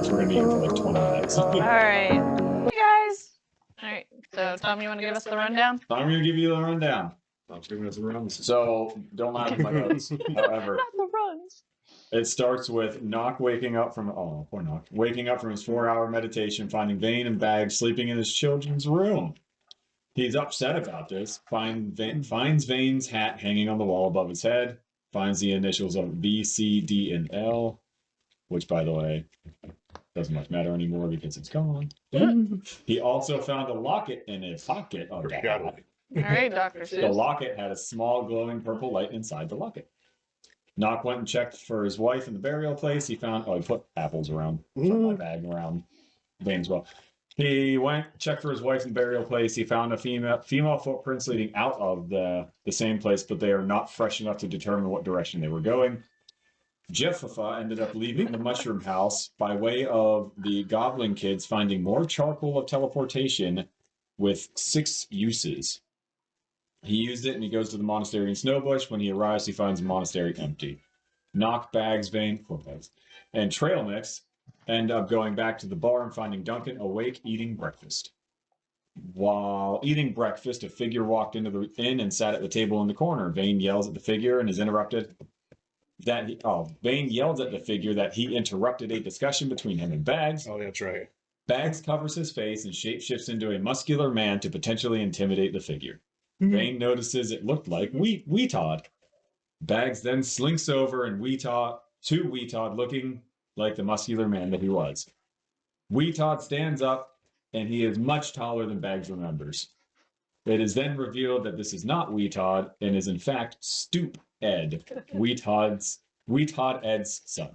because we're gonna be here for like 20 minutes. All right. Hey guys. All right. So Tom, you want to give us the rundown? I'm gonna give you the rundown. I'm giving us the runs. So don't laugh at my notes. However, Not the runs. it starts with Nock waking up from poor Nock waking up from his 4-hour meditation, finding Vane and Bags sleeping in his children's room. He's upset about this. Finds Vane's hat hanging on the wall above his head. Finds the initials of V, C, D, and L, which, by the way, doesn't much matter anymore because it's gone. He also found a locket in his pocket of the hat. All right, Dr. The Seuss. locket had a small glowing purple light inside the locket. Nock went and checked for his wife in the burial place. He found, he put apples around my bag around Vane's well. He went, checked for his wife in the burial place. He found a female footprints leading out of the same place, but they are not fresh enough to determine what direction they were going. Jeffafa ended up leaving the mushroom house by way of the goblin kids finding more charcoal of teleportation with 6 uses. He used it and he goes to the monastery in Snowbush. When he arrives, he finds the monastery empty. Nock, Bags, Vane, and Trail Mix end up going back to the bar and finding Duncan awake eating breakfast. While eating breakfast, a figure walked into the inn and sat at the table in the corner. Vane yells at the figure and is interrupted. Vane yells at the figure that he interrupted a discussion between him and Bags. Oh, that's right. Bags covers his face and shapeshifts into a muscular man to potentially intimidate the figure. Vane notices it looked like Weetod. Bags then slinks over and to Weetod looking like the muscular man that he was. Weetod stands up and he is much taller than Bags remembers. It is then revealed that this is not Weetod and is in fact Stoop Ed, Weetod Ed's son.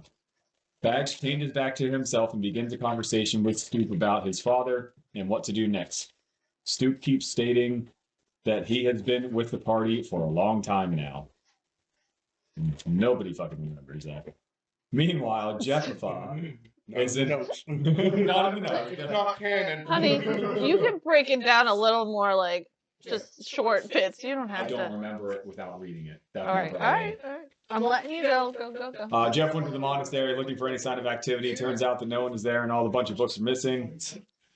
Bags changes back to himself and begins a conversation with Stoop about his father and what to do next. Stoop keeps stating that he has been with the party for a long time now. Nobody fucking remembers that. Meanwhile, Jeffafa is in notes. not in the notes. It's not canon. Honey, you can break it down a little more, like just short bits. You don't I have don't to. remember it without reading it. That All right, never all happened. right, all right. I'm letting you go. Go. Jeff went to the monastery looking for any sign of activity. It turns out that no one is there and all the bunch of books are missing.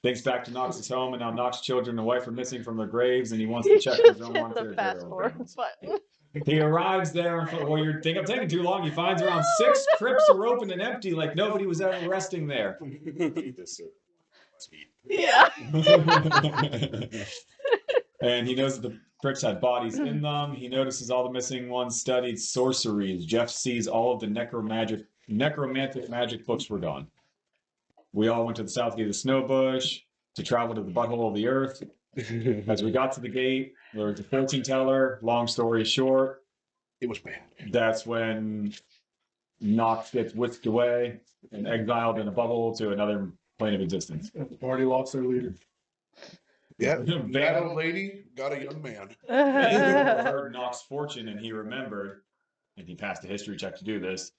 Thinks back to Nox's home, and now Nox's children and wife are missing from their graves, and he wants to You check just his own hit monastery the fast burial forward grounds. button. He arrives there, and well, you think I'm taking too long. He finds around 6 crypts are open and empty, like nobody was ever resting there. Yeah. And he knows that the crypts had bodies in them. He notices all the missing ones studied sorceries. Jeff sees all of the necromantic magic books were gone. We all went to the south gate of Snowbush to travel to the butthole of the earth. As we got to the gate, there was a fortune teller. Long story short, It was bad. that's when Nox gets whisked away and exiled in a bubble to another plane of existence. The party lost their leader. Yeah, Van- that old lady got a young man. Van heard Nox's fortune and he remembered, and he passed a history check to do this,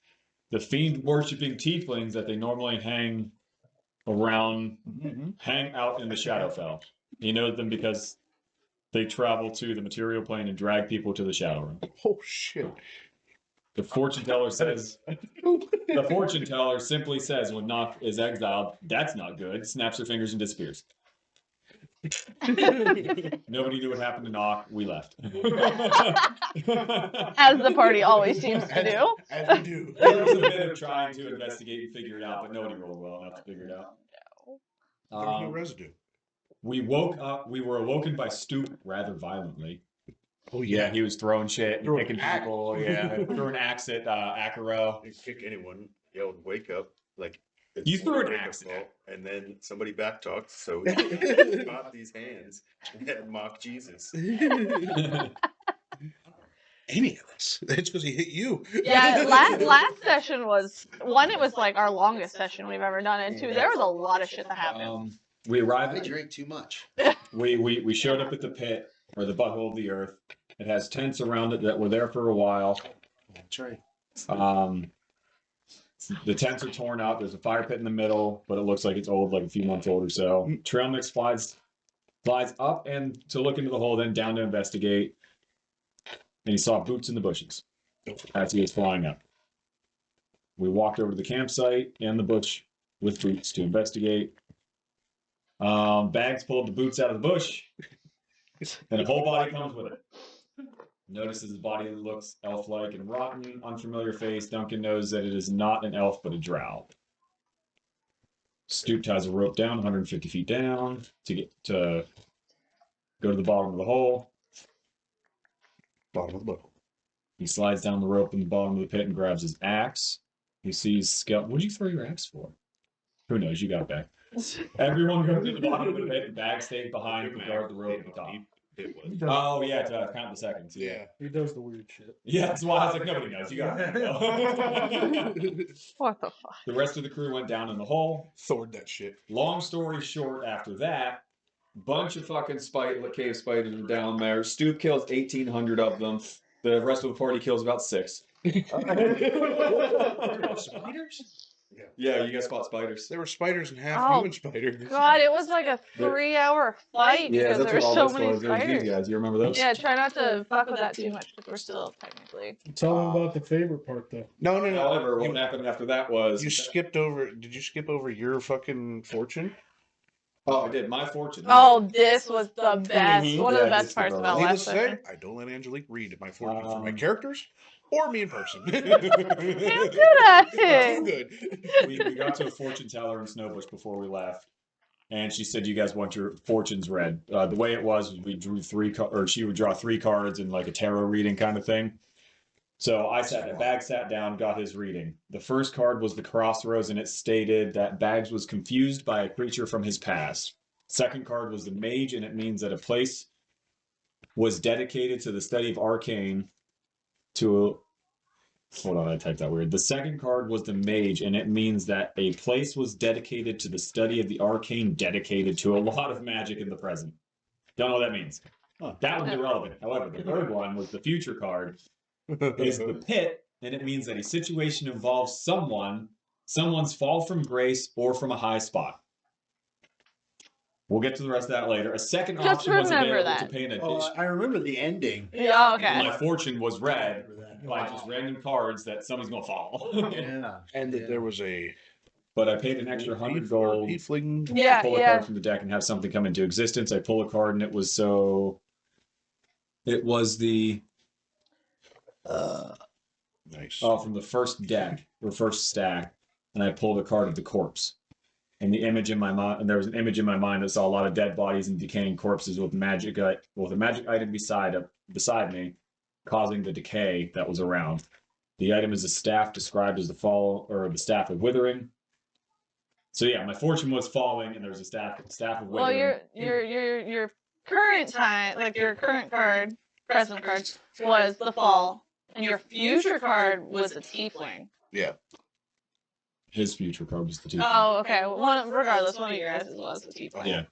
the fiend worshipping tieflings that they normally hang out in the Shadowfell. He knows them because they travel to the material plane and drag people to the Shadow Realm. Oh shit! The fortune teller says, the fortune teller simply says when Nox is exiled, that's not good, snaps her fingers and disappears. Nobody knew what happened to Nox. We left. As the party always seems to do. As we do. There was a bit of trying to investigate and figure it out, but nobody rolled well enough to figure it out. There was no residue. We woke up. We were awoken by Stoop rather violently. Oh Yeah, he was throwing shit, and Throwing kicking axe. people. Yeah, threw an axe at Akaro. You kick anyone, yelled "Wake up!" Like You threw an wake-up axe at call, and then somebody backtalked, so we got these hands and mock Jesus. Any of this? It's because he hit you. Yeah, last session was one. It was like our longest session we've ever done, and two, there was a lot of shit that happened. We arrived. I drink too much. We showed up at the pit or the butthole of the earth. It has tents around it that were there for a while. That's right. The tents are torn up. There's a fire pit in the middle, but it looks like it's old, like a few months old or so. Trail Mix flies up and to look into the hole, then down to investigate. And he saw boots in the bushes as he was flying up. We walked over to the campsite and the bush with boots to investigate. Bags pulled the boots out of the bush, and a whole body comes with it. Notices the body looks elf-like and rotten, unfamiliar face. Duncan knows that it is not an elf, but a drow. Stoop ties a rope down 150 feet down to go to the bottom of the hole. Bottom of the boat. He slides down the rope in the bottom of the pit and grabs his axe. He sees Skeleton. What'd you throw your axe for? Who knows? You got it back. Everyone goes to the bottom of the pit and Bag stays behind to guard the rope at the top. It was. Oh, yeah, to count the seconds. Yeah. He does the weird shit. Yeah, that's why I was like, nobody knows. You got it. What the fuck? The rest of the crew went down in the hole. Thor'd that shit. Long story short, after that, bunch of fucking cave spiders are down there. Stoop kills 1,800 of them. The rest of the party kills about 6. Spiders? Yeah, you guys fought spiders. There were spiders and half Oh, human spiders. God, it was like a 3-hour fight because there were so many spiders. Guys, you remember those? Yeah, try not to fuck with that too much because we're still technically. Tell him about the favorite part though. No. However, what happened after that was You skipped over. Did you skip over your fucking fortune? Oh, I did. My fortune. Oh, this was the best. Mhm. One of the Yeah, best this parts was about Needless last to say, session. I don't let Angelique read my fortune for my Um, characters or me in person. Damn good at Too it. good. we got to a fortune teller in Snowbush before we left, and she said, "You guys want your fortunes read?" The way it was, we drew she would draw 3 cards in like a tarot reading kind of thing. So Bag sat down, got his reading. The first card was the Crossroads, and it stated that Bags was confused by a creature from his past. Second card was the Mage, and it means that a place was dedicated to the study of arcane Hold on, I typed that weird. The second card was the Mage, and it means that a place was dedicated to the study of the arcane, dedicated to a lot of magic in the present. Don't know what that means. That one's irrelevant. However, the third one was the future card, is the Pit, and it means that a situation involves someone's fall from grace or from a high spot. We'll get to the rest of that later. A second Just option was remember available that. to pay an Oh, addition. I remember the ending. Yeah, okay. My fortune was read by just random cards that somebody's gonna fall. Yeah. And that there was a But I paid an extra 100 gold. Tiefling. Yeah, Pull a yeah. card from the deck and have something come into existence. I pull a card and it was the Nice. from the first deck or first stack, and I pulled a card of the corpse. And the image in my mind, and there was an image in my mind that saw a lot of dead bodies and decaying corpses with a magic item beside me, causing the decay that was around. The item is a staff described as the staff of withering. So yeah, my fortune was falling, and there was a staff of Well, withering. your current time, like your current card, present card, was the fall, and your future card was a tiefling. Yeah. His future card was the two. Oh, okay. Regardless, one of your guys was a tiefling. Yeah.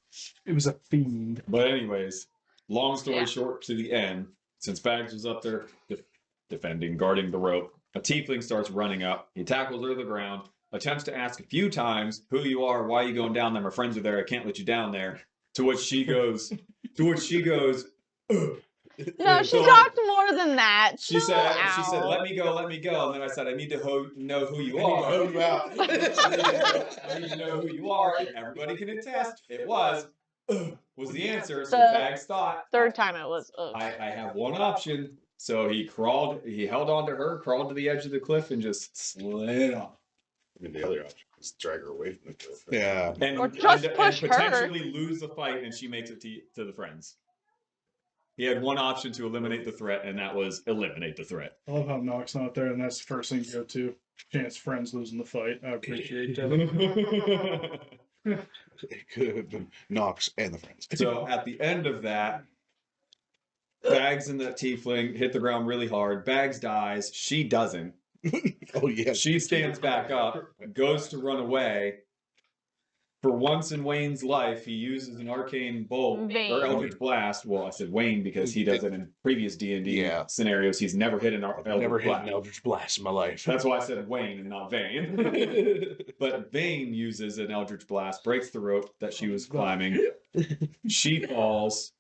It was a fiend. But anyways, long story Yeah. short, to the end, since Bags was up there defending, guarding the rope, a tiefling starts running up. He tackles her to the ground, attempts to ask a few times who you are, why are you going down there? My friends are there. I can't let you down there. To which she goes, "Ugh." No, she So, talked more than that. She Chill said, out. let me go. And then I said, I need to know who you I need to are. hoe you out. I need to know who you are. And everybody can attest. It was the answer. So The Bags thought, Third time it was. Ugh. I have one option. So he held on to her, crawled to the edge of the cliff, and just slid off. I mean, the other option is drag her away from the cliff. Yeah. And, Or just and push her. potentially lose the fight, and she makes it to the friends. He had one option to eliminate the threat, and that was eliminate the threat. I love how Nock's not there, and that's the first thing you go to. Chance friends losing the fight. I appreciate that. It could have been Nox and the friends. So at the end of that, Bags and the tiefling hit the ground really hard. Bags dies. She doesn't. Oh yeah. She stands back up, goes to run away. For once in Wayne's life, he uses an arcane bolt Vayne. or Eldritch Blast. Well, I said Wayne because he does it in previous D&D Yeah. scenarios. He's never hit an Eldritch Never hit Blast. an Eldritch Blast in my life. That's why I said Wayne and not Vayne. But Vayne uses an Eldritch Blast, breaks the rope that she was climbing. She falls,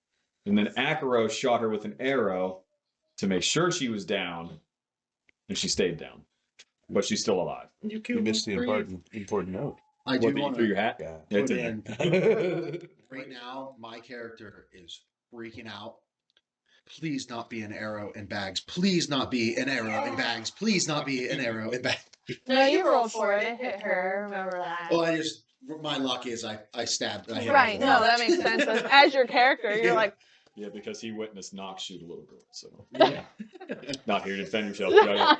and then Akaros shot her with an arrow to make sure she was down, and she stayed down. But she's still alive. You missed the important note. I do What, want through your to hat? Yeah. Yeah, it's put in in right now. My character is freaking out. Please not be an arrow in bags. Please not be an arrow in bags. Please not be an arrow in bags. No, you rolled for it. It hit her. Remember that. Well, my luck is I stabbed. I hit her Right. with No, an that makes sense. As your character, you're like, Yeah, because he witnessed Nox shoot a little girl, so Yeah. not here to defend yourself. You're not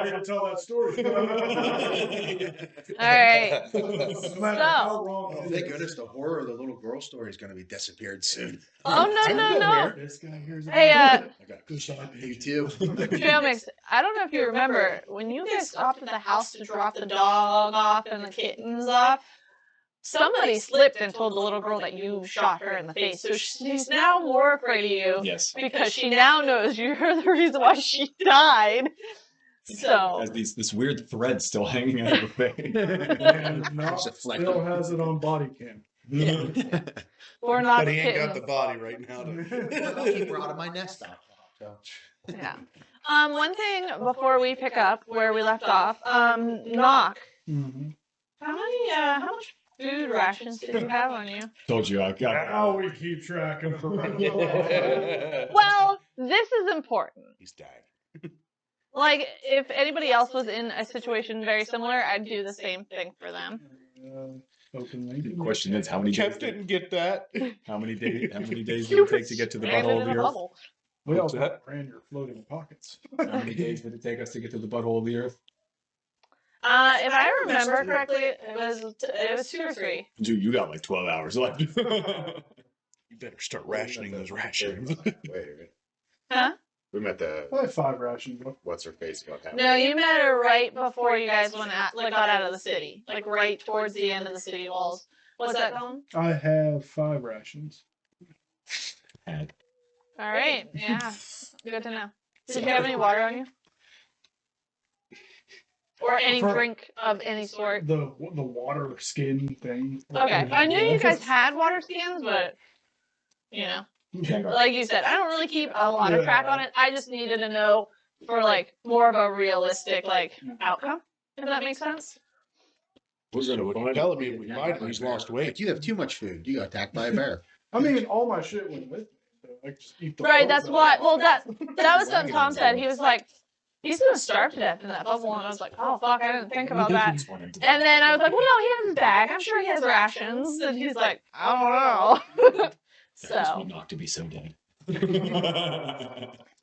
here to tell that story. all right. No matter how So, wrong Oh, it thank is. goodness the horror of the little girl story is going to be disappeared soon. oh no, I'm no, still no. here. This guy here's Hey, I got Good on you too. Trail Mix, I don't know if you remember when you guys stopped at the house to drop the dog off and the kittens off. Somebody slipped and told the little girl that you shot her in the face, so she's now more afraid of you Yes. because she now knows you're the reason why she died. So Has this weird thread still hanging out of her face. And Knox It's a fleck. still has it on body cam. we're not But he ain't got the kittens. body right now. I'll keep her out of my nest. Yeah. One thing before we pick up where we left off, Knock. Mm-hmm. How much food rations did you have on you? Told you I got. Now we keep track of Well, this is important. He's dying. Like, if anybody else was in a situation very similar, I'd do the same thing for them. Openly. The question is, how many days? Kev didn't get that. How many days? How many days did it take to get to the Stranded butthole of in a the earth? bubble. We What's also that? ran your floating pockets. How many days did it take us to get to the butthole of the earth? If I remember correctly, it was 2 or 3. Dude, you got like 12 hours left. You better start rationing those rations. Wait a minute. Huh? We met the Probably 5 rations. what's her face about half. No, you met her right before you guys got out of the city, like right towards the end of the city walls. What's that called? I have 5 rations. Had. All right, yeah, good to know. Did you have any water on you? Or any drink of any sort? The water skin thing. Okay, I knew you guys had water skins, but you know, like you said, I don't really keep a lot of track on it. I just needed to know for like more of a realistic like outcome, if that makes sense. We're gonna find telling me we might have he's lost If weight. you have too much food, you got attacked by a bear. I mean, all my shit went with me. So I could just eat the Right, bugs that's out. what. Well, that was something Tom said. He was like, he's gonna starve to death in that bubble, and I was like, oh fuck, I didn't think about that. And then I was like, well, no, he has his bag. I'm sure he has rations. And he's like, I don't know. So, Not to be so dead. all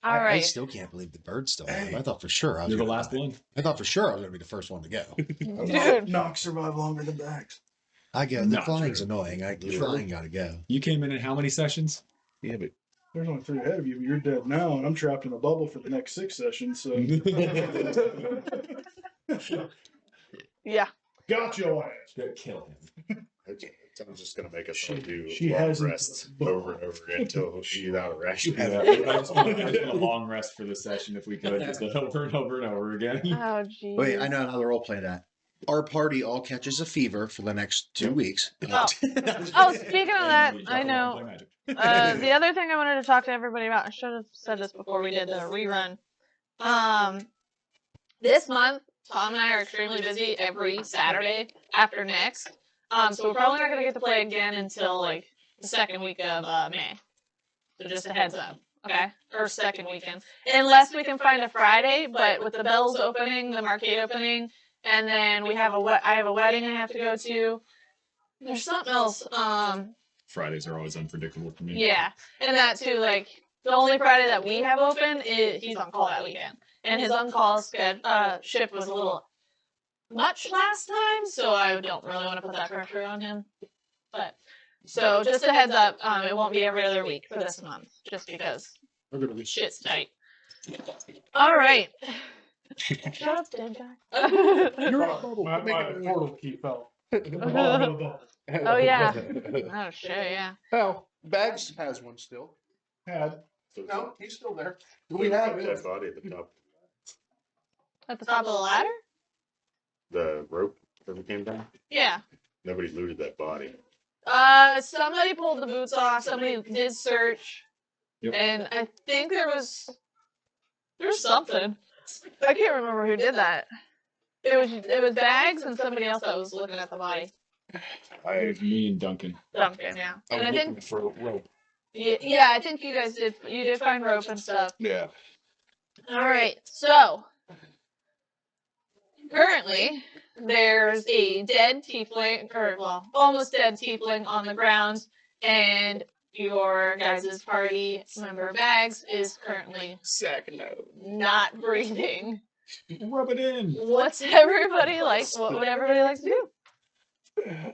I right, still can't believe the bird's still alive. I thought for sure I was You're the gonna last die. one. I thought for sure I was gonna be the first one to go. dude. Knocks survive longer than bags. I go. The Not flying's true. annoying. The flying gotta go. You came in how many sessions? Yeah, but There's only 3 ahead of you, but you're dead now, and I'm trapped in a bubble for the next 6 sessions. So Yeah. got your ass. Kill him. Okay, I'm just gonna make us all do She long hasn't- rests over and over again until she's out of ration. Yeah, I just want a long rest for the session if we could, just over and over and over again. Oh geez. Wait, I know how the role play that. Our party all catches a fever for the next 2 weeks. Oh, speaking of that, I know. The other thing I wanted to talk to everybody about, I should have said this before we did the rerun. This month, Tom and I are extremely busy every Saturday after next. So we're probably not going to get to play again until like the second week of May. So just a heads up, okay? Or second weekend. Unless we can find a Friday, but with the Bells opening, the Marquee opening, and then we have I have a wedding I have to go to. There's something else. Fridays are always unpredictable for me. Yeah, and that too, like, the only Friday that we have open, he's on call that weekend. And his on-call shift was a little much last time, so I don't really want to put that pressure on him. But, so just a heads up, it won't be every other week for this month, just because shit's tight. All right. Shut up, dead guy. You're a bubble. My portal key fell. Oh, yeah. Oh, shit, yeah. Oh, Bags has one still. Had. No, he's still there. We have that body at the top. At the top of the ladder? The rope that we came down. Yeah. Nobody looted that body. Somebody pulled the boots off. Somebody did search, Yep. and I think there's something. I can't remember who did that. It was Bags and somebody else that was looking at the body. It I was me and Duncan. Duncan, yeah. I And was I looking think for a rope. yeah, I think you guys did find rope and stuff. Yeah. All right, so currently there's a dead tiefling, or well, almost dead tiefling on the ground, and your guys' party member Bags is currently not breathing. Rub it in. What's everybody like? What would everybody like to do?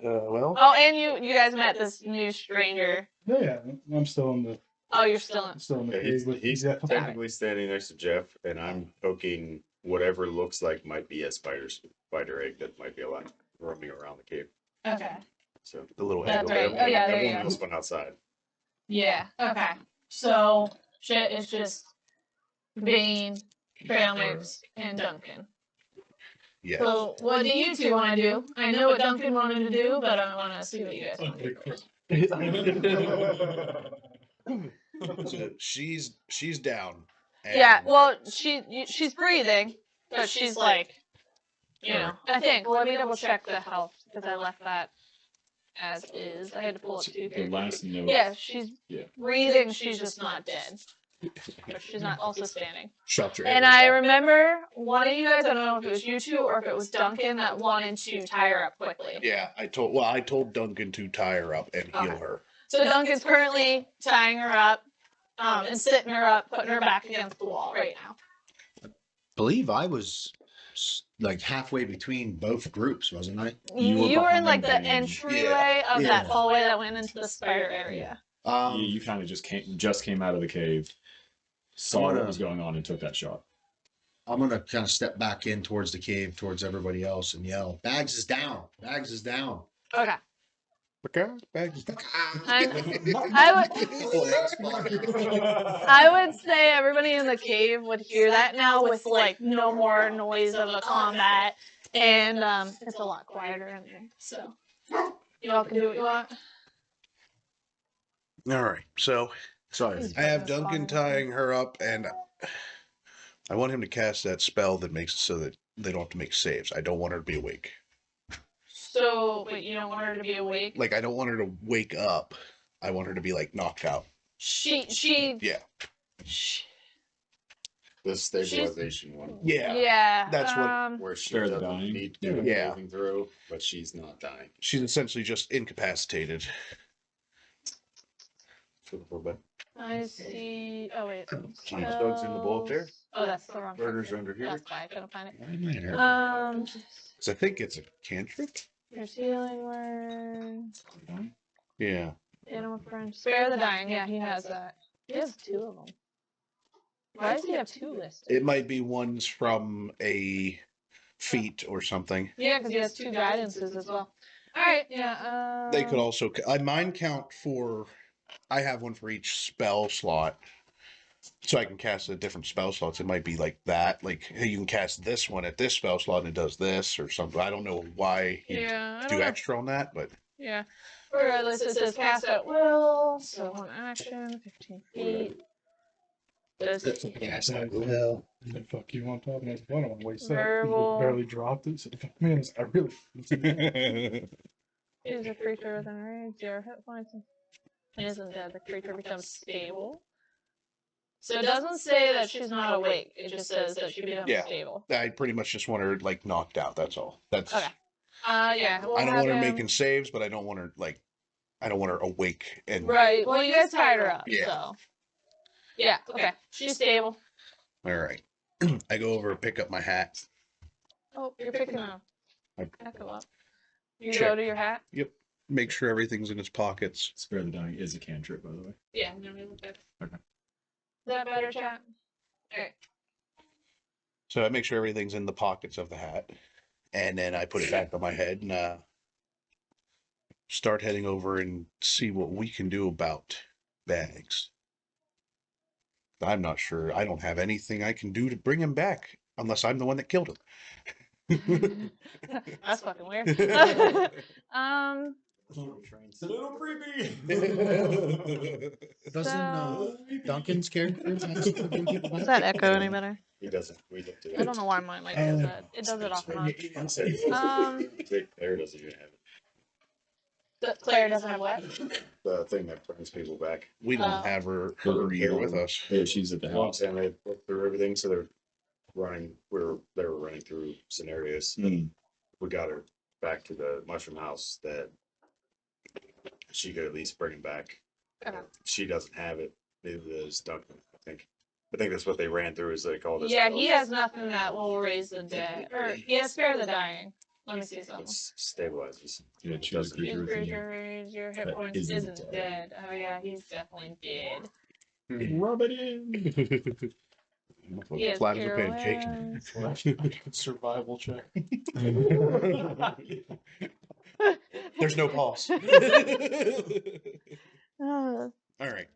Well, Oh, and you guys met this new stranger. Yeah, I'm still in the Oh, you're still in. Yeah, cave with he's Jeff. technically standing next to Jeff, and I'm poking whatever looks like might be a spider egg that might be alive roaming around the cave. Okay. So the little That's egg. right. Oh, yeah, there you everyone go. else went outside. Yeah. Okay. So shit is just Bane, Trail Mix, and Duncan. Yeah. So what do you two want to do? I know what Duncan wanted to do, but I want to see what you guys want to do. So she's down. and- Yeah. Well, she's breathing, but she's like, you know, I think. Well, let me double check the health because I left that as is. I had to pull up two. The last note. Yeah, she's Yeah. breathing. She's just not dead. But she's not also standing. Shut your And arrows I out. remember one of you guys, I don't know if it was you two or if it was Duncan, that wanted to tie her up quickly. Yeah, I told Duncan to tie her up and heal Okay. her. So Duncan's currently tying her up and sitting her up, putting her back against the wall right now. Believe I was like halfway between both groups, wasn't I? You were in like the behind me. entryway of Yeah. that hallway that went into the spider area. You kind of just came out of the cave, saw I'm what gonna- was going on, and took that shot. I'm gonna kind of step back in towards the cave, towards everybody else, and yell, "Bags is down! Bags is down!" Okay. Bags. I would say everybody in the cave would hear that now with like no more noise of a combat, and it's a lot quieter in there. So you all can do what you want. All right, so Sorry. I have Duncan tying her up, and I want him to cast that spell that makes it so that they don't have to make saves. I don't want her to be awake. So wait, you don't want her to be awake? Like, I don't want her to wake up. I want her to be like knocked out. She Yeah. The stabilization one, yeah. That's what- where she Spare the doesn't dying. need to do Yeah. anything through, but she's not dying. She's essentially just incapacitated. For the full bed. I see. Oh wait. Hot dogs in the bowl up there. Oh, that's the wrong. Burgers picture. are under here. That's why I couldn't find it. Why am I in here? Because I think it's a cantrip. There's healing word. Yeah. Animal friend. Spare the dying. Yeah, he has that. He has two of them. Why does he have two listed? It might be ones from a feat or something. Yeah, because he has two guidances as well. All right. Yeah. They could also. I mind count for. I have one for each spell slot. So I can cast the different spell slots. It might be like that. Like, hey, you can cast this one at this spell slot and it does this or something. I don't know why you Yeah. I do don't know. extra on that, but Yeah. Regardless, it says cast at will. So one action, 15 feet. Does Well, fuck you on top of it. I don't want to waste that. Verbal. Barely dropped it. So, man, I really. is a creature within range, 0 hit points. It isn't dead. The creature becomes stable. So it doesn't say that she's not awake. It just says that she becomes Yeah. stable. I pretty much just want her like knocked out. That's all. That's. Okay. Yeah. We'll I don't have want her him- making saves, but I don't want her like. I don't want her awake and. Right. Well, you guys tied her up. Yeah. So. Yeah. Okay. She's stable. All right. I go over and pick up my hat. Oh, you're picking up. I- Echo up. You Check. go to your hat. Make sure everything's in its pockets. Spare the dying is a cantrip, by the way. Yeah. No, we look good. Okay. Is that better, chat? Alright. So I make sure everything's in the pockets of the hat, and then I put it back on my head and start heading over and see what we can do about Bags. I'm not sure. I don't have anything I can do to bring him back unless I'm the one that killed him. That's fucking weird. Little creepy. Doesn't So- Duncan's character? Does that echo any better? He doesn't. We don't do it. I don't know why my mic does that. It does it off much. Claire doesn't even have it. Claire doesn't have what? The thing that brings people back. We don't Oh. have her here with us. Yeah, she's at the Well, I'm house. saying they looked through everything, so they're running. They were running through scenarios. Mm. We got her back to the mushroom house that she could at least bring him back. Okay. She doesn't have it. Neither does Duncan. I think that's what they ran through. Is they called it. Yeah, he has nothing that will raise the dead. Or he has spare the dying. Let me see something. It stabilizes. Yeah, she has a creature within you. Your hit That points isn't isn't dead. dead. Oh yeah, he's definitely dead. Rub it in. He has Flat as a cure pancake. wounds. Survival check. There's no pulse. Uh, All right.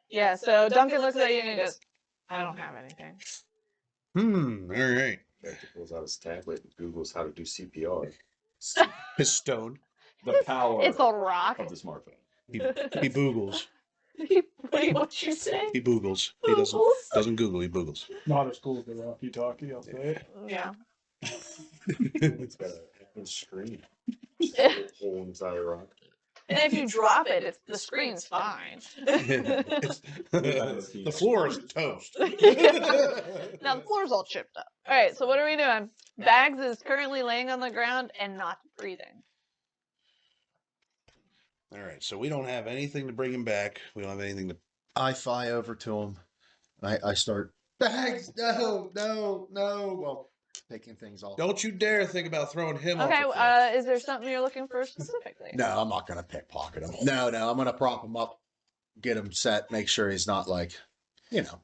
yeah, so Duncan looks at you and he goes, I don't have anything. All right. He pulls out his tablet and Googles how to do CPR. His stone. The power It's a rock. of the smartphone. He boogles. What'd you say? He boogles. He doesn't Google. He boogles. Not as cool as the Rocky Talkie, I'll say it. Yeah. It's got a screen. Hole inside the rock. And if you drop it, the screen's fine. The floor is toast. Now the floor's all chipped up. All right, so what are we doing? Bags is currently laying on the ground and not breathing. All right. So we don't have anything to bring him back. We don't have anything to. I fly over to him. I start, Bags, no. Well, taking things off. Don't you dare think about throwing him off. Okay, the cliff. is there something you're looking for specifically? No, I'm not gonna pickpocket him. No, I'm gonna prop him up, get him set, make sure he's not like,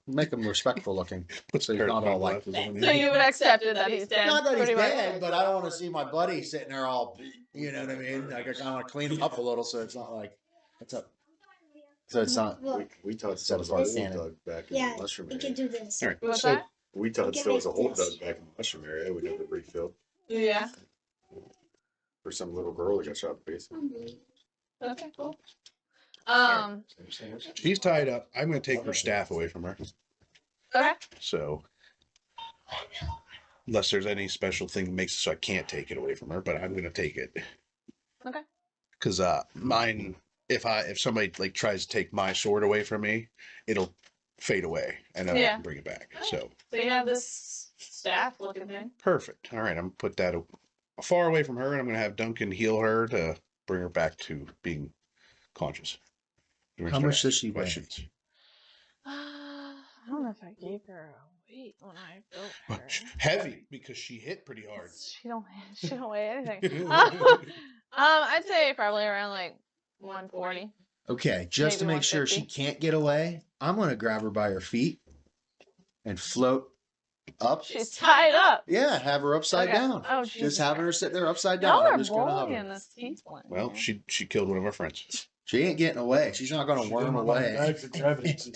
make him respectful looking. Put So he's curtain not all like, glasses on So him. you would accept it that he's dead? not that he's pretty much? dead, but I don't want to see my buddy sitting there all, you know what I mean? Like I kind of want to clean him up a little, so it's not like, what's up? So it's not. We thought So there was a far hole cannon. dug back in Yeah, the mushroom we area. can do this. All right. What's So that? We thought Okay, there was a wait, hole yes. dug back in the mushroom area. We never refilled Yeah. for some little girl that got shot in the face. Okay, cool. She's tied up. I'm going to take her staff away from her. Okay. So, unless there's any special thing that makes it so I can't take it away from her, but I'm going to take it. Okay. Because mine, if somebody like tries to take my sword away from me, it'll fade away, and then I Yeah. can bring it back. So So you have this staff looking thing. perfect. All right, I'm gonna put that far away from her, and I'm gonna have Duncan heal her to bring her back to being conscious. We're How gonna much start does she weigh? asking questions. I don't know if I gave her a weight when I built her. Heavy because she hit pretty hard. She don't weigh anything. I'd say probably around like 140. Okay, just to Maybe make sure she 150. can't get away, I'm gonna grab her by her feet and float up. She's tied up. Yeah, have her upside Okay. down. Oh, Just Jesus having her Christ. sit there upside down. Y'all I'm are just gonna bullying hover. this teaspoint. Well, she killed one of our friends. She ain't getting away. She's not gonna worm away. Bags of evidence.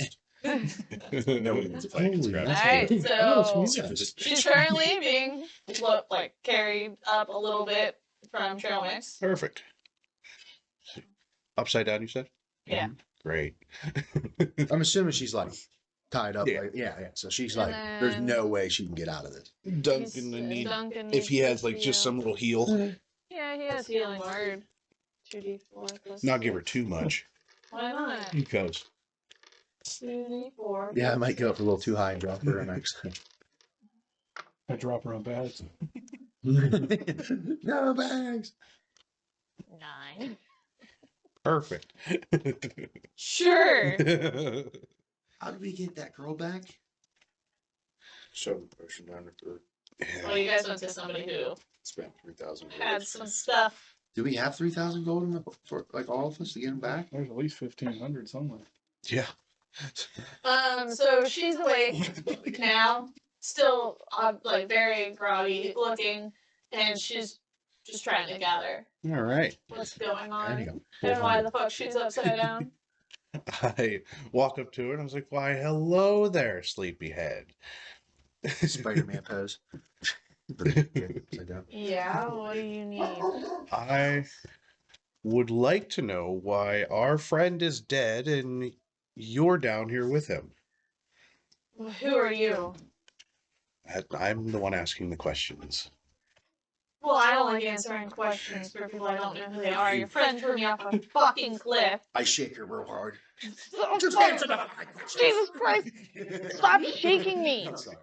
Nobody wants to fight against Holy gravity. Alright, Oh, so Jesus. she's currently being carried up a little bit from trail mix. Perfect. Upside down, you said? Yeah. Great. I'm assuming she's like tied up. Yeah. Like, yeah. So she's And like, there's then- no way she can get out of this. Duncan, I need, Duncan if he needs has to like just heal. some little heal, Yeah, he has healing word. 2d4 plus. not give her too much Why not? because 2d4. Yeah, I might go up a little too high and drop her next time. I drop her on bags. No bags. 9. perfect. Sure. How did we get that girl back? Shove the potion down her throat. Well, you guys went to somebody who Spent 3,000. had some stuff. Do we have 3,000 gold in the, for like all of us to get him back? There's at least 1,500 somewhere. Yeah. So she's awake now, still very groggy looking, and she's just trying to gather All right. what's going There on you go. and why the fuck she's upside down. I walk up to her and I was like, "Why, hello there, sleepyhead." Spider-Man pose. Upside down. Yeah, what do you need? I would like to know why our friend is dead and you're down here with him. Who are you? I'm the one asking the questions. Well, I don't like answering questions for people I don't know who they are. Your friend threw me off a fucking cliff. I shake her real hard. Just answer the fucking question. Jesus Christ! Stop shaking me. I'm sorry.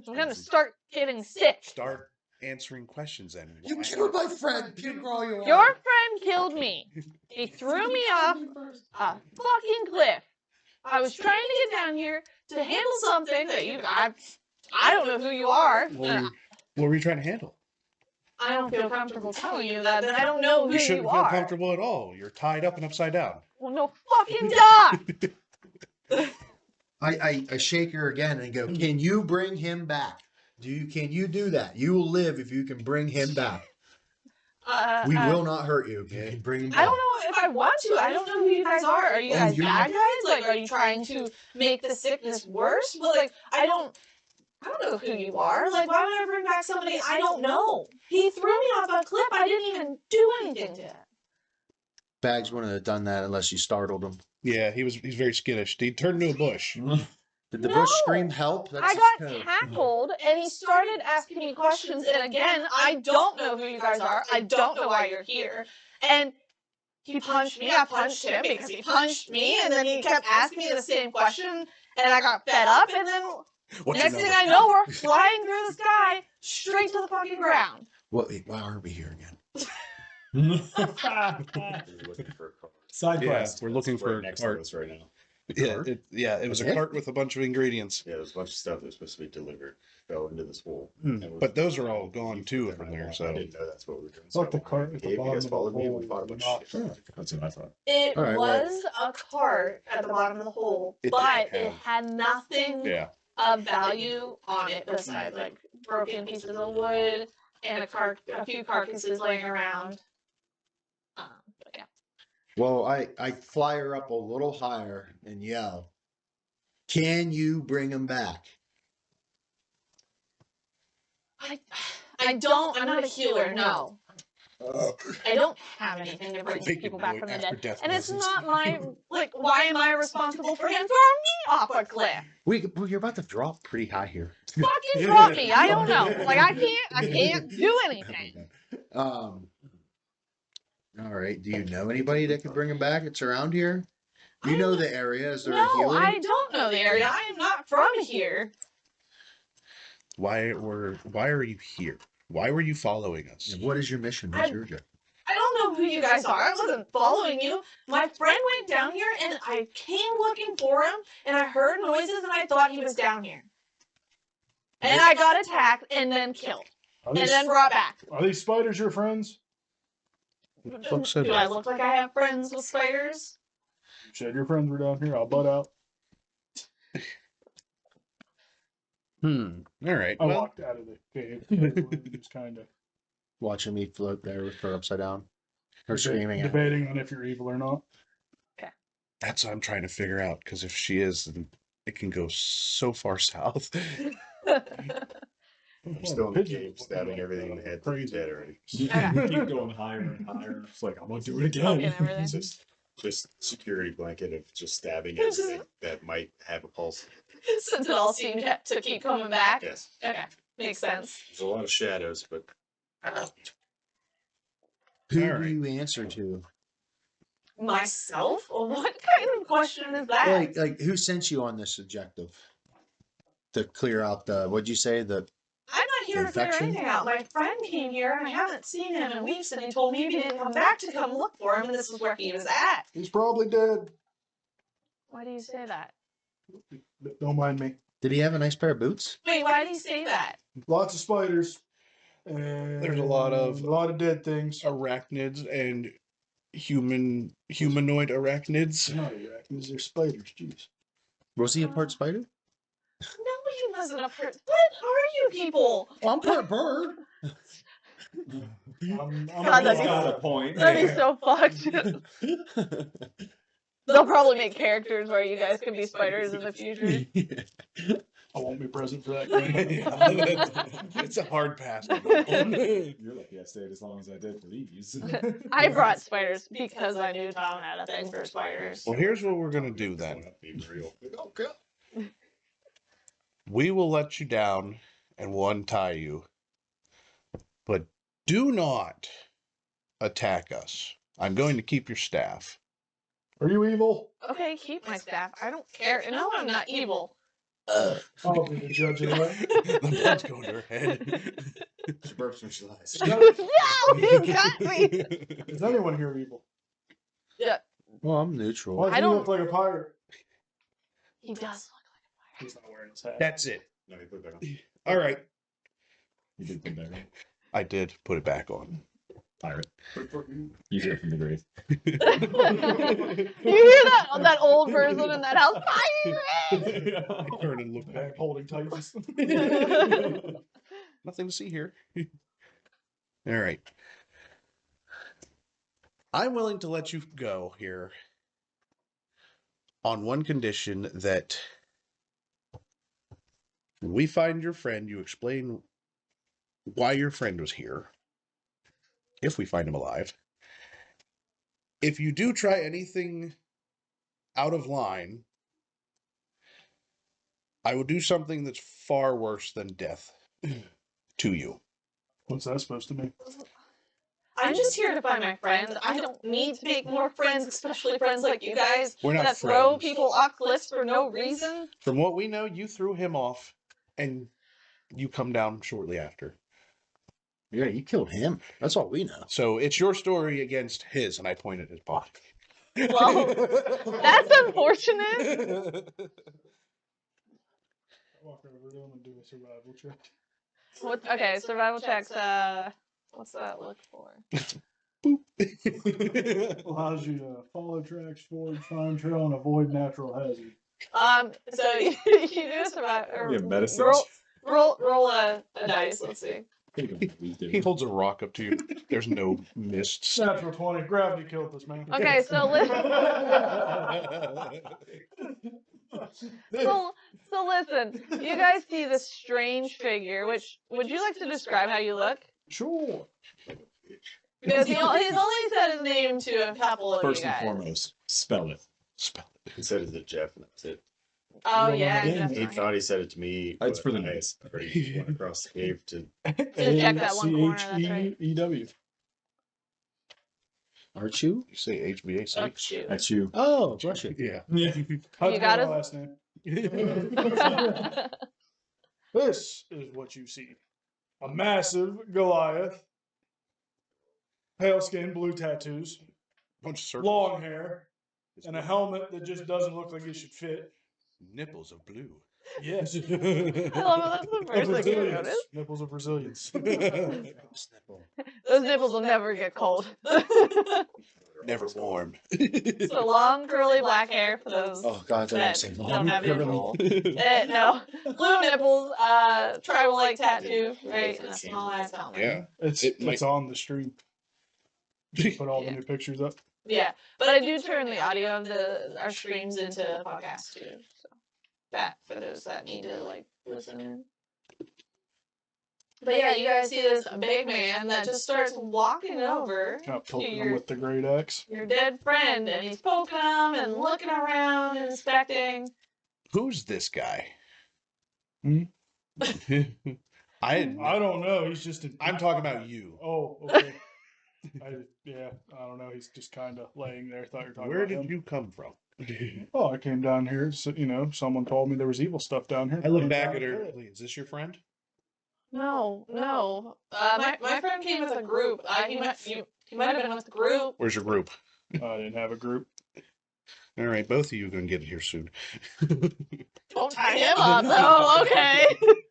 I'm gonna start getting sick. Start answering questions then. You killed my friend. Puke where all you are. Your friend killed me. He threw me off a fucking cliff. I was trying to get down here to handle something that I don't know who you are. What were you trying to handle? I don't feel comfortable telling you that, and I don't know who You shouldn't you feel are. comfortable at all. You're tied up and upside down. Well, no fucking duh! I shake her again and go, can you bring him back? Can you do that? You will live if you can bring him back. We will not hurt you. If you can bring him back. I don't know if I want to. I don't know who you guys are. Are you guys you're bad guys? Like, are you trying to make the sickness worse? But like, I don't know who you are. Like, why would I bring back somebody I don't know? He threw me off a cliff. I didn't even do anything to him. Bags wouldn't have done that unless you startled him. Yeah, he's very skittish. He turned into a bush. Did the No. bush scream help? I got tackled, and he started asking me questions. And again, I don't know who you guys are. I don't know why you're here. And he punched me. I punched him because he punched me. And then he kept asking me the same question. And I got fed up. And then What's next your thing number? I know, we're flying through the sky straight to the fucking ground. Why aren't we here again? We're looking for a car. Side Yeah, quest. we're looking It's for right a next to cart. us right now. It was a Okay. cart with a bunch of ingredients. Yeah, there's a bunch of stuff that was supposed to be delivered. Fell into this hole. Hmm, And but those are all gone too and from I there, want- so- I didn't know that's what we were doing. Thought the cart at the Gabe, you bottom guys of the followed me and hole we fought a bunch was of shit. That's what I thought. It All right, was a cart at the bottom of the hole, It but didn't it had nothing Yeah. of value on it besides like broken pieces of wood and a few carcasses laying around. But yeah. Well, I fly her up a little higher and yell, can you bring him back? I'm not a healer, no. I don't have anything to bring Bacon people back boy from the after dead. death And it's lessons. not my, like, why am I responsible for him throwing me off a cliff? You're about to drop pretty high here. Fucking drop me, I don't know. Like, I can't do anything. All right. Do you know anybody that could bring him back? It's around here. You know the area. Is there a No, healer? I don't know the area. I am not from here. Why are you here? Why were you following us? What is your mission? What's your objective? I don't know who you guys are. I wasn't following you. My friend went down here and I came looking for him and I heard noises and I thought he was down here. And I got attacked and then killed. Are And these, then brought back. are these spiders your friends? Fuck said Do that. I look like I have friends with spiders? You said your friends were down here. I'll butt out. All right. I Well, walked out of the cave. Just kind of Watching me float there with her upside down. Her screaming at me. debating on if you're evil or not. that's what I'm trying to figure out. Because if she is, then it can go so far south. I'm still in the cave, stabbing everything in the head. Crazy. Dead already. Okay. Keep going higher and higher. It's like, I'm going to do it Poking again. everything. Just security blanket of just stabbing everything that might have a pulse. Since it all seemed to keep coming back. Yes. Okay, makes sense. There's a lot of shadows, but Who All do right. you answer to? Myself? Well, what kind of question is that? Like who sent you on this objective? To clear out the what'd you say? The I'm not here to clear Infection? anything out. My friend came here and I haven't seen him in weeks and he told me if he didn't come back to come look for him and this is where he was at. He's probably dead. Why do you say that? Don't mind me. did he have a nice pair of boots? Wait, why did he say that? Lots of spiders. And There's a lot of dead things. Arachnids and humanoid arachnids. They're not arachnids, they're spiders. Jeez. Was he a part spider? No, he wasn't a person. What are you people? Well, I'm part bird. I'm God, that'd be Got a point. That'd be so fucked. They'll probably make characters where you guys can be spiders in the future. I won't be present for that game. It's a hard pass. You're lucky I stayed as long as I did for these. I brought spiders because I knew Tom had a thing for spiders. Well, here's what we're gonna do then. Be real. Okay. We will let you down and we'll untie you, but do not attack us. I'm going to keep your staff. Are you evil? Okay, keep my staff. I don't care. No, I'm not evil. I'll be the judge of that. The blood's going to her head. She burps when she lies. No, you got me. Is anyone here evil? Yeah, Well, I'm neutral. Why does I he don't- look like a pirate? he does. He's not wearing his hat. That's it. No, you put it back on. All right. You did put that on. I did put it back on. Pirate. You hear from the grave. You hear that old person in that house? Pirate! I turn and look back. Back holding Titans. Nothing to see here. All right. I'm willing to let you go here on one condition, that when we find your friend, you explain why your friend was here, if we find him alive. If you do try anything out of line, I will do something that's far worse than death to you. What's that supposed to mean? I'm just here to find my friends. I don't need to make more friends, especially friends like you guys We're not that throw friends. people off cliffs for no reason. From what we know, you threw him off and you come down shortly after. Yeah, you killed him. That's all we know. So it's your story against his, and I point at his body. Well, that's unfortunate. Walk over to him and do a survival check. Okay, survival checks. What's that look for? Allows you to follow tracks, forward, find trail, and avoid natural hazard. So you do a survival. Yeah, medicine. Roll a dice. Let's see. He holds a rock up to you. There's no mists. Natural 20. Gravity killed this man. Okay, so so listen. You guys see this strange figure. Which would you like to describe how you look? Sure. Because he's only said his name to a couple of First you and guys. foremost, spell it. Spell it. He said, "Is it Jeff?" And that's it. Oh You yeah, don't know my name. He definitely. thought he said it to me. It's but for the I notes. already went across the cave to. check that one corner, that's right. ACHEEW. Aren't you? You say HBAC? That's you. That's you. Oh, Russia. Yeah. How'd You know got my his- last name? This is what you see. A massive Goliath. Pale skin, blue tattoos, Bunch of circles. long hair, and a helmet that just doesn't look like it should fit. Nipples of blue. Yes. I love it. That's the first thing you Brazilians. notice. Nipples of Brazilians. Those nipples will never get cold. Never warm. So long curly black hair for those Oh God, they're that saying don't have long. nipples. No, blue nipples, tribal like tattoo, right? And a small ass helmet. Yeah. It's It might- on the stream. Put all the Yeah. new pictures up. Yeah, but I do turn the audio of our streams into podcasts too. So that for those that need to like listen in. But yeah, you guys see this big man that just starts walking over Kind of to poking them your with the great axe. dead friend, and he's poking him and looking around and inspecting. Who's this guy? Hmm? I don't know. He's just. I'm talking about you. Oh, okay. I don't know. He's just kind of laying there. Thought you were talking Where about did him. you come from? Oh, I came down here. So, someone told me there was evil stuff down here. I look back at her. Is this your friend? No. My friend came with a group. He might have been with the group. Where's your group? I didn't have a group. All right, both of you are gonna get here soon. Don't tie him up. Oh, okay.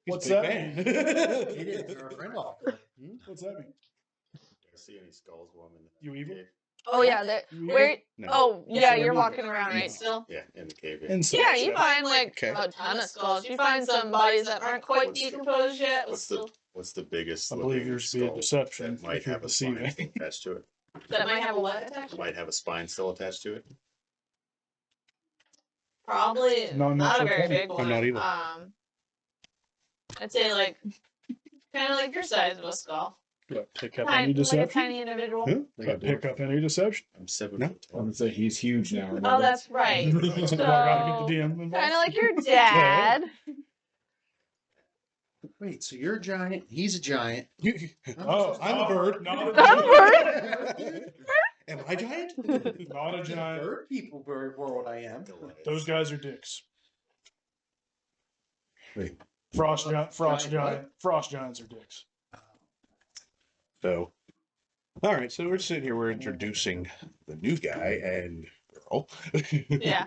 What's Big that man. mean? He did. You're a friend off. What's that mean? Do I see any skulls while I'm in the You evil? cave? Oh yeah. You Where? No. Oh yeah, So you're you're walking around right still. Yeah, in the cave. Inside. Yeah, you find like Okay. a ton of skulls. You find some bodies that aren't quite decomposed yet. But What's still, What's the biggest? I believe looking yours to be a skull deception that might if you're have a spine deceiving. still attached to it. that might have a what attached? Might have a spine still attached to it. Probably Not not a natural very point. big one. I'm not evil. I'd say like kind of like your size of a skull. Do I pick up Tiny, any like a deception? tiny individual. Huh? Do I pick up any deception? I'm 7 No. foot I'm tall. gonna say he's huge now. Oh, remember? that's right. Do I gotta get the DM involved? Kind of like your dad. Wait, so you're a giant, he's a giant. Oh, I'm a bird. Not a I'm a bird. Am I giant? Not a giant. Bird people bird world I am. Those guys are dicks. Wait. Giant Frost giants are dicks. So, all right. So we're sitting here. We're introducing the new guy and girl. Yeah.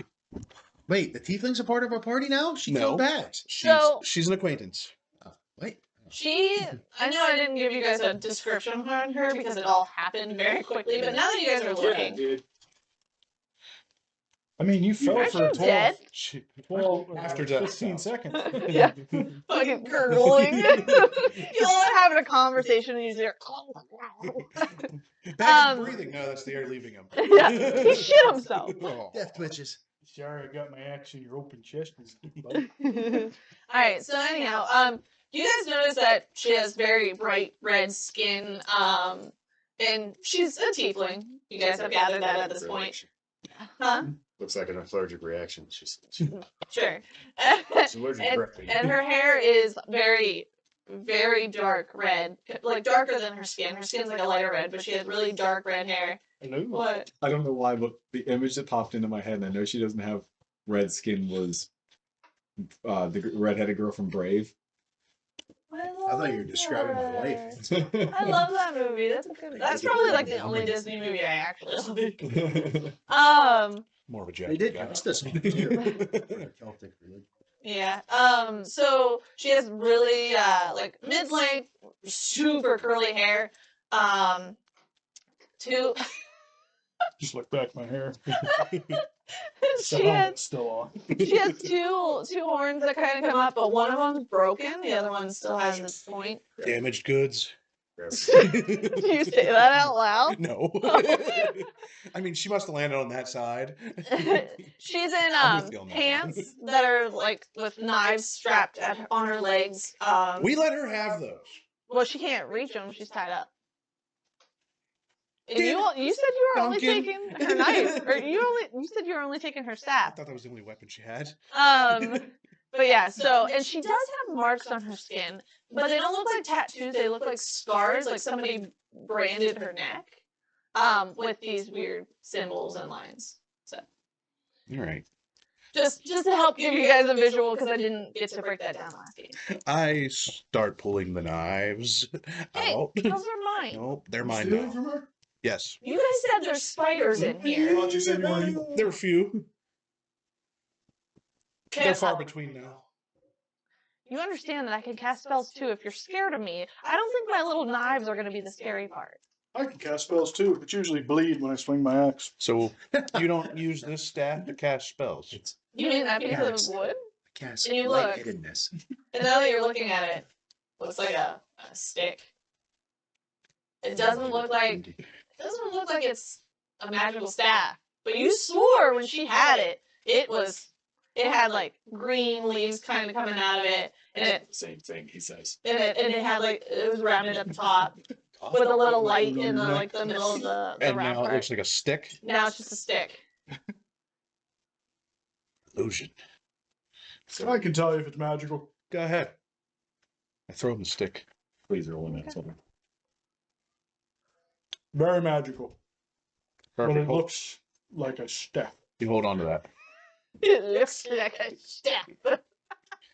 Wait, the tiefling's a part of our party now? She No. killed bags. She's an acquaintance. Wait. I know I didn't give you guys a description on her because it all happened very quickly, but now that you guys are looking, dude. I mean, you fell Aren't for you 12, dead? 12 After death. 15 seconds. Yeah. fucking gurgling. You all are having a conversation and you just hear, Back breathing. No, that's the air leaving him. yeah, he shit himself. Oh. Death twitches. Sorry, I got my axe in your open chest. bud. Alright, so anyhow, you guys notice that she has very bright red skin, and she's a tiefling. You guys have gathered that at this point. Huh? Looks like an allergic reaction. She's Sure. allergic and, to graphene. and her hair is very, very dark red, like darker than her skin. Her skin's like a lighter red, but she has really dark red hair. What? I don't know why, but the image that popped into my head, and I know she doesn't have red skin, was the redheaded girl from Brave. I thought you were describing my wife. I love that movie. That's a good. That's probably like the only Disney movie I actually like. More of a They jacket did guy. cast us on it, too. Celtic religion. Yeah. So she has really like mid-length, super curly hair. Two. Just look back my hair. she has Still on. she has two horns that kind of come up, but one of them's broken. The other one still has its point. Damaged goods. Did you say that out loud? No. I mean, she must have landed on that side. She's I'm with in you on that. pants that are like with knives strapped on her legs. We let her have those. Well, she can't reach them. She's tied up. And Damn you said you were only Duncan. taking her knife, or you said you were only taking her I staff. thought that was the only weapon she had. But yeah, so and she does have marks on her skin, but they don't look like tattoos. They look like scars, like somebody branded her neck, with these weird symbols and lines. So All right. just to help give you guys a visual, because I didn't get to break that down last game. I start pulling the knives Hey, out. those are mine. Nope, they're mine Stealing now. from her? Yes. You guys said there's spiders in here. Thought you said you weren't evil. There are a few. They're Can't far help. between now. You understand that I can cast spells too. If you're scared of me, I don't think my little knives are going to be the scary part. I can cast spells too, but usually bleed when I swing my axe. So you don't use this staff to cast spells. You mean that piece Yes. of wood? Cast And you look. lightheadedness. And now that you're looking at it, looks like a stick. It doesn't look like it's a magical staff. But you swore when she had it, it had like green leaves kind of coming out of it, and it Same thing, he says. had like it was rounded at the top with a little light in the like the middle of the And round now it part. looks like a stick. Now it's just a stick. Illusion. So I can tell you if it's magical. Go ahead. I throw him the stick. Please roll in that something. Very magical. But Perfect. it looks like a staff. You hold on to that. It looks like a staff.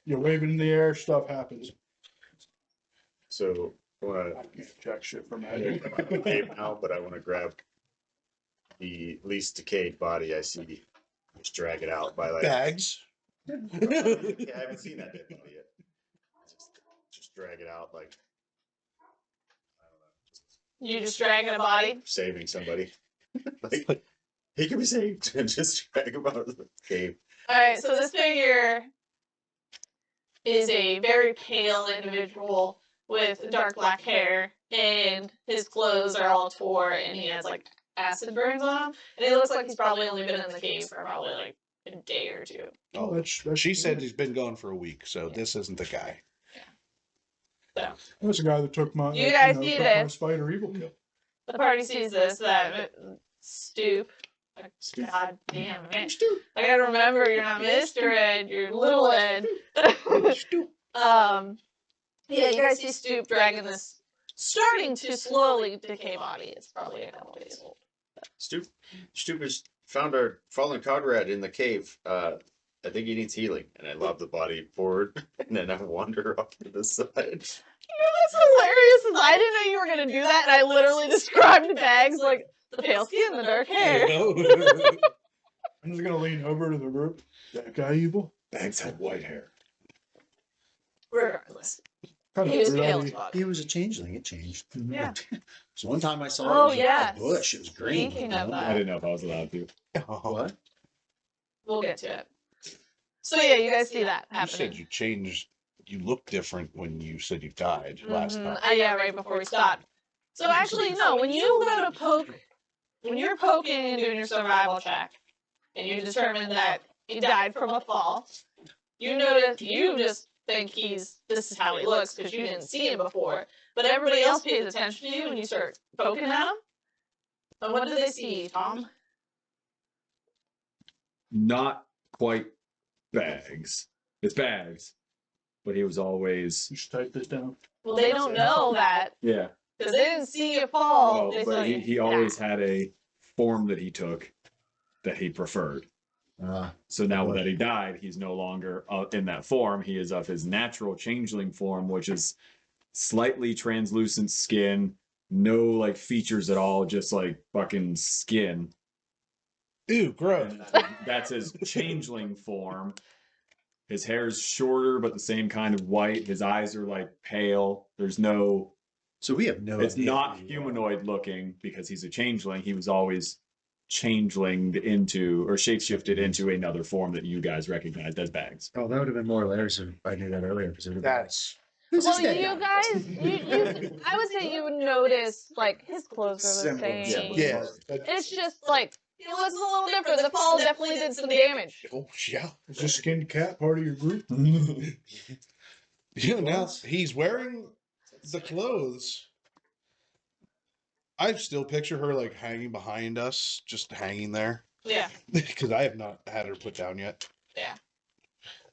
You wave it in the air, stuff happens. So I I want can't jack shit for to magic. cave now, but I want to grab the least decayed body I see. Just drag it out by like. Bags. Yeah, I haven't seen that dead body yet. Just drag it out like. I don't know. Just You just dragging a body. saving somebody. Like he can be saved and just drag him out of the cave. All right, so this figure is a very pale individual with dark black hair, and his clothes are all torn, and he has like acid burns on him, and he looks like he's probably only been in the cave for probably like a day or two. Oh, That's she said he's been gone for a week, so this isn't the guy. That's the guy that took my. You guys see took my this. spider evil kill. The party sees this, that Stoop. Like, God damn it. I gotta remember you're not Mr. Ed, you're Little Ed. Yeah, you guys see Stoop dragging this starting to slowly decay body. It's probably a couple days old. Stoop has found our fallen Conrad in the cave. I think he needs healing, and I lob the body forward, and then I wander off to the side. You know what's hilarious is I didn't know you were gonna do that, and I literally described Bags like the pale skin, the dark hair. I'm just gonna lean over to the group. That guy evil. Bags had white hair. Regardless, Kind he was of pale bloody. as fuck. He was a changeling. It changed. Yeah. So one time I saw Oh, it was yes. a bush. It was green. Speaking of I that, didn't know if I was allowed to. What? we'll get to it. So yeah, you guys see that You happening. said you changed. You look different when you said you died last Mhm. time. Yeah, right before we stopped. So actually, no. When you go to poke, when you're poking and doing your survival check, and you determine that he died from a fall, you notice you just think this is how he looks because you didn't see him before, but everybody else pays attention to you when you start poking at him. And what do they see, Tom? Not quite Bags. It's Bags, but he was always You should type this down. Well, they don't know that yeah. because they didn't see you fall. Oh, They saw but you he die. always had a form that he took that he preferred. So now that he died, he's no longer in that form. He is of his natural changeling form, which is slightly translucent skin, no like features at all, just like fucking skin. Ew, gross. And that's his changeling form. His hair's shorter, but the same kind of white. His eyes are like pale. There's no. So we have no. It's idea not who you are. humanoid looking because he's a changeling. He was always changelinged into or shapeshifted into another form that you guys recognized as Bags. Oh, that would have been more hilarious if I knew that earlier. Because That's Who's Well, this guy? you guys, you, I would say you would notice like his clothes are the Similar, same. yeah. It's just like he looks a little different. The fall definitely did some damage. Oh yeah. Is this skinned cat part of your group? Yeah. Now he's wearing the clothes. I still picture her like hanging behind us, just hanging there, Yeah. because I have not had her put down yet. Yeah.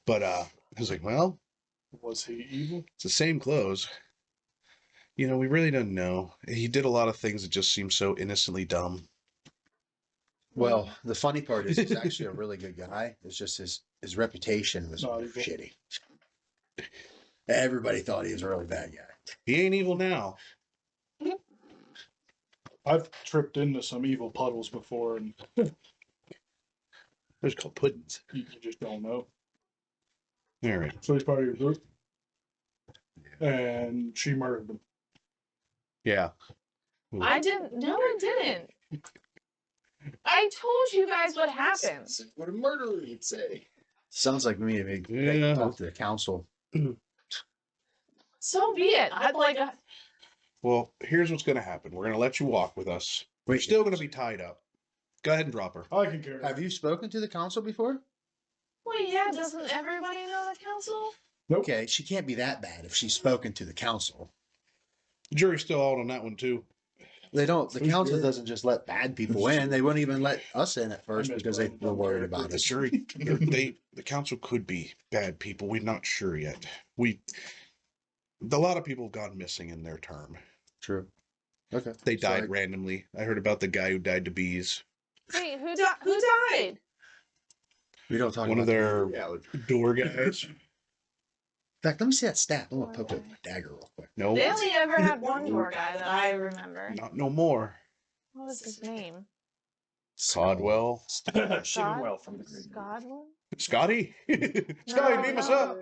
But I was like, well, Was he evil? it's the same clothes. You know, we really don't know. He did a lot of things that just seem so innocently dumb. Well, the funny part is he's actually a really good guy. It's just his reputation was Not evil. shitty. Everybody thought he was a really bad guy. He ain't evil now. I've tripped into some evil puddles before, and Those called puddings. you just don't know. All right. So he's part of your group, and she murdered him. Yeah. I didn't. No, I didn't. I told you guys what happened. What a murderer would say. Sounds like me to be Yeah. talk to the council. So be it. I'd like. Well, here's what's going to happen. We're going to let you walk with us. We're Wait, still going to be tied up. Go ahead and drop her. I can carry it. have you spoken to the council before? Well, yeah. Doesn't everybody know the council? Okay, she can't be that bad if she's spoken to the council. The jury's still out on that one, too. They don't. The Who's council jury? doesn't just let bad people in. They wouldn't even let us in at first missed because they one. were worried about The us. jury, the council could be bad people. We're not sure yet. A lot of people have gone missing in their term. True. Okay. They So died randomly. I heard about the guy who died to bees. Wait, who died? we don't talk One about of their Yeah, door guys. In fact, let me see that stat. I'm gonna poke it with my dagger real quick. No, They only ever had one door guy that I remember. not no more. What was his name? Sodwell. Shitting from the green. Scotland? Scotty? Scotty, beam us up.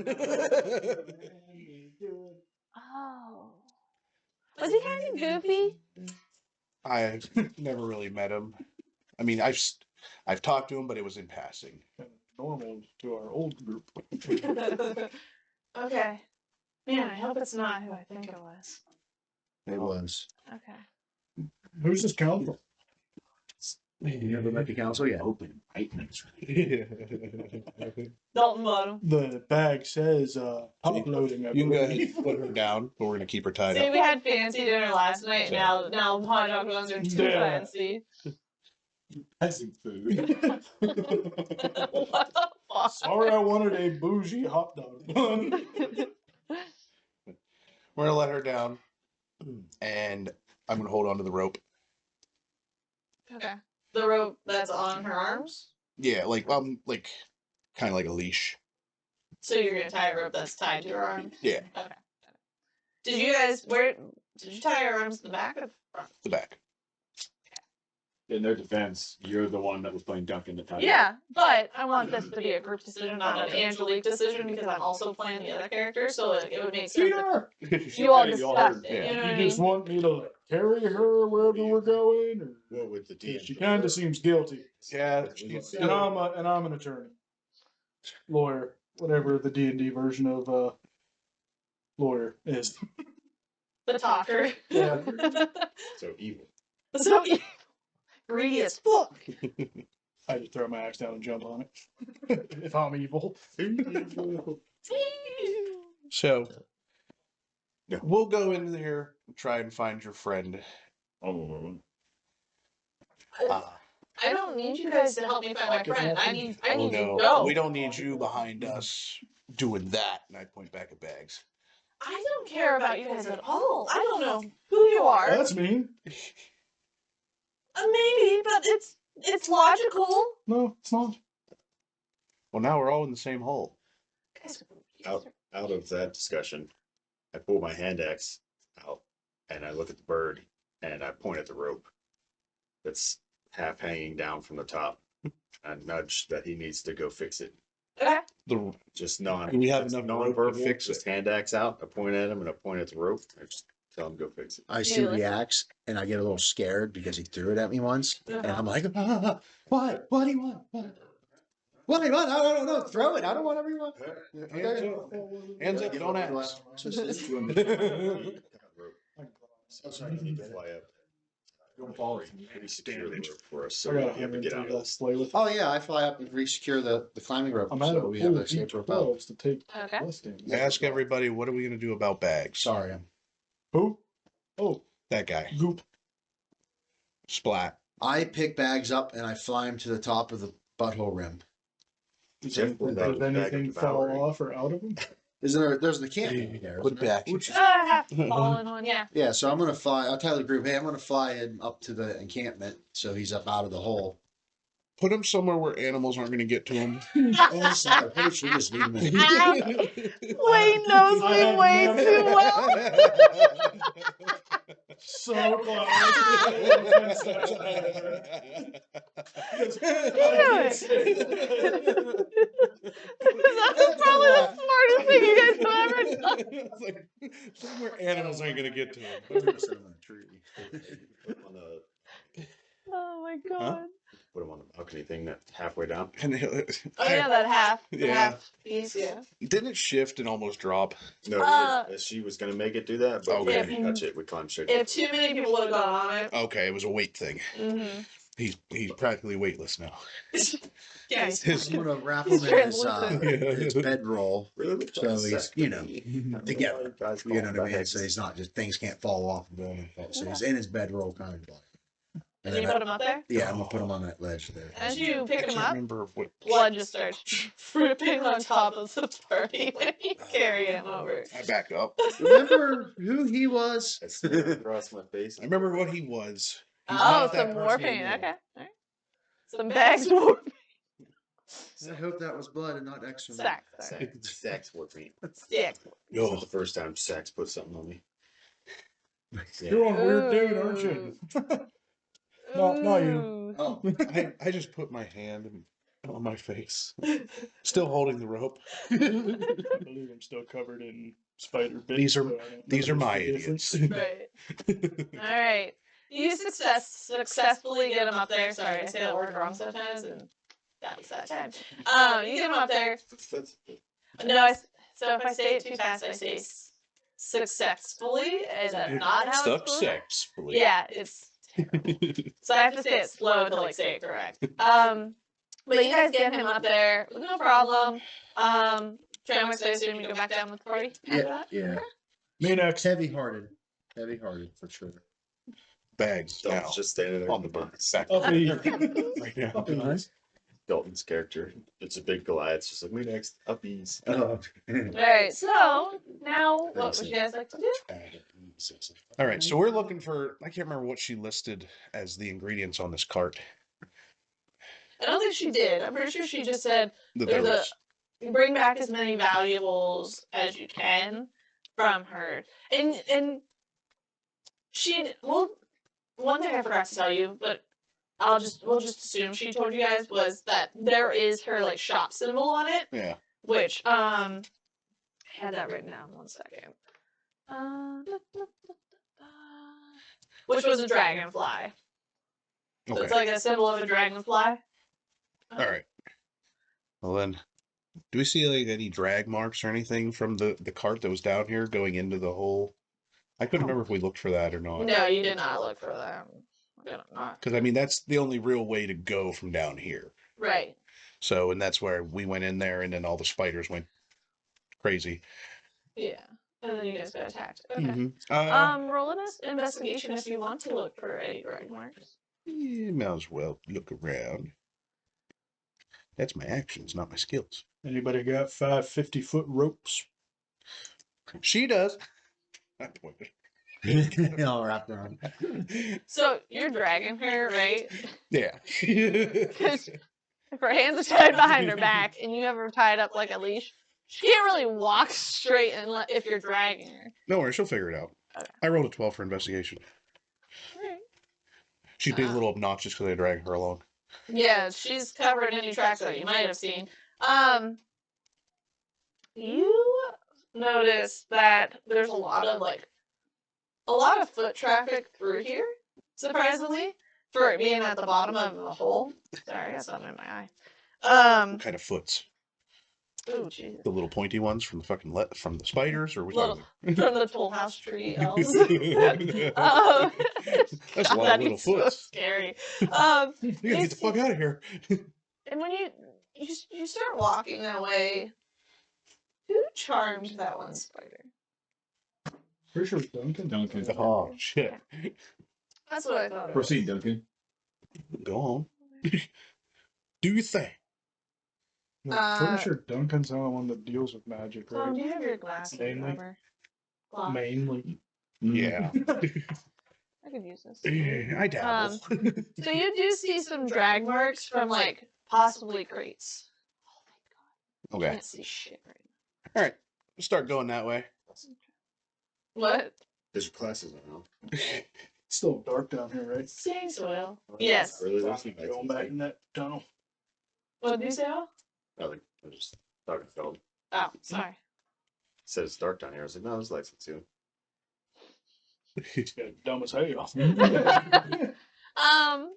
Oh. Was he kind of goofy? I've never really met him. I mean, I've talked to him, but it was in passing. Normal to our old group. Okay. Man, I hope it's not who I think it was. It was. Okay. Who's this council? You never met the council yet. Open lightning's Dalton bottom. The bag says top loading. I You can go ahead believe. and put her down, but we're gonna keep her tied See, up. we had fancy dinner last night. Now hot dog buns are too Yeah. fancy. Peasant food. What the fuck? Sorry, I wanted a bougie hot dog bun. We're gonna let her down, and I'm gonna hold on to the rope. Okay. The rope that's on her arms. Yeah, like kind of like a leash. So you're gonna tie a rope that's tied to your arm. Yeah, Okay. Did you tie your arms to the back or the front? the back. In their defense, you're the one that was playing Duncan the time. Yeah, but I want this to be a group decision, not an Angelique decision, because I'm also playing the other character, so it would make sense if you all Yeah, you all discussed heard. it. Yeah. You know what I You mean? just want me to like carry her wherever we're going, or What would the DM? she kind of seems guilty. Yeah, And I'm an attorney, lawyer, whatever the D&D version of lawyer is. The talker. Yeah. So evil. So greedy as fuck. I just throw my axe down and jump on it. If I'm evil. So Yeah. we'll go in there and try and find your friend. Oh, I don't need you guys to help me find my friend. I need oh you to no, go. we don't need you behind us doing that. And I point back at Bags. I don't care about you guys at all. I don't know who you are. That's mean. Maybe, but it's logical. No, it's not. Well, now we're all in the same hole. Guys, out of that discussion, I pull my hand axe out and I look at the bird and I point at the rope that's half hanging down from the top. I nudge that he needs to go fix it. Okay. The Just non. Do we have just enough rope to non-verbal, fix just it? hand axe out. I point at him and I point at the rope. I just tell him to go fix it. I You shoot the listen? axe and I get a little scared because he threw it at me once. And Uh-huh. I'm like, what? What do you want? What do you want? No, throw it. I don't want everyone. Hands up, don't ask. Oh, sorry, you need to fly up. Don't fall. Pretty secure the rope for us, so I got we a have to get out of this. sleigh with. Oh yeah, I fly up and re-secure the climbing rope. I'm out So of we have the escape rope out. to take Okay. less damage. Ask everybody, what are we going to do about Bags? Sorry. Who? Oh, That guy. goop. Splat. I pick Bags up and I fly him to the top of the butthole rim. Does Jeff anything, pulled out does his bag of anything fall devouring. off or out of him? There's the camp there. Put isn't there? back. Half fallen one, yeah. Yeah, so I'm gonna fly. I'll tell the group, hey, I'm gonna fly him up to the encampment so he's up out of the hole. Put him somewhere where animals aren't going to get to him. Oh, sorry, I probably should just leave him in. Wayne knows me way too well. So close. That's probably the smartest thing you guys have ever done. It's like, somewhere animals aren't going to get to him. Put him on the Oh my god. put him on the balcony thing that's halfway down. And Oh yeah, that half. The Yeah. half piece, yeah. didn't it shift and almost drop? No, she was gonna make it do that, but we Okay. didn't touch it. We climbed straight. If too many people would have gone on it. Okay, it was a weight thing. Mm-hmm. He's practically weightless now. Yeah, His- I'm gonna wrap him in his bedroll. Really? So he's, together. Guys, You know what I mean? So he's not just things can't fall off the building. So he's in his bedroll kind of like. and then you put him up there? Yeah, I'm gonna put him on that ledge there. As you pick him I up, remember what. blood just starts dripping on top of the party when you carry him over. I back up. Remember who he was? I smeared it across my face. I remember what he was. He's Oh, not that some person warpaint. anymore. Okay. All right. Some bags of warpaint. I hope that was blood and not excrement. Sack. Sorry. Sax worked me. Yeah. It's Yo, not the first time Sax put something on me. Yeah. You're a weird dude, aren't you? Not you. Ooh. Oh, I just put my hand on my face, still holding the rope. I believe I'm still covered in spider bits. These are- so I don't These are notice my the difference. idiots. Right. All right. You successfully get him up there. Sorry, I say that word wrong sometimes, and that was that time. You get him up there. No, so if I say it too fast, I say successfully. Is that not how it's supposed to? Successfully. Yeah, it's So I have to say it slow to like say it correct. But you guys get him up there with no problem. Tramwix, I assume you go back down with the party after that? Yeah. Me next. Heavy-hearted for sure. Bags now Dalton's just standing there on the burn. Back Uppy. right now. Uppy, nice. Dalton's character. It's a big Goliath. It's just like, me next. Uppies. Alright, so now what would you guys like to do? All right, so we're looking for. I can't remember what she listed as the ingredients on this cart. I don't think she did. I'm pretty sure she just said That there's there a was. you bring back as many valuables as you can from her. And she well one thing I forgot to tell you, but we'll just assume she told you guys was that there is her like shop symbol on it, Yeah. which I had that written down 1 second. Which was a dragonfly. So Okay. it's like a symbol of a dragonfly. All right. Well then, do we see like any drag marks or anything from the cart that was down here going into the hole? I couldn't remember if we looked for that or not. No, you did not look for them. Not. Because I mean, that's the only real way to go from down here. Right. So, and that's where we went in there, and then all the spiders went crazy. Yeah. And then you guys got attacked. Okay. Mm-hmm. Roll an investigation if you want to look for any drag marks. Yeah, might as well look around. That's my actions, not my skills. Anybody got 5 50-foot ropes? She does. I pointed. All wrapped around. So you're dragging her, right? Yeah. Because if her hands are tied behind her back and you have her tied up like a leash, she can't really walk straight if you're dragging her. No worries, she'll figure it out. Okay. I rolled a 12 for investigation. Right. She's being a little obnoxious because I drag her along. Yeah, she's covered in any tracks that you might have seen. You notice that there's a lot of foot traffic through here, surprisingly, for it being at the bottom of the hole. Sorry, I got something in my eye. What kind of foots? Oh, jeez. The little pointy ones from the fucking from the spiders, or we Little- talking? From the Toll House tree elves. That's a lot of That'd little be so foots. scary. You gotta get the fuck out of here. And when you start walking that way, who charmed that one spider? Pretty sure it's Duncan. Duncan. Oh shit! That's what I thought. Proceed, Duncan. Go on. Do your thing. Pretty sure Duncan's the only one that deals with magic, Tom, do right? you have your glasses? Mainly. Remember? Cloth. Mainly. Yeah, I could use this. I dabble. So you do see some drag marks from like possibly crates. Oh my god. I Okay. can't see shit right All right. We'll start going that way. now. What? There's your classes now. It's still dark down here, right? Seeing soil. Yes. Really? There's some Going back in that tunnel. What did you say? Al? Nothing. I just thought it felt. Oh, sorry. Said it's dark down here. I was like, no, there's lights too. It's got dumb as hell.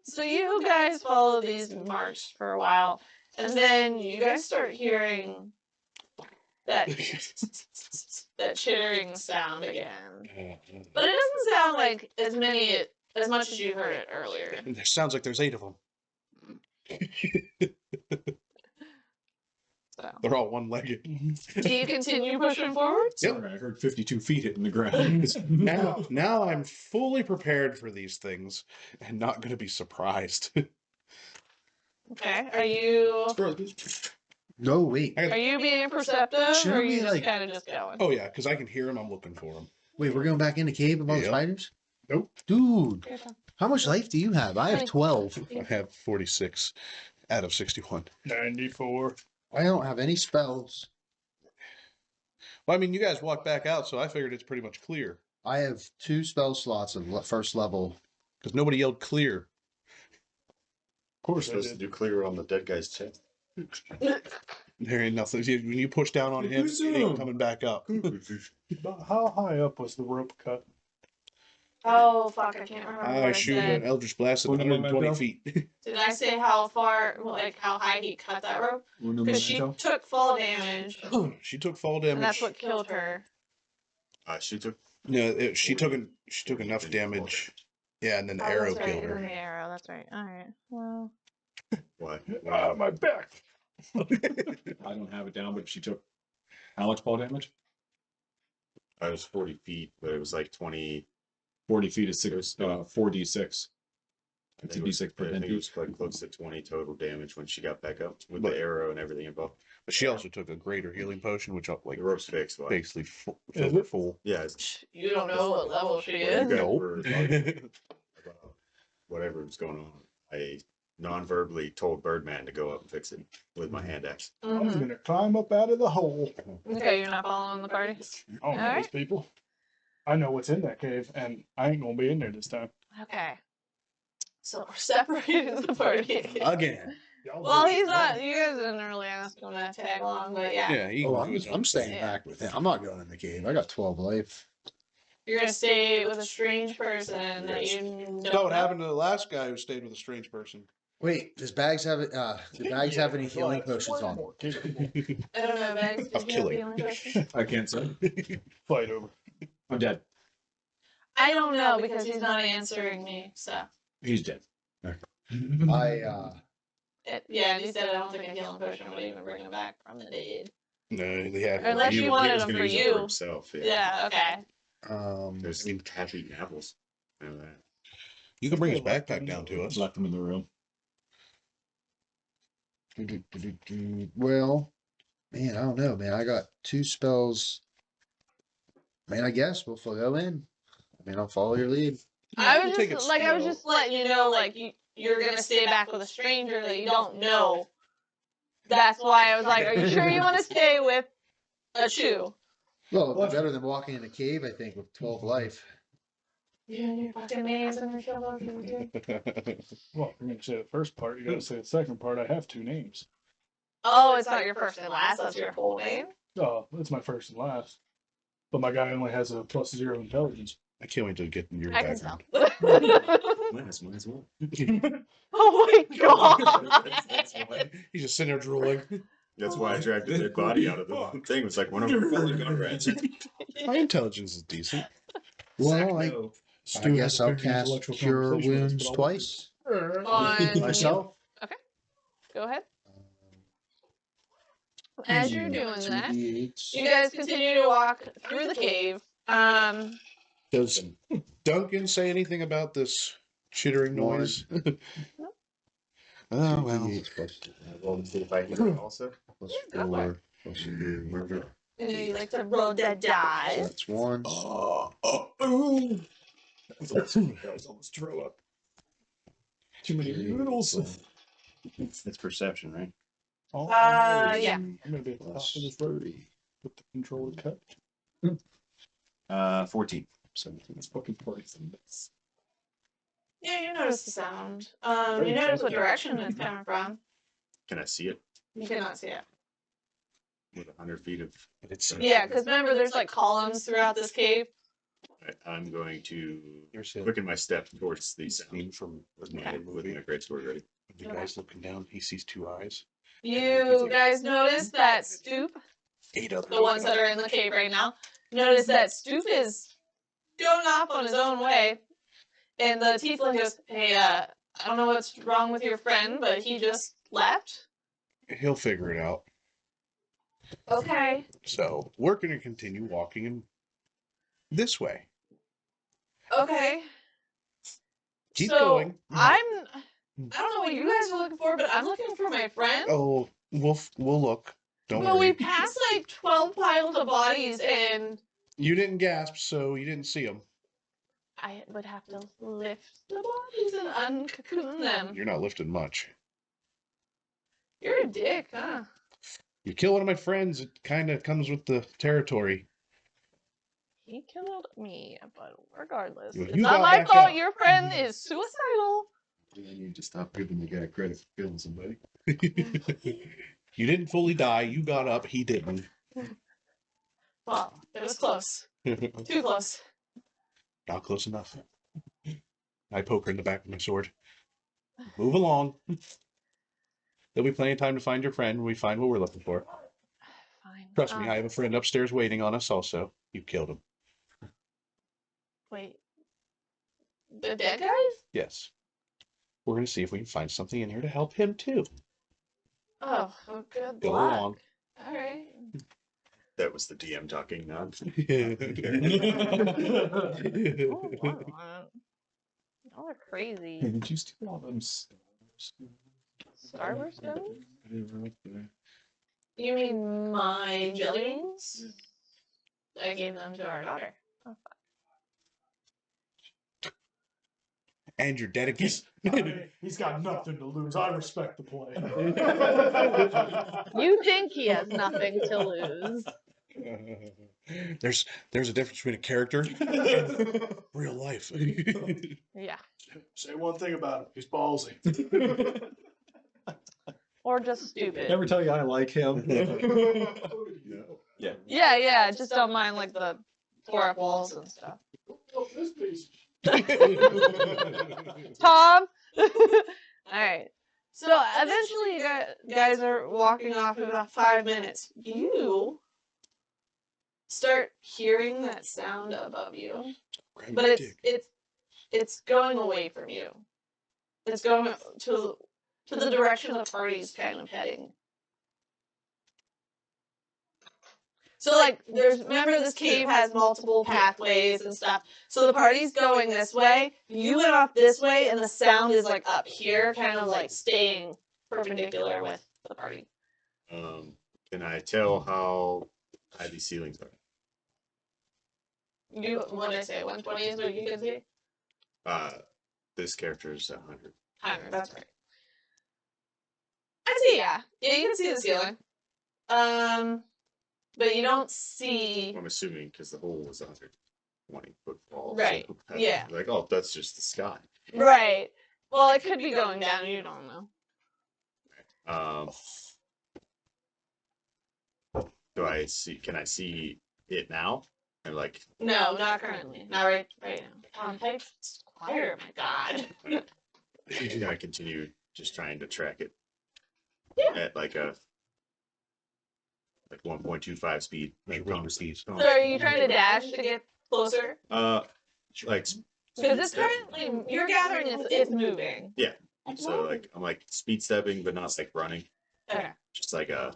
So you guys follow these marks for a while, and then you guys start hearing that that chittering sound again. But it doesn't sound like as much as you heard it earlier. It sounds like there's 8 of them. So They're all one-legged. do you continue pushing forward? Yep. Sorry, I heard 52 feet hitting the ground. Now I'm fully prepared for these things and not going to be surprised. Okay. Are you No, wait. being perceptive, Shouldn't or are you we, just like- kind of just going? Oh yeah, because I can hear them. I'm looking for them. Wait, we're going back in the cave of all the Yeah. spiders? Nope. Dude, Here, Tom. how much life do you have? I have 12. I have 46 out of 61. 94. I don't have any spells. Well, I mean, you guys walked back out, so I figured it's pretty much clear I have 2 spell slots of first level. because nobody yelled clear. Of course I Supposed to did. do clear on the dead guy's chest. There ain't nothing. When you push down on him, it ain't coming back up. But how high up was the rope cut? Oh fuck! I can't remember. what I I shoot said. an Eldritch Blast at Put 'em on my 120 belt. feet. Did I say how far, like how high he cut that rope? Because she took fall damage, She took fall damage. and that's what killed her. She took. No, she took enough damage Yeah, and then the Oh, arrow that's right. killed And then her. the arrow. That's right. All right. Well, What? My back. I don't have it down, but she took how much fall damage? I was 40 feet, but it was like 20. 40 feet is 4d6. I It's think a it was, d6 per I think it 10 was like close to 20 total damage when she got back up with But- the arrow and everything involved. But she also took a greater healing potion, which like The rope's fixed. But basically full, Is filled her it? full. yeah, it's you don't know what level she Well, you is. guys Nope. were talking about whatever was going on. I non-verbally told Birdman to go up and fix it with my hand axe. I'm Mhm. gonna climb up out of the hole. Okay, you're not following the party. I don't know Alright. these people. I know what's in that cave, and I ain't gonna be in there this time. Okay. So we're separating the party. Again. Well, he's not. You guys didn't really ask him to tag along, but yeah. Yeah, he Oh, can do his own I'm staying thing. Yeah. back with him. I'm not going in the cave. I got 12 life. You're gonna stay with a strange person that you don't That's not what know. happened to the last guy who stayed with a strange person. Wait, does Bags have it? Do Bags have any healing potions on? I don't know, Bags. Of Did you have killing. healing potions? I can't say. Fight over. I'm dead. I don't know because he's not answering me. So He's dead. yeah, and he said I don't think a healing potion would even bring him back from the dead. No, they had. Unless you He wanted was them gonna for use it you. himself. Yeah. Okay. There's half eaten apples. I know that. You can bring his backpack down to us. Left him in the room. Well, man, I don't know, man. I got 2 spells. Man, I guess we'll go in. I mean, I'll follow your lead. I We'll was take just it like I was slow. just letting you know, like you're gonna stay back with a stranger that you don't know. That's why I was like, are you sure you want to stay with a Chew? Well, it'll be better than walking in a cave, I think, with 12 life. You and your fucking names and your trouble. Well, you're gonna say the first part. You gotta say the second part. I have 2 names. Oh, it's not your first and last. That's your full name. Oh, that's my first and last. But my guy only has a +0 intelligence. I can't wait to get in your I can tell. background. Might as well. Oh my god. He's just sitting there drooling. That's why I dragged the dead body out of the thing. It's like one of our fellow gun rats. My intelligence is decent. Well, I Stu guess has a I'll very cast intellectual Cure conversation with us, Wounds but I'll- twice. On Myself. Go ahead. As you're doing that, you guys continue to walk through the cave. Does Duncan say anything about this chittering One. noise? Oh, well. Roll to see if I hear it also. Plus Yeah, go for 4. Plus 3. You know, you like to roll the dice. That's 1. That was almost throw up. Too many noodles. It's perception, right? Oh, Yeah. I'm gonna be at the top of this road with the controller cut. 14. 17 is fucking poison. Yeah, you notice the sound. You notice what direction it's coming from. Can I see it You cannot see it. with 100 feet of? It's Yeah, because remember, there's like columns throughout this cave. I'm going to You're saying quicken my step towards the sound scene from with my great sword ready. the guy's looking down. He sees 2 eyes. You guys notice that Stoop, 8 other. the ones that are in the cave right now, notice that Stoop is going off on his own way. And the tiefling goes, hey, I don't know what's wrong with your friend, but he just left. He'll figure it out. Okay. So we're going to continue walking in this way. Okay. Keep so going. I don't know what you guys are looking for, but I'm looking for my friend. Oh, we'll look. Don't But we worry. passed like 12 piles of bodies, and You didn't gasp, so you didn't see him. I would have to lift the bodies and uncocoon them. You're not lifting much. You're a dick, huh? You kill one of my friends, it kind of comes with the territory. He killed me, but regardless, You it's not got my back fault. up. Your friend is suicidal. You need to stop giving the guy credit for killing somebody. You didn't fully die. You got up. He didn't. Well, it was close. Too close. Not close enough. I poke her in the back with my sword. Move along. There'll be plenty of time to find your friend when we find what we're looking for. Fine. Trust me, I have a friend upstairs waiting on us also. You killed him. Wait. the dead guys? Yes. We're gonna see if we can find something in here to help him too. Oh, good Go luck. on. All right. That was the DM talking, not. Oh, wow. Y'all are crazy. Did you steal all them? Star Wars stones? You mean my jelly beans? I gave them to our daughter. And you're dead again. He's got nothing to lose. I respect the play. You think he has nothing to lose. There's a difference between a character and real life. Yeah. Say one thing about him. He's ballsy. Or just stupid. Never tell you I like him. Yeah. Yeah, just don't mind like the tore up walls and stuff. Oh, this piece. Tom! Alright. So eventually you guys are walking off in about 5 minutes. You start hearing that sound above you. But it's going away from you. It's going to the direction the party's kind of heading. So like remember this cave has multiple pathways and stuff. So the party's going this way, you went off this way, and the sound is like up here, kind of like staying perpendicular with the party. Can I tell how high these ceilings are? What did I say? 120 is what you can see? This character is 100. 100, that's right. I see, yeah. Yeah, you can see the ceiling. But you don't see. I'm assuming because the hole was 120 foot tall. Right, So, yeah. Like, oh, that's just the sky. Right. Well, it could be going down, you don't know. Do I see? Can I see it now? And like, No, not currently. Not right now. Tom, type quieter, my god. can I continue just trying to track it? Yeah. At like 1.25 speed. Like running speed. So are you trying to dash to get closer? Like Because it's currently, you're gathering it's moving. so like I'm like speed stepping, but not like running. Okay. Just like a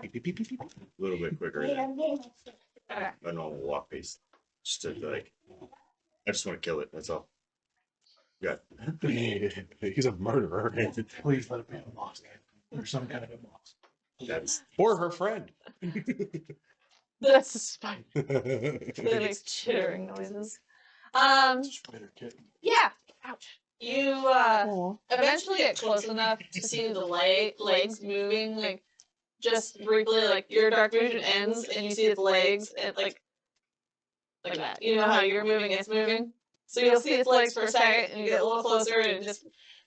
Beep, beep, beep, beep, beep. little bit quicker than Okay. a normal walk pace. Just to like, I just want to kill it. That's all. Yeah. He's a murderer. Please let it be a moss or some kind of a moss. That's Or her friend. That's a spike. It makes chittering noises. Spider kitten. Yeah. Ouch. You eventually get close enough to see the legs moving, like just briefly. Like your dark vision ends, and you see its legs, and like that. You know how you're moving, it's moving. So you'll see its legs for a second, and you get a little closer, and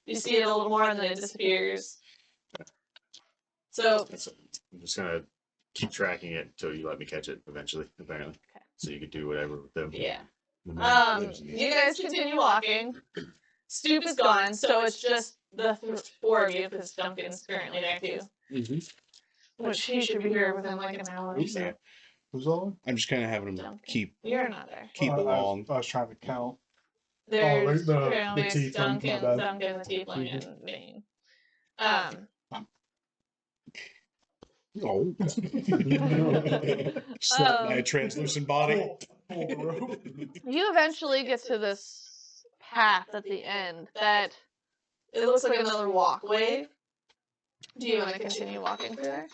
you see it a little more, and then it disappears. So I'm just gonna keep tracking it until you let me catch it eventually, apparently. Okay. So you could do whatever with them. yeah. The man lives in the- You guys continue walking. Stoop is gone, so it's just the 4 of you, because Duncan's currently there too. Which he should be here within like an hour or so. Who's on? I'm just kind of having him Duncan. keep You're not there. along. I was trying to count. There's the Trailmix, tiefling, my Duncan, bad. Duncan, the Tiefling, and Vane. Oh. Slapped by a translucent body. Pull the rope. You eventually get to this path at the end that it looks like another walkway. Do you want to continue walking through there?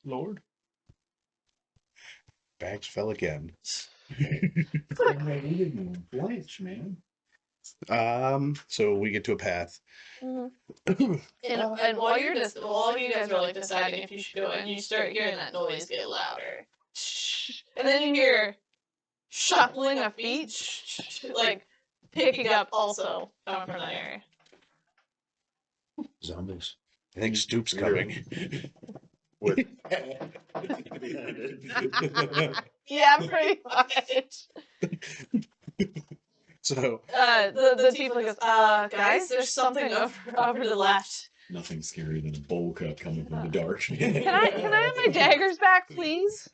Lord. Bags fell again. Blanche, man. So we get to a path. And while you're just, all of you guys are like deciding if you should go in, you start hearing that noise get louder. And then you hear shuffling of feet, like picking up also coming from that area. Zombies. I think Stoop's coming. With Yeah, pretty much. So The tiefling goes, guys, there's something over to the left. Nothing scarier than a bowl cut coming from the dark. Can I have my daggers back, please?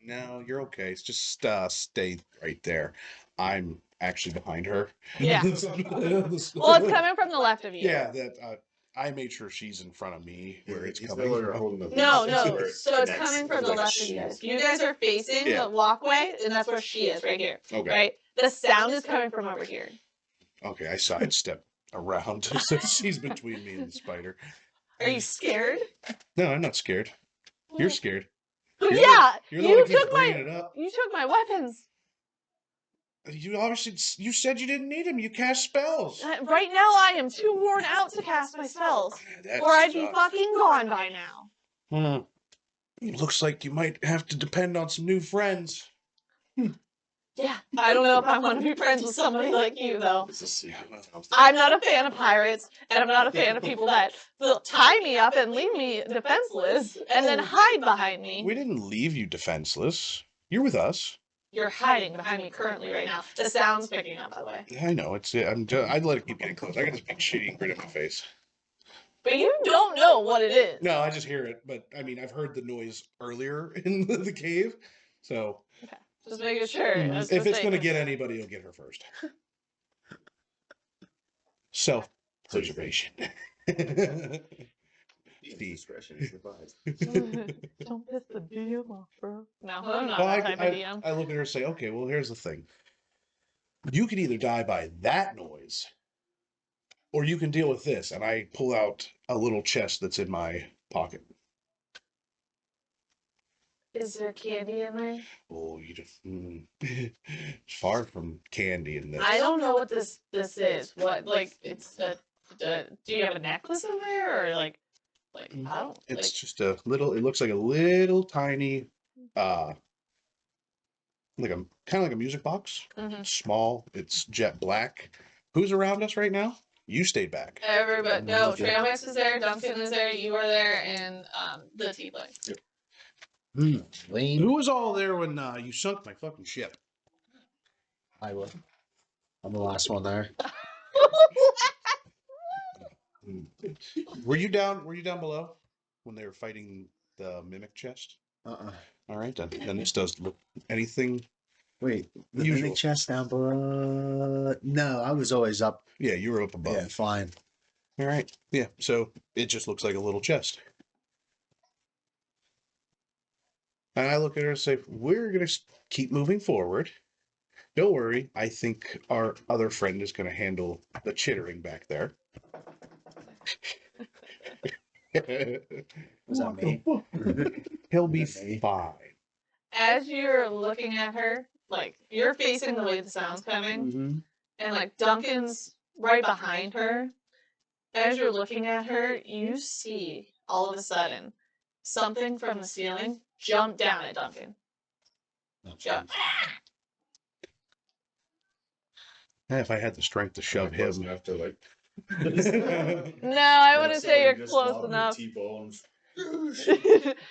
no, you're okay. It's just stay right there. I'm actually behind her. Yeah. Well, it's coming from the left of you. Yeah, that I made sure she's in front of me where it's He's coming. no longer holding the No, leash, no. where it So it's connects coming from the like a left of you sheet. guys. You guys are facing Yeah. the walkway, and that's where she is, right here. Okay. Right? The sound is coming from over here. Okay, I sidestep around so she's between me and the spider. Are you scared? No, I'm not scared. You're scared. Yeah. You're the one You who keeps took bringing my. it up. You took my weapons. You obviously you said you didn't need them. You cast spells. Right now, I am too worn out to cast my spells, That or I'd be sucks. fucking gone by now. It looks like you might have to depend on some new friends. Yeah. I don't know if I want to be friends with somebody like you, though. It's a secret. I'm not a fan of pirates, and I'm not a fan of people that will tie me up and leave me defenseless, and then hide behind me. We didn't leave you defenseless. You're with us. You're hiding behind me currently right now. The sound's picking up, by the way. I know. I'd let it keep getting close. I got this big shitty grin on my face. But you don't know what it is. No, I just hear it. But I mean, I've heard the noise earlier in the cave. So Just making sure. if it's going to get anybody, you'll get her first. Self-preservation. Discretion is advised. Don't piss the DM off, bro. No, I'm not Well, that type of DM. I look at her and say, okay, well, here's the thing. You could either die by that noise, or you can deal with this. And I pull out a little chest that's in my pocket. Is there candy in there? Oh, you just it's far from candy in this. I don't know what this is. What, like, it's a, do you have a necklace in there, or like I don't. It's just a little. It looks like a little tiny, like a kind of like a music box. Mhm. Small. It's jet black. Who's around us right now? You stayed back. Everybody, no, Trailmix is there, Duncan is there, you are there, and the Tiefling. Lane. Who was all there when you sunk my fucking ship? I will. I'm the last one there. Were you down? Were you down below when they were fighting the mimic chest? All right, then this does look anything. Wait, the Usual. mimic chest down below. No, I was always up. Yeah, you were up above. Yeah, fine. All right. Yeah. So it just looks like a little chest. And I look at her and say, we're going to keep moving forward. Don't worry. I think our other friend is going to handle the chittering back there. Was that me? He'll be Me? fine. As you're looking at her, like, you're facing the way the sound's coming, Mm-hmm. and like Duncan's right behind her. As you're looking at her, you see all of a sudden something from the ceiling jump down at Duncan. Jump. If I had the strength to shove Close him. enough to like. No, I wouldn't say you're close enough. T-bones.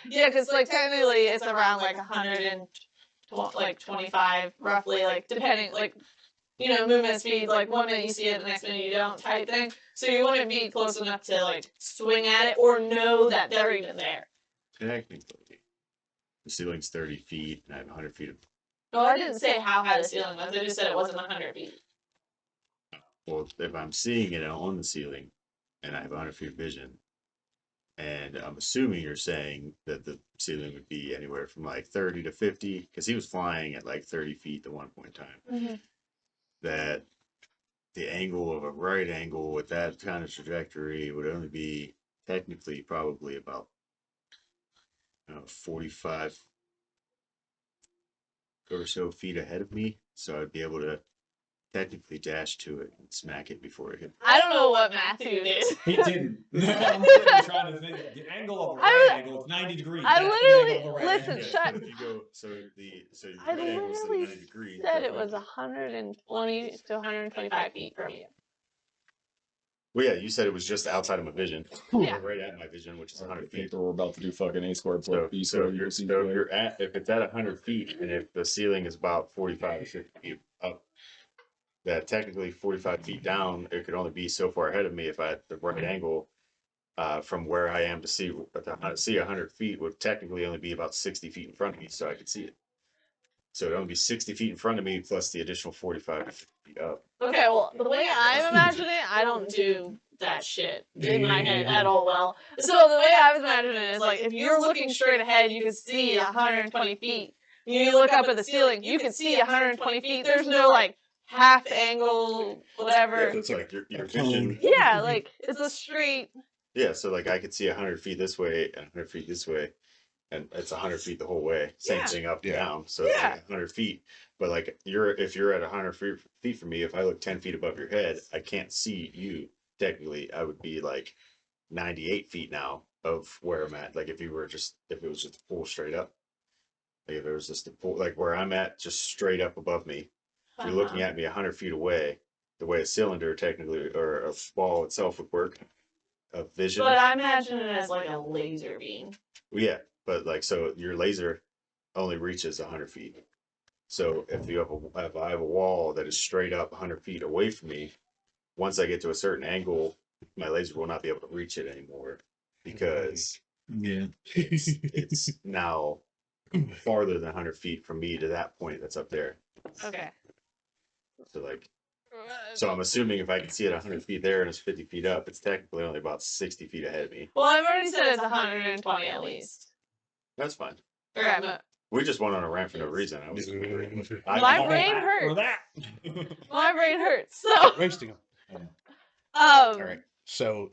Yeah, because like technically it's around like 125 roughly, like depending, like, you know, movement speed, like 1 minute you see it, the next minute you don't type thing. So you wouldn't be close enough to like swing at it or know that they're even there. Technically, the ceiling's 30 feet, and I have 100 feet of. No, I didn't say how high the ceiling was. I just said it wasn't 100 feet. Well, if I'm seeing it on the ceiling, and I have 100 feet of vision, and I'm assuming you're saying that the ceiling would be anywhere from like 30 to 50, because he was flying at like 30 feet at one point in time. That the angle of a right angle with that kind of trajectory would only be technically probably about 45 or so feet ahead of me, so I'd be able to technically dash to it and smack it before it hit. I don't know what Matthew did. He didn't. I'm sitting trying to think. The angle of a right angle is 90 degrees. I That's the literally- angle of a right listen, angle. shut- If you go, so your I right angle is literally 90 degrees. said it was 120 to 125 feet from you. Well, yeah, you said it was just outside of my vision. Yeah. Right at my vision, which is 100 feet. We're about to do fucking A squared So, plus B so, squared. if you're, equals C so if squared. you're at, if it's at 100 feet, and if the ceiling is about 45 or 50 feet up, that technically 45 feet down, it could only be so far ahead of me if I had the right angle from where I am to see 100 feet would technically only be about 60 feet in front of me, so I could see it. So it'd only be 60 feet in front of me plus the additional 45 feet up. Okay, well, the way I'm imagining it, I don't do that shit in my head at all well. So the way I was imagining it is like if you're looking straight ahead, you can see 120 feet. You look up at the ceiling, you can see 120 feet. There's no like half angle, whatever. So it's like your a vision. cone. Yeah, like it's a straight. Yeah, so like I could see 100 feet this way and 100 feet this way, and it's 100 feet the whole way. Same Yeah. thing up and Yeah. down. So it's Yeah. like 100 feet. But like if you're at 100 feet from me, if I look 10 feet above your head, I can't see you. Technically, I would be like 98 feet now of where I'm at. Like if it was just a pull straight up. Like if it was just a pull, like where I'm at, just straight up above me. If you're looking at me 100 feet away, the way a cylinder technically or a ball itself would work, of vision. But I imagine it as like a laser beam. Well, yeah, but like so your laser only reaches 100 feet. So if I have a wall that is straight up 100 feet away from me, once I get to a certain angle, my laser will not be able to reach it anymore because Yeah. it's now farther than 100 feet from me to that point that's up there. Okay. So like, so I'm assuming if I can see it 100 feet there and it's 50 feet up, it's technically only about 60 feet ahead of me. Well, I've already said it's 120 at least. That's fine. Okay, but We just went on a rant for no reason. I was. my brain Or hurts. that. My brain hurts. So, Wasting him. um, All right. So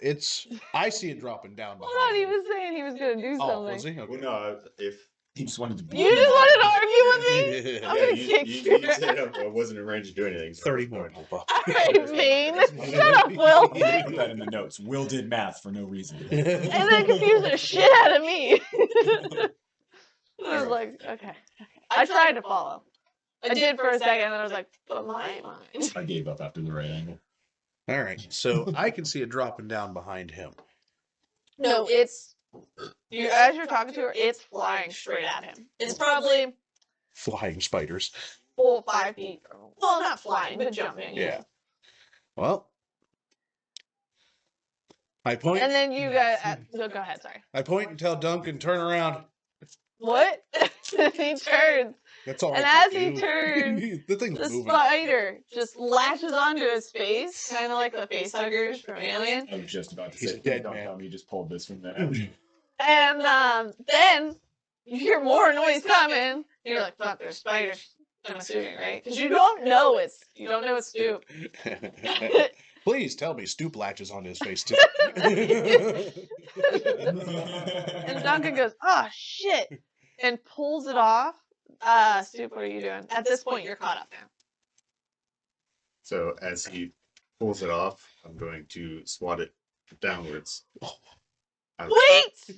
I see it dropping down hold behind on, he him. was saying he was gonna do Oh, something. was he? Okay. Well, no, if He just wanted to be. You just wanted to argue with me? Yeah. I'm yeah, gonna kick you your said I wasn't arranged to do anything. So 30 more. Alright, Vane. Shut up, Will. Put that in the notes. Will did math for no reason. And then confused the shit out of me. I was like, okay. I tried to follow. I did for a second, and then I was like, but my mind. I gave up after the right angle. All right. So I can see it dropping down behind him. No, it's as you're talking to her, it's flying straight at him. It's probably Flying spiders. 4 or 5 feet. Well, not flying, but jumping. Yeah. Well, I point. And then you guys, no, go ahead. Sorry. I point and tell Duncan, turn around. What? He turns, That's all. and I as can he do. turns, the thing's the moving. spider just latches onto his face, kind of like the face huggers from Alien. I was just about to He's say, a dead don't man. tell me you just pulled this from that. And then you hear more noise coming. And you're like, "Fuck, there's spiders." I'm assuming, right? Because you don't know it's Stoop. Please tell me Stoop latches onto his face too. And Duncan goes, "Oh shit," and pulls it off. Stoop, what are you doing? At this point, you're caught up now. So as he pulls it off, I'm going to swat it downwards. Wait!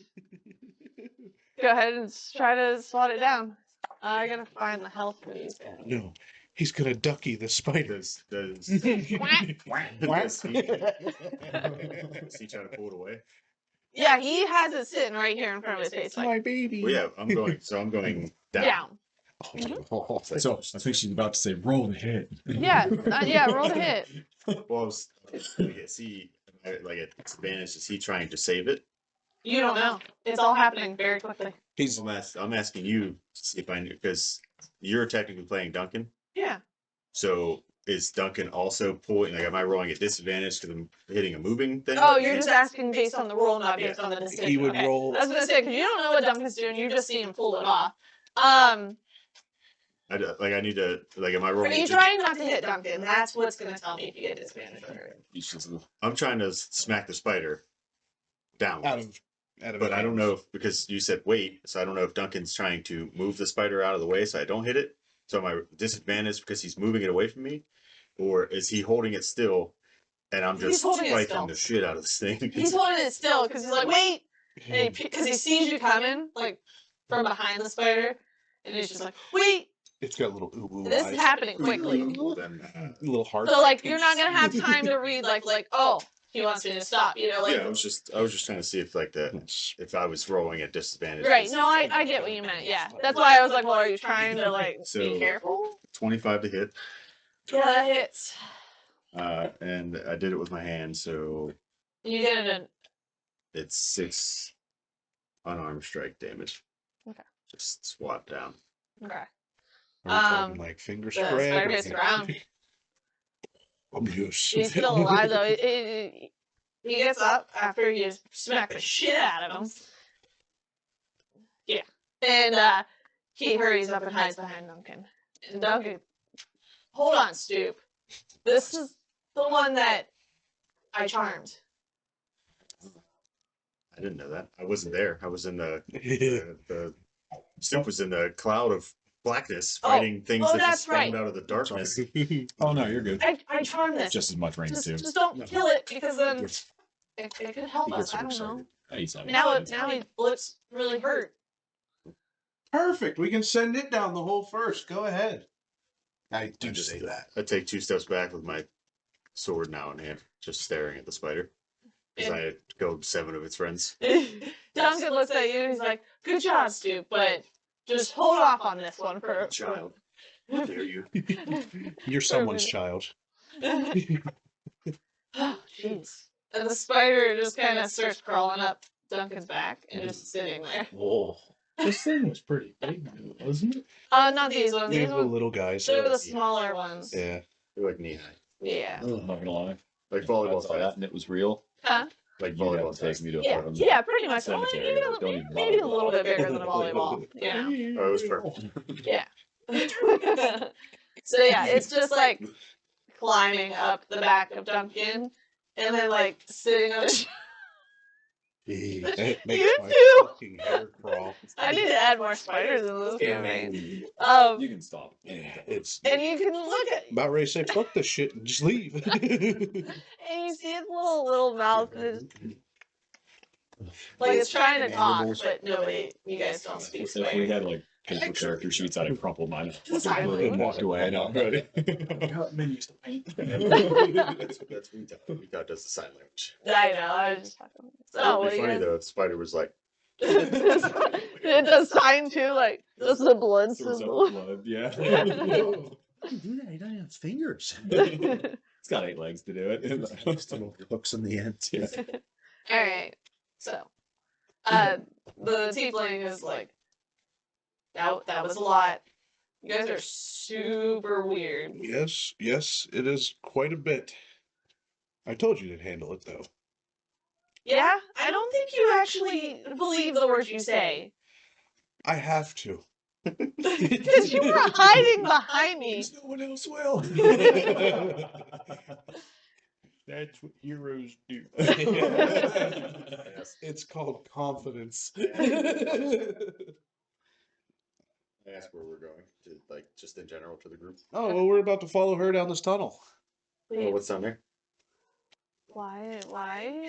Go ahead and try to swat it down. I gotta find the health for these guys. No, he's gonna ducky the spider. Does does Quack. he try to pull it away? Yeah, he has it sitting right here in front of his face, It's like my baby. Well, yeah, I'm going down. down. Oh, So I think she's about to say, roll the hit. Yeah, roll the hit. Well, I was gonna see like at disadvantage. Is he trying to save it? You don't know. It's all happening very quickly. I'm asking you to see if I knew because you're technically playing Duncan. Yeah. So is Duncan also pulling? Like, am I rolling at disadvantage because I'm hitting a moving thing? Oh, you're just asking based on the roll, not based on the decision. He would Okay. roll. I was gonna say because you don't know what Duncan's doing. You just see him pull it off. I need to like. Am I Are rolling? you trying not to hit Duncan? That's what's gonna tell me if you get disadvantage or hurt. I'm trying to smack the spider down. Out of But I don't know if because you said wait, so I don't know if Duncan's trying to move the spider out of the way so I don't hit it. So am I disadvantaged because he's moving it away from me, or is he holding it still, and I'm He's just holding it still. striking the shit out of this thing? He's holding it still because he's like, wait, because he sees you coming like from behind the spider, and he's just like, wait. It's got little ooh This eyes. is happening quickly. Well, then, Little heart. So like you're not gonna have time to read like oh he wants me to stop, you know, like yeah, I was just trying to see if like if I was rolling at disadvantage. right. No, I get what you meant. Yeah, that's why I was like, well, are you trying to like So- be careful? 25 to hit, Yeah, that hits. and I did it with my hand, so You did it. it's 6 unarmed strike damage. Okay. Just swat down. Okay. Are we talking Um, like finger the spread? spider or- hits the ground. Abuse. He's still alive though. He gets up after you smack the shit out of him. Yeah. And he hurries up and hides behind Duncan. And Duncan, hold on, Stoop. This is the one that I charmed. I didn't know that. I wasn't there. I was in the Snoop was in the cloud of blackness Oh. fighting things Oh, that that's just spawned right. out of the darkness. Oh no, you're good. I charmed this. Just as much rain too. Just don't kill it because then Yes. it could help He us. gets I so don't excited. know. Hey, so- Now he looks really hurt. Perfect. We can send it down the hole first. Go ahead. I do just- say that. I take 2 steps back with my sword now in hand, just staring at the spider. Because I had killed 7 of its friends. Duncan looks at you and he's like, "Good job, Stu, but just hold off on this one for Child. Dare you? You're someone's child. Oh, jeez. And the spider just kind of starts crawling up Duncan's back and just sitting there. Whoa. This thing was pretty big, wasn't it? Not these ones. These These are ones, little guys. they're the smaller ones. Yeah. They're like knee high. Yeah. I'm not gonna lie. Like I volleyball saw that size. and it was real. Huh? Like You'd have volleyball to take size. me to a Yeah, fucking yeah, pretty much. Only cemetery. maybe, Don't even maybe a bother. little bit bigger than a volleyball. You know? Oh, it was perfect. Yeah. So yeah, it's just like climbing up the back of Duncan and then like sitting on his. It makes You my too. fucking hair crawl. I need to add more spiders in this Yeah. campaign. You can stop. Yeah, it's And you can look at about ready to say fuck this shit and just leave. and you see its little mouth is like it's trying to talk, but nobody, you guys don't speak If we spider. had like paper character sheets, I'd have crumpled mine Sign and language. walked away. No, good. That's Vita. Vita does the sign language. I know. I was just talking. So It what would do be you funny guys? though if the spider was like, It does sign too, like just the blood Throws up symbol. blood, yeah. He doesn't do that. He doesn't have fingers. It's got 8 legs to do it. Still hooks in the end. Yeah. All right. So, the tiefling is like, that was a lot. You guys are super weird. Yes, it is quite a bit. I told you to handle it though. Yeah, I don't think you actually believe the words you say. I have to. Because you were hiding behind me. No one else will. That's what heroes do. It's called confidence. I ask where we're going, to, like just in general to the group. Oh, well, we're about to follow her down this tunnel. Oh, Wait, what's down there? why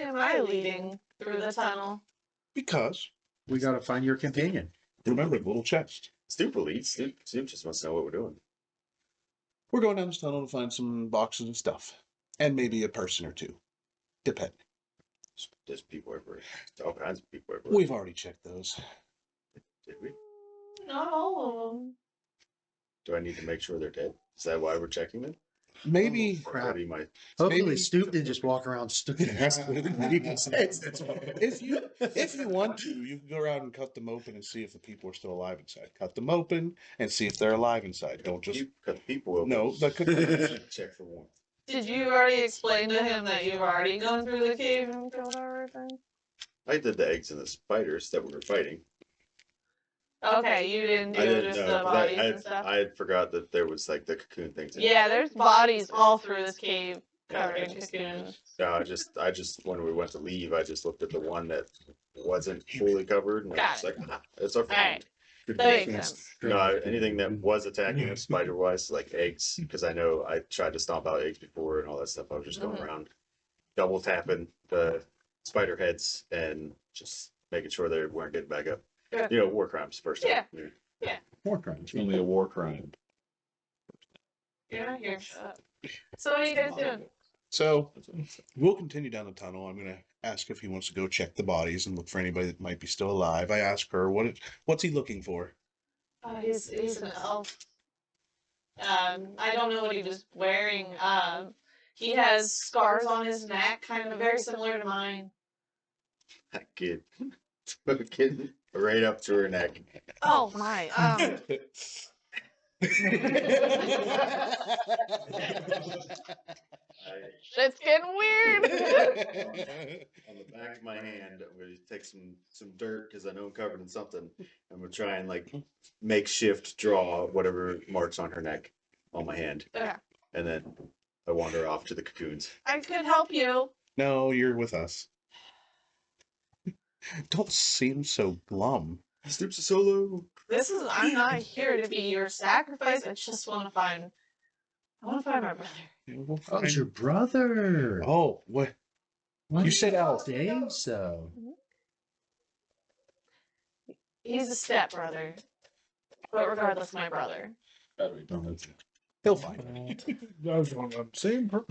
am I leading through the tunnel? Because, We gotta find your companion. remember the little chest. Stoop will eat. Stoop just wants to know what we're doing. We're going down this tunnel to find some boxes of stuff. And maybe a person or two. Depending. There's people everywhere. All kinds of people everywhere. We've already checked those. Did we? Not all of them. Do I need to make sure they're dead? Is that why we're checking them? Maybe Or Crap. would be my Hopefully, Maybe- Stoop didn't just walk around sticking his head in people's heads. That's all. if you want to, you can go around and cut them open and see if the people are still alive inside. Cut them open and see if they're alive inside. Don't just cut the people open. no. That could Check for warmth. Did you already explain to him that you've already gone through the cave and killed everything? I did the eggs and the spiders that we were fighting. Okay, you didn't I do didn't just know. the 'Cause bodies I, and stuff? I had forgot that there was like the cocoon things. in it. Yeah, there's bodies all through this cave covered in cocoons. No, I just when we went to leave, I just looked at the one that wasn't fully covered, and I Got was like, it's our friend. Alright, that makes sense. No, anything that was attacking us spider wise, like eggs, because I know I tried to stomp out eggs before and all that stuff. I was just going Mhm. around double tapping the spider heads and just making sure they weren't getting back up. Good. You know, war crimes first. Yeah. War crime. It's only a war crime. You're not here. Shut up. So what are you guys doing? So we'll continue down the tunnel. I'm gonna ask if he wants to go check the bodies and look for anybody that might be still alive. I ask her what's he looking for. He's an elf. I don't know what he was wearing. He has scars on his neck, kind of very similar to mine. That kid. Kid right up to her neck. Oh my. It's getting weird. On the back of my hand, I'm gonna take some dirt because I know I'm covered in something. I'm gonna try and like makeshift draw whatever marks on her neck on my hand, Okay. and then I wander off to the cocoons. I could help you. No, you're with us. Don't seem so glum. Steps a solo. I'm not here to be your sacrifice. I just want to find my brother. We'll Oh, it's find- your brother. Oh, what? What You said I'll elf. say so. He's a stepbrother. But regardless, my brother. He'll find it. I was going on same right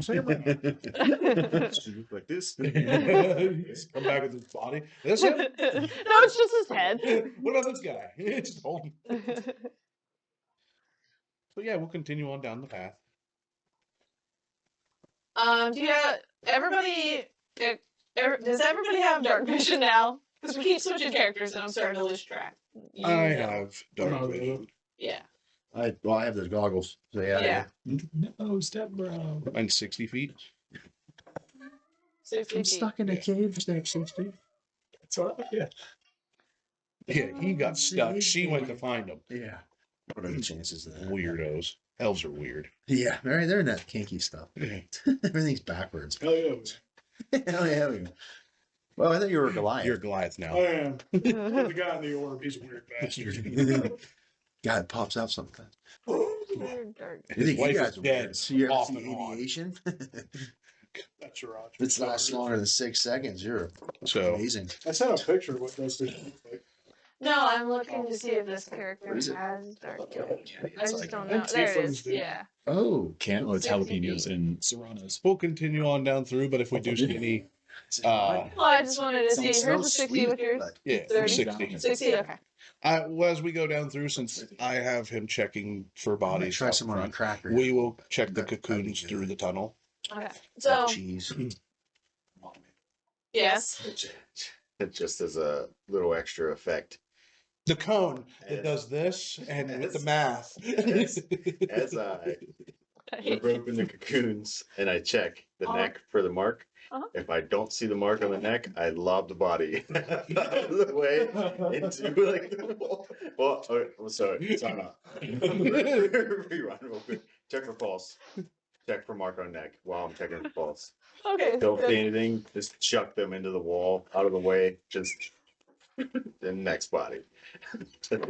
Like this. Come back with his body. This him? No, it's just his head. What about this guy? Just hold him. So yeah, we'll continue on down the path. Do you have does everybody have dark vision now? Because we keep switching characters and I'm starting to lose track. You I know. have dark vision. Yeah. I have those goggles. So yeah. No, step bro. Mine's 60 feet. 60 I'm feet. stuck in a cave. That's 60. Yeah. Yeah, he got stuck. She went to find him. Yeah. What are the chances of that? Weirdos. Elves are weird. Yeah, they're in that kinky stuff. Yeah. Everything's backwards. Hell yeah. Hell yeah. Well, I thought you were Goliath. You're Goliath now. I am. The guy in the orb, he's a weird bastard. God, it pops out sometimes. Weird dark. You think wife you is guys are dead, weird. So you're off the and on. aviation? That's Roger. If it's lasts longer than 6 seconds, you're So amazing. I sent a picture of what those things look like. No, I'm looking to see if this character What is it? has dark vision. I It's just like don't I know. think There it tieflings is. do. Yeah. Oh. can't. Oh, it's 60 jalapenos feet. and serranos. we'll continue on down through, but if we do see any, Well, I just wanted to see. Sounds Here's so the 60 sweet, with yours. but- yeah, 30? 60. 60, okay. Well, as we go down through, since I have him checking for I'm gonna bodies, try out some on a front, cracker. we will check the That'd be cocoons good. through the tunnel. Okay. That So, cheese. yes. It just as a little extra effect. The cone that Yes. does this and with the Yes. math. As I rope in the cocoons and I check the Oh. neck for the mark. Uh-huh. If I don't see the mark on the neck, I lob the body out of the way into like the wall. Well, okay, so time out. Rerun real quick. Check for pulse. Check for mark on neck while I'm checking for pulse. Okay. Don't good. see anything, just chuck them into the wall, out of the way, just the next body. And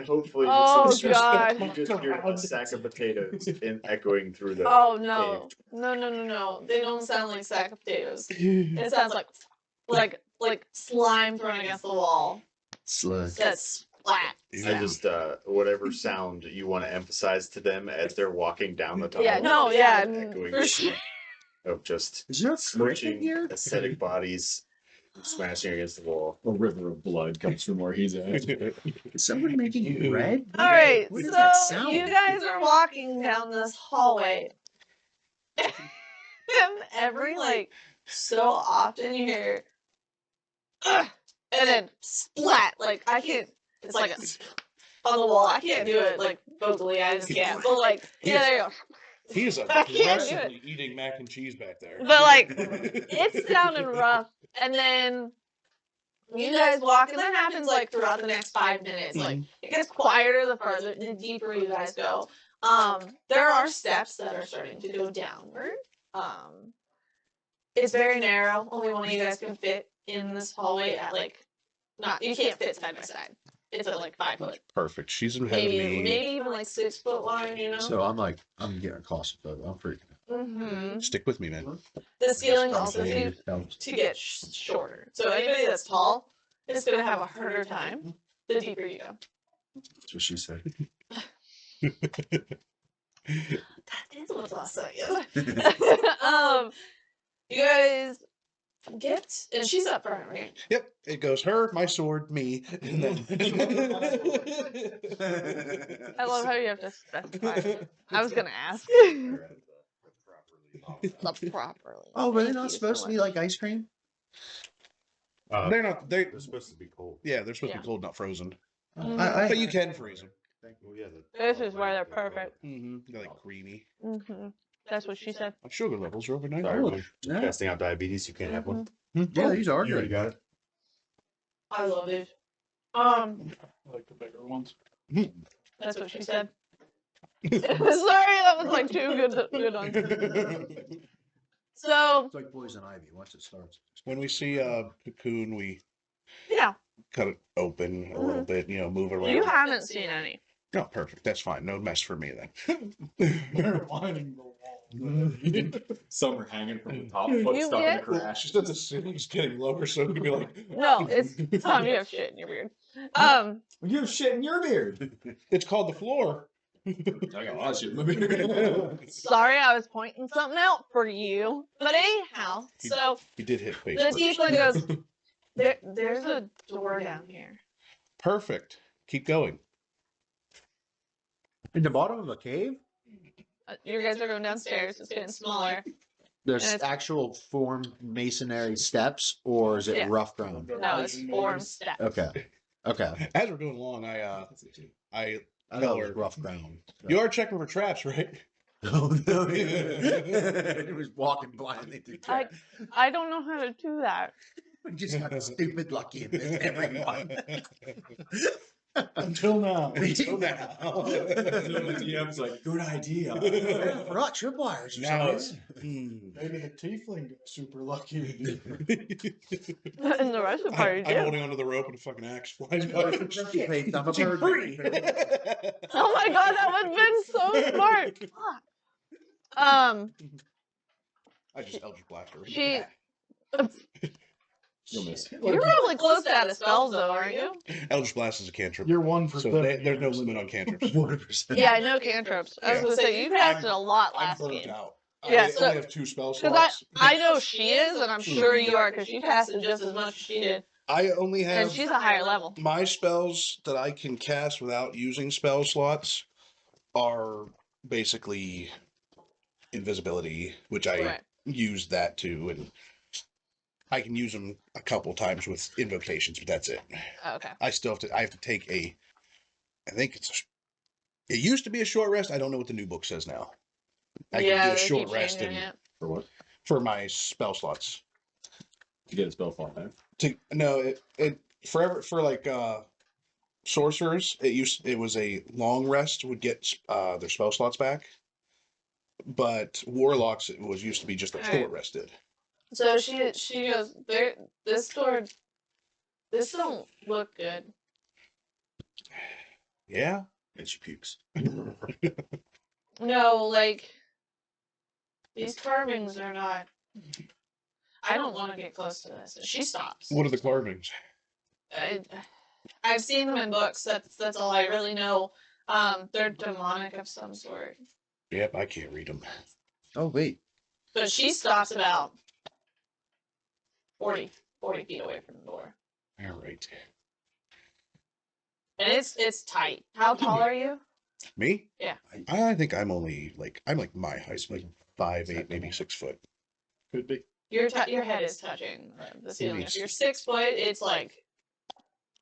hopefully Oh, this is God. you just hear a sack of potatoes echoing through the Oh, no. No. They don't sound like sack of potatoes. It sounds like slime thrown against the wall. Slug. That's flat. I just whatever sound you want to emphasize to them as they're walking down the tunnel. Yeah, no, yeah, echoing for sure. of just Is there a frick in smirching here? aesthetic bodies smashing against the wall. A river of blood comes from where he's at. Is someone making bread? All right, What is that so sound? you guys are walking down this hallway, and every so often you hear, "Ugh," and then splat. Like I can't. It's like on the wall. I can't do it like vocally. I just can't. But yeah, there you go. He is I can't do it. aggressively eating mac and cheese back there. But it's sounding rough. And then you guys walk, and that happens throughout the next 5 minutes. It gets quieter the deeper you guys go. There are steps that are starting to go downward. It's very narrow. Only one of you guys can fit in this hallway at you can't fit side by side. It's at 5 foot. Perfect. She's ahead of me. Maybe even 6 foot wide, you know? So I'm getting claustrophobic. I'm freaking out. Mm-hmm. Stick with me, man. The ceiling also Yeah, seems helps. to get shorter. So anybody that's tall is going to have a harder time the deeper you go. That's what she said. That is what's awesome. You guys get, and she's up front, right? Yep. It goes her, my sword, me, and then. I love how you have to specify. I was going to ask. Properly. Oh, were they Thank not you so supposed to be much. like ice cream? They're not. They're supposed to be cold. Yeah, they're supposed to Yeah. be cold, not frozen. Mm. I But you can freeze them. Well, yeah. This is why they're perfect. Mm-hmm. They're like creamy. That's what she said. My sugar levels are over 9. Sorry, Oh, Boo. yeah. Testing out diabetes. You can't have one. Yeah, these are You already good. got it. I love these. I like the bigger ones. That's what she said. Sorry, that was like too good on. So It's like poison ivy once it starts. When we see a cocoon, we yeah, cut it open a little bit, move it around. you haven't seen any. No, perfect. That's fine. No mess for me then. They're lining the wall. Some are hanging from the top, You foot stuck in the get- crash. Just that the ceiling's getting lower, so it could be like. No, it's Tom. You have shit in your beard. You have shit in your beard. It's called the floor. I got a lot of shit in my beard. Sorry, I was pointing something out for you. But anyhow, so He did hit face. the first. tiefling goes. There's a door down here. Perfect. Keep going. In the bottom of a cave? You guys are going downstairs. It's getting smaller. There's And it's- actual formed masonry steps, or is it Yeah. rough ground? No, it's form steps. Okay. Okay. As we're going along, I I tell know her it's rough ground. you are checking for traps, right? Oh no! It was walking blindly through I traps. I don't know how to do that. We just got stupid lucky in this everyone. Until now. Until now. The DM's like, good idea. I forgot tripwires. or Now something. Maybe the tiefling got super lucky. And the rest of the party I'm do. holding onto the rope and a fucking axe flies by. Wait, I'm a She's bird. free. Oh my god, that would have been so smart. Fuck. I just Eldritch Blast her. She. You'll miss. You're probably close to out of spells though, aren't you? Eldritch Blast is a cantrip. You're one for So seven. there's no limit on cantrips. 100%. Yeah, I know cantrips. I was gonna say you passed it a lot I'm last burnt game. out. Yeah, I so- only have 2 spell Because slots. I know she is, and I'm sure you are, because she passed it just as much as she did, I only have and she's a higher level. my spells that I can cast without using spell slots are basically invisibility, which I Right. use that too, and I can use them a couple times with invocations, but that's it. Oh, okay. I have to take I think it used to be a short rest. I don't know what the new book says now. I Yeah, can do a they short keep rest changing it. For what? for my spell slots. To get a spell slot back. For like sorcerers, it was a long rest would get their spell slots back, but warlocks it was used to be just a Right. short rested. So she goes, this door, this don't look good. Yeah, And she pukes. No, like, these carvings are not, I don't want to get close to this. And she stops. what are the carvings? I've seen them in books. That's all I really know. They're demonic of some sort. Yep, I can't read them. Oh wait. But she stops about 40 feet away from the door. All right, And it's tight. How tall are you? me? Yeah. I think I'm like my height, like 5'8", maybe 6 foot. Could be. Your head is touching the ceiling. If you're 6 foot, it's like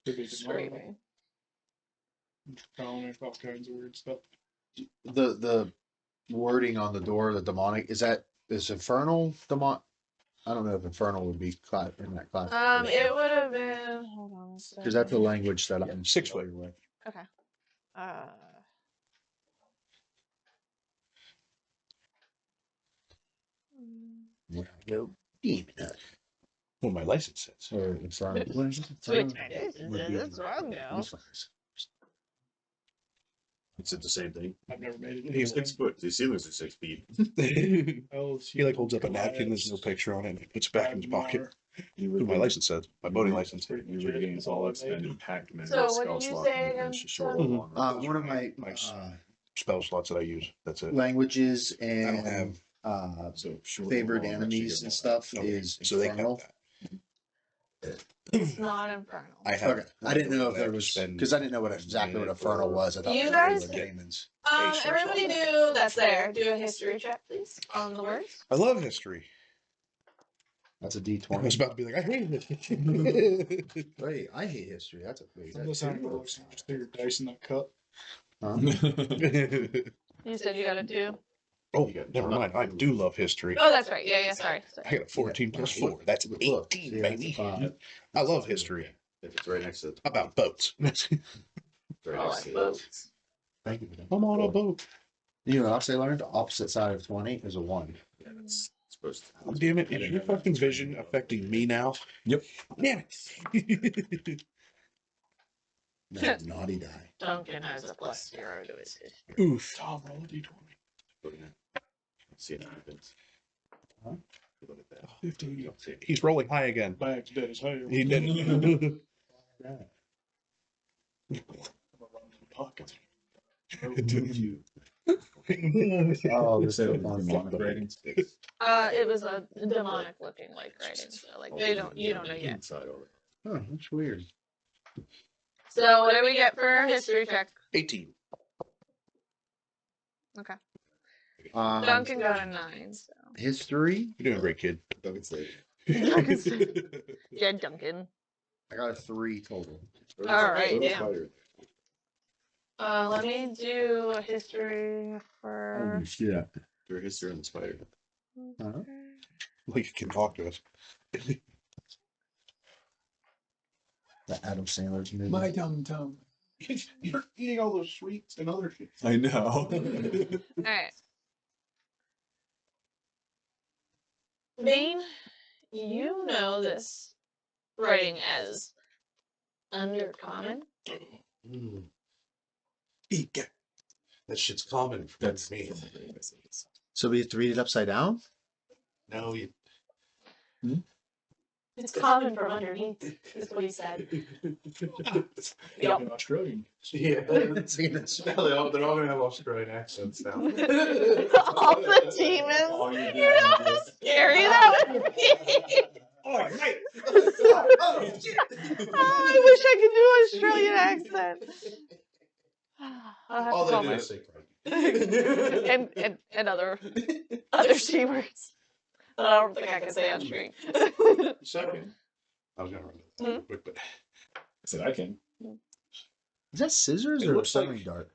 Could be demonic. scraping. Demonic, all kinds of weird stuff. The wording on the door, the demonic, is infernal demon? I don't know if infernal would be in that class. It would have been. Hold on. a Because that's the second. language that I'm 6 foot. familiar with. Okay. No demon. Well, my license says. Or infernal. What is it? Switch. Infernal would be- That's wrong now. It's the same thing. I've never made it. He's 6 foot. The ceilings are 6 feet. he Elves, like holds up a napkin. There's no picture on it. And he puts it back in his pocket. You What my license says. My voting license. You would gain all expended packed men. So with what spell did you slot say movements again? to short or Sorry. long One of my Nice. Spell slots that I use. That's it. languages I don't and have. So short or favored long, enemies actually, and stuff Okay, is so they infernal. have that. It's not infernal. I have. Okay, I didn't know if I there have to was spend because I didn't know exactly what infernal was. I thought You it was guys- regular demons. Everybody do that's there. Do a history check, please, on the words. I love history. That's a I was D20. about to be like, I hate it. Wait, I hate history. That's a wait. From the sound of it, looks like you just threw your dice in that cup. Huh? You said you got a 2. Oh, never mind. I do love history. Oh, that's right. Yeah, sorry. I got a 14 plus 4. That's Look, 18, see, that's a baby. 5. I love history. If it's right next to the About boats. right Oh, next like to boats. Thank you. I'm on a boat. You know what else I learned? The opposite side of 20 is a 1. yeah, it's supposed to. Oh, damn it. Is your fucking vision affecting me now? Yep. Damn it. That naughty die. Duncan has a +0 to his history. Oof. Tom, roll a d20. See it happens. Huh? Look at that. 15. You don't see it. He's rolling high again. Bag's dead as hell. He did it. Pockets. Oh, this Say is it was demonic ratings. It was a demonic looking like writing, so like you don't know yet. Inside of it. Oh, that's weird. So what do we get for history check? 18. Duncan got a 9. So History, You're doing great, kid. Duncan said. yeah, Duncan. I got a 3 total. All right, Little yeah. spider. Let me do a history for. Yeah. Your history on the spider. Huh? Like you can talk to us. The Adam Sandler's movie. My tum. You're eating all those sweets and other shit. I know. All right. Bane, you know this writing as undercommon. Eat it. That shit's common for That's me. So we have to read it upside down? No, you. It's common from underneath, is what he said. Yep. In Australian. Yeah. See, that's- they're all gonna have Australian accents now. All the demons. You know how scary that would be. Oh, mate. Oh, I wish I could do Australian accent. I'll have All to they call do my is say and other C words that I don't think I can say on screen. second. I was gonna run that real quick, but I said I can. Is that scissors It or a looks like- sewing dart?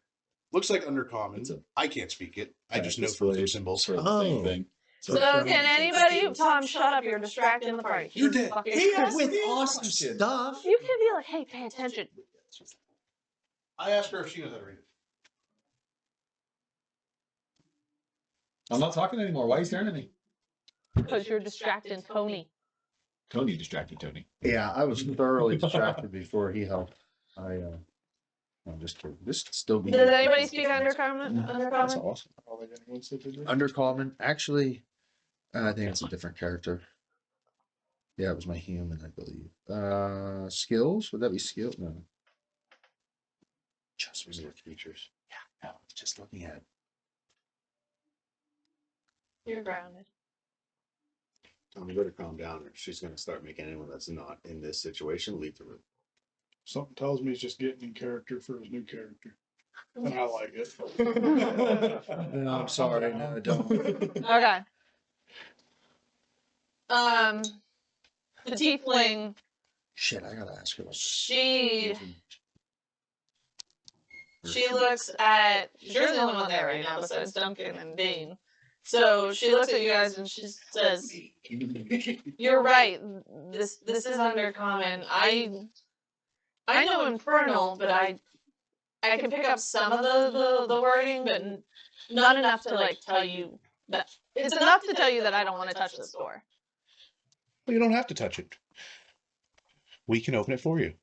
looks like undercommon. It's a- I can't speak it. I Yeah, just know it's from really- the symbols. Sort of the same Oh. thing. So can anybody? Tom, shut up! You're distracting the party. You did. Fucking- With awesome stuff. You can be like, hey, pay attention. I asked her if she knows how to read it. I'm not talking anymore. Why are you staring at me? Because you're distracting Tony. Tony distracted Tony. Yeah, I was thoroughly distracted before he helped. I'm just kidding. This could still be. Does anybody speak undercommon? That's Undercommon? awesome. I don't think anyone said they did. Undercommon. Actually, I think it's a different character. Yeah, it was my human, I believe. Skills? Would that be skill? No. Just reserved features. Yeah, no, just looking at it. You're grounded. Tom, you better calm down or she's gonna start making anyone that's not in this situation leave the room. Something tells me he's just getting in character for his new character. And I like it. No, I'm sorry. No, I don't. Okay. The tiefling, Shit, I gotta ask her. she looks at. You're the only one there right now besides Duncan and Bane. So she looks at you guys and she says, "You're right. This is undercommon. I know Infernal, but I can pick up some of the wording, but not enough to like tell you that it's enough to tell you that I don't want to touch this door." Well, you don't have to touch it. We can open it for you.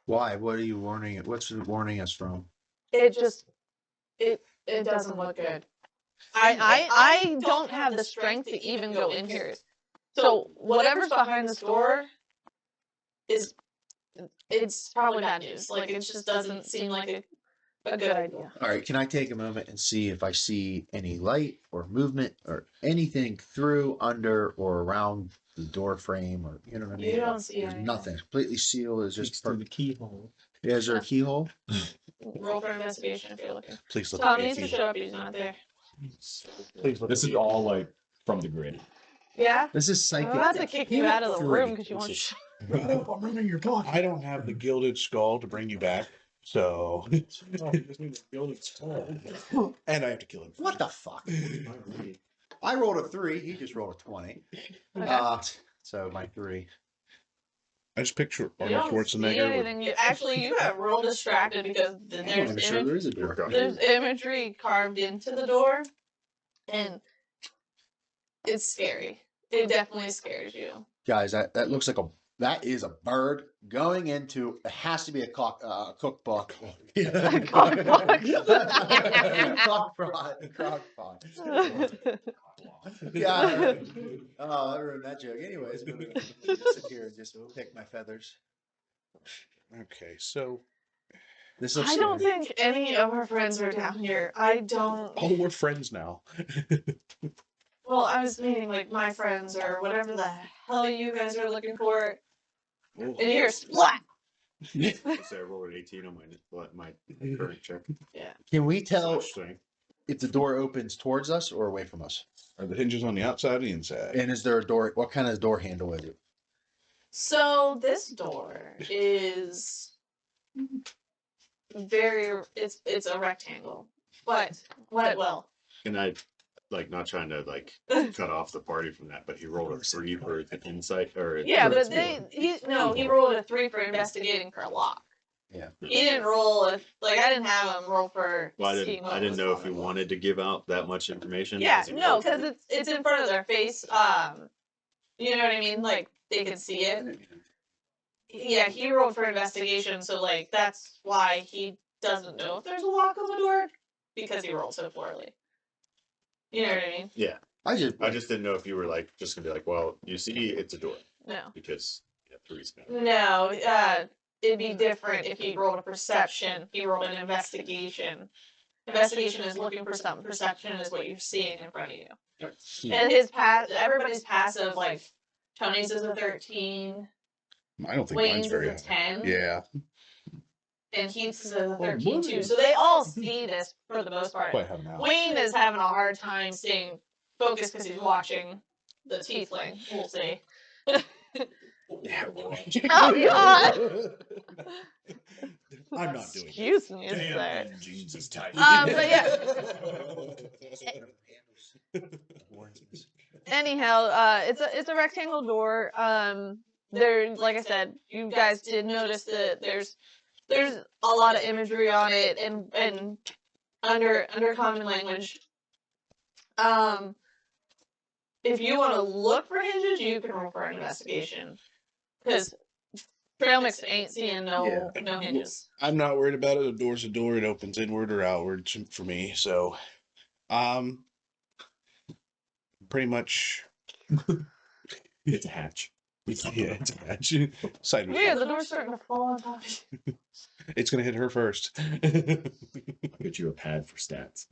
Why? What are you warning it? What's it warning us from? It just it doesn't look good. I don't have the strength to even go in here. So whatever's behind this door it's probably bad news. Like it just doesn't seem like a good idea. All right, can I take a moment and see if I see any light or movement or anything through, under, or around the door frame, or you know what I mean? You don't see There's anything. nothing. Completely sealed. It's just through the keyhole. Yeah, is there a keyhole? Roll for investigation if you're looking. Please look Tom at needs to the show up. He's not there. Please look This at is the- all like from the grid. Yeah. This is I'm psychic. about to kick you out of the Three. room because you won't. I'm running your pocket. I don't have the gilded skull to bring you back, So, Oh, you just need to build it tall. and I have to kill him. What the fuck? I rolled a 3. He just rolled a 20. Okay. So my 3. I just picture You Arnold don't see Schwarzenegger. anything. You got real distracted because I'm not there's even sure there is a door. there's imagery carved into the door, and it's scary. It definitely scares you. Guys, that looks like that is a bird going into. It has to be a cookbook. Crockpot. Yeah. Oh, I ruined that joke. Anyways, I'm gonna sit here and just pick my feathers. Okay, so This looks. I don't think any of our friends are down here. I don't. oh, we're friends now. Well, I was meaning like my friends or whatever the hell you guys are looking for. And you hear splat. I say I rolled an 18 on my current check. Can we tell Slash strength. if the door opens towards us or away from us? Are the hinges on the outside or the inside? And is there a door? What kind of door handle is it? So this door is it's a rectangle, but well. And I not trying to cut off the party from that, but he rolled a 3 for the insight or Yeah, but he rolled a 3 for investigating for a lock. Yeah. He didn't roll I didn't have him roll for. Well, seeing what I didn't was know if he going on. wanted to give out that much information. Yeah, As he no, rolled. because it's in front of their face. You know what I mean? Like they can see it. Yeah, he rolled for investigation, so that's why he doesn't know if there's a lock on the door because he rolled so poorly. You know what I mean? Yeah, I I just didn't know if you were just gonna be like, well, you see, it's a door No. because yeah, 3's bad. No, it'd be different if he rolled a perception. He rolled an investigation. Investigation is looking for something. Perception is what you're seeing in front of you. And everybody's passive, Tony's is a 13, I don't think mine's Wayne's very is a high. 10, Yeah, and Heath's is a 13 too. So they all see this for the most part. quite have now. Wayne is having a hard time staying focused because he's watching the tiefling. We'll see. Yeah, Oh God! I'm not doing it. Excuse me, sir. Jeans is tight. But yeah. Anyhow, it's a rectangle door. There, like I said, you guys did notice that there's a lot of imagery on it and under common language. If you want to look for hinges, you can roll for an investigation because Trail Mix ain't seeing no hinges. I'm not worried about it. A door's a door. It opens inward or outward for me. So, pretty much. It's a hatch. Yeah, it's a hatch. Sideways. Yeah, the door's starting to fall on top of you. It's gonna hit her first. I'll get you a pad for stats.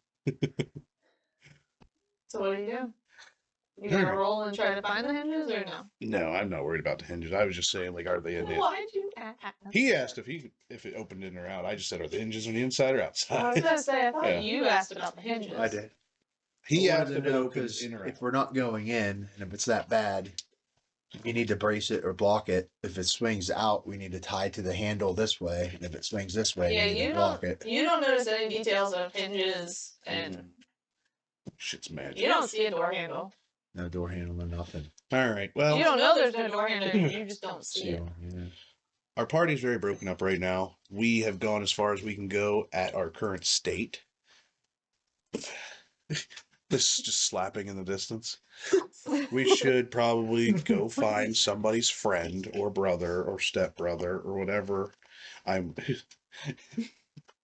So what do? You gonna roll and try to find the hinges or no? No, I'm not worried about the hinges. I was just saying, are they in it? Why'd you ask? He asked if it opened in or out. I just said, are the hinges on the inside or I was outside? gonna say I thought Yeah. you asked about the hinges. I did. He I asked wanted if to it know opened because in or if out. we're not going in, and if it's that bad, you need to brace it or block it. If it swings out, we need to tie to the handle this way. And if it swings this way, Yeah, we need you to block don't. it. You don't notice any details of hinges, and Shit's magic. you don't see a door handle. No door handle, no nothing. All right. Well, You don't know there's no door handle. You just don't see it. Seal, yeah. our party's very broken up right now. We have gone as far as we can go at our current state. This is just slapping in the distance. We should probably go find somebody's friend or brother or stepbrother or whatever.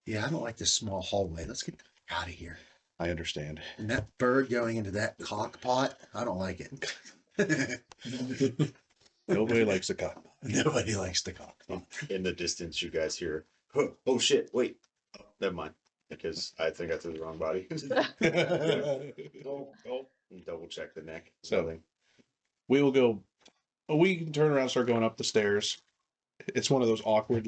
Yeah, I don't like this small hallway. Let's get out of here. I understand. And that bird going into that cock pot, I don't like it. Nobody likes a cock. Nobody likes the cock pot. In the distance, you guys hear, oh shit, wait. Oh, never mind. Because I think I threw the wrong body. Double check the neck. So we will go. We can turn around and start going up the stairs. It's one of those awkward,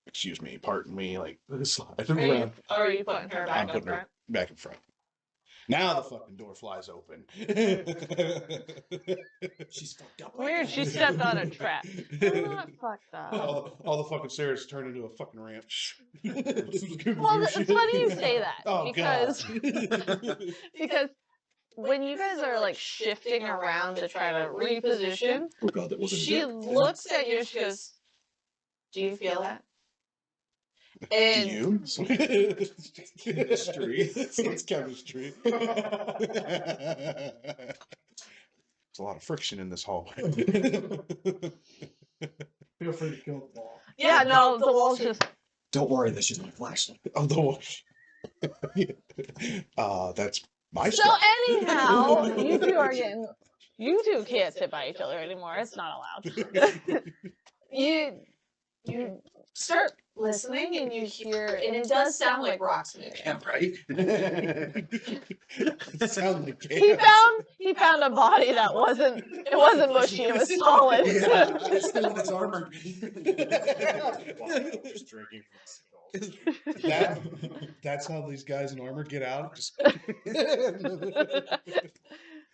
excuse me, pardon me, slide Are you, around. or are you putting her I'm back up putting her front? back in front. Now the fucking door flies open. She's fucked up. Weird, she stepped on a trap. I'm not fucked up. all the fucking stairs turn into a fucking ranch. Well, it's funny you say that Oh, because God. because when you guys are like shifting around to try to reposition, Oh god, that wasn't she it. looks at you and she goes, "Do you feel that?" And You? Chemistry. It's chemistry. There's a lot of friction in this hallway. Feel free to kill the ball. yeah, no, the wall's just Don't worry, this is my flashlight. Oh, the wash. That's my so. stuff. Anyhow, you two can't sit by each other anymore. It's not allowed. you start listening and you hear, and it does sound like rocks moving. Yeah, right. Sound like He found a body that wasn't mushy, it was solid. Yeah, it's still in its armor. Just drinking from That's how these guys in armor get out. Just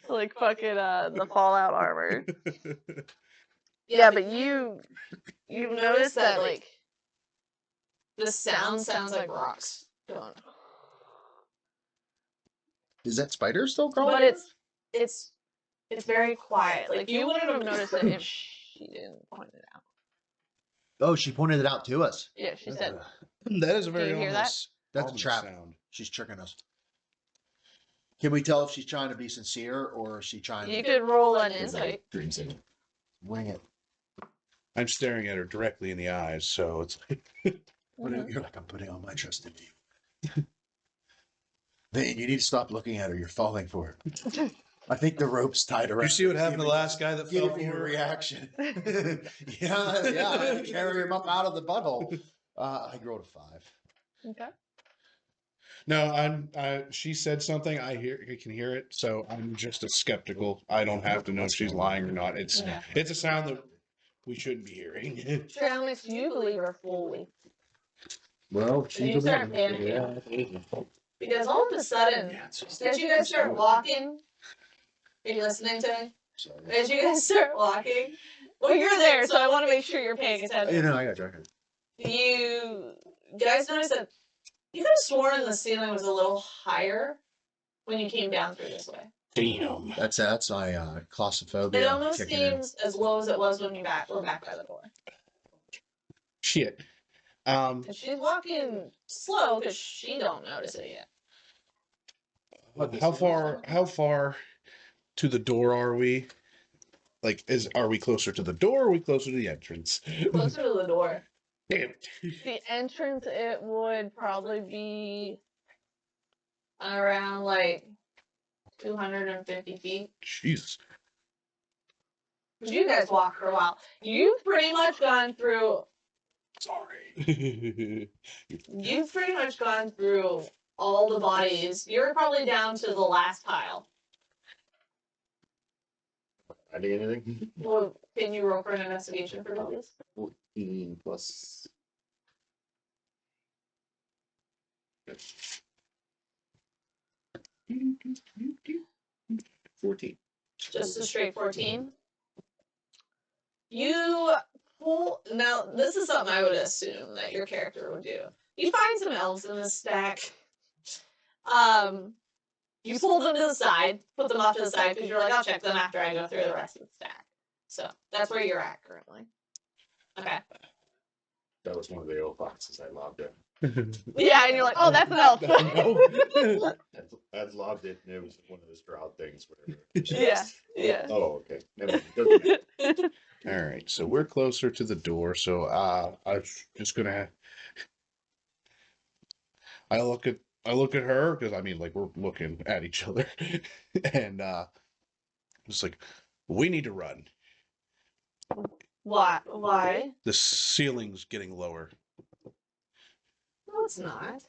Like fucking the Fallout armor. Yeah, but you notice that like the sound sounds like rocks going. Is that spider still crawling? But it's very quiet. Like you wouldn't have noticed it if she didn't point it out. Oh, she pointed it out to us. Yeah, she said. that is a very you hear that? ominous, That's a ominous trap. sound. She's tricking us. Can we tell if she's trying to be sincere or is she trying You to could roll an insight. Dream signal. wing it? I'm staring at her directly in the eyes, so it's like You're like, I'm putting all my trust in you. Vane, you need to stop looking at her. You're falling for it. I think the rope's tied around. You see what happened to the last guy that fell Give me a for her? reaction. yeah, I had to carry him up out of the butthole. I rolled a 5. Okay. No, she said something. I can hear it, so I'm just as skeptical. I don't have to know if she's lying or not. It's Yeah. a sound that we shouldn't be hearing. Travis, do you believe her fully? Well, And you start panicking. Because all of a sudden, as you guys start walking, are you listening to me? As you guys start walking, well, you're there, so I want to make sure you're paying attention. I got you. You guys notice that you could have sworn the ceiling was a little higher when you came down through this way. Damn. That's my claustrophobia. It almost kicking in. seems as low as it was when you were back by the door. Shit. And she's walking slow because she don't notice it yet. How far to the door are we? Like, are we closer to the door or are we closer to the entrance? Closer to the door. Damn it. The entrance, it would probably be around like 250 feet. Jesus. You guys walk for a while. You've pretty much gone through. Sorry. You've pretty much gone through all the bodies. You're probably down to the last pile. Finding anything? Well, can you roll for an investigation for these? 14 plus. 14. Just a straight 14. You pull. Now, this is something I would assume that your character would do. You find some elves in this stack. You pull them to the side, put them off to the side because you're like, I'll check them after I go through the rest of the stack. So that's where you're at currently. Okay. That was one of the old boxes I lobbed it. Yeah, and you're like, oh, that's an elf. I lobbed it and it was one of the Stroud things, whatever. Yeah. Oh, okay. Never mind. All right, so we're closer to the door. So I'm just gonna. I look at her because I mean, like we're looking at each other, and it's like we need to run. Why? The ceiling's getting lower. No, it's not.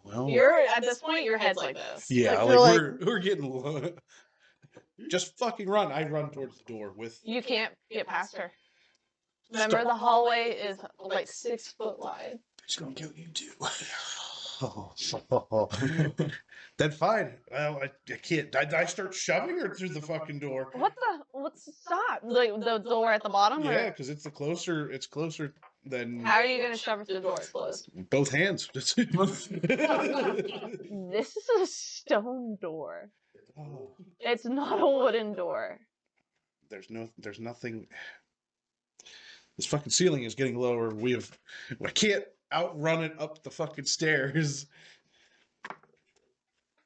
Well, You're at this point, your head's like this. yeah, you're like we're getting low. Just fucking run. I run towards the door with. You can't get past her. Remember, the hallway is like 6 foot wide. She's gonna kill you too. Oh, then fine. Well, I can't. I start shoving her through the fucking door. What's stop? The door at the bottom? Yeah, Or because it's closer than how are you gonna shove it through the door? It's closed. both hands. This is a stone door. Oh, It's not a wooden door. there's nothing. This fucking ceiling is getting lower. I can't outrun it up the fucking stairs.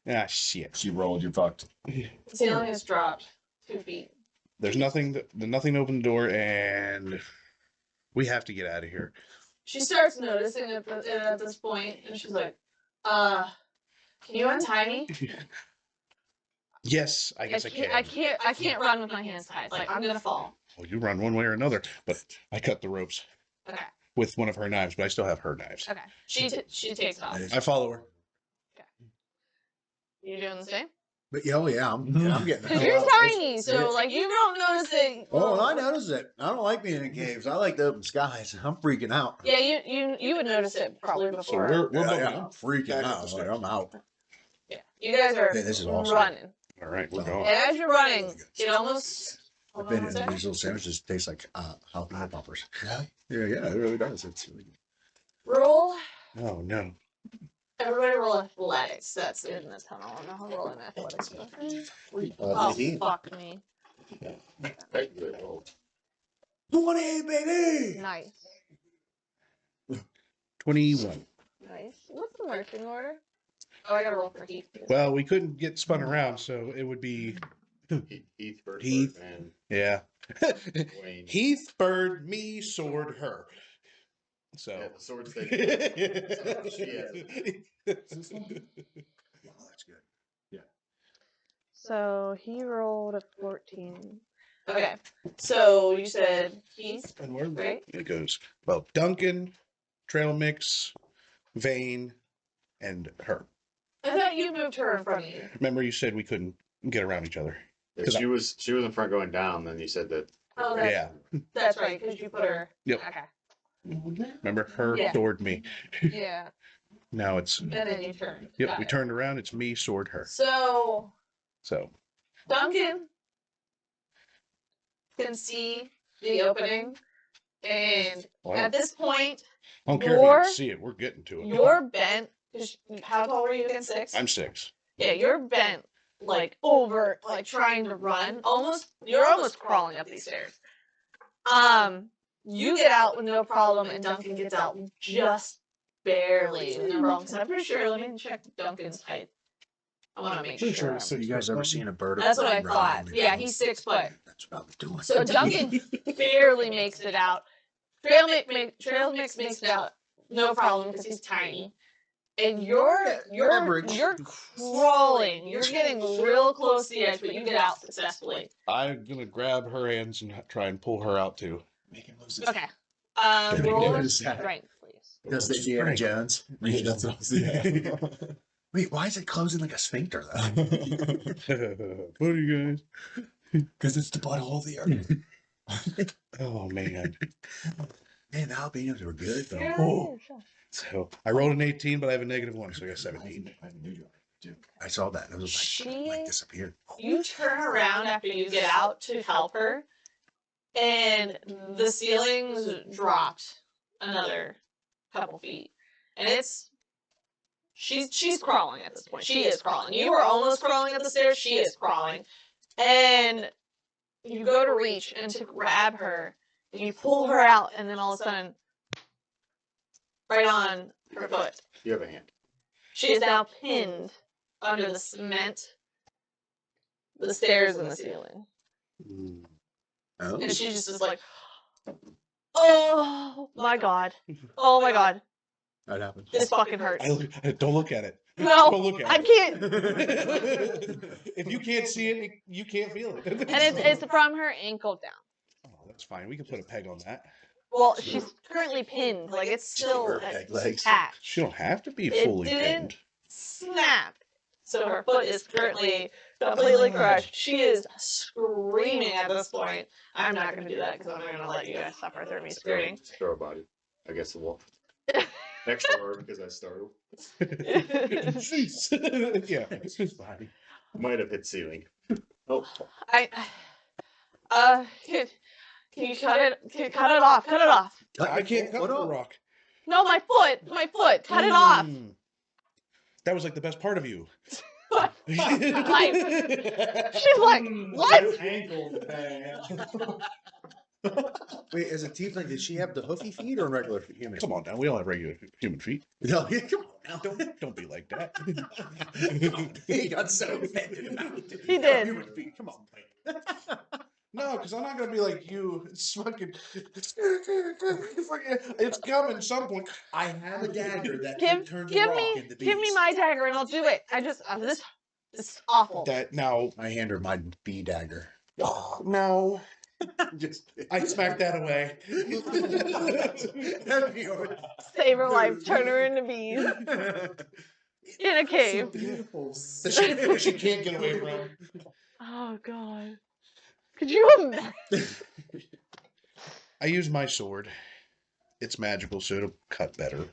Ah, shit. She rolled, you're fucked. The ceiling has dropped 2 feet. There's nothing to open the door, and we have to get out of here. She starts noticing it at this point, and she's like, can you untie me? Yes, I guess I can. I can't run with my hands tied. Like, I'm gonna fall. Well, you run one way or another, but I cut the ropes Okay. with one of her knives, but I still have her knives. Okay. She takes off. I follow her. You doing the same? But yeah, I'm getting the Because hell you're out. tiny, so like you don't notice it. Oh, I notice it. I don't like being in caves. I like the open skies. I'm freaking out. Yeah, you would notice it probably So before. we're Yeah, both I'm freaking back up out. the Like, stairs. I'm out. Yeah, you guys are Okay, this is awesome. running, All right, we're and going. as you're running, it almost. I've Hold been on in one second. these little sandwiches. Taste like jalapeno poppers. Really? Yeah, it really does. It's really good. Roll. Oh no. Everybody roll athletics. That's in the tunnel. I'm not rolling athletics. Oh, fuck me. 20, baby. Nice. 21. Nice. What's the marching order? Oh, I gotta roll for Heath. Well, we couldn't get spun around, so it would be Heath first. Heath. And yeah. Wayne. Heath, bird, me, sword, her. So. Yeah, the sword stake. Oh, that's good. So he rolled a 14. Okay. So you said Heath, And where right? it goes? Well, Duncan, Trail Mix, Vane, and her. I thought you moved her in front of you. Remember, you said we couldn't get around each other. If she was in front going down, then you said that. Oh, Yeah. that's right, because you put her. Yep. Okay. Remember, her, Yeah. sword, me. Yeah. Now it's. And then you turned. Yep, Got we it. turned around. It's me, sword, her. So So. Duncan can see the opening, and Wow. at this point, I don't care if you You're- can see it. We're getting to it. you're bent. 'Cause how tall were you again? 6? I'm 6. Yeah, you're bent, like over, like trying to run. You're almost crawling up these stairs. You get out with no problem, and Duncan gets out just barely with no problem. So I'm pretty sure. Let me check Duncan's height. I want to make Pretty sure sure. it's You guys ever seen a bird? That's what I run thought. on the Yeah, ground? he's 6 foot. That's what I'm doing. So Duncan barely makes it out. Trail Mix makes it out, no problem because he's tiny. And you're Average. crawling. You're getting real close to the edge, but you get out successfully. I'm going to grab her hands and try and pull her out too. Make him lose his Okay. Can we Roll get a a set? strength, please. Does the Indiana Jones? Yeah, that's what I was saying. Wait, why is it closing like a sphincter though? What are you guys? Because it's the butthole of the earth. Oh, man. Man, the albinos were good though. Oh. So I rolled an 18, but I have a -1, so I got 17. I saw that. And it was She- like disappeared. You turn around after you get out to help her, and the ceiling's dropped another couple feet, and she's crawling at this point. She is crawling. You were almost crawling up the stairs. She is crawling, and you go to reach and to grab her, and you pull her out, and then all of a sudden, right on her foot, You have a hand. she is now pinned under the cement, the stairs, and the ceiling. Oh. And she just is like, oh my god. Oh my god. That happened. This fucking hurts. Don't look at it. No, Don't look at I it. can't. If you can't see it, you can't feel it. And it's from her ankle down. Oh, that's fine. We can put a peg on that. Well, she's currently pinned. Like, it's still Her peg legs. attached. She don't have to be It fully didn't- pinned. Snap. So her foot is currently completely crushed. She is screaming at this point. I'm not going to do that because I'm not going to let you guys suffer through me screaming. Throw a body. I guess the wall. Extra hard because I startled. Yeah. Might have hit ceiling. Oh, Can you cut it? Cut it off. Cut it off. I can't cut What the up? rock. No, my foot. My foot. Cut it off. Mm. That was like the best part of you. She's like, what? Ankle, man. Wait, as a tiefling, did she have the hoofy feet or regular human? Come on now, we all have regular human feet. No, yeah, come on now. Don't be like that. He got so offended about it. He did. Human feet, come on. No, because I'm not gonna be like you. It's fucking. It's coming some point. I have a dagger that Give turns a give rock me into give me bees. my dagger and I'll do it. This is awful. That now. I hand her my bee dagger. No, Just I smacked that away. That'd be yours. Save her life. Turn her into bees in a cave. Beautiful. The shit she can't get away from. Oh god. Could you imagine? I use my sword. It's magical, so it'll cut better.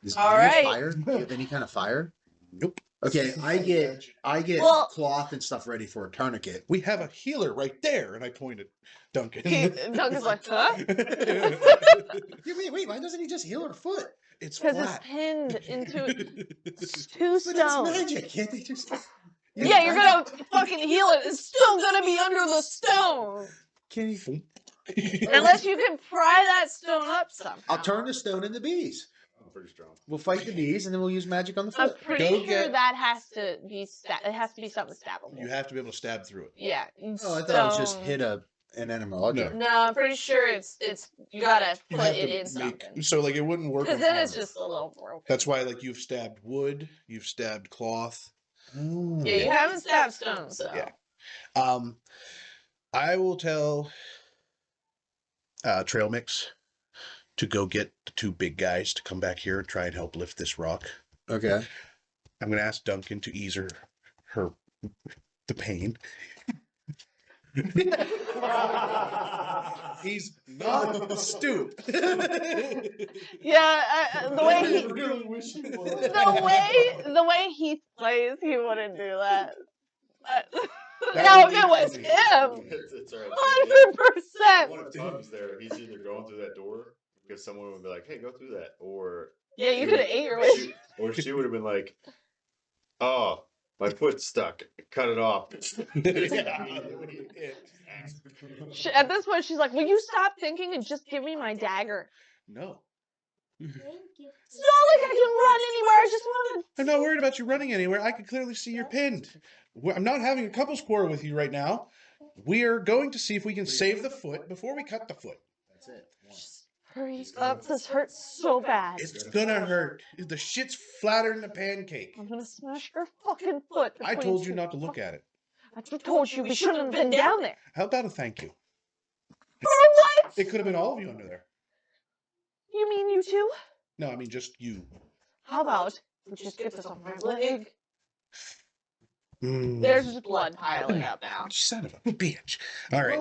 Is All there right. Fire? Do you have any kind of fire? Nope. Okay, I get Well- cloth and stuff ready for a tourniquet. We have a healer right there, and I pointed. Duncan. Duncan's like, huh? Yeah, wait, why doesn't he just heal her foot? It's Because it's flat. pinned into two But it's stones. magic. Can't they just? Yeah, you're gonna fucking heal it. It's still gonna be under the stone. Can you? Unless you can pry that stone up somehow. I'll turn the stone into bees. I'm pretty strong. We'll fight the bees, and then we'll use magic on the I'm foot. pretty Go sure get- that has to be it has to be something stabbable. You have to be able to stab through it. Yeah. Oh, I thought it was just stone- hit an animal. No. No, I'm pretty sure it's you gotta You put have it to in something. So like it wouldn't work. Because on then it's armor. just a little broken. That's why like you've stabbed wood, you've stabbed cloth. Yeah, you haven't stabbed stones, so. Yeah. I will tell Trail Mix to go get the two big guys to come back here and try and help lift this rock. Okay. I'm gonna ask Duncan to ease her the pain. He's not stupid. Yeah, the way he really wish he was. the way he plays, he wouldn't do that. That Now would if be it was funny. him, It's all right. One 100%. of the times there, he's either going through that door because someone would be like, "Hey, go through that," or Yeah, you could have ate your way. she would have been like, "Oh, my foot's stuck. Cut it off." At this point, she's like, "Will you stop thinking and just give me my dagger?" No. It's not like I can run anywhere. I just want I'm not worried about you running anywhere. I can clearly see you're pinned. I'm not having a couple's quarrel with you right now. We are going to see if we can save the foot before we cut the foot. That's it. to hurry up. This hurts so bad. It's gonna hurt. The shit's flatter than a pancake. I'm gonna smash your fucking foot. I between told you two- not to look at it. I told you we shouldn't have been down there. How about a thank you? For what? It could have been all of you under there. You mean you two? No, I mean just you. How about we just get this on my leg? Mm. There's just blood piling up now. Son of a bitch. All right.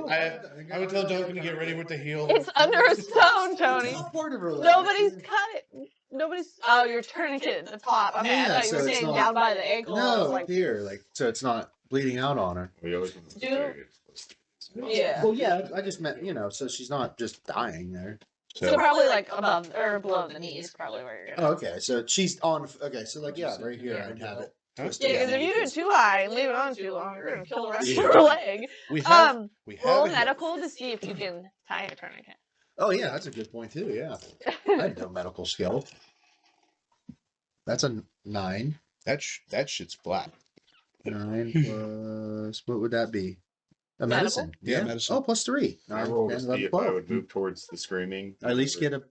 I would tell Duncan to get ready with the heel. It's under a stone, Tony. Top part of her leg. Nobody's cut it. Nobody's. Oh, you're tourniquet at the top. Okay, I Yeah, thought you so were it's saying not- down by the ankle. I was No, like, here, like so it's not bleeding out on her. We always yeah. Well, yeah, I just meant so she's not just dying there. So probably like above or below the knees, probably where you're Oh, going. okay, so she's on. Okay, so like right here, I'd have it. Huh? twisted Yeah, because down. if you do it too high and leave it on too long, you're gonna kill the rest Yeah. of your leg. We have we have Roll a heel. medical to see if you can tie a tourniquet. Oh yeah, that's a good point too. Yeah, I had no medical skill. That's a 9. That shit's flat. 9 plus what would that be? A Medical? medicine. Yeah, medicine. Oh, plus 3. I 9, rolled to 10, see 11, if I 12. would move towards the screaming. At least get a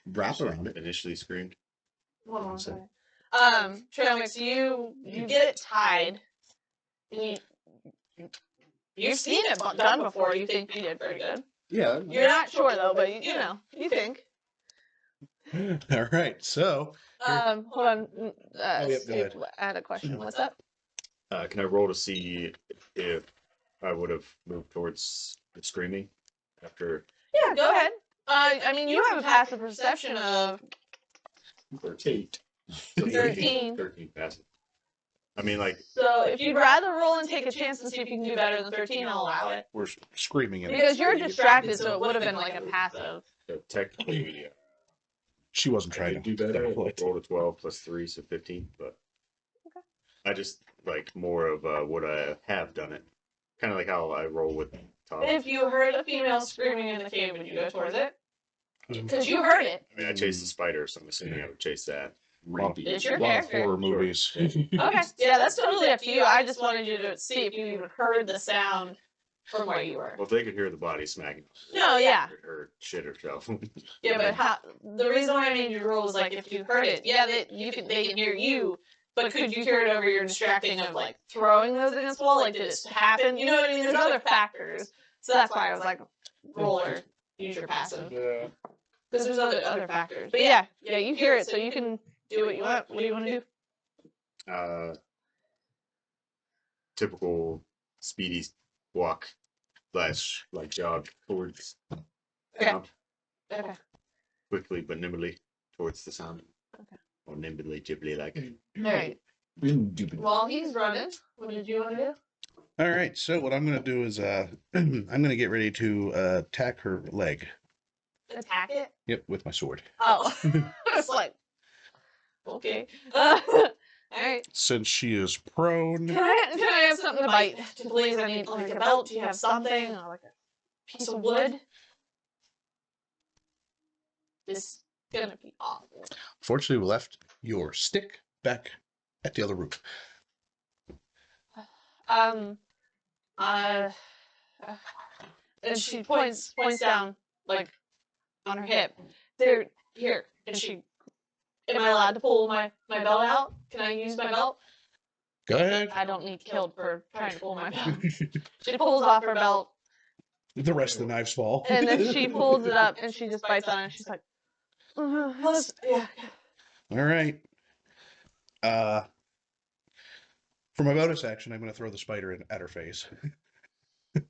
wrap around it. Initially screamed. Hold on. So- Trail Mix, you get it tied. And you've seen it done before. You think you did pretty good. Yeah. You're not sure though, but you know, you think. All right. So Hold on. yep, go Steve, ahead. I had a question. What's up? Can I roll to see if I would have moved towards the screaming after? Yeah, go ahead. I mean, you have a passive perception of 13. 13. 13 passive. I mean, like, So if you'd rather roll and take a chance and see if you can do better than 13, I'll allow it. We're screaming in it. Because you're distracted, so it would have been like a passive. technically, yeah. She wasn't I trying could to do better. downplay it. Roll a 12 plus 3, so 15. But I just like more of what I have done it. Kind of like how I roll with Todd. If you heard a female screaming in the cave, would you go towards it? Because you heard it. I mean, I chased the spider, so I'm assuming I would chase that. It's your A lot of character. horror movies. Okay, yeah, that's totally up to you. I just wanted you to see if you even heard the sound from where you were. Well, if they could hear the body smacking. No, yeah. Or shit herself. Yeah, but the reason why I made you roll was like if you heard it, yeah, they can hear you, but could you hear it over your distracting of like throwing those against the wall? Like did it happen? You know what I mean? There's other factors, so that's why I was like, roll or use your passive Yeah. because there's other factors. But yeah, you hear it, so you can do what you want. What do you want to do? Typical speedy walk slash like jog towards Okay. sound. Okay. Quickly but nimbly towards the sound. Okay. Or nimbly jibbly like. All right. While he's running, what did you want to do? All right, so what I'm going to do is I'm going to get ready to attack her leg. Attack it? Yep, with my sword. Oh, it's like okay. All right. Since she is prone, Can I have something to bite? Please, I need like a belt. Do you have something? Or like a piece of wood? This is gonna be awful. fortunately, we left your stick back at the other room. And she points down like on her hip. There, here, and she. Am I allowed to pull my belt out? Can I use my belt? Go ahead. I don't need killed for trying to pull my belt. She pulls off her belt, The rest of the knives fall. and then she pulls it up, and she just bites on it. And she's like, yeah. All right. For my bonus action, I'm going to throw the spider at her face. Do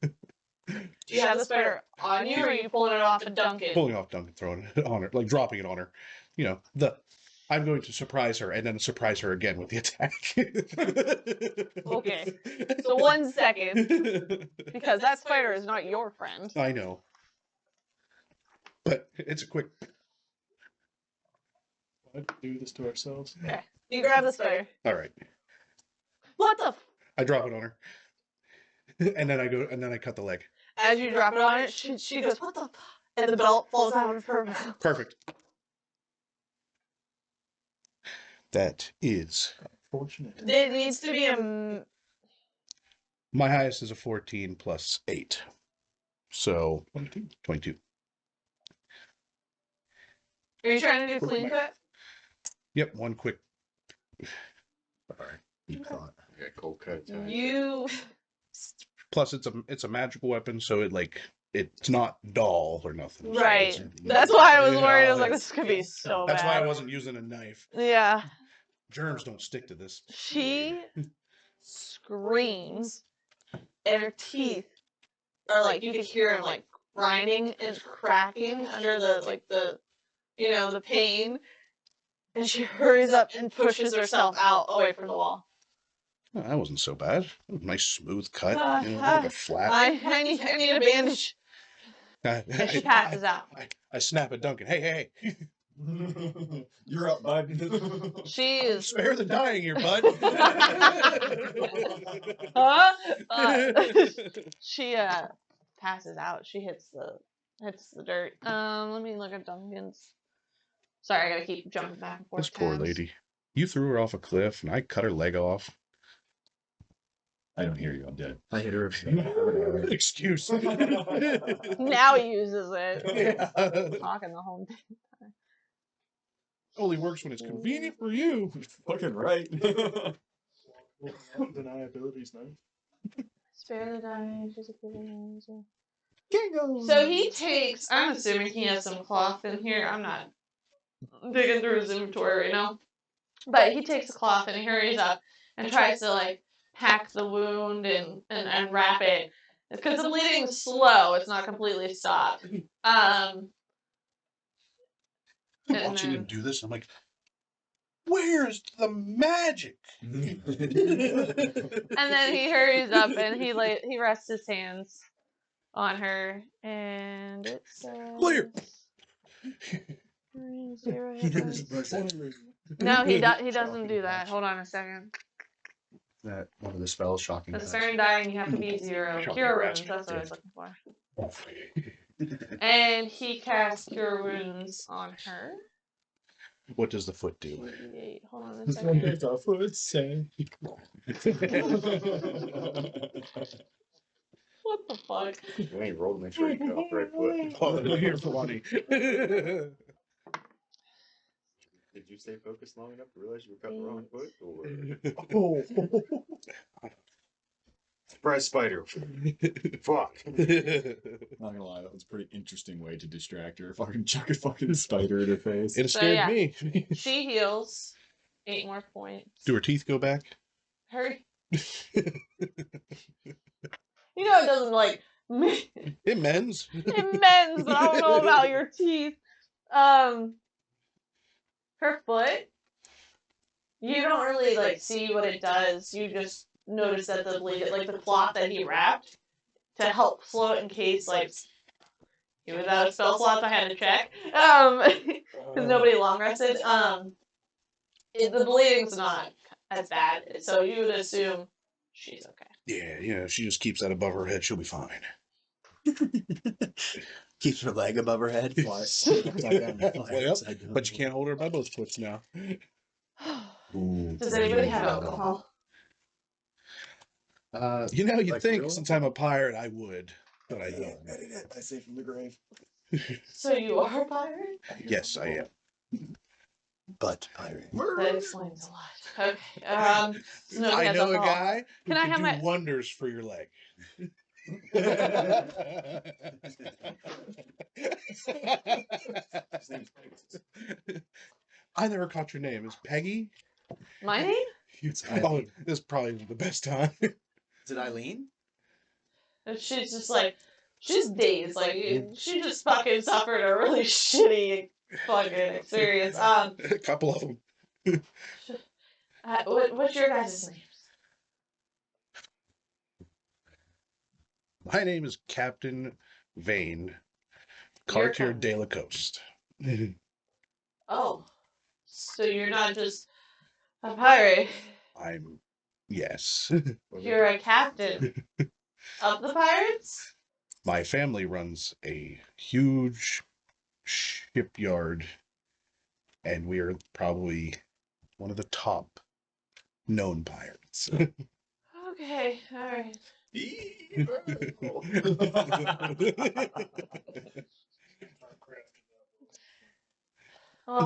you have the spider on you, or are you pulling it off and dunking? Pulling off Duncan, throwing it on her, like dropping it on her. You know, I'm going to surprise her and then surprise her again with the attack. Okay. So 1 second, because that spider is not your friend. I know. But it's a quick. Why do this to ourselves? Okay. You grab the spider. All right. What the? I drop it on her. And then I cut the leg. As you drop it on it, she goes, what the? And the belt falls out of her mouth. Perfect. That is. Fortunate. It needs to be a. My highest is a 14 plus 8. So 22. Are you trying to do clean cut? Yep, one quick. Alright. Deep thought. I got cold cut. You. Plus, it's a magical weapon, so it's not dull or nothing. So Right. it's- That's why I was Yeah, worried. I was like, that's- this could be so bad. That's why I wasn't using a knife. Yeah. Germs don't stick to this. She screams, and her teeth are like you could hear them like grinding and cracking under the the pain. And she hurries up and pushes herself out away from the wall. Oh, that wasn't so bad. Nice smooth cut. Like a flat. I need a bandage. And she passes out. I snap at Duncan. Hey. You're up, bud. She is. Spare the dying here, bud. She passes out. She hits the dirt. Let me look at Duncan's. Sorry, I gotta keep jumping back and forth. This poor tabs. lady. You threw her off a cliff, and I cut her leg off. I don't hear you. I'm dead. I hit her. Excuse. Now he uses it. Yeah. Talking the whole time. Only works when it's convenient for you. Fucking right. Deniability's nice. Spare the dying. So he takes. I'm assuming he has some cloth in here. I'm not digging through his inventory right now. But he takes a cloth and he hurries up and tries to like pack the wound and wrap it. Because the bleeding's slow, it's not completely stopped. And watching then- him do this. I'm like, where's the magic? And then he hurries up and he rests his hands on her, and it says Clear. 0 He hit knows points. what's No, he doesn't do that. Hold on a second. that one of the spells shocking. The Touch. stern dying, you have to be 0. Shocking Cure grasp, wounds. That's what I yeah. was looking for. And he casts cure wounds on her. What does the foot do? 2d8. Hold on a second. It's a foot sake. What the fuck? You ain't rolled, make sure you cut off the right foot. Oh, you're funny. Did you stay focused long enough to realize you were cutting the wrong foot? Or Oh. surprise spider? Fuck. Not gonna lie, that was a pretty interesting way to distract her. Fucking chuck a fucking spider in her face. It So, scared yeah. me. She heals 8 more points. Do her teeth go back? Her. You know it doesn't like It mends. it mends, but I don't know about your teeth. Her foot. You don't really like see what it does. You just notice that the blade, like the cloth that he wrapped to help float in case like he was out of spell slots. I had to check. Because nobody long rested. The bleeding's not as bad, so you would assume she's okay. Yeah, she just keeps that above her head. She'll be fine. Keeps her leg above her head. Well, yep, but you can't hold her by both foots now. Does anybody have alcohol? You know, you'd Like think real? since I'm a pirate, I would, but I don't. I say from the grave. So you are a pirate? Yes, I am. But pirate. That explains a lot. Okay. So nobody I has know a alcohol. guy who Can I can have do my- wonders for your leg. I never caught your name. Is Peggy? My name? Oh, this is probably the best time. Is it Eileen? And she's just like, she's dazed. Like, she just fucking suffered a really shitty fucking experience. A couple of them. What's your guys' names? My name is Captain Vane, Your Cartier Captain. de la Coast. Oh. So you're not just a pirate. I'm, yes. You're a captain of the pirates? My family runs a huge shipyard, and we are probably one of the top known pirates. Okay, alright. Well,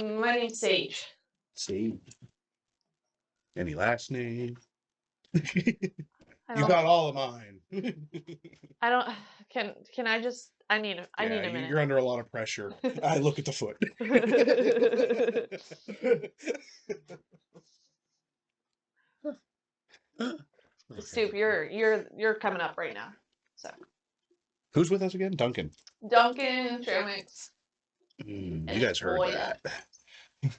my name's Sage. See. Any last name? I You don't, got all of mine. I don't, can I just, I need a Yeah, minute. you're under a lot of pressure. I look at the foot. Stoop, you're coming up right now. So Who's with us again? Duncan. Duncan, Tremix. You And guys heard Boya. that.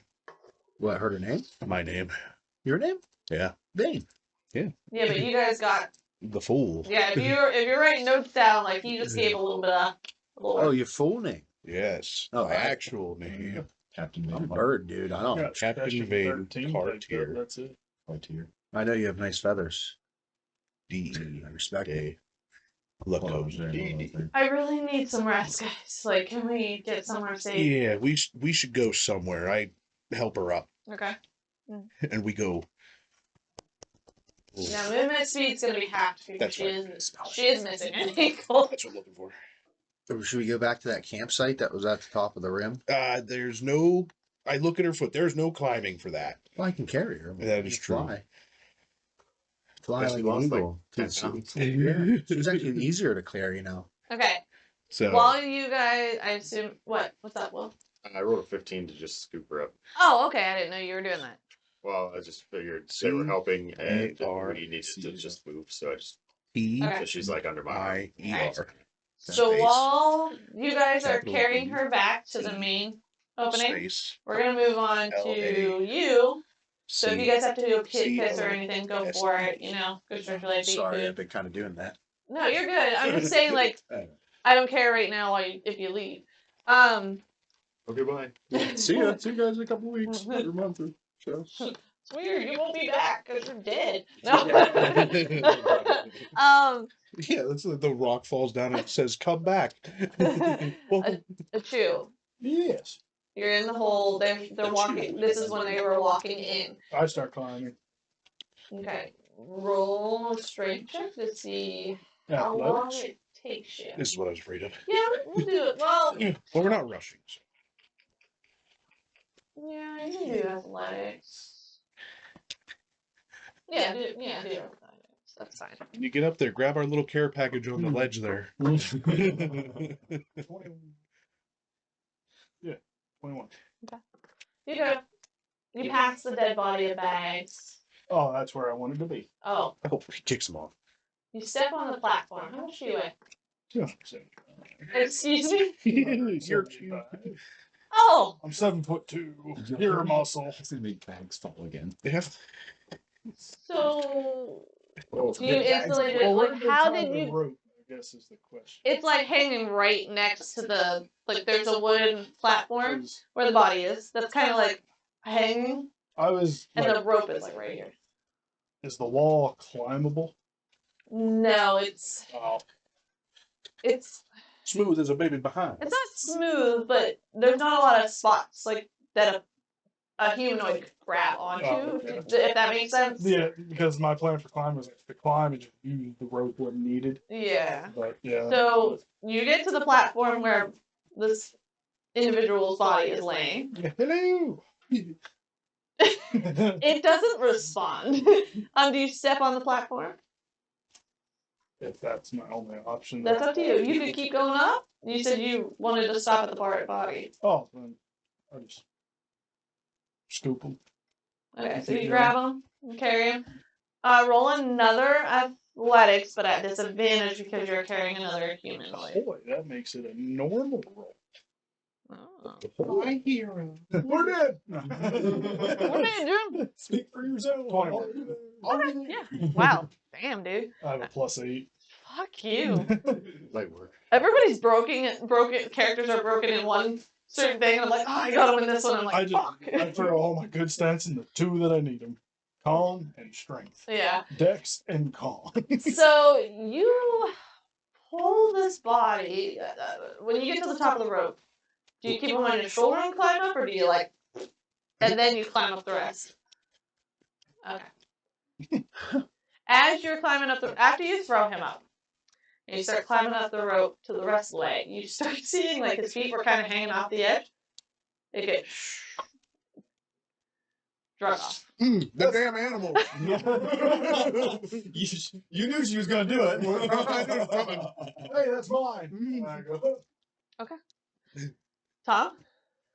What, heard her name? My name. Your name? Yeah. Vane. Yeah, but you guys got The fool. yeah. If you're writing notes down, like he just gave a little bit of lore. Oh, your full name. Yes. Oh, my I- actual name. Captain I'm a Vane. bird, dude. I don't. Captain Vane Cartier. That's it. Cartier. I know you have nice feathers. D. I respect it. A. La Hold on, Coast. hold on. I really need some rest, guys. Like, can we get somewhere safe? Yeah, we should go somewhere. I help her up, Okay. and we go. Yeah, movement speed's gonna be halved because That's she right. is missing an ankle. That's what I'm looking for. Or should we go back to that campsite that was at the top of the rim? There's no. I look at her foot. There's no climbing for that. Well, I can carry her. That is true. Fly Guess we like an lost, like, eagle. 10 Dude, pounds. yeah. It's actually easier to carry now. Okay. So While you guys, I assume what's up, Will? I rolled a 15 to just scoop her up. Oh, okay. I didn't know you were doing that. Well, I just figured they were helping and C-A-R-C. we needed to just move, so I just Okay. So she's like under my arm. P-I-E-R. So Space. while you guys are Capital carrying B, her back to the main opening, Space. we're gonna move on to L-A. you. So if you guys have to do a pit piss or C-O-S-H. anything, go for it. You know, go circulate the Sorry, food. I've been kind of doing that. No, you're good. I'm just saying, like, I don't care right now while if you leave. Okay, bye. See ya. See you guys in a couple weeks. Or a month or so. It's weird. You won't be back because you're dead. No. Yeah, that's like the rock falls down and it says, "Come back." A chew. Yes. You're in the hole. They're walking. This is when they were walking in. I start climbing. Okay. Roll a strength check to see how long Athletics. it takes you. This is what I was afraid of. Yeah, we'll do it. Well, Well, we're not rushing. So. yeah, you can do athletics. Yeah, do athletics. That's fine. When you get up there, grab our little care package on the ledge there. 21. Yeah, 21. You go. You pass the dead body of Bags. Oh, that's where I wanted to be. Oh, Oh, he kicks him off. you step on the platform. How much do you weigh? Yeah. Excuse me? You're Oh, I'm 7'2". You're a muscle. It's gonna make Bags fall again. Yeah. so Oh, do you instantly do it? Like, how did you? Rope, I guess is the question. It's like hanging right next to the there's a wooden platform 'Cause where the body is. That's kind of like hanging, I was and like, the rope is like right here. is the wall climbable? No, it's Oh, Smooth as a baby behind. it's not smooth, but there's not a lot of spots like that a humanoid could grab onto, Oh, okay. if that makes sense. yeah, because my plan for climbing was to climb and just use the rope when needed. Yeah. But yeah. So you get to the platform where this individual's body is laying. Hello. It doesn't respond. Do you step on the platform? If that's my only option. That's up to you. You could keep going up. You said you wanted to stop at the part body. Oh, then I just scoop them. Okay, so you grab him and carry him. Roll another athletics, but at disadvantage because you're carrying another humanoid. Boy, that makes it a normal roll. Oh. My hero. We're dead. What are you doing? Speak for yourself. 21. Okay, yeah. Wow. Damn, dude. I have a +8. Fuck you. Light work. Everybody's broken. Characters are broken in one certain thing. And I'm like, oh, I got him in this one. I'm like, fuck. I throw all my good stats in the 2 that I need them. Calm and strength. Yeah. Dex and calm. So you pull this body. When you get to the top of the rope, do you keep him on your shoulder and climb up, or do you like, and then you climb up the rest? Okay. As you're climbing up after you throw him up, and you start climbing up the rope to the rest leg, you start seeing like his feet were kind of hanging off the edge. They get drug off. The damn animal. You knew she was gonna do it. Hey, that's mine. I go, Tom,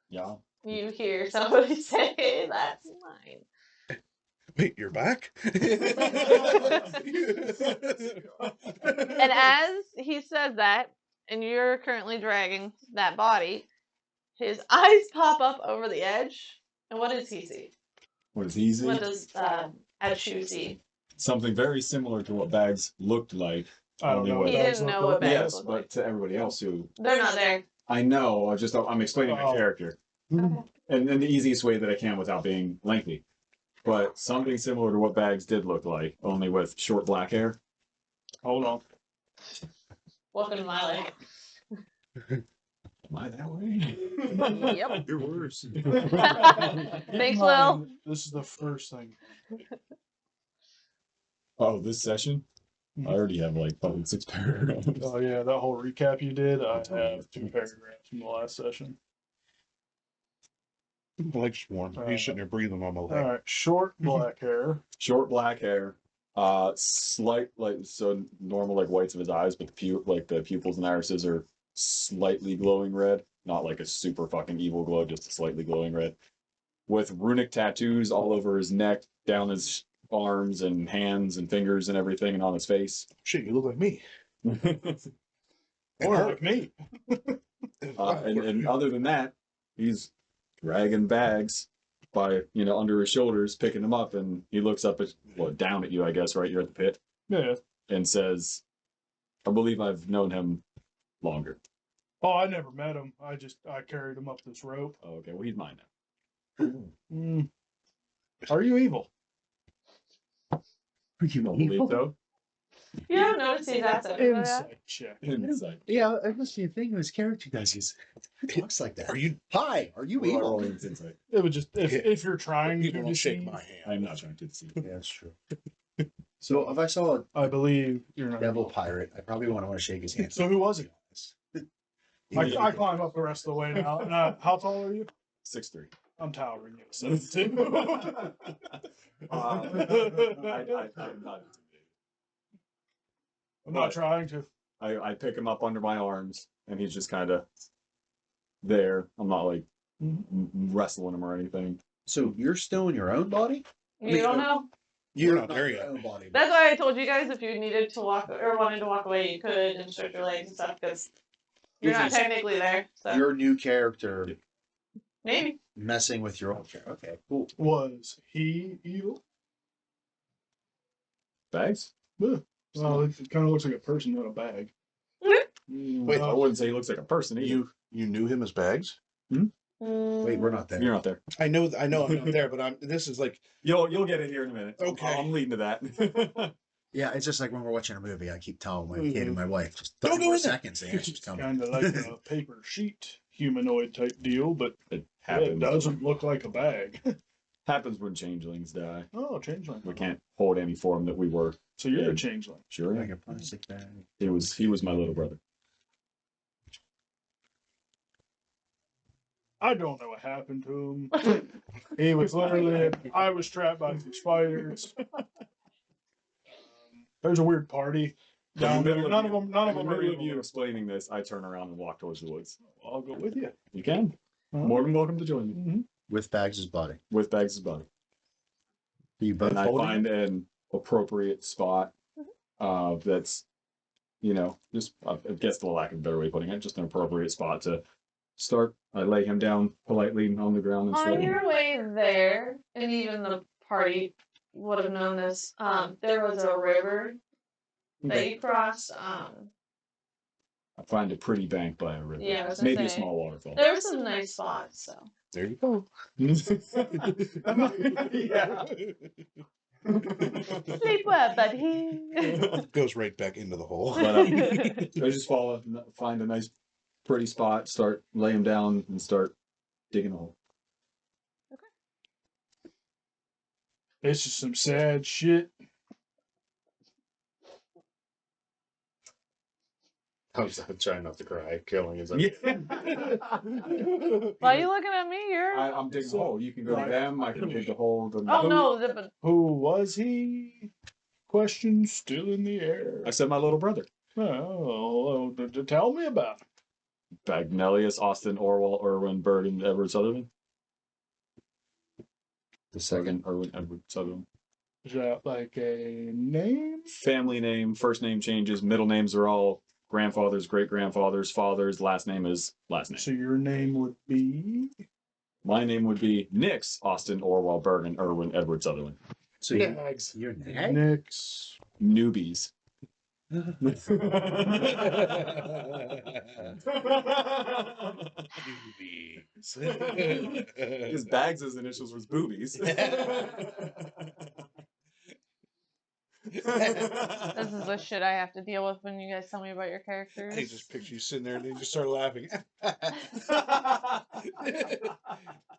Yeah. you hear somebody say, "That's mine." Wait, you're back? And as he says that, and you're currently dragging that body, his eyes pop up over the edge. And what does he see? What is easy? What does Adshu see? Something very similar to what Bags looked like. I don't Only know. what He Bags didn't know look what like. Bags Yes, looked but like. to everybody else who They're not there. I know, I'm explaining my Oh. character, and in the easiest way that I can without being lengthy. But something similar to what Bags did look like, only with short black hair. Hold on. Welcome to my life. Am I that way? Yep. You're worse. Thanks, Lil. This is the first thing. Oh, this session? I already have like probably 6 paragraphs. Oh yeah, that whole recap you did. I have 2 paragraphs from the last session. My leg's warm. He's sitting there breathing on my All leg. right, short black hair. Short black hair, slight so normal like whites of his eyes, but the pupils and irises are slightly glowing red, not like a super fucking evil glow, just a slightly glowing red. With runic tattoos all over his neck, down his arms and hands and fingers and everything, and on his face. Shit, you look like me. Or like me. And other than that, he's dragging bags by under his shoulders, picking them up, and he looks up at down at you, I guess, right here at the pit, Yeah. and says, "I believe I've known him longer." Oh, I never met him. I carried him up this rope. Oh, okay, well he's mine now. Mm. Are you evil? You don't believe so? You don't notice he's outside. Insight check. Insight. Yeah, it must be a thing his character does. He talks like that. Are you? Hi, are you Well, evil? rolling is insight. It would just if you're trying You to don't shake deceive, my hand. I'm not trying to deceive. Yeah, that's true. So if I saw I believe you're a not. devil pirate, I probably want to shake his hand. So who was it? He- I climb up the rest of the way now. And, how tall are you? 6'3". I'm towering you. 7'2". I'm not intimidated. I'm not trying to. I pick him up under my arms, and he's just kind of there. I'm not like wrestling him or anything. So you're still in your own body? You don't know. You're Or not there in your yet. own body? That's why I told you guys if you needed to walk or wanted to walk away, you could and stretch your legs and stuff because you're not technically there. So Your new character maybe. messing with your old character. Okay, cool. Was he evil? Bags? Well, it kind of looks like a person, not a bag. Wait, I wouldn't say he looks like a person either. You knew him as Bags? Wait, we're not there. You're not there. I know I'm not there, but this is like You'll get it here in a minute. Okay. I'm leading to that. Yeah, it's just like when we're watching a movie, I keep telling my kid and my wife, just Don't 30 go more in there. seconds, the answer's coming. Kind of like a paper sheet humanoid type deal, but It it happens. doesn't look like a bag. Happens when changelings die. Oh, changeling. We can't hold any form that we were. So you're Yeah. a changeling. Sure. Like a plastic bag. He was my little brother. I don't know what happened to him. He was literally. I was trapped by some spiders. There's a weird party down there. None of them In the are middle of you evil. explaining this, I turn around and walk towards the woods. I'll go with you. You can. Uh-huh. More than welcome to join me. Mhm. With Bags' body. With Bags' body. You both And I holding find an appropriate spot that's, just, I guess the lack of a better way of putting it, just an appropriate spot to start. I lay him down politely on the ground and On start. your way there, and even the party would have known this. There was a river that you crossed. I find a pretty bank by a river. Yeah, I was gonna Maybe a say. small waterfall. There were some nice spots. So there you go. Yeah. sleep well, buddy. Goes right back into the hole. But, I just find a nice, pretty spot, start lay him down, and start digging a hole. It's just some sad shit. I'm trying not to cry. Killing is Why are you looking at me? You're. I'm digging a hole. You can go to them. I can dig the hole. Oh no, but Who was he? Question still in the air. I said my little brother. Oh, tell me about it. Bagnellius, Austin, Orwell, Irwin, Bird, and Edward Sutherland. The second Irwin Edward Sutherland. Is that like a name? Family name, first name changes, middle names are all grandfathers, great grandfathers, fathers. Last name is last name. So your name would be? My name would be Nix, Austin, Orwell, Bird, and Irwin Edward Sutherland. So you're Nag? Nix. Newbies. His Bags' initials was boobies. this is the shit I have to deal with when you guys tell me about your characters. He just picture you sitting there and he just started laughing.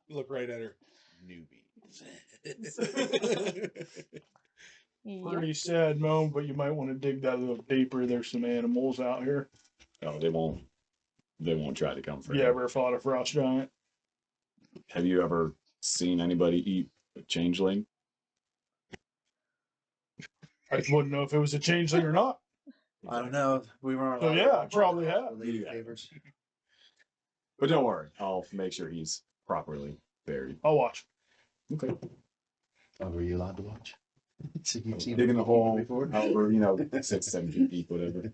Look right at her. Newbies. Yep. Pretty sad moment, but you might want to dig that a little deeper. There's some animals out here. Oh, they won't try to come for You you. ever fought a frost giant? Have you ever seen anybody eat a changeling? I wouldn't know if it was a changeling or not. I don't know. We weren't. So, allowed to yeah, I watch probably it. have. Lady Yeah. favors. But don't worry, I'll make sure he's properly buried. I'll watch. Okay. Oh, were you allowed to watch? Digging the hole, however, 6, 7 feet deep, whatever.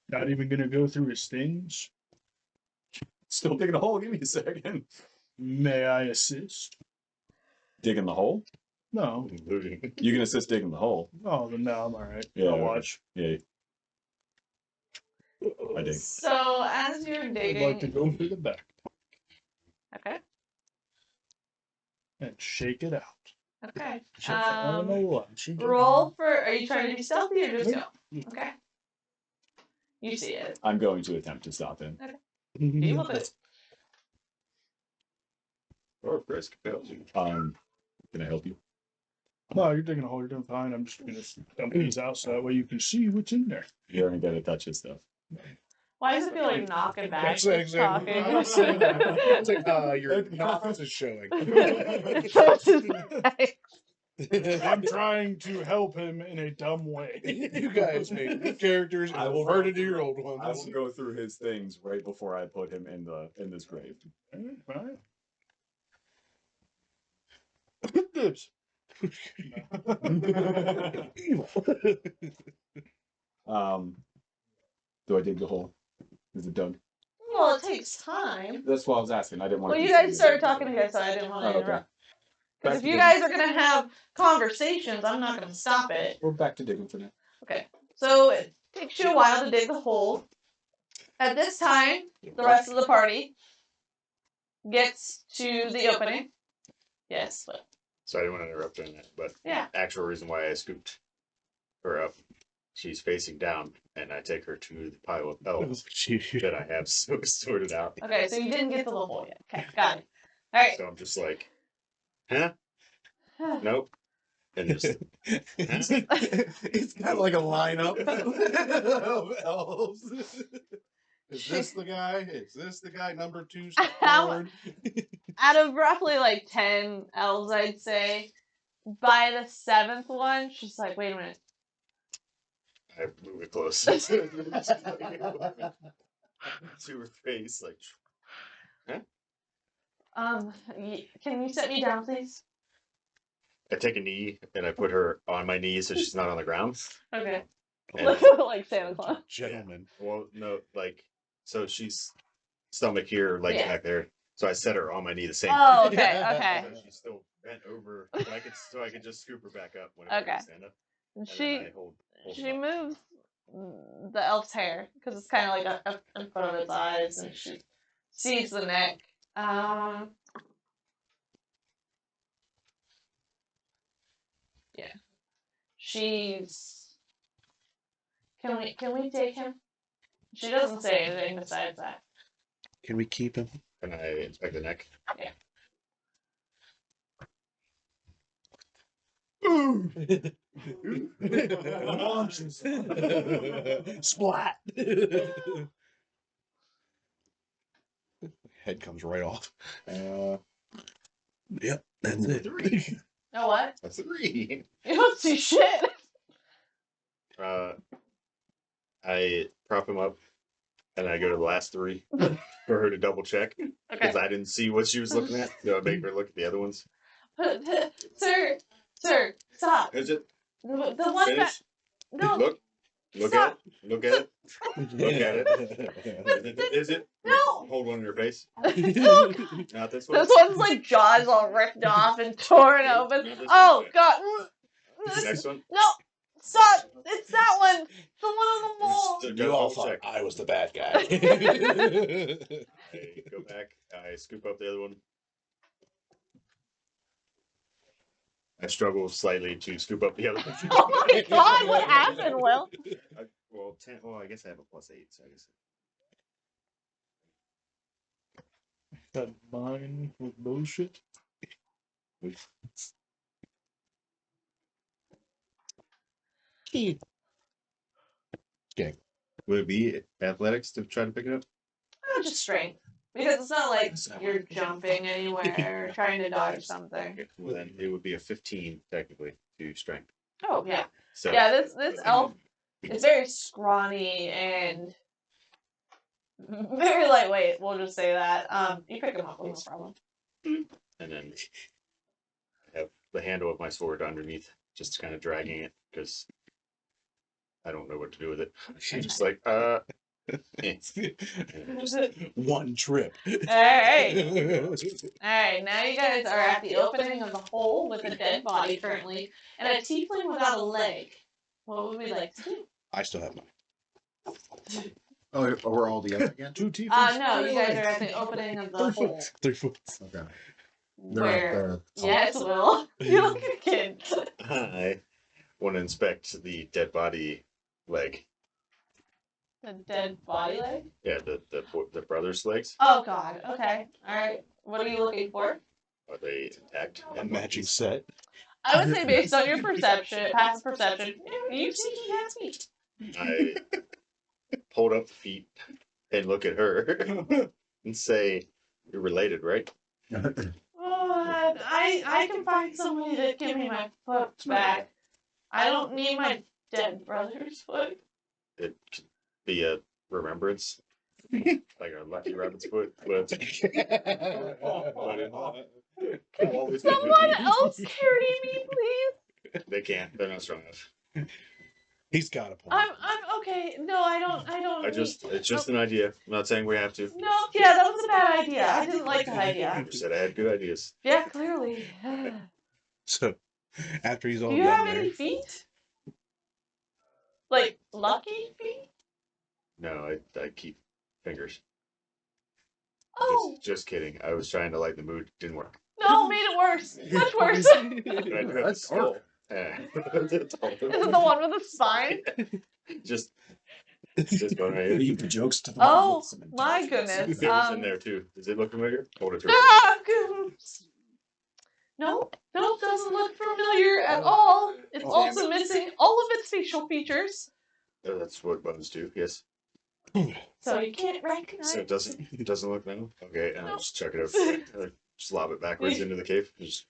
Not even gonna go through his things. Still digging a hole. Give me a second. May I assist? Digging the hole? No. You can assist digging the hole. Oh, then no, I'm all right. Yeah, I'll okay. watch. Yeah. I dig. So as you're I'd digging, like to go through the back okay, and shake it out. okay. I don't know what. Roll for. Are you trying to be stealthy or just go? Okay. You see it. I'm going to attempt to stop him. Deal with it. Or risk fails you. Can I help you? No, you're digging a hole. You're doing fine. I'm just gonna dump these out so that way you can see what's in there. You're gonna get to touch his stuff. Why does it feel like knocking back? That's exactly. Talking. It's like, your nose is showing. I'm trying to help him in a dumb way. You guys made new characters and reverted to your old ones. I will go through his things right before I put him in this grave. Right? Dibs. Do I dig the hole? Is it dug? Well, it takes time. That's what I was asking. I didn't want Well, to. you guys started talking together, so I didn't want to okay. interrupt. Back Because if to you digging. guys are gonna have conversations, I'm not gonna stop it. We're back to digging for now. Okay. So it takes you a while to dig the hole. At this time, the rest of the party gets to the opening. Yes, but So I didn't want to interrupt doing that, but yeah. actual reason why I scooped her up, she's facing down, and I take her to the pile of elves that I have sorted out. Okay, so you didn't get to the hole yet. Okay, got it. All right. So I'm just like, huh? Nope. And just It's kind of like a lineup of elves. Is this the guy? Is this the guy? Number 2 How- forward? Out of roughly like 10 elves, I'd say, by the 7th one, she's like, wait a minute. I move it close to her face, like, Can you set me down, please? I take a knee and I put her on my knees so she's not on the ground. Okay. And, Like Santa Claus. Gentlemen. well, no, like, so she's stomach here, legs Yeah. back there. So I set her on my knee the same. Oh, way. okay, okay. So she's still bent over, so I could just scoop her back up when I Okay. stand up. And And she then I hold she her up. moves the elf's hair because it's kind of like up in front of its eyes, and she sees the neck. Yeah. She's. Can we take him? She doesn't say anything besides that. Can we keep him? And I inspect the neck. Splat. Head comes right off. Yep, that's it. 3. Oh, what? That's 3. You don't see shit. I prop him up, and I go to the last 3 for her to double check Okay. because I didn't see what she was looking at. So I make her look at the other ones. Sir, stop. Is it The one that. finished? No. Look Stop. at it. Look at it. Look at it. Is it? No. Hold one in your face. Look. Not this one. This one's like jaws all ripped off and torn open. Not this Oh one. god. Next one. No. Stop. It's that one. The one on the wall. Just You all double thought check. I was the bad guy. I go back. I scoop up the other one. I struggle slightly to scoop up the other one. Oh my god, what happened, Will? Well, 10. Well, I guess I have a +8. So I guess. That mine with bullshit. Would it be athletics to try to pick it up? Oh, just strength. Because it's not like you're jumping anywhere or trying to dodge something. Okay, well, then it would be a 15 technically to strength. Oh yeah. So Yeah, this elf is very scrawny and very lightweight, we'll just say that. You pick him up with no problem. and then I have the handle of my sword underneath just kind of dragging it because I don't know what to do with it. I'm just like, One trip. Alright. Alright, now you guys are at the opening of the hole with a dead body currently, and a tiefling without a leg. What would we like to do? I still have mine. Oh, we're all together again? 2 teeth. No, you guys are at the opening of the hole. 3 foot. Okay. They're at Where? the Yes, Will. You look a kid. I want to inspect the dead body leg. The dead body leg? Yeah, the brother's legs. Oh god, okay. Alright. What are you looking for? Are they intact? A matching set. I would say based on your perception, passive perception, you see he has feet. I hold up the feet and look at her and say, "You're related, right?" Oh, I can find somebody to give me my foot back. I don't need my dead brother's foot. It could be a remembrance, like a lucky rabbit's foot. But Someone else carry me, please. they can't. They're not strong enough. He's got a point. I'm okay. No, I don't. It's just an idea. I'm not saying we have to. No, yeah, that was a bad idea. I didn't like that idea. I said I had good ideas. Yeah, clearly. So after he's all Do you done have any there, feet? Like lucky feet? No, I keep fingers. Oh Just kidding. I was trying to lighten the mood. Didn't work. no, made it worse. Much worse. I do have a That's skull. Yeah. Is it the one with the spine? Just going right here. Leave the jokes to the Oh, ones with some my intelligence. goodness. Fingers in there too. Does it look familiar? Hold it to her. Ah, goodness. No, doesn't look familiar at all. It's Oh, also missing all of its facial features, Oh, that's what buttons do. Yes. so you can't recognize. So it doesn't look now. Okay, and I'll just chuck it over. Just lob it backwards into the cave. Just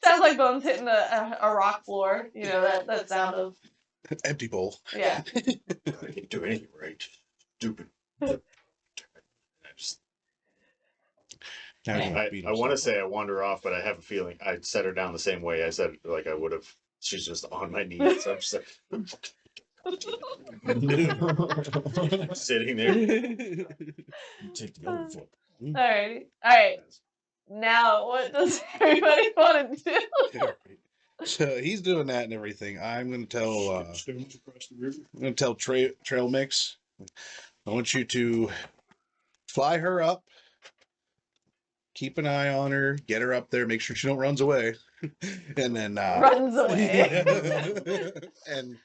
Sounds like Bones hitting a rock floor. You know that sound of empty bowl. yeah. I can't do anything right. Stupid. I just Now he I beat want to himself say I wander off, but I have a feeling I set her down the same way I said like I would have. She's just on my knees. So I'm just like sitting there. Take the other foot. All right. Now, what does everybody want to do? up. So he's doing that and everything. I'm gonna tell Stones across the river. I'm gonna tell Trail Mix. I want you to fly her up, keep an eye on her, get her up there, make sure she don't runs away, and then Runs away. and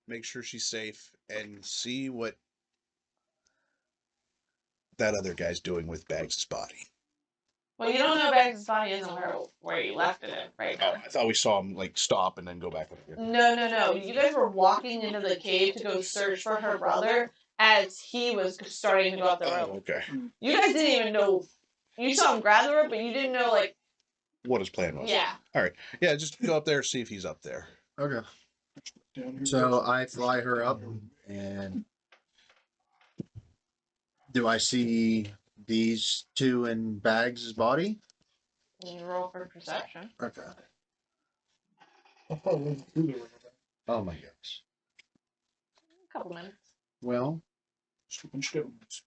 make sure she's safe and see what that other guy's doing with Bags' body. Well, you don't know Bags' body isn't where you left it in right Oh, now. I thought we saw him like stop and then go back up again. No. You guys were walking into the cave to go search for her brother as he was starting to go up the Oh, rope. okay. You guys didn't even know. You saw him grab the rope, but you didn't know, like, What his plan was. yeah. Yeah, just go up there, see if he's up there. Okay. Down here. So I fly her up, and do I see these two in Bags' body? You roll for perception. Okay. Oh, Oh my gosh. A couple minutes. Well, Slipping stones.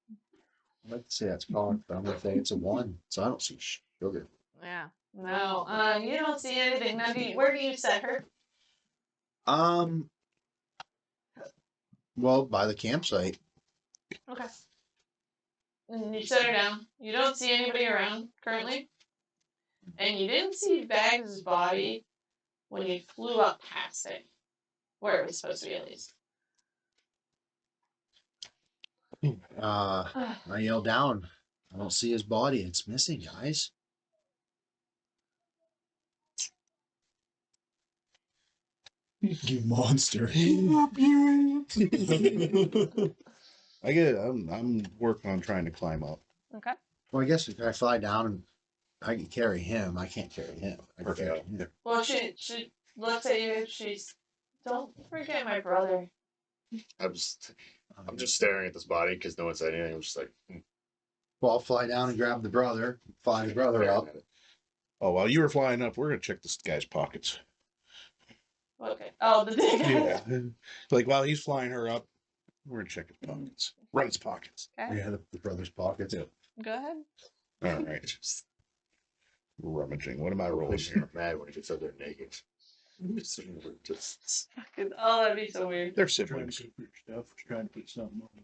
let's say that's called, but I'm gonna say it's a 1, so I don't see sugar. Yeah. No, you don't see anything. Now, where do you set her? Well, by the campsite. Okay. And you set her down. You don't see anybody around currently. And you didn't see Bags' body when you flew up past it. Where it was supposed to be, at least. I yell down. I don't see his body. It's missing, guys. You monster. I get it. I'm working on trying to climb up. Okay. Well, I guess if I fly down and I can carry him, I can't carry him. I can carry him. Well, she looks at you. She's, don't forget my brother. I'm just staring at this body because no one said anything. I'm just like, Well, I'll fly down and grab the brother, fly the brother up. Oh, while you were flying up, we're gonna check this guy's pockets. Okay. Oh, the dig. Yeah. Like while he's flying her up, we're gonna check his pockets. Run his pockets. Okay. Yeah, the brother's pockets. Yeah. Go ahead. All right. Rummaging. What am I rolling here? Mad when he gets up there naked. Just Oh, that'd be so weird. They're Trying siblings. to put your stuff, was trying to put something on the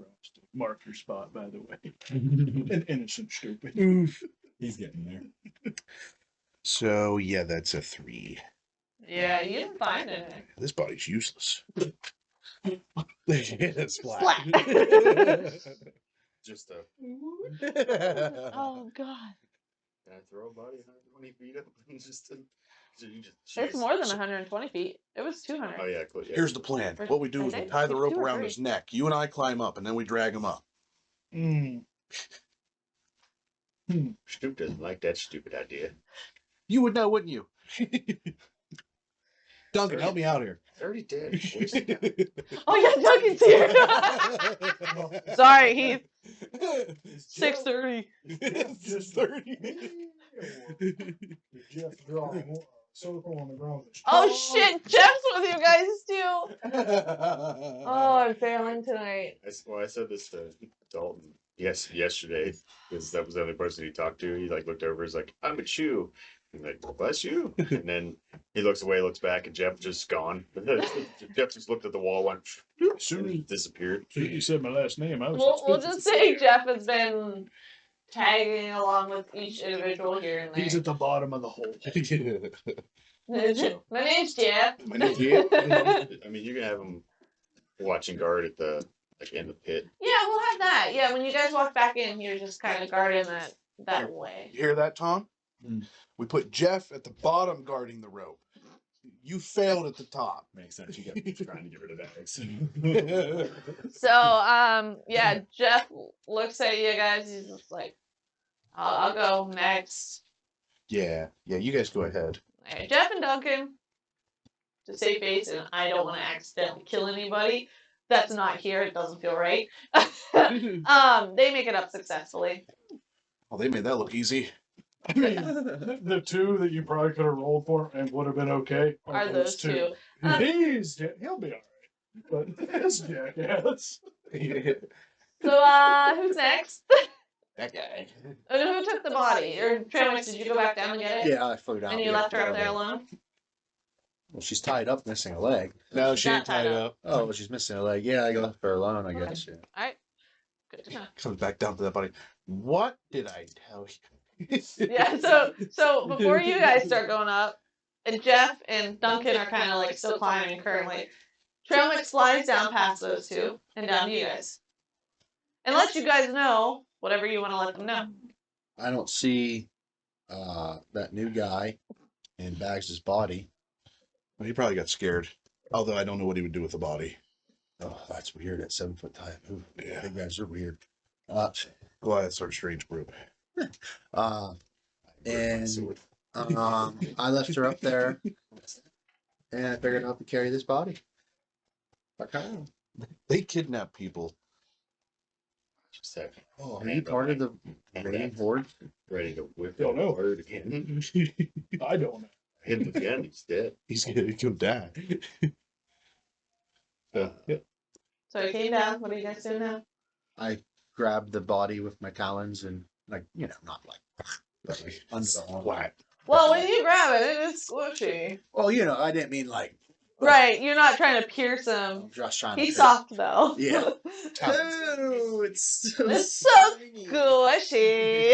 cross to mark your spot, by the way. An innocent stupid. He's getting there. So yeah, that's a 3. Yeah, you didn't find it. This body's useless. It's flat. Flat. just Oh God. can I throw a body 120 feet up and just so you just It's jeez. more than 120 feet. It was 200. Oh yeah, cool. Yeah. Here's the plan. What we do is we tie the rope around his neck. You and I climb up, and then we drag him up. Mm. Snoop doesn't like that stupid idea. You would know, wouldn't you? Duncan, help me out here. It's already dead. Waste it now. Oh yeah, Duncan's here. Sorry, Heath. 6:30. Just 30. Jeff drawing a circle on the ground. Oh shit, Jeff's with you guys too. Oh, I'm failing tonight. I said this to Dalton yesterday because that was the only person he talked to. He like looked over, he's like, "I'm a chew." I'm like, "Well, bless you." And then he looks away, looks back, and Jeff just gone. Jeff just looked at the wall, went, and disappeared. You said my last name. I was We'll just say Jeff has been tagging along with each individual here and He's there. at the bottom of the hole. My name's Jeff. My name's Jeff. I mean, you can have him watching guard at the like in the pit. Yeah, we'll have that. Yeah, when you guys walk back in, you're just kind of guarding that way. You hear that, Tom? Mm. We put Jeff at the bottom guarding the rope. You failed at the top. Makes sense. You get trying to get rid of that. So, yeah, Jeff looks at you guys. He's just like, I'll go next. Yeah, you guys go ahead. All right, Jeff and Duncan, to save face, and I don't want to accidentally kill anybody that's not here. It doesn't feel right. They make it up successfully. Oh, they made that look easy. I mean, the two that you probably could have rolled for and would have been okay Are those two? He'll be all right. But this jackass. So, who's next? That guy. Who took the body? Or Tramix, did you go back down and get it? Yeah, I flew down. And you yeah, left her up yeah. there alone? Well, she's tied up, missing a leg. No, She's she not ain't tied tied up. Oh, well, she's missing a leg. Yeah, I left her alone, I Okay. guess. Yeah. Alright. Good to know. Comes back down to that body. What did I tell you? Yeah, so before you guys start going up, and Jeff and Duncan are kind of like still climbing currently, Trailmix slides down past those two and down to you guys. And let you guys know whatever you want to let them know. I don't see that new guy in Bags' body. Well, he probably got scared. Although I don't know what he would do with the body. Oh, that's weird at 7 foot high. Ooh, Yeah. big guys are weird. Goliath's our strange group. And I left her up there, and I figured out to carry this body. Okay. They kidnap people. Just have Oh, are you part of the raiding horde? ready to whip Don't know. word again. I don't know. Hit him again. He's dead. He's gonna die. So I came down. What are you guys doing now? I grabbed the body with my talons and, like, you know, not like, but like under the arm. Whack. Well, when you grab it, it's squishy. Well, you know, I didn't mean like. Right, you're not trying to pierce I'm him. just trying to. He's fit- soft though. Yeah. Oh, it's so It's so squishy.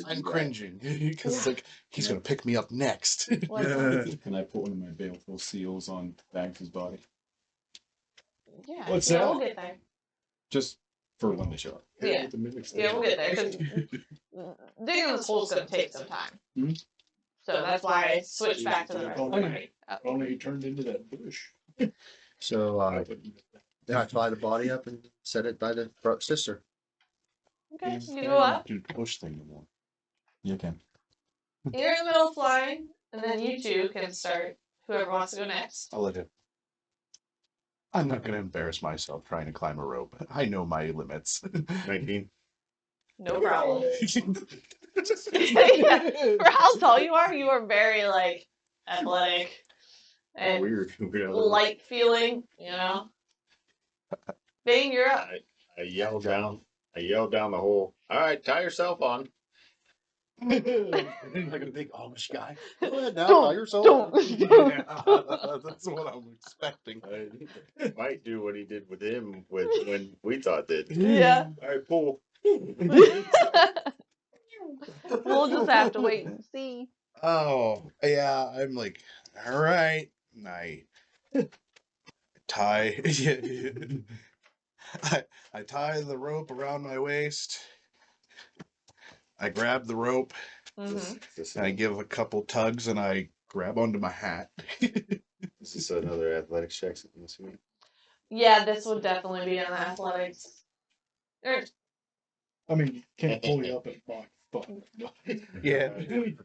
I'm cringing because like he's gonna pick me up next. Can I put one of my baleful seals on Bags' body? Yeah, What's yeah, that? we'll get there. Just for when they show up. Yeah. The mimics Yeah, we'll get there. 'Cause digging this hole's gonna take some time. So that's why I switched back to the rest of the party. Only he turned into that bush. So, then I fly the body up and set it by the sister. Okay, you go up. Do the push thing no more. You can. You're in the middle flying, and then you two can start. Whoever wants to go next. I'll let him. I'm not gonna embarrass myself trying to climb a rope. I know my limits. 19. No problem. Yeah, for how tall you are very like athletic. and Weird. light feeling, you know. Bane, you're up. I yelled down. I yelled down the hole. All right, tie yourself on. Like a big Amish guy. Go ahead now, Don't- tie yourself. Yeah, that's what I'm expecting. I might do what he did with him when we thought that. Yeah. All right, pull. We'll just have to wait and see. Oh, yeah, I'm like, all right. And I tie I tie the rope around my waist. I grab the rope Mhm. and I give a couple tugs and I grab onto my hat. Is this another athletics check? I'm assuming? Yeah, this would definitely be in the athletics. Er, I mean, you can't pull you up and fuck. Yeah.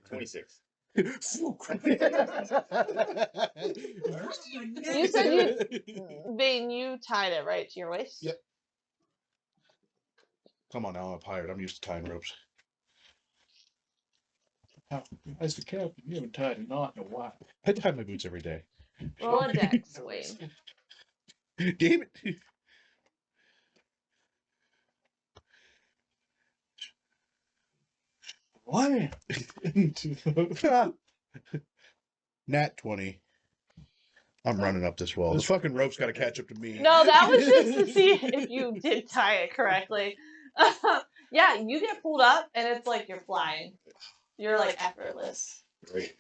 26. You said Bane, you tied it right to your waist? Yep. Come on now, I'm a pirate. I'm used to tying ropes. As the captain, you haven't tied a knot in a while. I tie my boots every day. Roll a dex, Wayne. Damn it. Why? Nat 20. I'm running up this wall. This fucking rope's got to catch up to me. No, that was just to see if you did tie it correctly. Yeah, you get pulled up and it's like you're flying. You're like effortless. Right.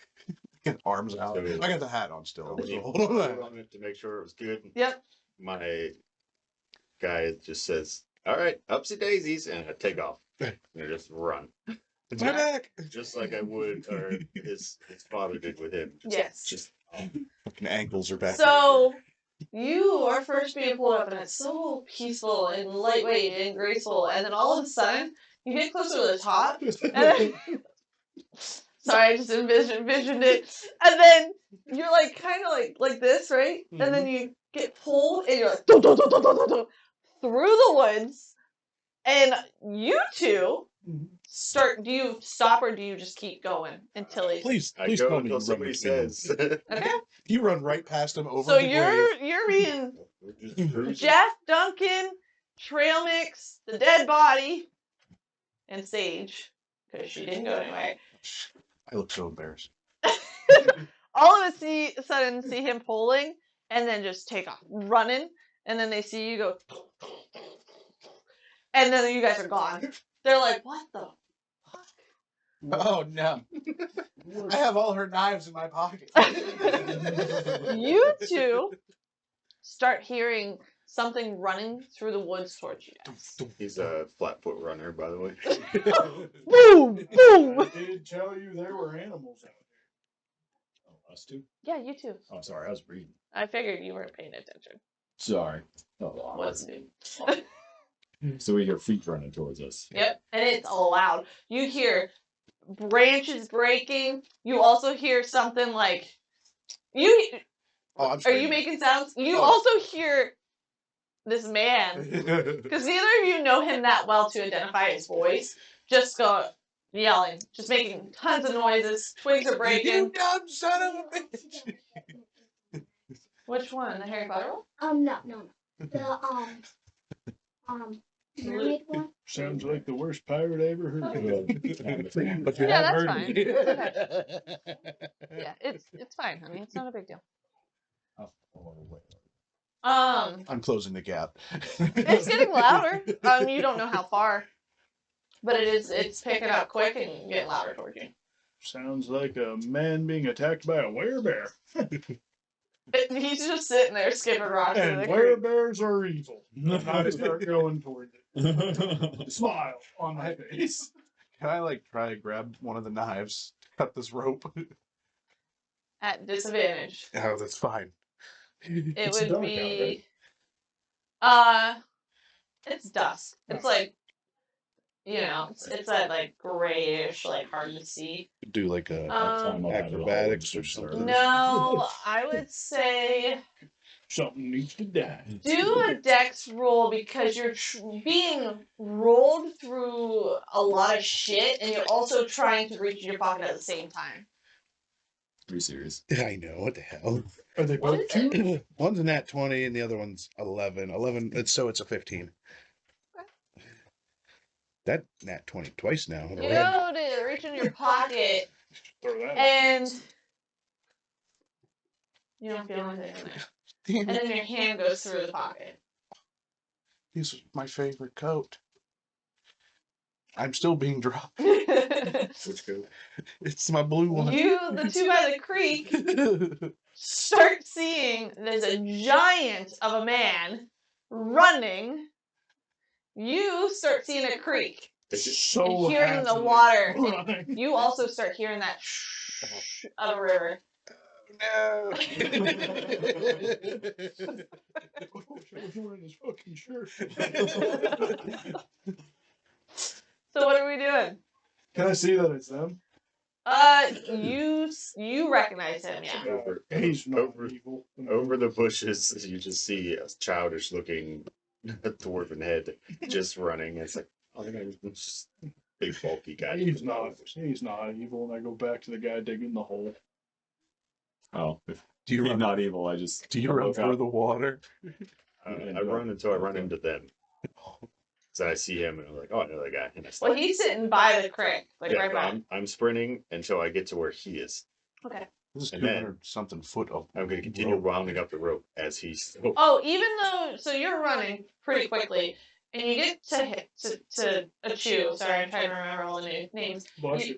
Get arms out. So- I got the hat on still. When you So hold on. pulled on it to make sure it was good. Yep. My guy just says, "All right, upsy daisies," and I take off. And I just run, It's my back. just like I would, or his father did with him. Yes. Just Fucking ankles are back. So you are first being pulled up and it's so peaceful and lightweight and graceful, and then all of a sudden you get closer to the top. And then, sorry, I just envisioned it. And then you're like kind of like this, right? And then you get pulled and you're like dun, dun, dun, dun, dun, dun, dun, through the woods. And you two start. Do you stop or do you just keep going until he's Please, I please go tell me until you run somebody between them. says. okay? You run right past him over So the grave. you're being We're just cruising. Jeff, Duncan, Trail Mix, the dead body, and Sage, because she didn't go anywhere. I look so embarrassed. All of us sudden see him pulling, and then just take off running, and then they see you go, and then you guys are gone. They're like, "What the fuck?" Oh no! I have all her knives in my pocket. You two start hearing something running through the woods towards you guys. He's a flat-foot runner, by the way. Boom! Boom! I did tell you there were animals out Oh, us two? Yeah, you too. Oh, sorry, I was reading. I figured you weren't paying attention. Sorry. Oh, What's new? so we hear feet running towards us. Yep, and it's loud. You hear branches breaking. You also hear something like you. Oh, I'm Are you screaming. making sounds? You Oh. also hear this man, because neither of you know him that well to identify his voice. Just go yelling, just making tons of noises. Twigs are You breaking. dumb son of a bitch! Which one? The Harry Potter one? No. The mermaid one. Sounds like the worst pirate I ever heard of. But you Yeah, have that's heard it. Yeah, it's fine. I mean, it's not a big deal. Oh, I'm closing the gap. It's getting louder. You don't know how far, but it's picking up quick and getting louder towards you. Sounds like a man being attacked by a werebear. He's just sitting there skipping rocks in the And creek. werebears are evil. And I start going toward it. Smile on my face. Can I like try to grab one of the knives, cut this rope? At disadvantage. Oh, that's fine. It It's would dark out, be it's dusk. It's like it's that like grayish, like hard to see. Do like a Um, acrobatics or something. No, I would say Something needs to die. do a dex roll because you're being rolled through a lot of shit and you're also trying to reach in your pocket at the same time. Are you serious? I know, what the hell. Are they What both is two? One's a nat 20 and the other one's 11. 11, it's a 15. That nat 20 twice now. in a You row. go to reach in your pocket, Throw that. and you don't feel anything in there. Damn And it. then your hand goes through the pocket. This is my favorite coat. I'm still being dropped. Which go? It's my blue one. The two by the creek, start seeing there's a giant of a man running. You start seeing a creek So and hearing the happy. water. Running. You also start hearing that of a river. No. I wish I was wearing his fucking shirt. So what are we doing? Can I see that it's them? You recognize him, yeah. Over, He's not over, evil. over the bushes, you just see a childish looking dwarven head just running. It's like, oh, it's just big bulky guy. He's not evil. And I go back to the guy digging the hole. Oh, if Do you he's run? not evil, I just Do you run look for up. the water? I run until I run into them. So I see him and I'm like, oh, I know that guy. And I stop. Well, he's sitting by the creek, like Yeah, right but by. I'm sprinting until I get to where he is. Okay. This is And then- 200 something foot of. I'm going to continue rope. rounding up the rope as he's. Oh, even though, so you're running pretty quickly, and you get to a chew. Sorry, I'm trying to remember all the new names. Bless You-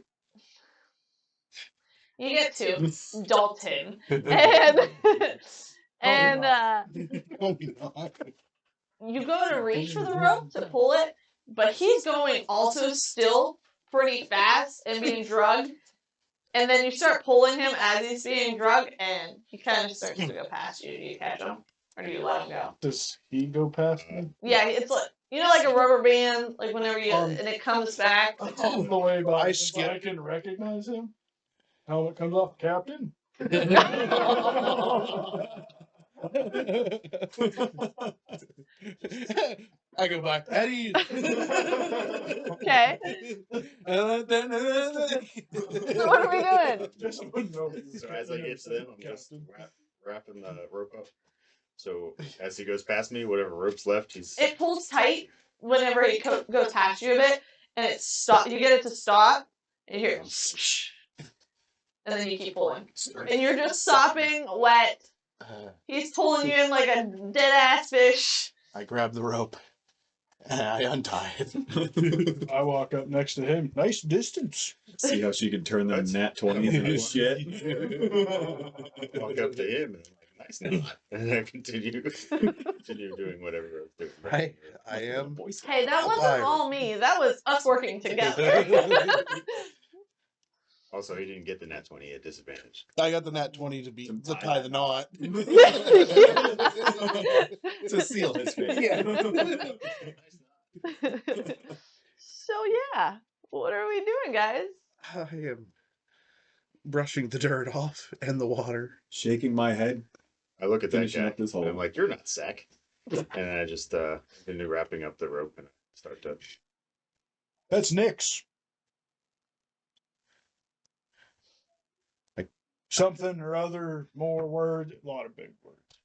you. You get to Dalton, and Oh, you're not. you go to reach for the rope to pull it, but he's going also still pretty fast and being drugged. And then you start pulling him as he's being drugged, and he kind of starts to go past you. Do you catch him, or do you let him go? Does he go past me? Yeah, it's like like a rubber band, like whenever you Um, and it comes back. All the way by. I so I skip. can recognize him. Helmet comes off, Captain. I go back. Eddie. Okay. So what are we doing? Just wouldn't know. So as I get to them, I'm just wrapping the rope up. So as he goes past me, whatever rope's left, he's. It pulls tight whenever he goes past you a bit, and it stop. You get it to stop, and you hear, and then you keep pulling, and you're just sopping wet. He's pulling you in like a dead ass fish. I grab the rope and I untie it. I walk up next to him. Nice distance. See how she could turn them nat 20s into shit. Walk up to him and I'm like, nice knot. And I continue doing whatever I was doing. I am. Hey, that wasn't Pirate. all me. That was us working together. Also, he didn't get the nat 20 at disadvantage. I got the nat 20 to tie the knot. To seal his face. Yeah. So yeah, what are we doing, guys? I am brushing the dirt off and the water. Shaking my head. I look at that Finishing guy up this hole. and I'm like, you're not Sack. And then I just continue wrapping up the rope and I start to. That's Nick's. Something or other, more words, a lot of big words.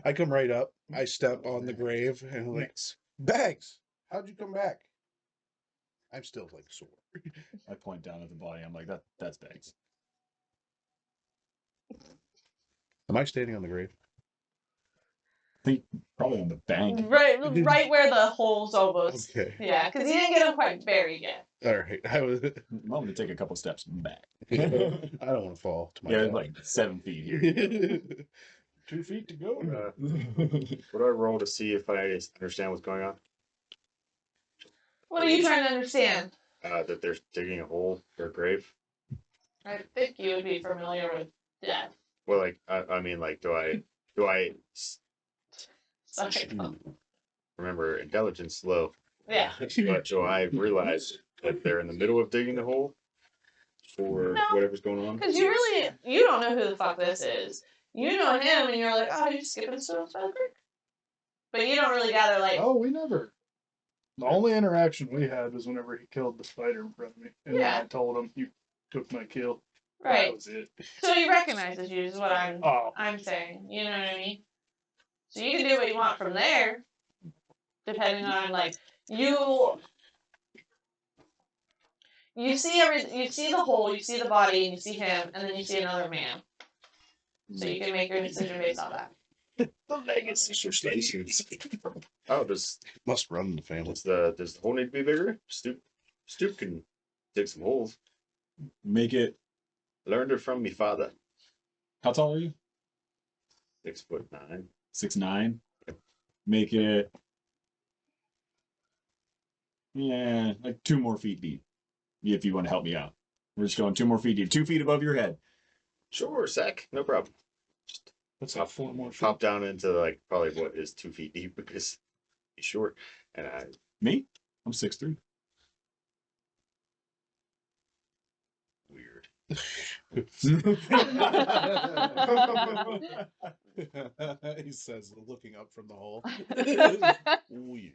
I come right up. I step on the grave and I'm like, Bags, how'd you come back? I'm still like sore. I point down at the body. I'm like, that's Bags. Am I standing on the grave? Probably on the bank. Right where the hole's almost. Okay. Yeah, because he didn't get him quite buried yet. All right. I was. I'm going to take a couple steps back. I don't want to fall to my Yeah, death. like 7 feet here. 2 feet to go. What do I roll to see if I understand what's going on? What are you trying to understand? That they're digging a hole for a grave. I think you would be familiar with death. Well, like I mean, like, do I Sorry. remember intelligence low? Yeah. But do I realize that they're in the middle of digging the hole for No. whatever's going on? Because you don't know who the fuck this is. You know him, and you're like, oh, you're skipping stones by the creek. But you don't really gather, like, Oh, we never. The only interaction we had was whenever he killed the spider in front of me. And Yeah. then I told him, you took my kill. Right. That was it. So he recognizes you is what Oh. I'm saying. You know what I mean? So you can do what you want from there, depending on like you see you see the whole, you see the body, and you see him, and then you see another man. So you can make your decision based on that. The legacy stations. Oh, does Must run in the family. does the hole need to be bigger? Stoop can dig some holes. Make it. Learned it from me father. How tall are you? 6'9". 6'9". Make it. Yeah, like 2 more feet deep. If you want to help me out, we're just going 2 more feet deep, 2 feet above your head. Sure, Zach, no problem. Just That's like 4 more feet. pop down into like probably what is 2 feet deep because he's short, and Me? I'm 6'3". weird. He says, looking up from the hole. Weird.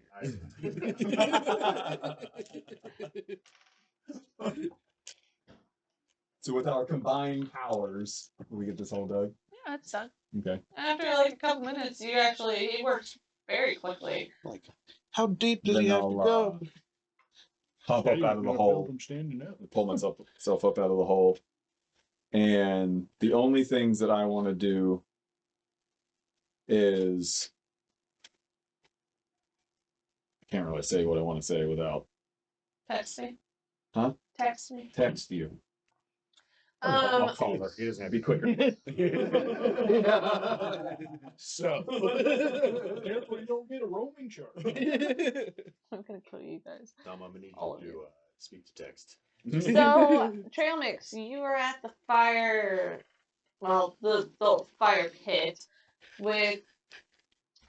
So with our combined powers, we get this whole dug. Yeah, that's done. Okay. After like a couple minutes, it works very quickly. Like, how deep does Then he have I'll, to go? Hop up out of the hole. I'm standing up. Pull myself up out of the hole. And the only things that I want to do is I can't really say what I want to say without Text me. Huh? Text me. text you. I'll call her. He doesn't have to be quicker. So, therefore you don't get a roaming charge. I'm gonna kill you guys. Tom, I'm gonna need All of you you. to speak to text. So, Trail Mix, you were at the fire, well, the fire pit with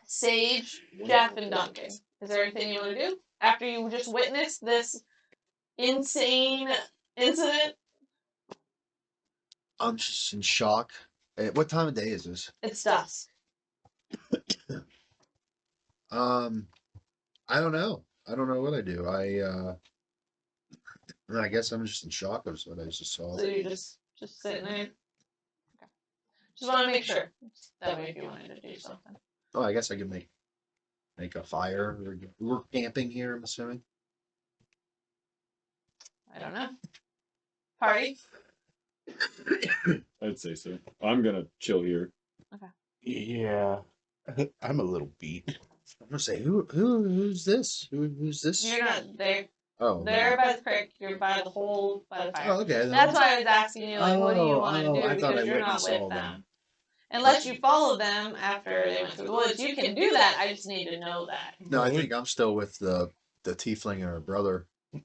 Sage, Jeff, and Duncan. Is there anything you want to do after you just witnessed this insane incident? I'm just in shock. What time of day is this? It's dusk. I don't know. I don't know what I do. I guess I'm just in shock of what I just saw. So you're just sitting there. Okay. Just want to make sure. That way, if you wanted to do something. Oh, I guess I could make a fire. We're camping here, I'm assuming. I don't know. Party. I'd say so. I'm gonna chill here. Yeah. I'm a little beat. I'm gonna say who's this? Who's this? You're not there. Oh, There by the creek. You're by the hole by the fire. Oh, okay. then That's why I was asking you, like, what do you want to do? I thought I Because you're not witnessed with all them. that. Unless you follow them after they went through the woods, you can do that. I just need to know that. No, I think I'm still with the tiefling and her brother. Wait,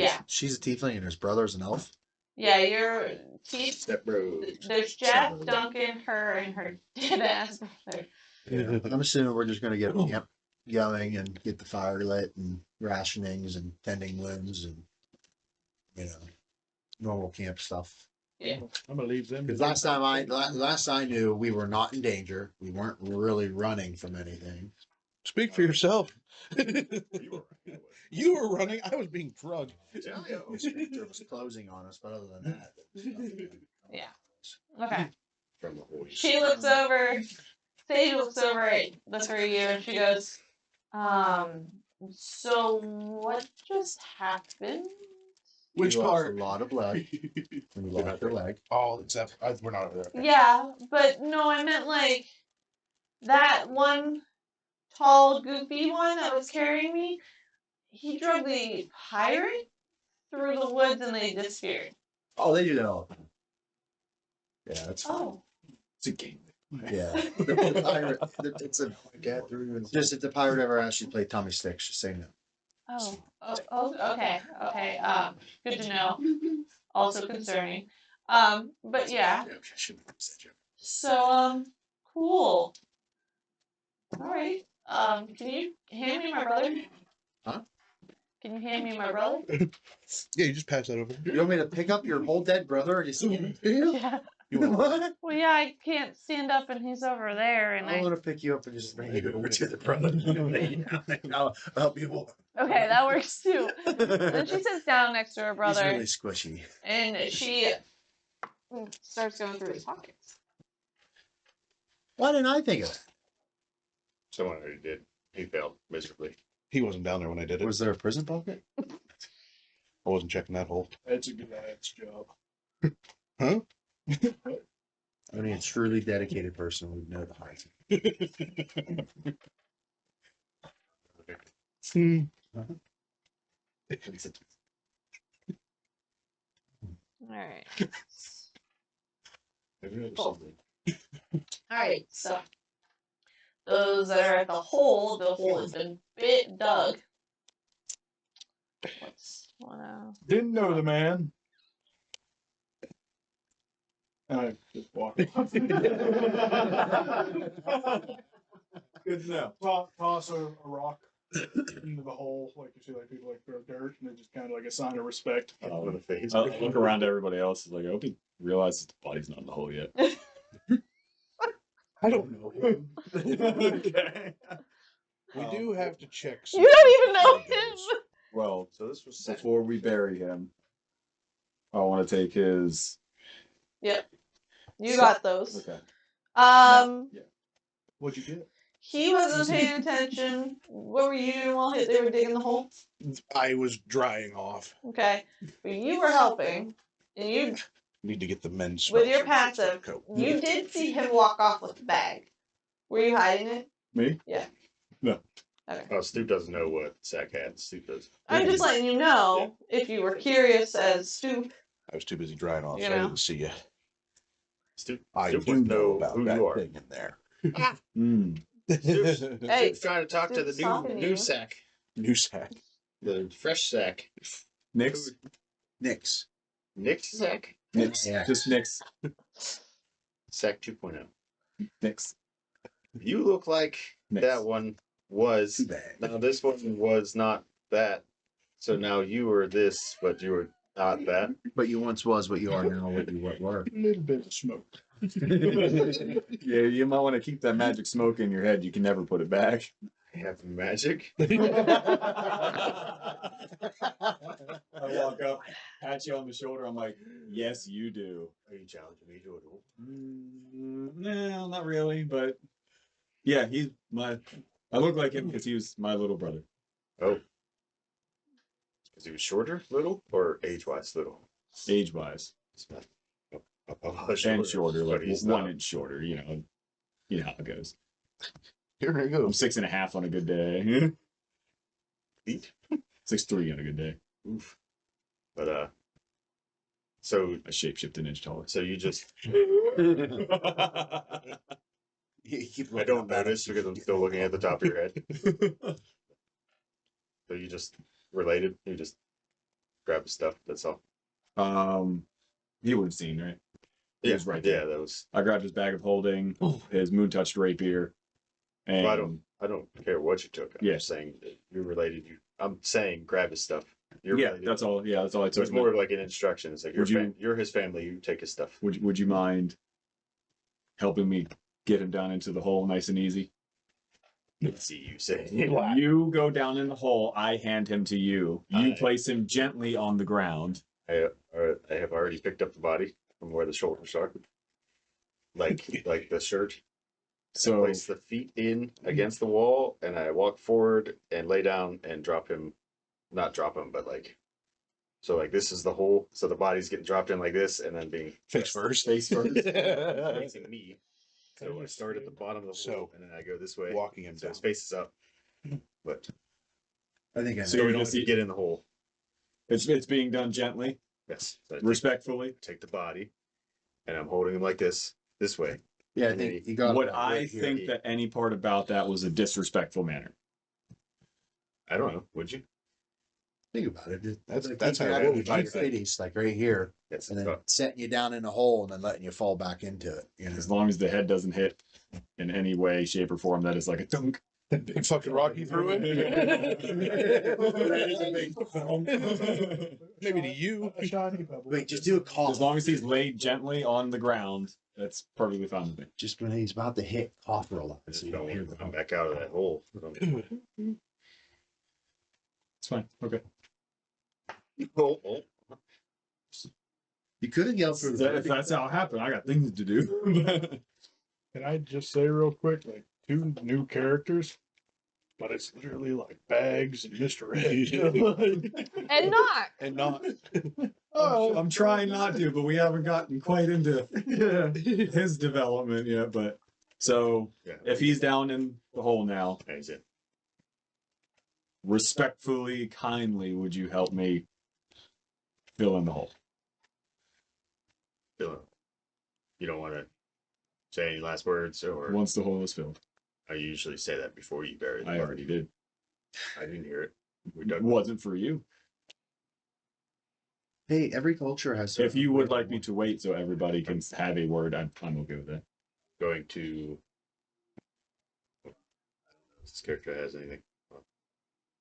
Yeah. She's a tiefling and his brother's an elf. Yeah, you're Keith. Step bro. There's Jeff, Duncan, her, and her dead ass brother. I'm assuming we're just gonna get camp going and get the fire lit and rationings and tending wounds and normal camp stuff. I'm gonna leave them. Because last I knew, we were not in danger. We weren't really running from anything. Speak for yourself. You were right. You were running. I was being drugged. The stranger was closing on us, but other than that, there was nothing. Yeah. Okay. From the hole. She looks over. Sage looks over at the three of you, and she goes, so what just happened? Which We lost part? A lot of blood. We lost her leg. Oh, except we're not over there. Okay. Yeah, but no, I meant like that one tall, goofy one that was carrying me. He drove the pirate through the woods and they disappeared. Oh, they do that all the time. Yeah, that's fine. Oh. It's a game. Yeah. The pirate, it's a just if the pirate ever asks you to play Tommy Sticks, just say no. Oh, okay. Good to know. Also concerning. But yeah. So, cool. Alright. Can you hand me my brother? Huh? Can you hand me my brother? Yeah, you just pass that over. You want me to pick up your whole dead brother and just give him to you? Yeah. You want What? Well, yeah, I can't stand up and he's over there and I want to pick you up and just bring you over to the brother. I'll help you walk. Okay, that works too. Then she sits down next to her He's brother really squishy. and she Starts going through his pockets. Why didn't I think of that? Someone already did. He failed miserably. He wasn't down there when I did it. Was there a prison pocket? I wasn't checking that hole. That's a good ass job. Huh? Only a truly dedicated person would know the height. All right. Maybe it was Cool. something. All right. So those that are at the hole has been dug. What's one? Didn't know the man. I just walked off. Good to know. Toss a rock into the hole, like you see, like people like throw dirt, and they just kind of like a sign of respect. In the face. I look around to everybody else. Like, I hope he realizes the body's not in the hole yet. I don't know him. Okay. We Um, do have to check. You don't even know before he him. goes. Well, So this was set. before we bury him, I want to take his. Yep. You got those. Okay. What'd you get? He wasn't paying attention. What were you doing while they were digging the hole? I was drying off. Okay. But you were helping, and you, Need to get the men's. with your spell for the passive, coat. you did see him walk off with the bag. Were you hiding it? Me? Yeah. No. Okay. Oh, Stu doesn't know what Sack had. Stu does. I'm just letting you know if you were curious as to. I was too busy drying off, You so I know. didn't see you. Stu, I Stu do wants to know about who that you are. thing in there. Mm. Hey, Stu's trying to talk to the Stu's talking to you. new Sack, New sack. the fresh Sack. Nix. Nix. Nick Sack. Nix. Yeah. Just Nix. Sack 2.0. Nix. You look like Nix. that one was. Too bad. Now this one was not that. So now you were this, but you were not that. But you once was what you are now, what you were. A little bit of smoke. Yeah, you might want to keep that magic smoke in your head. You can never put it back. I have magic. I walk up, pat you on the shoulder. I'm like, yes, you do. Are you challenging me to a duel? No, not really, but yeah, he's my. I look like him because he was my little brother. Oh. Because he was shorter, little, or age-wise, little? Age wise He's not a lot and shorter, like but he's 1 not. inch shorter. You know how it goes. Here I I'm go. 6.5 on a good day. Feet. 6'3" on a good day. Oof. But so I shapeshift an inch taller. you just You keep I looking don't up at notice him. because I'm still looking at the top of your head. So you just related. You just grab his stuff. That's all. He would have seen, right? He was right Yeah, there. that was. I grabbed his bag of holding, his moon touched rapier, and Well, I don't care what you took. I'm Yeah. just saying that you're related. I'm saying grab his stuff. You're yeah, related. that's all. Yeah, that's all I So took. it's more of like an instruction. It's like Would you- you're his family. You take his stuff. Would you mind helping me get him down into the hole nice and easy? Let's see you say. You go down in the hole. I hand him to you. You Alright. place him gently on the ground. I have already picked up the body from where the shoulders are, like the shirt. So Place the feet in against the wall, and I walk forward and lay down and drop him. Not drop him, but like. So like this is the hole. So the body's getting dropped in like this, and then being Face first. face first. facing me. So I start at the bottom of the So, hole, and then I go this way. Walking him So down. his face is up, but I think I So know. so we you don't just- have to get in the hole. It's being done gently, Yes. So I respectfully. take the body, and I'm holding him like this way. Yeah, I And think then you got Would it I right here. think that any part about that was a disrespectful manner? I don't know. Would you? Think about it. That's- Like, that's he how grabbed it you would by be. your face, like right here, Yes. and then setting you down in a hole and then letting you fall back into it. You know, As long as the head doesn't hit in any way, shape, or form, that is like a dunk. Big fucking Rocky through it. Maybe to you. A shiny pebble. wait, just do a cough. As long as he's laid gently on the ground, that's perfectly fine with me. Just when he's about to hit, cough roll up. I So just you don't don't hear want to the come back out of that hole. It's fine. Okay. Oh, You could have yelled for the If that's how it happened, I got things to do. Can I just say real quick, like 2 new characters, but it's literally like Bags and Mr. Ed. And not. And not. I'm trying not to, but we haven't gotten quite into his development yet. But so Yeah. if he's down in the hole now, That's it. respectfully, kindly, would you help me fill in the hole? Dylan, you don't want to say any last words, or Once the hole is filled. I usually say that before you bury the I body. already did. I didn't hear it. We It dug. wasn't for you. Hey, every culture has. If you would like me to wait so everybody can have a word, I'm okay with that. Going to. I don't know if this character has anything.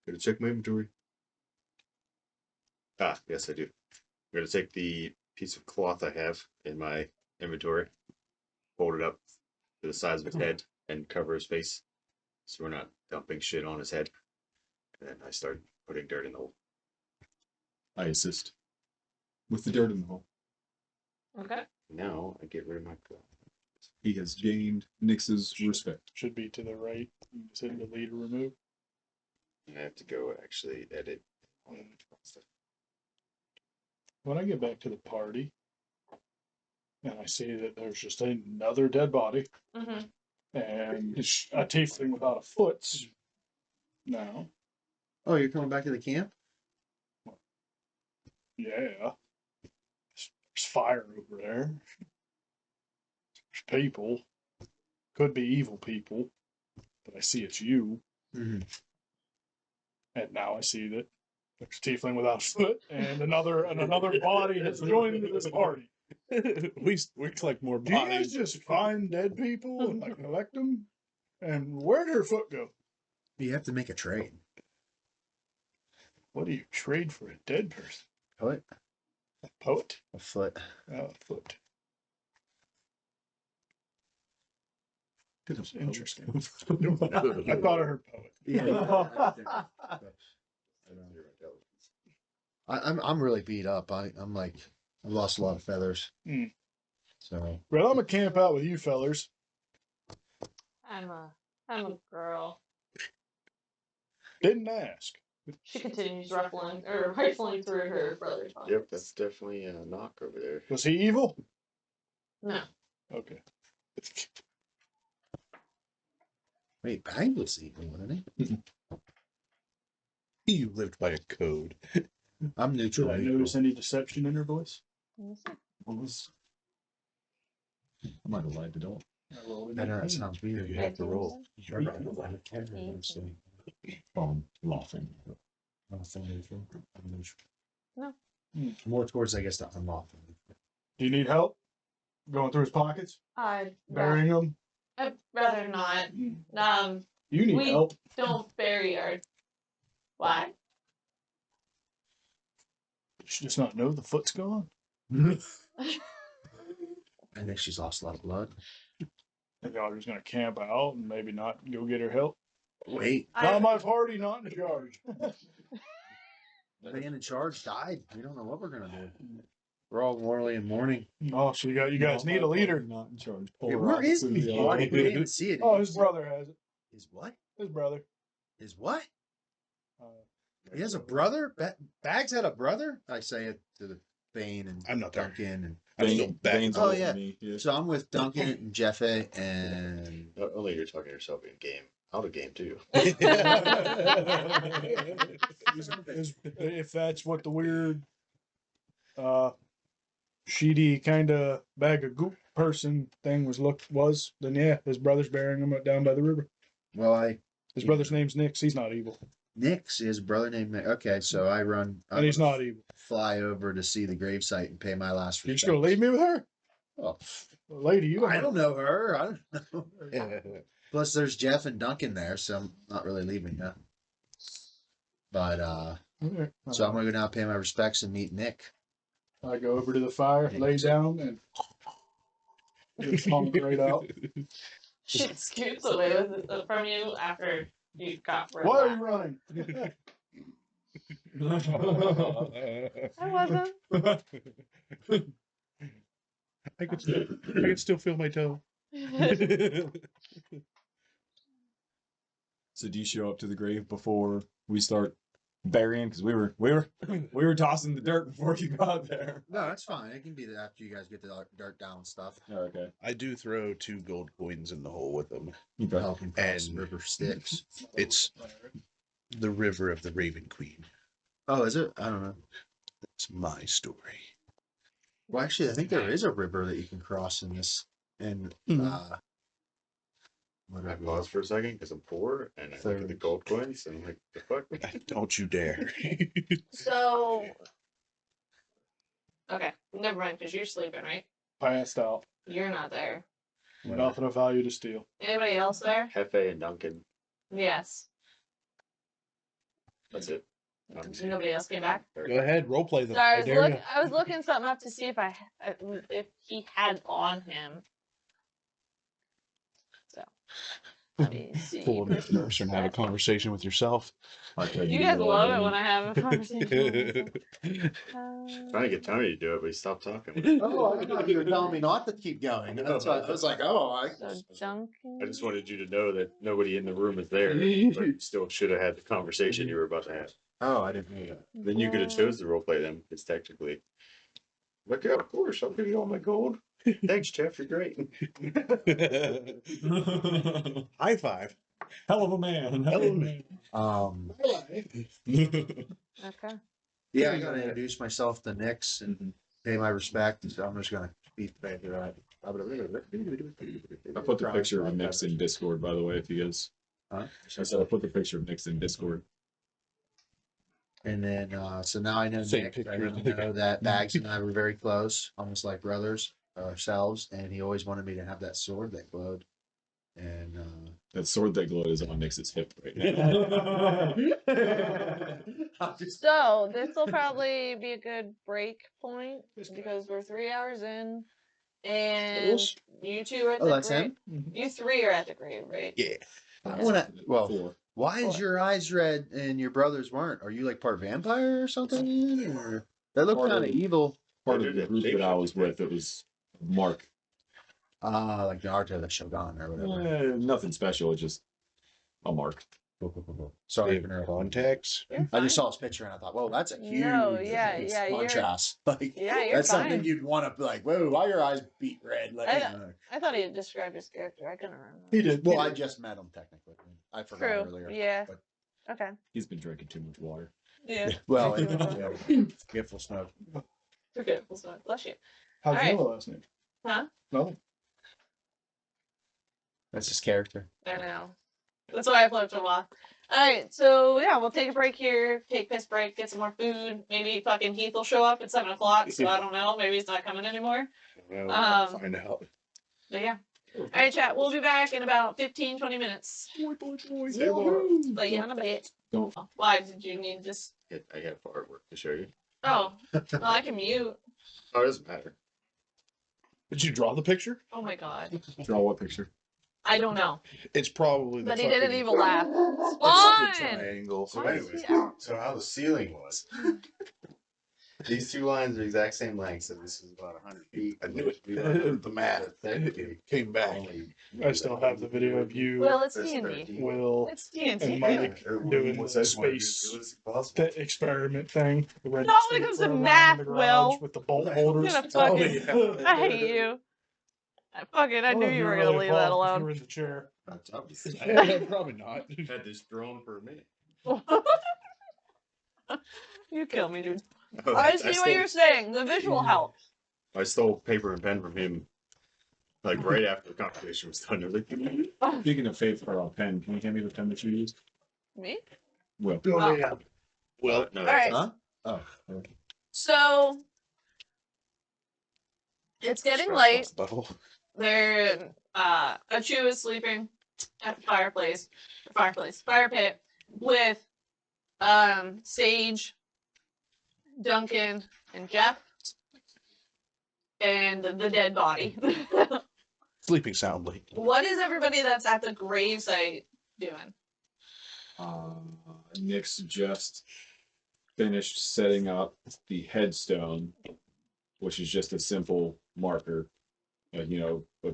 Gotta check my inventory. Ah, yes, I do. I'm gonna take the piece of cloth I have in my inventory, fold it up to the size of his head, and cover his face, so we're not dumping shit on his head. And then I start putting dirt in the hole. I assist with the dirt in the hole. Okay. Now I get rid of my cloth. He has gained Nix's respect. Should be to the right. You just hit delete or remove. And I have to go actually edit. When I get back to the party, and I see that there's just another dead body Mm-hmm. and a tiefling without a foot. Now, Oh, you're coming back to the camp? yeah, there's fire over there. There's people. Could be evil people, but I see it's you. Mm-hmm. And now I see that there's a tiefling without a foot, and another body has joined this party. we collect more Do you guys bodies. just find dead people and like collect them? And where'd her foot go? You have to make a trade. What do you trade for a dead person? Poet? A poet? A foot. A foot. That's interesting. I thought I heard poet. Yeah. I'm really beat up. I'm like I've lost a lot of feathers. Mm. So Well, I'm gonna camp out with you fellers. I'm a girl. Didn't ask. She continues rifling through her brother's pockets. Yep, that's definitely a knock over there. Was he evil? No. Okay. wait, Bag was evil, wasn't he? You lived by a code. I'm neutral. Did I notice any deception in her voice? What was? I might have lied to Dole. I rolled I an know that 18. sounds weird. You have to roll. Laughing. No. More towards, I guess, the unlawful. Do you need help going through his pockets, I'd burying them? rather not. You need We- help. Don't bury our. Why? She does not know the foot's gone. I think she's lost a lot of blood. And y'all are just gonna camp out and maybe not go get her help. Wait, Not my party, not in charge. the man in charge died. We don't know what we're gonna do. We're all morally in mourning. Oh, so you guys need a leader. Not in charge. Yeah, where is he? Polar Oh, I opposite. didn't even see it. Oh, his brother has it. His what? His brother. His what? Uh, He has a brother? Bags had a brother? I say it to the Bane and I'm not there. Duncan. And I'm still Bane- back. Bane's Oh, older yeah. than me, yeah. so I'm with Duncan and Jeffe and Not only you're talking to yourself in game, out of game too. if that's what the weird, sheedy kind of bag of goop person thing was, then yeah, his brother's burying him down by the river. well, His brother's name's Nix. He's not evil, Nick's is a brother named Nick. Okay, so I and he's not evil. fly over to see the gravesite and pay my last You respects. just gonna leave me with her, Oh, lady? You I don't know her. I don't know her. Plus, there's Jeff and Duncan there, so I'm not really leaving yet. But Okay. so I'm gonna go down, pay my respects, and meet Nick. I go over to the fire, lay down, and just honk right out. She scoots away with it from you after you got rid Why are of you running? I wasn't. I could still feel my toe. So do you show up to the grave before we start burying? Because we were tossing the dirt before you got there. No, that's fine. It can be after you guys get the dirt down and stuff. Oh, okay. I do throw 2 gold coins in the hole with them. Okay. Helping cross And- river Styx. It's the river of the Raven Queen. Oh, is it? I don't know. It's my story. Well, actually, I think there is a river that you can cross in this. And I paused for a second because I'm poor and I look at the gold coins and I'm like, the fuck? Don't you dare. So, okay, never mind, because you're sleeping, right? Passed out. You're not there. Nothing of value to steal. Anybody else there? Hefe and Duncan. Yes. That's it. Nobody else came back. Go ahead, roleplay them. Sorry, I dare you. I was looking something up to see if he had on him. So, let me see. Pull them first and have a conversation with yourself. You guys love it when I have a conversation. Trying to get Tony to do it, but he stopped talking. oh, I thought you were telling me not to keep going. That's why I was like, So Duncan. I just wanted you to know that nobody in the room is there, but you still should have had the conversation you were about to have. Oh, I didn't know that. Then you could have chose to roleplay them, because technically. Like, yeah, of course, I'll give you all my gold. Thanks, Jeff, you're great. High five. Hell of a man. Hell of a man. Okay. Yeah, I gotta introduce myself to Nyx and pay my respect. So I'm just gonna beat the baby right. I put the picture of Nix in Discord, by the way, if you guys. Huh? I said I put the picture of Nix in Discord. And then, so now I know Same Nick. picture I as now the know that Bags and I were very close, almost like brothers ourselves. And he always wanted me to have that sword that glowed. And That sword that glowed is on Nix's hip right now. So this will probably be a good break point because we're 3 hours in, and you two are at Oh, the that's grave. him? You 3 are at the grave, right? Yeah. I wanna. Well, Four. why is your eyes red and your brothers weren't? Are you like part vampire or something? Or that looked Part kind of- of evil. Part of the group that I was with, it was Mark. Like Naruto, the Shogun or whatever. Nothing special, it's just a Mark. Sorry, They have contacts. You're I fine. just saw his picture and I thought, whoa, that's a huge No, yeah, you're- contrast. Like, Yeah, you're that's something fine. you'd want to be like, whoa, why are your eyes beat red? Like, I thought he had described his character. I couldn't remember. he did. Well, I just met him technically. I forgot True. earlier. Yeah. But, Okay. He's been drinking too much water. Yeah. well, yeah, gift will smoke. Forgetful stuff. Bless you. How's All right. your last name? Huh? Nothing. That's his character. I know. That's why I flipped him off. Alright, so yeah, we'll take a break here, take piss break, get some more food. Maybe fucking Heath will show up at 7 o'clock, so I don't know. Maybe he's not coming anymore. Well, Um, find out. But yeah. Alright, chat, we'll be back in about 15-20 minutes. But yeah, in a bit. Don't. Why did you need this? I got artwork to show you. Oh, well, I can mute. Oh, it doesn't matter. Did you draw the picture? Oh my god. Draw what picture? I don't know. It's probably the But he did an fucking- evil laugh. it's the Fine! triangle. So Why anyways, is he out? so how the ceiling was. These two lines are the exact same length, so this is about 100 feet. I knew it. The math came back. I still have the video of you, Well, it's D&D. Will, It's D&D. and Mike doing What's the that one? space It was possible. that experiment thing. The red Not when it state comes to program in math, the garage Will. with the bolt I'm holders. gonna Oh, fucking. I hate you. I knew Oh, you were really gonna leave that appalled 'cause You alone. were in the chair. That's obvious. Probably not. Had this drawn for a minute. You kill me, dude. Oh, I see what stole- you're saying. The visual helps. I stole paper and pen from him, like right after the competition was done. I was like, Speaking of faith for a pen, can you hand me the pen that you used? Me? Well, Oh. yeah. Well, no, All right. Huh? Oh. So it's getting late. Butthole. They're Achu is sleeping at the fire pit with Sage, Duncan, and Jeff, and the dead body. Sleeping soundly. What is everybody that's at the gravesite doing? Nick's just finished setting up the headstone, which is just a simple marker you know, a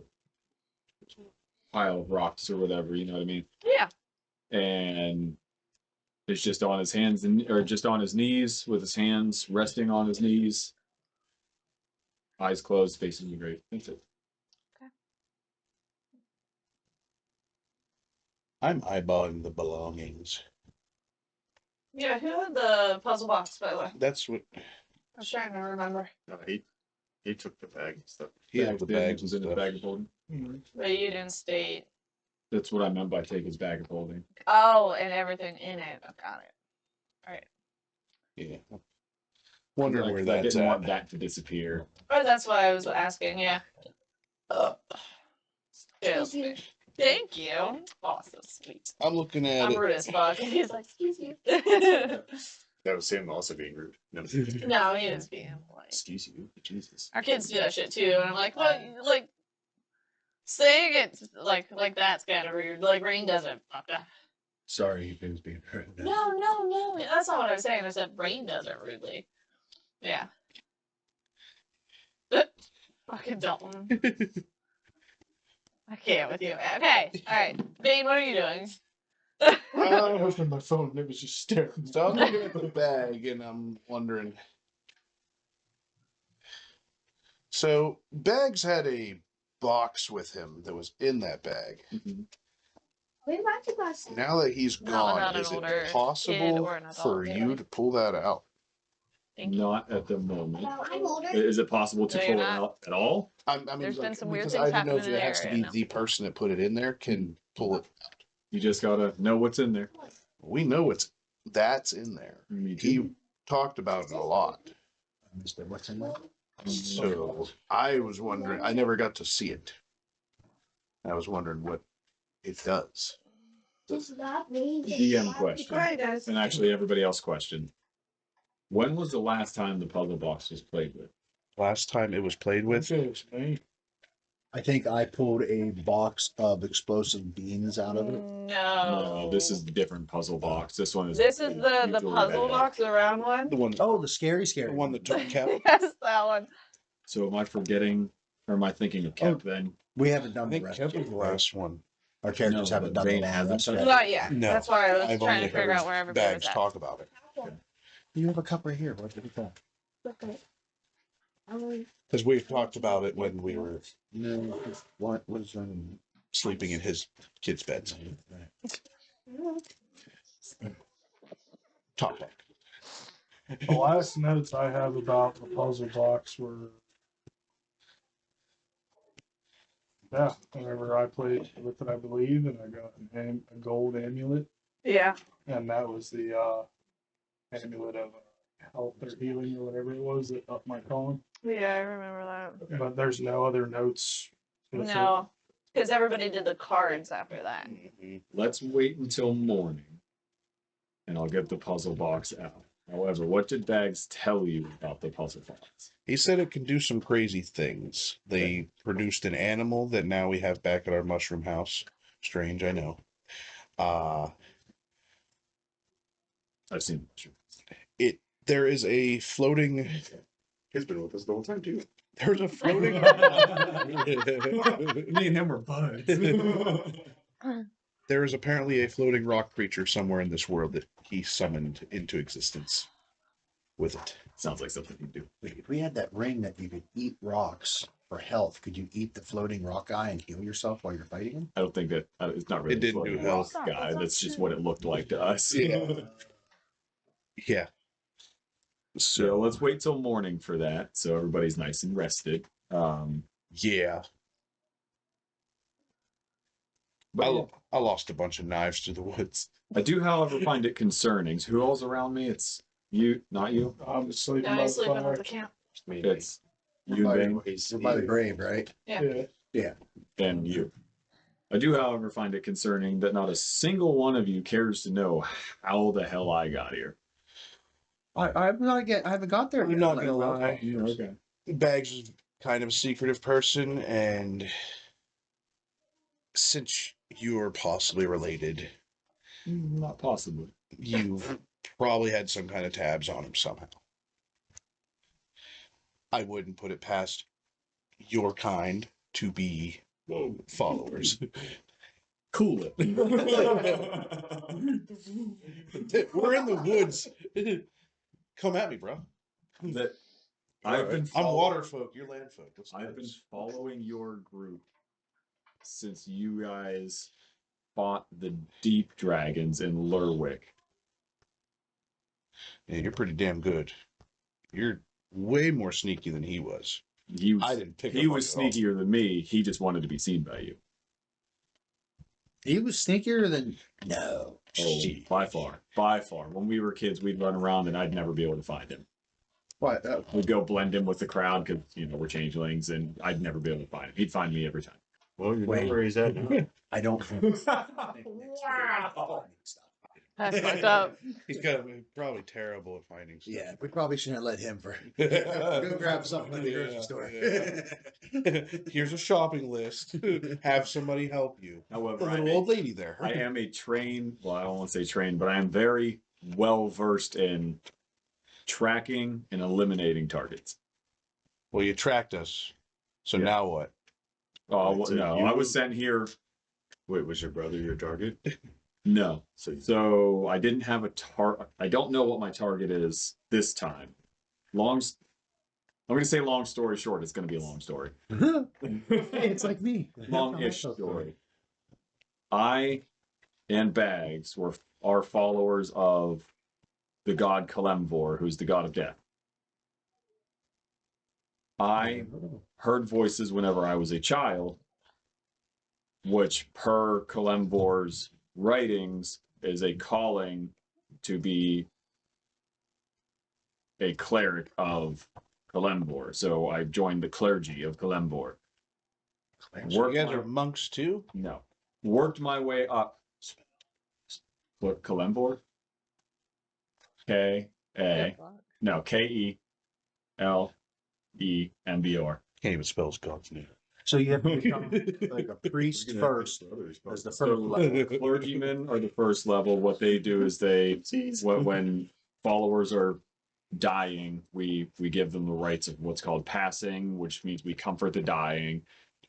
pile of rocks or whatever. You know what I mean? Yeah. And is just on his hands and or just on his knees with his hands resting on his knees, eyes closed, facing the grave. That's it. I'm eyeballing the belongings. Yeah, who had the puzzle box, by the way? That's what I was trying to remember. No, he took the bag and stuff. he had the bags was and in his stuff. bag of holding. But you didn't state. That's what I meant by take his bag of holding. Oh, and everything in it. Got it. Yeah. Wondering Like, where I that's didn't at. want that to disappear. Oh, that's what I was asking, yeah. Excuse you. Thank you. Oh, so sweet. I'm looking at I'm it. rude as fuck. He's like, Excuse you. That was him also being rude. No, no, he was being polite. excuse you, Jesus. Our kids do that shit too, and I'm like, what? Like, saying it like that's kind of rude. Like, Rain doesn't. Sorry, he was being hurt. No. That's not what I was saying. I said Rain does it rudely. Yeah. Fucking Dalton. I can't with you. Okay. All right. Bane, what are you doing? I opened my phone and it was just staring. So I'm looking at the bag and I'm wondering. So Bags had a box with him that was in that bag. We want to go see. Now that he's Not gone, without an is older it kid possible or an adult, for really. you to pull that out? Thank you. Not at the moment. No, I'm older. Is it possible to No, you're pull it not. out at all? I mean, There's been some weird because things I didn't know if happening it in has the to be area, the person that put it in there can pull it. You just gotta know what's in there. We know that's in there. Me He talked about it a lot. What's in there? So I was wondering, I never got to see it. I was wondering what it does. Just not me. DM question. Right, guys. And actually, everybody else question. When was the last time the puzzle box was played with? Last time it was played with, Okay, it's me. I think I pulled a box of explosive beans out of it. No. No, this is a different puzzle box. This one is. This is the usually puzzle bad. box, the round one. the one, Oh, the scary. the one that took Cap. Yes, that one. So am I forgetting, or am I thinking of Kep then? We haven't I done the think rest. Kev yet, was the right? last one. Our characters No, haven't done the Vane long hasn't rest done yet. it? Not yet. No, That's why I was I've trying only to figure heard out where everybody Bags was at. talk about it. You have a cup right here. What did you think? Okay. Because we talked about it when we were No. What is running? sleeping in his kids' beds. Talk back. The last notes I have about the puzzle box were, yeah, whenever I played with it, I believe, and I got a gold amulet, Yeah. and that was the amulet of health or healing or whatever it was that upped my column. Yeah, I remember that. But there's no other notes. with it. No, because everybody did the cards after that. Let's wait until morning, and I'll get the puzzle box out. However, what did Bags tell you about the puzzle box? He said it can do some crazy things. They produced an animal that now we have back at our mushroom house. Strange, I know. I've seen There is a floating. He's been with us the whole time too. There's a floating. Me and him were buds. There is apparently a floating rock creature somewhere in this world that he summoned into existence with it. Sounds like something you do. Wait, if we had that ring that you could eat rocks for health, could you eat the floating rock guy and heal yourself while you're fighting him? I don't think that it's not really. It didn't a do floating health. rock guy. That's just what it looked like to us. Yeah. Yeah. So let's wait till morning for that, so everybody's nice and rested. Yeah. But I lost a bunch of knives to the woods. I do, however, find it concerning. So who all's around me? It's you, not you. I'm just sleeping Yeah, by I the sleeping fire. with the camp. It's you, By, Bane, we're by the grave, right? Yeah. and you. I do, however, find it concerning that not a single one of you cares to know how the hell I got here. I haven't got there. I'm yet. not gonna lie. Okay. Bags is kind of a secretive person, and since you are possibly related, Not possibly. you've probably had some kind of tabs on him somehow. I wouldn't put it past your kind to be followers. Cool it. We're in the woods. Come at me, bro. That I've been. I'm water folk. You're land folk. Let's do I've been this. following your group since you guys fought the deep dragons in Lurwick. Yeah, you're pretty damn good. You're way more sneaky than he was. He was, I didn't pick he up on was it at all. sneakier than me. He just wanted to be seen by you. He was sneakier than no. Oh, by far. By far. When we were kids, we'd run around and I'd never be able to find him. What? We'd go blend in with the crowd because, we're changelings and I'd never be able to find him. He'd find me every time. Well, you know Wait. where he's at now. I don't think. Wow. That's fucked up. He's got probably terrible at finding stuff. Yeah, we probably shouldn't let him for. Go grab something at the grocery store. Here's a shopping list. Have somebody help you. However, The little old lady there. I am a trained, well, I don't want to say trained, but I am very well versed in tracking and eliminating targets. Well, you tracked us. So Yeah. now what? Oh, Right, so no, you- I was sent here. Wait, was your brother your target? No. So So I didn't have a target. I don't know what my target is this time. I'm going to say long story short. It's going to be a long story. It's like me. Long-ish story. I and Bags are followers of the god Kalemvor, who's the god of death. I heard voices whenever I was a child, which per Kalemvor's writings is a calling to be a cleric of Kalemvor. So I joined the clergy of Kalemvor. So you guys are monks too? No. Worked my way up. What, Kalemvor? Kelembor. Can't even spell his god's name. So you have to become like a priest first as the first So level. clergymen are the first level. What they do is they, when followers are dying, we give them the rites of what's called passing, which means we comfort the dying.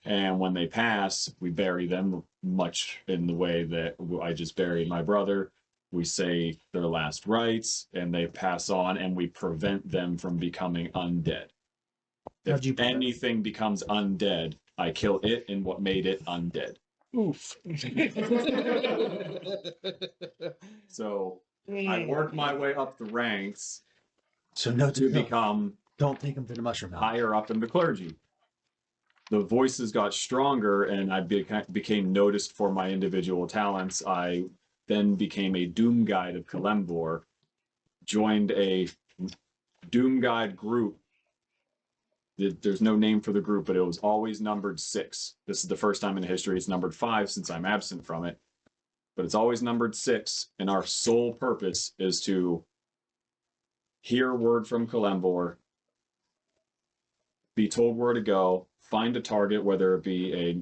And when they pass, we bury them much in the way that I just buried my brother. We say their last rites and they pass on and we prevent them from becoming undead. How'd you If prevent- anything becomes undead, I kill it and what made it undead. Oof. So I worked my way up the ranks So no, to become don't take him to the mushroom house. higher up in the clergy. The voices got stronger and I became noticed for my individual talents. I then became a Doom Guide of Kalemvor, joined a Doom Guide group. There's no name for the group, but it was always numbered 6. This is the first time in history it's numbered 5 since I'm absent from it. But it's always numbered 6, and our sole purpose is to hear word from Kalemvor, be told where to go, find a target, whether it be a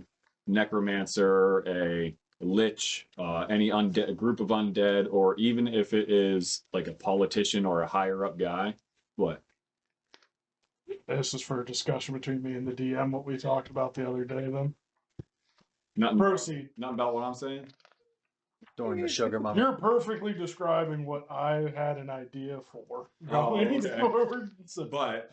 necromancer, a lich, any undead, a group of undead, or even if it is like a politician or a higher up guy. What? This is for a discussion between me and the DM, what we talked about the other day then. Nothing, Proceed. nothing about what I'm saying? During the sugar mama. You're perfectly describing what I had an idea for Oh, going okay. forward. So, But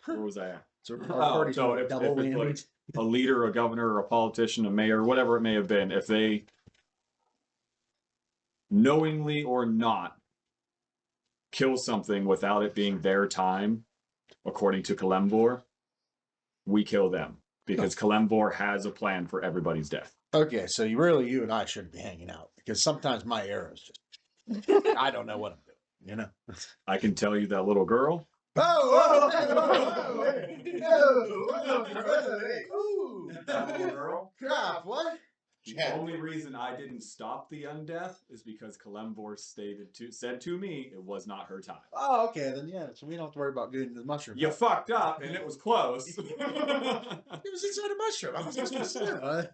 where was I at? So Oh, our party's so doing if double it's like damage. a leader, a governor, a politician, a mayor, whatever it may have been, if they knowingly or not kill something without it being their time, according to Kalemvor, we kill them because Kalemvor has a plan for everybody's death. Okay, so you and I shouldn't be hanging out because sometimes my arrows just I don't know what I'm doing, you know. I can tell you that little girl. Oh, That little girl. crap! What? The only reason I didn't stop the undeath is because Kalemvor said to me it was not her time. Oh, okay, then yeah. So we don't have to worry about getting the mushroom. You fucked up, and it was close. It was inside a mushroom. I was supposed to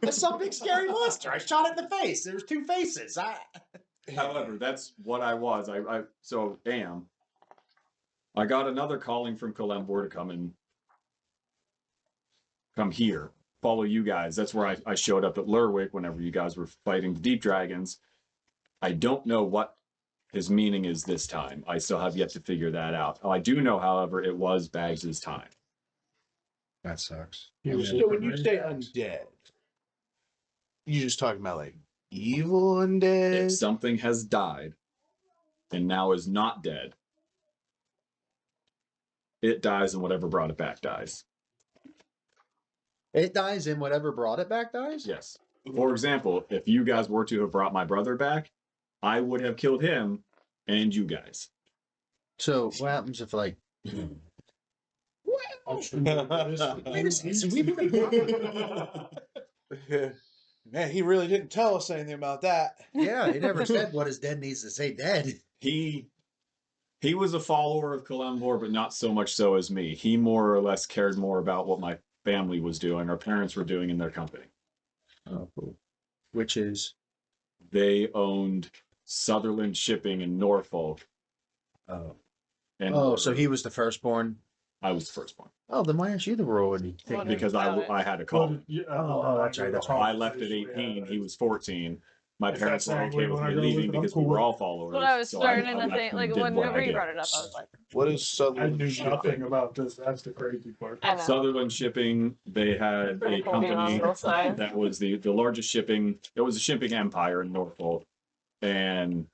I saw a big scary monster. I shot it in the face. There was 2 faces. However, that's what I was. I got another calling from Kalemvor to come and come here, follow you guys. That's where I showed up at Lurwick whenever you guys were fighting the deep dragons. I don't know what his meaning is this time. I still have yet to figure that out. I do know, however, it was Bags' time. That sucks. He was So when you different say race. undead, you just talking about like evil undead? If something has died and now is not dead, it dies and whatever brought it back dies. It dies and whatever brought it back dies? Yes. For example, if you guys were to have brought my brother back, I would have killed him and you guys. So what happens if like I'm sure this would Wait a second, be- we've been Man, he really didn't tell us anything about that. Yeah, he never said what his dead needs to say dead. He was a follower of Kalemvor, but not so much so as me. He more or less cared more about what my family was doing, our parents were doing in their company. Oh, cool. Which is They owned Sutherland Shipping in Norfolk. oh. And Oh, so he was the firstborn. I was the firstborn Oh, then why aren't you the royalty? What because about it? I had a call. Well, yeah, Oh, that's right, that's right. I left at 18. He was 14. My If parents that's were okay exactly with when I me go leaving with it, I'm because cool we were with all it. followers. What I was So starting I to left think, and like did what whenever I you did. brought it up, I was like, What is I Sutherland knew Shipping? nothing about this. That's the crazy part. I know. Sutherland Shipping, they had Pretty a cool being on company both sides. that was the largest shipping. It was a shipping empire in Norfolk, and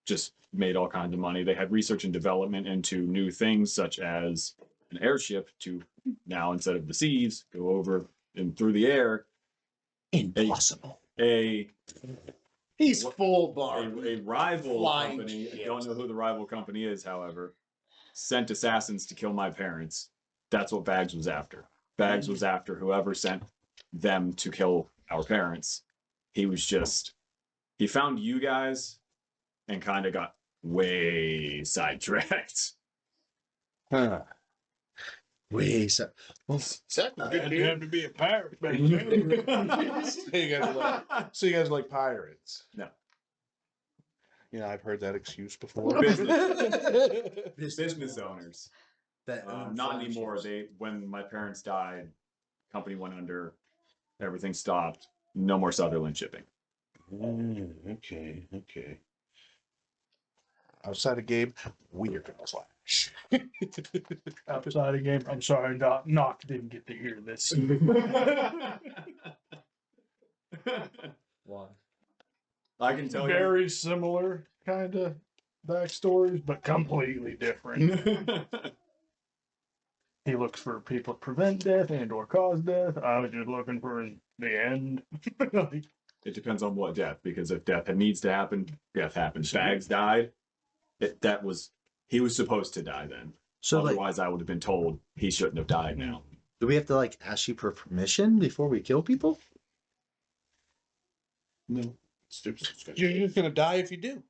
just made all kinds of money. They had research and development into new things such as an airship to now, instead of the seas, go over and through the air. Impossible. A He's What- full bar. a rival Flying company. shit. Don't know who the rival company is, however, sent assassins to kill my parents. That's what Bags was after. Bags was after whoever sent them to kill our parents. He was just he found you guys and kind of got way sidetracked. Huh. Wait, so Zach was I good had dude. to be a pirate back then. So you guys like pirates? No. You know, I've heard that excuse before. Business owners. that Not anymore. When my parents died, company went under, everything stopped. No more Sutherland Shipping. Okay. Outside of game, we are gonna slash. Outside the game. I'm sorry, Knock didn't get to hear this. Why? I can tell Very similar kind of backstories, but completely different. He looks for people to prevent death and or cause death. I was just looking for the end. Like, It depends on what death, because if death needs to happen, death happens. Bags died. He was supposed to die then. So like, Otherwise, I would have been told he shouldn't have died now. do we have to like ask you for permission before we kill people? No. Stupid discussion. You're just gonna die if you do.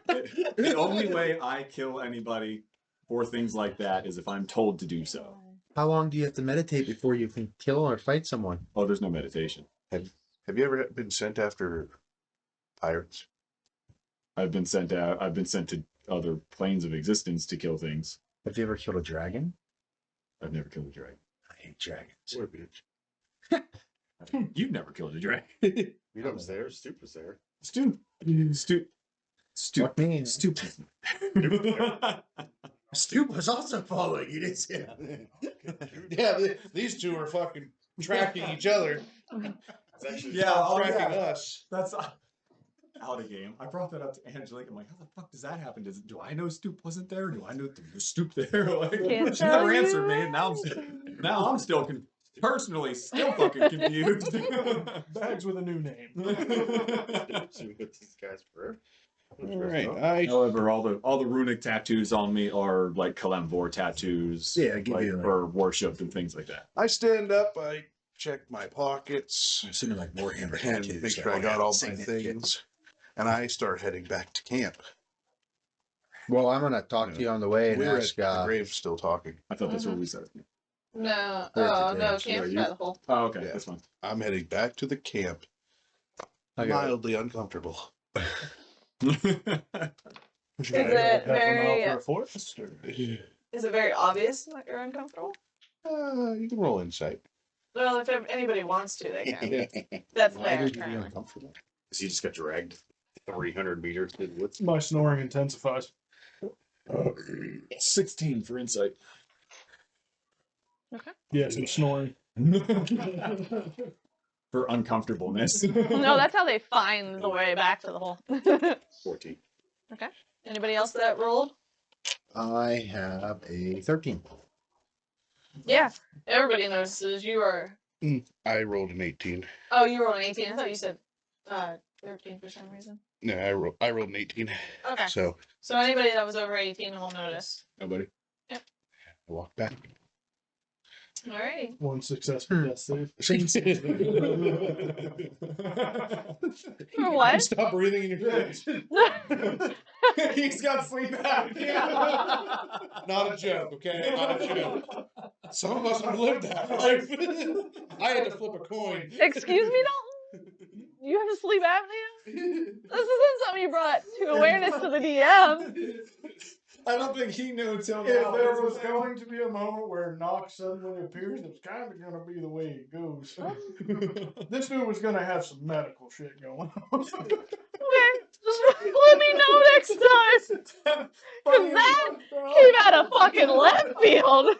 The only way I kill anybody for things like that is if I'm told to do so. How long do you have to meditate before you can kill or fight someone? Oh, there's no meditation. Have you ever been sent after pirates? I've been sent out. I've been sent to other planes of existence to kill things. Have you ever killed a dragon? I've never killed a dragon. I hate dragons. What a bitch. You've never killed a dragon. I was there. Stu was there. Stu. Fuck me. Stupid. Stu was also following. You didn't say that. Yeah, these two are fucking tracking each other. It's actually Tracking us. That's out of game. I brought that up to Angelique. I'm like, how the fuck does that happen? Do I know Stoop wasn't there? Do I know was Stoop there? Like, Can't she never tell answered you. me. And now I'm still personally still fucking confused. Bags with a new name. with these guys forever. All right. However, all the runic tattoos on me are like Kalemvor tattoos. Yeah, give like, you, like- for worship and things like that. I stand up. I check my pockets I'm assuming like Warhammer and tattoos. make sure I got all my things. And I start heading back to camp. Well, I'm gonna talk to you on the way and We're at ask. the grave still talking. I thought that's what we said. No, There's oh the no, dance. camp's Are by you- the hole. Oh, okay, Yeah. that's fine. I'm heading back to the camp. Mildly uncomfortable. Is it very? Half a mile for a forest, or- Is it very obvious that you're uncomfortable? You can roll insight. Well, if anybody wants to, they can. Yeah. That's Why fair. would you be apparently. uncomfortable? Because he just got dragged 300 meters through the woods. My snoring intensifies. 16 for insight. Yes, I'm snoring. For uncomfortableness. No, that's how they find the way back to the hole. 14. Anybody else that rolled? I have a 13. Yeah, everybody notices you are. I rolled an 18. Oh, you rolled an 18. I thought you said 13 for some reason. No, I rolled an 18. Okay. So So anybody that was over 18 will notice. Nobody. I walked back. Alrighty. One successful death save. For what? Stop breathing in your face. He's got sleep apnea. Not a joke, okay? Not a joke. Some of us have lived that life. I had to flip a coin. Excuse me, Dalton? You have sleep apnea? This isn't something you brought to awareness to the DM. I don't think he knew until If now. there was going to be a moment where Nox suddenly appears, it's kind of going to be the way it goes. This dude was going to have some medical shit going on. Okay, just let me know next time. Cause that came out of fucking left field.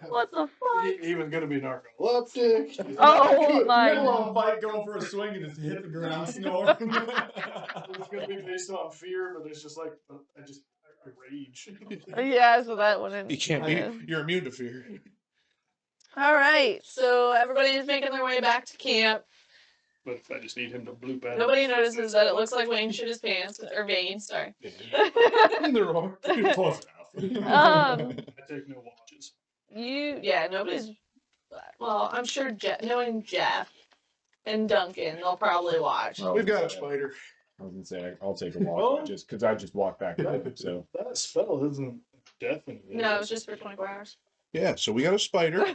What the fuck? He was going to be narcoleptic. Oh my. Middle of a fight, going for a swing and just hit the ground snoring. It's going to be based on fear, but it's just like, I rage. Yeah, so that wouldn't. You can't be. You're immune to fear. All right, so everybody's making their way back to camp. But I just need him to bloop out. Nobody notices that it looks like Wayne shit his pants, or Vane, sorry. They're wrong. Close enough. Um, I take no watches. Nobody's. Well, I'm sure knowing Jeff and Duncan, they'll probably watch. We've got a spider. I was gonna say I'll take a walk Oh. just because I just walked back there. So That spell isn't deafening. No, it's just for 24 hours. Yeah, so we got a spider.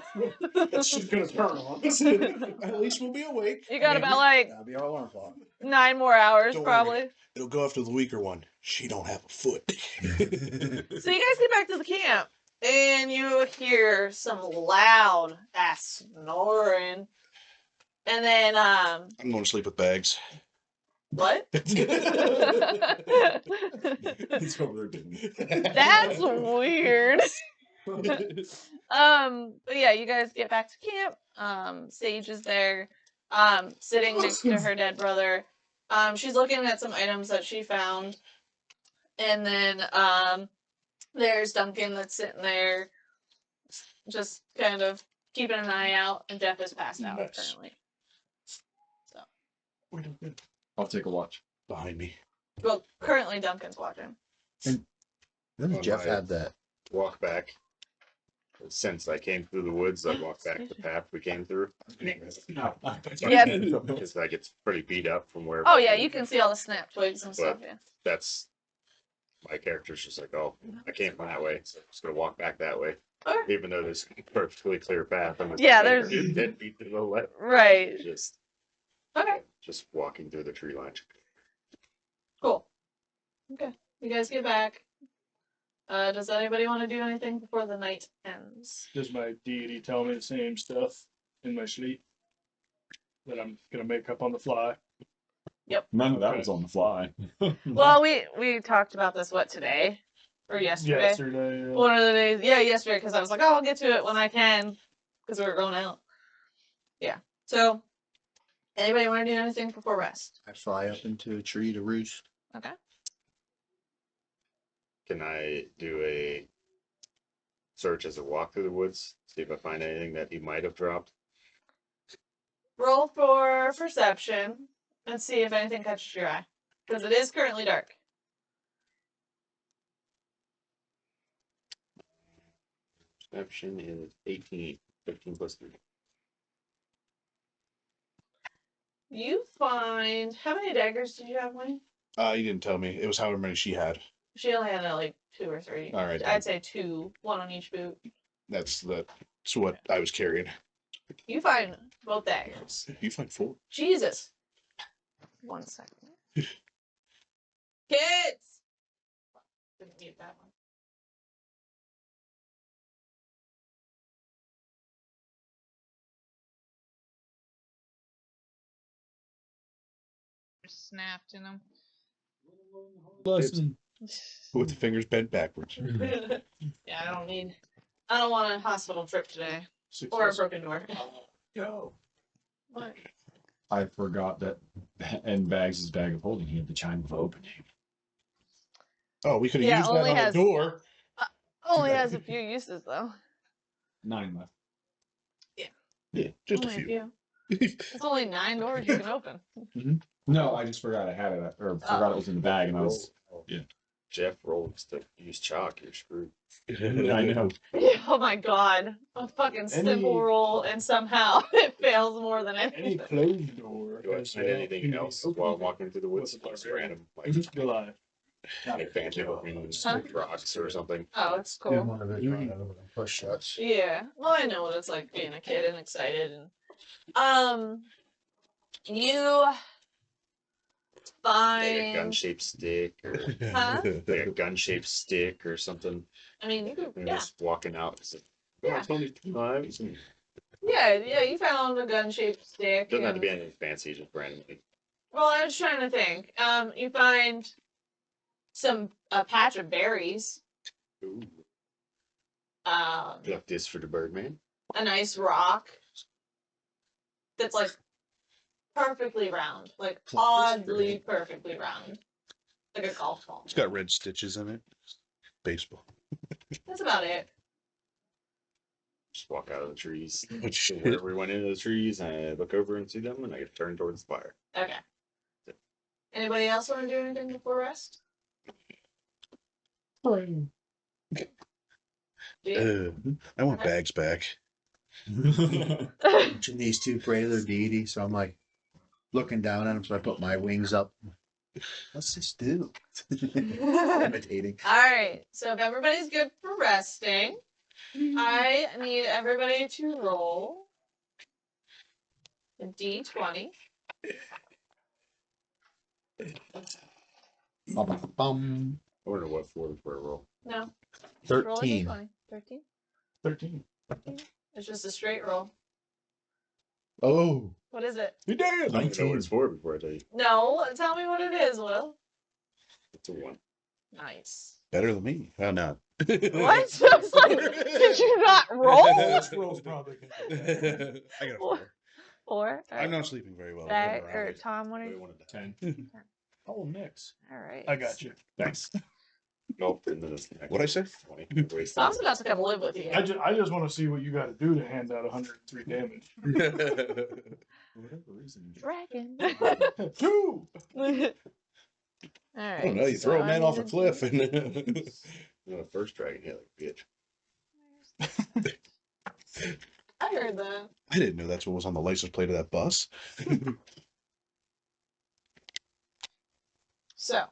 It's just gonna turn on. At least we'll be awake. You got Maybe. about like That'll be our alarm clock. 9 more hours, Don't probably. worry. It'll go after the weaker one. She don't have a foot. So you guys get back to the camp, and you hear some loud ass snoring. And then, I'm going to sleep with bags. what? he's over there doing That's weird. But yeah, you guys get back to camp. Sage is there, sitting next to her dead brother. She's looking at some items that she found. And then, there's Duncan that's sitting there, just kind of keeping an eye out, and Jeff is passed out Nice. currently. So, I'll take a watch. Behind me. well, currently Duncan's watching. Then On Jeff my had that. Walk back. Since I came through the woods, I walked back the path we came through. Yeah. Because I get pretty beat up from where. Oh yeah, you can see all the snap twigs and stuff. Yeah. That's my character's just like, oh, I came from that way, so I'm just gonna walk back that way. Okay. Even though there's a perfectly clear path. I'm just Yeah, like, there's- "You're dead beat to the left. Right. Just Okay. walking through the tree line. Cool. Okay. You guys get back. Does anybody want to do anything before the night ends? Does my deity tell me the same stuff in my sleep that I'm gonna make up on the fly? None of that was on the fly. Well, we talked about this today or yesterday. Yesterday. One of the days, yeah, yesterday, because I was like, oh, I'll get to it when I can, because we were going out. Yeah. So, anybody want to do anything before rest? I fly up into a tree to roost. Okay. Can I do a search as I walk through the woods? See if I find anything that he might have dropped. Roll for perception and see if anything catches your eye, because it is currently dark. Perception is 18. 15 plus 3. You find how many daggers did you have, Wayne? You didn't tell me. It was however many she had. She only had like 2 or 3. All right, then. I'd say 2, 1 on each boot. That's what I was carrying. You find both daggers. You find 4. Jesus. 1 second. Kids! Didn't mute that one. snapped in them. Lesson. With the fingers bent backwards. Yeah, I don't want a hospital trip today. Or a broken door. Yo. What? I forgot that in Bags' bag of holding, he had the chime of opening. Oh, we could have Yeah, used that only on has- the door. Only has a few uses though. 9 left. Yeah, just Only a few. It's only 9 doors you can open. No, I just forgot I had it, or forgot it was in the bag, and I was. Yeah. Jeff rolls to use chalk. You're screwed. I know. Oh my god. A fucking simple Any- roll and somehow it fails more than Any anything. closed door. Do I has, find anything else while I'm walking through the woods? With the Just barbarian. random, like Goliath. fancy looking Huh? rocks or something. Oh, it's cool. One of those push shots. Yeah. Well, I know what it's like being a kid and excited and you Like a find gun-shaped stick, or Huh? like a gun-shaped stick or something. I mean you could And yeah. just walking out. It's like, Yeah. it's only 2 lives. And Yeah, you found a gun shaped stick. doesn't have to and- be anything fancy, just randomly. Well, I was trying to think. You find a patch of berries. Ooh, pluck this for the Birdman. A nice rock that's like perfectly round, like oddly perfectly round, like a golf ball. It's got red stitches in it. Baseball. That's about it. Just walk out of the trees. Oh, shit. Wherever we went into the trees, and I look over and see them, and I turn towards the fire. Okay. Anybody else want to do anything before rest? Do you? I want bags back. Watching these two pray to their deity, so I'm like looking down at them, so I put my wings up. What's this do? Imitating. All right. So if everybody's good for resting, I need everybody to roll a d20. Bum. I wonder what for a roll. No. Roll a 13. d20. 13? 13. It's just a straight roll. Oh. What is it? You did. I don't even know what it's for before I tell you. No, tell me what it is, Will. It's a 1. Nice. Better than me. Oh, no. What? I was like, did you not roll? This roll's probably gonna be bad. I got a Four. 4. 4? I'm not sleeping very well. Bag, Remember, or Tom, what are I you? wanted to 10. Oh, mix. All right. I got you. Thanks. Nope, and then it's What'd I say? 20. Waste I time. was about to come live with you. I just want to see what you got to do to hand out 103 damage. For whatever reason. Dragon. 2. All right. I don't know. You throw a man off a cliff and You know, the first dragon hit like a bitch. I heard that. I didn't know that's what was on the license plate of that bus. So,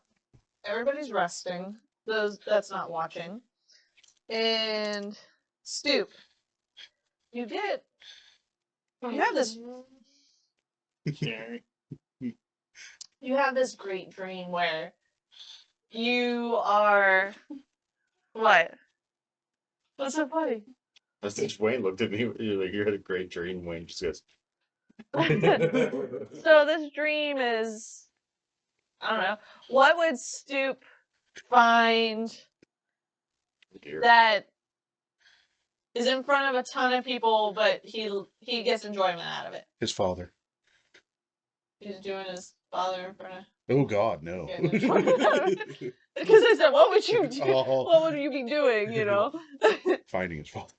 everybody's resting. Those that's not watching. And Stoop, you have this Scary. you have this great dream where you are what? What's so funny? I think Wayne looked at me. You're like, you had a great dream. Wayne just goes, So this dream is I don't know. What would Stoop find dear. that is in front of a ton of people, but he gets enjoyment out of it? His father. He's doing his father in front of. Oh, God, no. Yeah, because I said, "What would you do? Oh. What would you be doing?" You know. Finding his father.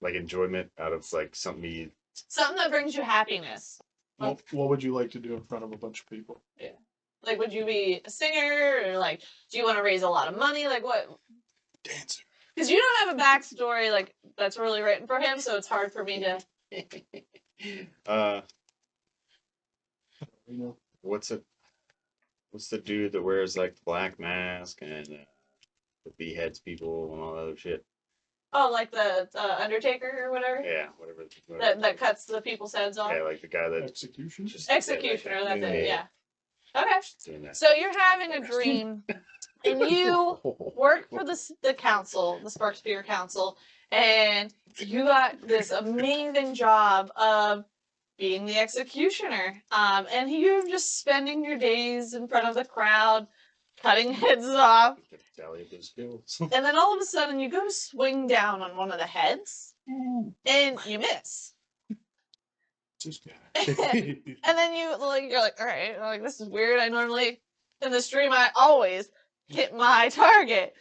Like enjoyment out of like something you Something that brings you happiness. What would you like to do in front of a bunch of people? Like, would you be a singer, or like, do you want to raise a lot of money? Like, what? Dancer. Because you don't have a backstory like that's really written for him, so it's hard for me to. You know, what's the dude that wears like the black mask and the beheads people and all that other shit? Oh, like the Undertaker or whatever. Yeah, whatever. That cuts the people's heads off. Yeah, like the guy that execution. just Executioner. That's it. Yeah. Okay. doing that. So you're having a dream, and you work for the council, the Spark Spear Council, and you got this amazing job of being the executioner. And you're just spending your days in front of the crowd, cutting heads off. Tally up those skills. And then all of a sudden, you go to swing down on one of the heads, and you miss. This guy. And then you're like, all right, like this is weird. I normally in the stream I always hit my target.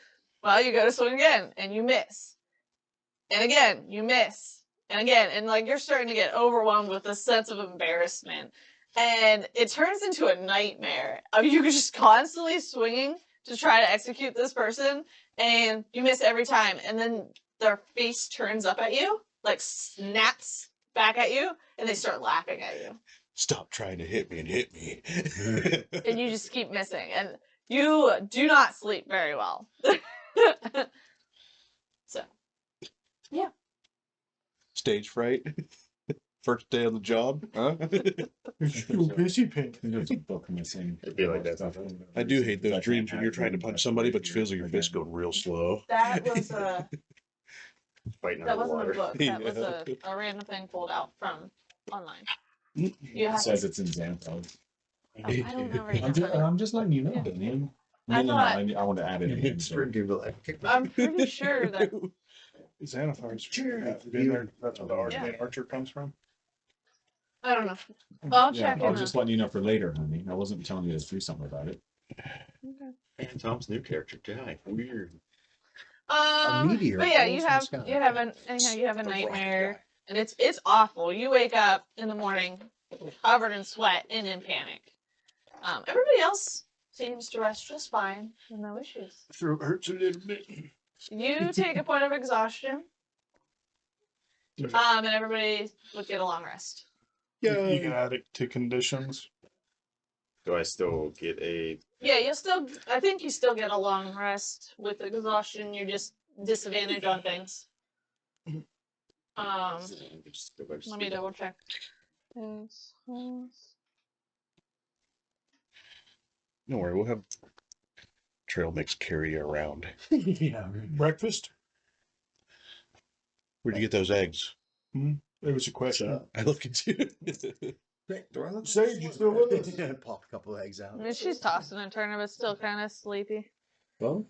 Well, you go to swing again, and you miss. And again, you miss. And again, and like you're starting to get overwhelmed with a sense of embarrassment. And it turns into a nightmare of you just constantly swinging to try to execute this person, and you miss every time. And then their face turns up at you, like snaps back at you, and they start laughing at you. Stop trying to hit me and hit me. And you just keep missing. And you do not sleep very well. So, yeah. Stage fright. First day on the job, huh? You pissy pink. There's a book missing. It'd be like that. Stuff. I do hate those Like dreams when you're that trying to dream, punch but somebody, but it you feels like your fist again. going real slow. That was a Fighting that wasn't a underwater. book. That was Yeah. a random thing pulled out from online. It You have says to, it's in Xanthos. I don't know right I'm just, now. I'm just letting you know, Yeah. Daniel. I No, thought- I want to add it in. So. I'm pretty sure that Xanathar's been there. That's where the Yeah. main archer comes from. I don't know. I'll Yeah, check I in. was just letting you know for later, honey. I wasn't telling you to do something about it. And Tom's new character, Jack. Weird. meteor But yeah, falls you from have the sky. you have a The rock nightmare, and it's awful. You wake up in the morning covered in sweat and in panic. Everybody else seems to rest just fine, with no issues. Throat hurts a little bit. You take a point of exhaustion, and everybody would get a long rest. You can add it to conditions. Do I still get a? Yeah, I think you still get a long rest with exhaustion. You're just disadvantaged on things. Just go back to Let me sleep? double check. Don't worry, we'll have trail mix carry you around. Yeah. Breakfast? Where'd you get those eggs? It was a question. I look at you. Sage, you still with us? Yeah, pop a couple eggs out. I mean, she's tossing and turning, but still kind of sleepy. Well,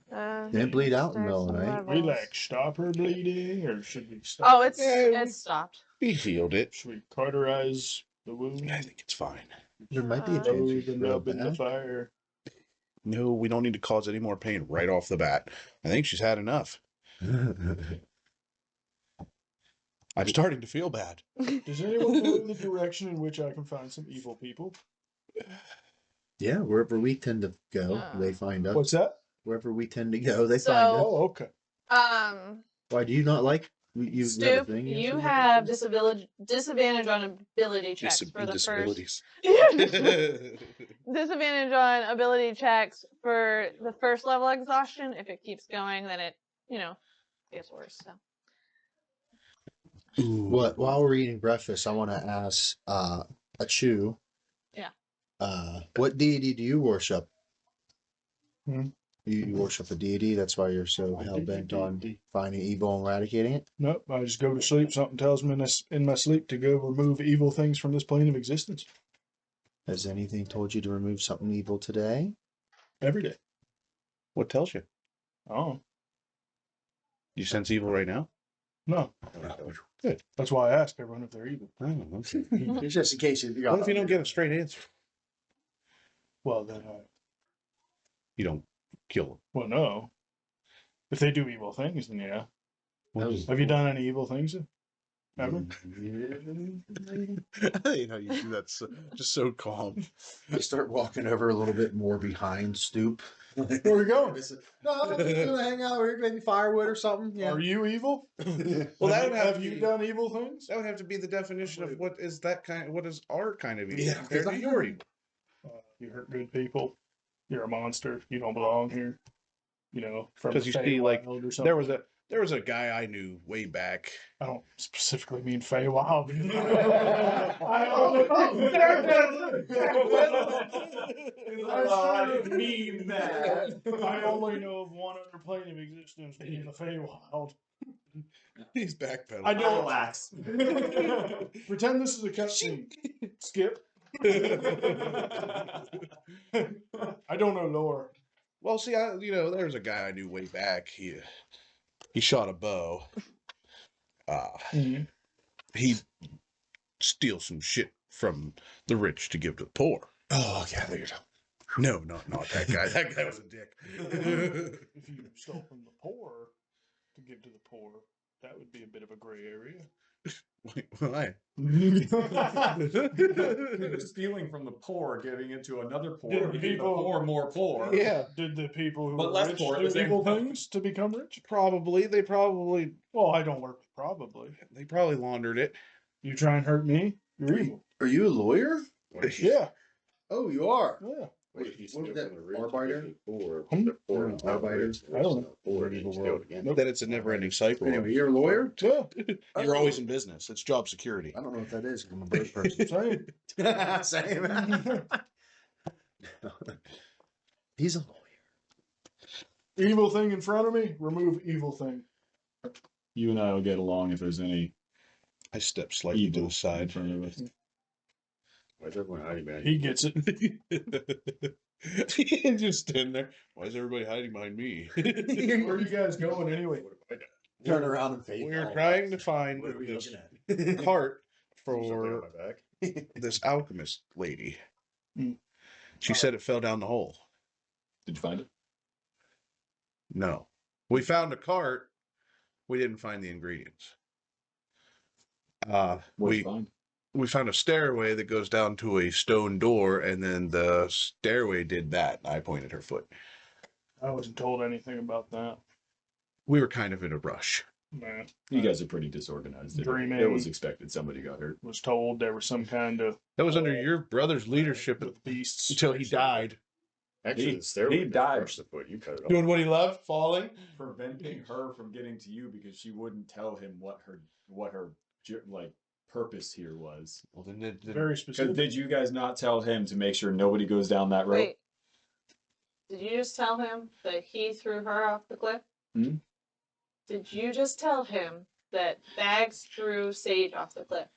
didn't bleed out in the middle of the night. Relax. Stop her bleeding, or should we stop? Oh, it's stopped. We healed it. Should we cauterize the wound? I think it's fine. There might be a Throw chance Throw you the could rub nub in the that. fire. No, we don't need to cause any more pain right off the bat. I think she's had enough. I'm starting to feel bad. Does anyone know the direction in which I can find some evil people? Yeah, wherever we tend to go, they find us. What's that? Wherever we tend to go, they So- find us. Oh, okay. Why do you not like? You've got a Stoop, thing. you have disadvantage on ability checks for the first. Disabilities. Disadvantage on ability checks for the first level exhaustion. If it keeps going, then it gets worse. So. What? While we're eating breakfast, I want to ask Achu. Yeah. What deity do you worship? Hmm? You worship a deity. That's why you're so hell bent on finding evil and eradicating it. Nope. I just go to sleep. Something tells me in my sleep to go remove evil things from this plane of existence. Has anything told you to remove something evil today? Every day. What tells you? Oh, You sense evil right now? no. Good. That's why I ask everyone if they're evil. Oh, okay. Just in case you. What if you don't get a straight answer? Well, then, You don't kill them. well, no. If they do evil things, then yeah. Have you done any evil things ever? You know, you do that just so calm. I start walking over a little bit more behind Stoop. Where are we going? No, I'm just gonna hang out here, maybe firewood or something. Yeah. Are you evil? Well, that would have have to you be- done evil things? That would have to be the definition of what is our kind of evil Yeah, compared 'cause to I your know. evil. You hurt good people. You're a monster. You don't belong here. From 'Cause you see, like, Feywild or something. There was a There was a guy I knew way back. I don't specifically mean Feywild. I mean that. I only know of one other plane of existence being the Feywild. He's backpedaling. I don't Relax. pretend this is a cutscene. Skip. I don't know lore. Well, see, there was a guy I knew way back. He shot a bow. He steals some shit from the rich to give to the poor. Oh, okay. I think you're talking. No, not that guy. That guy was a dick. If you stole from the poor to give to the poor, that would be a bit of a gray area. Why? Stealing from the poor, giving it to another poor, Did making the people- poor more poor. Yeah, Did the people who But were less rich poor at do the same evil time. things to become rich? probably. They probably Probably. laundered it. You try and hurt me, you're evil. Are you a lawyer? Yeah. Oh, you are. Yeah. Wait, you What steal was that, from the rich, Arbiter? you poor, Hmm? the poor, No, Arbiter. I don't know. Poor, and you steal it again. Then it's a never-ending cycle. Anyway, you're a lawyer? Yeah. You're always in business. It's job security. I don't know what that is. I'm a bird person. Same. Same. He's a lawyer. Evil thing in front of me, remove evil thing. You and I will get along if there's any I step slightly to evil the side. in front of us. Why is everyone hiding behind He you? gets it. Just stand there. Why is everybody hiding behind me? Where are you guys going anyway? What have I done? Turn around and face. We're trying to find What are we this looking at? cart Something on for my back. this alchemist lady. Mm. She said it fell down the hole. Did you find it? No. We found a cart. We didn't find the ingredients. What did We you find? we found a stairway that goes down to a stone door, and then the stairway did that. I pointed her foot. I wasn't told anything about that. We were kind of in a rush. Man, You guys are pretty disorganized. Dreaming. It was expected somebody got hurt. was told there was some kind of That was under your brother's leadership with beasts until he died. Actually, He- the stairway he did died. crush the foot. You cut it off. Doing what he loved, falling. Preventing her from getting to you because she wouldn't tell him what her like purpose here was. Well, then very Because specific. did you guys not tell him to make sure nobody goes down that road? Wait. Did you just tell him that he threw her off the cliff? Hmm? Did you just tell him that Bags threw Sage off the cliff?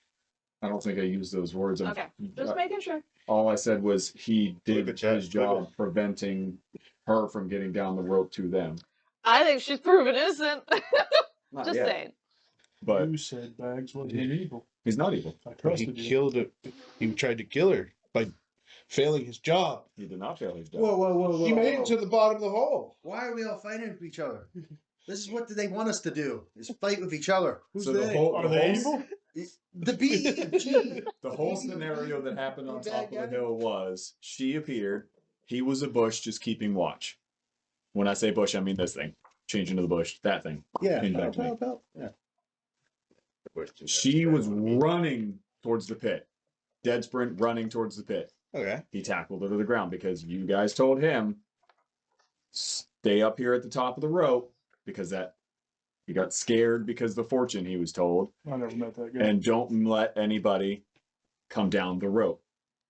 I don't think I used those words. Okay, just making sure. All I said was he Look did at that, his job preventing her from getting down the rope to them. I think she's proven innocent. Not Just yet, saying. but You said Bags wasn't Mhm. evil. he's not evil. I he trusted you. killed it. He tried to kill her by failing his job. He did not fail his job. Whoa, whoa, whoa, whoa. He made it to the bottom of the hole. Why are we all fighting with each other? This is what they want us to do: is fight with each other. Who's So they? the whole, Are the they whole, evil? The B. G. the whole scenario that happened on The top bad of the guy? hill was she appeared. He was a bush just keeping watch. When I say bush, I mean this thing. Change into the bush. That thing. Yeah. Came back to me. Yeah. Question. She was running towards the pit. Dead sprint running towards the pit. Okay. He tackled her to the ground because you guys told him stay up here at the top of the rope because that he got scared because the fortune he was told, I never met that guy. and don't let anybody come down the rope.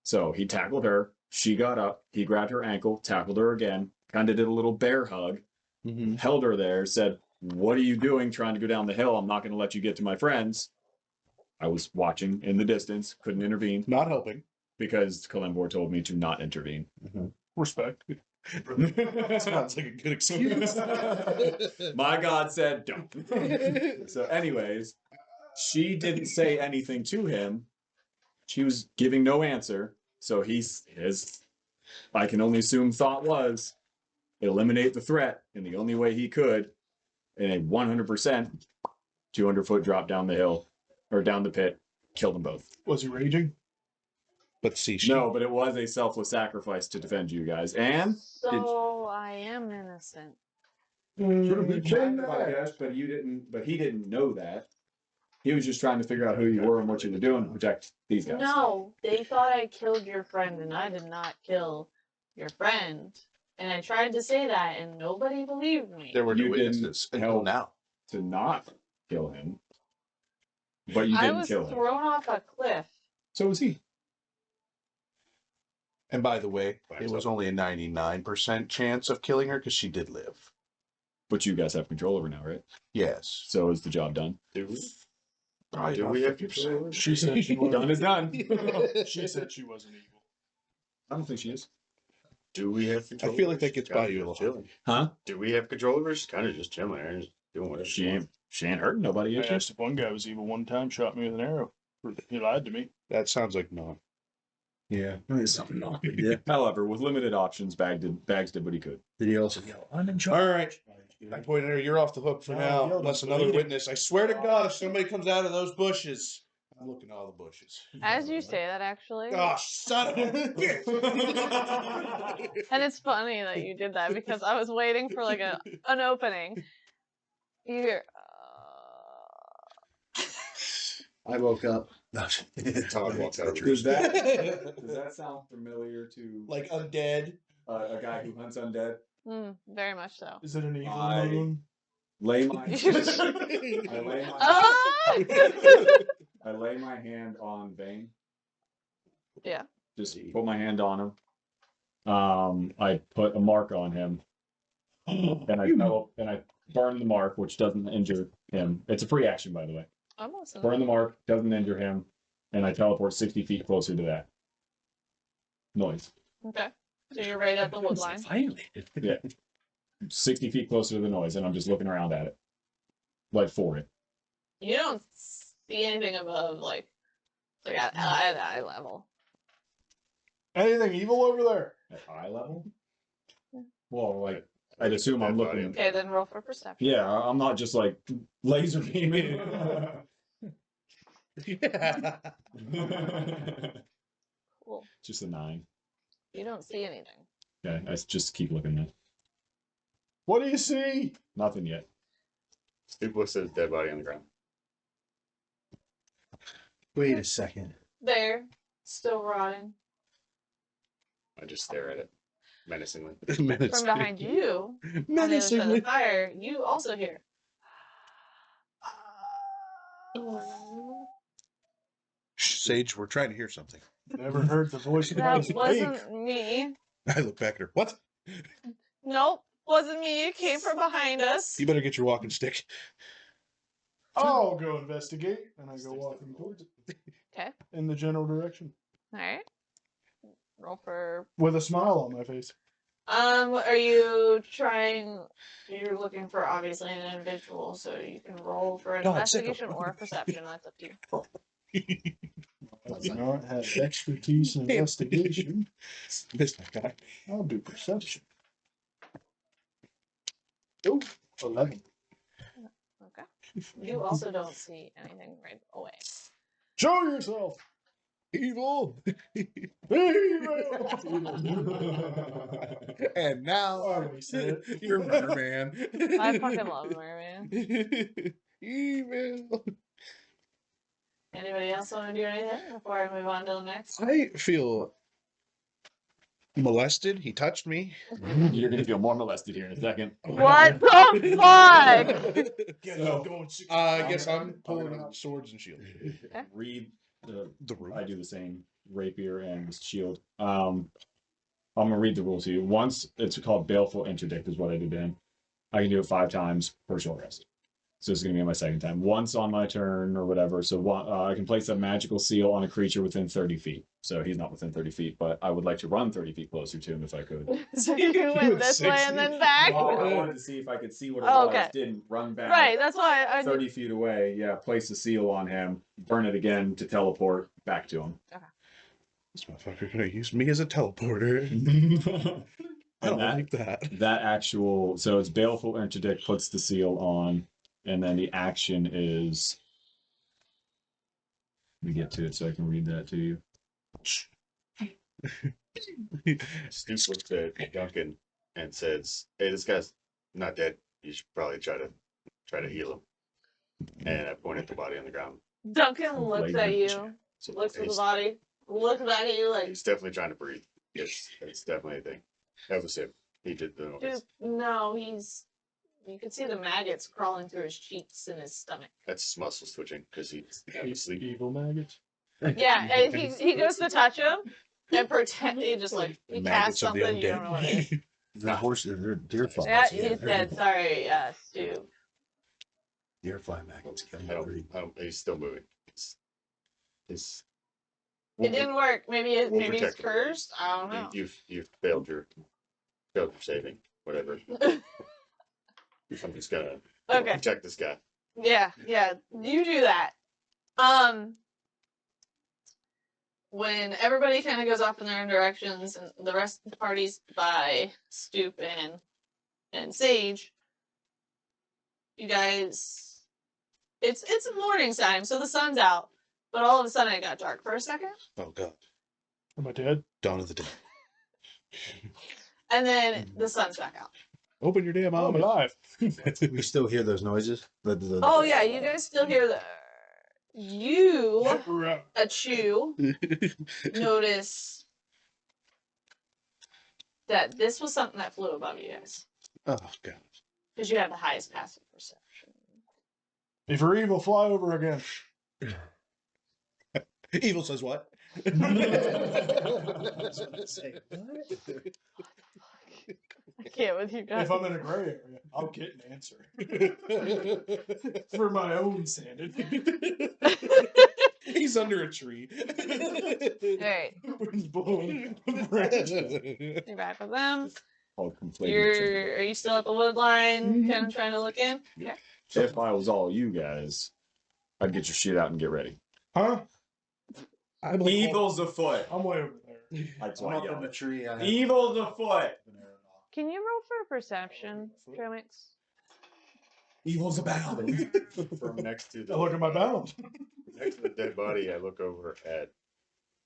So he tackled her. She got up. He grabbed her ankle, tackled her again, kind of did a little bear hug, Mm-hmm. held her there, said, "What are you doing trying to go down the hill? I'm not going to let you get to my friends." I was watching in the distance, couldn't intervene Not helping. because Kalembor told me to not intervene. Respect. Sounds like a good excuse. My God said, "Don't." So, anyways, she didn't say anything to him. She was giving no answer. So his, I can only assume, thought was eliminate the threat in the only way he could in a 100% 200-foot drop down the hill or down the pit, killed them both. Was he raging? But see, she, No, but it was a selfless sacrifice to defend you guys. And So I am innocent. I guess, but you didn't. But he didn't know that. He was just trying to figure out who you were and what you were doing to protect these guys. No, they thought I killed your friend, and I did not kill your friend. And I tried to say that, and nobody believed me. there were You no didn't witnesses until help. now. to not kill him, but you I didn't was kill him. thrown off a cliff. So was he. And by the way, By it was himself. only a 99% chance of killing her because she did live. But you guys have control over now, right? Yes. So is the job done? Do we? Probably Do about we have 50%. control over it? She said she wasn't. Done is done. She said she wasn't evil. I don't think she is. Do we have control? feel over like her? that gets She's kinda by you a just lot. chilling. Huh? Do we have control over her? She's kind of just chilling there and just doing whatever She ain't hurting nobody, I is she? asked if one guy was evil one time, shot me with an arrow. He lied to me. That sounds like no. Yeah. There's something not. Yeah. However, with limited options, Bags did what he could. Did he also yell, I'm in charge? All right. I pointed her, you're off the hook for No, now, yo, unless don't another believe it. witness. I swear to God, if somebody comes out of those bushes, I'm looking at all the bushes. As you say that, actually. Gosh, son of a bitch! And it's funny that you did that because I was waiting for like an opening. You hear, I woke up. Todd walks out of the Does tree. that sound familiar to Like undead. a guy who hunts undead? very much so. Is it an evil I- moon? Lay my Ah! I lay my hand on Vane. Yeah. Just put my hand on him. I put a mark on him, and I burn the mark, which doesn't injure him. It's a free action, by the way. Almost. Burn the mark, doesn't injure him, and I teleport 60 feet closer to that noise. Okay. So you're right at the wood line. Violated. Yeah. 60 feet closer to the noise, and I'm just looking around at it. Like for it. You don't see anything above like at eye level. Anything evil over there? At eye level? Well, like, I'd assume I'm Dead body looking. on Okay, then roll for perception. Yeah, I'm not just like laser beaming. Yeah. Cool. Just a 9. You don't see anything. Okay, I just keep looking at What do you see? nothing yet. Stu looks at his dead body on the ground. Wait a second. There, still rotting. I just stare at it menacingly. From behind you, on the other side of the fire, you also hear. Sage, we're trying to hear something. Never heard the voice of God That speak. wasn't me. I look back at her. What? Nope, wasn't me. It came from behind us. You better get your walking stick. I'll go investigate, and I go walking towards it. Okay. In the general direction. All right. Roll for. With a smile on my face. Are you trying? You're looking for obviously an individual, so you can roll for an No, it's investigation or a perception. That's up to you. I do not have expertise in investigation. Missed that guy. I'll do perception. Oh, 11. Okay. You also don't see anything right away. Show yourself! Evil. Evil! And now Already said it. you're Merman. I fucking love Merman. Evil. Anybody else want to do anything before I move on to the next? I feel molested. He touched me. You're gonna feel more molested here in a second. What the fuck? I guess I'm pulling out swords and shields. Read the. The room. I do the same. Rapier and shield. I'm gonna read the rules to you. Once it's called baleful interdict is what I did then. I can do it 5 times per short rest. So this is gonna be my second time. Once on my turn or whatever. So I can place a magical seal on a creature within 30 feet. So he's not within 30 feet, but I would like to run 30 feet closer to him if I could. So you went this way and then back? Well, I wanted to see if I could see what it Oh, was. okay. Didn't run back. Right, that's why I 30 feet away. Yeah, place a seal on him. Burn it again to teleport back to him. This motherfucker gonna use me as a teleporter. I don't that- like that. That actual, so it's baleful interdict puts the seal on, and then the action is. Let me get to it so I can read that to you. Stu looks at Duncan and says, "Hey, this guy's not dead. You should probably try to heal him." And I point at the body on the ground. Duncan looks at you, So looks at the he's, body, looks back at you like, he's definitely trying to breathe. It's definitely a thing. That was him. He did the noise. dude, no, he's You can see the maggots crawling through his cheeks and his stomach. That's his muscles twitching because he's asleep. Evil maggots. Yeah, and he goes to touch him and pretend he just like he casts Maggots of the something you don't know what it is. The horse, they're deer flies. Yeah, he said sorry, Stu. Deer fly maggots. He's still moving. It's It didn't work. Maybe We'll maybe he's protect him. cursed. I don't know. You've failed your saving. Whatever. I'm just gonna Okay. protect this guy. Yeah, you do that. When everybody kind of goes off in their own directions, and the rest of the party's by Stoop and Sage, you guys, it's morning time, so the sun's out, but all of a sudden it got dark for a second, Oh god. Am I dead? Dawn of the Dead. and then the sun's back out. Open your damn Oh, I'm eyes. alive. We still hear those noises. Oh yeah, you guys still hear the. You, We're out. a chew, notice that this was something that flew above you guys. Oh god. Because you have the highest passive perception. If you're evil, fly over again. Evil says what? I can't with you guys. If I'm in a gray area, I'll get an answer. For my own sanity. He's under a tree. Alright, Wind's blowing the branches. you're back with them. Called conflated. Are you still at the wood line, kind of trying to look in? Okay. If I was all you guys, I'd get your shit out and get ready. Huh? I'm like, Evil's afoot. I'm way over there. That's I'm why I up in yelled. the tree. I have Evil's afoot. an arrow knock. Can you roll for perception, Tremix? Evil's abound. From next to I the look at my bound. next to the dead body, I look over at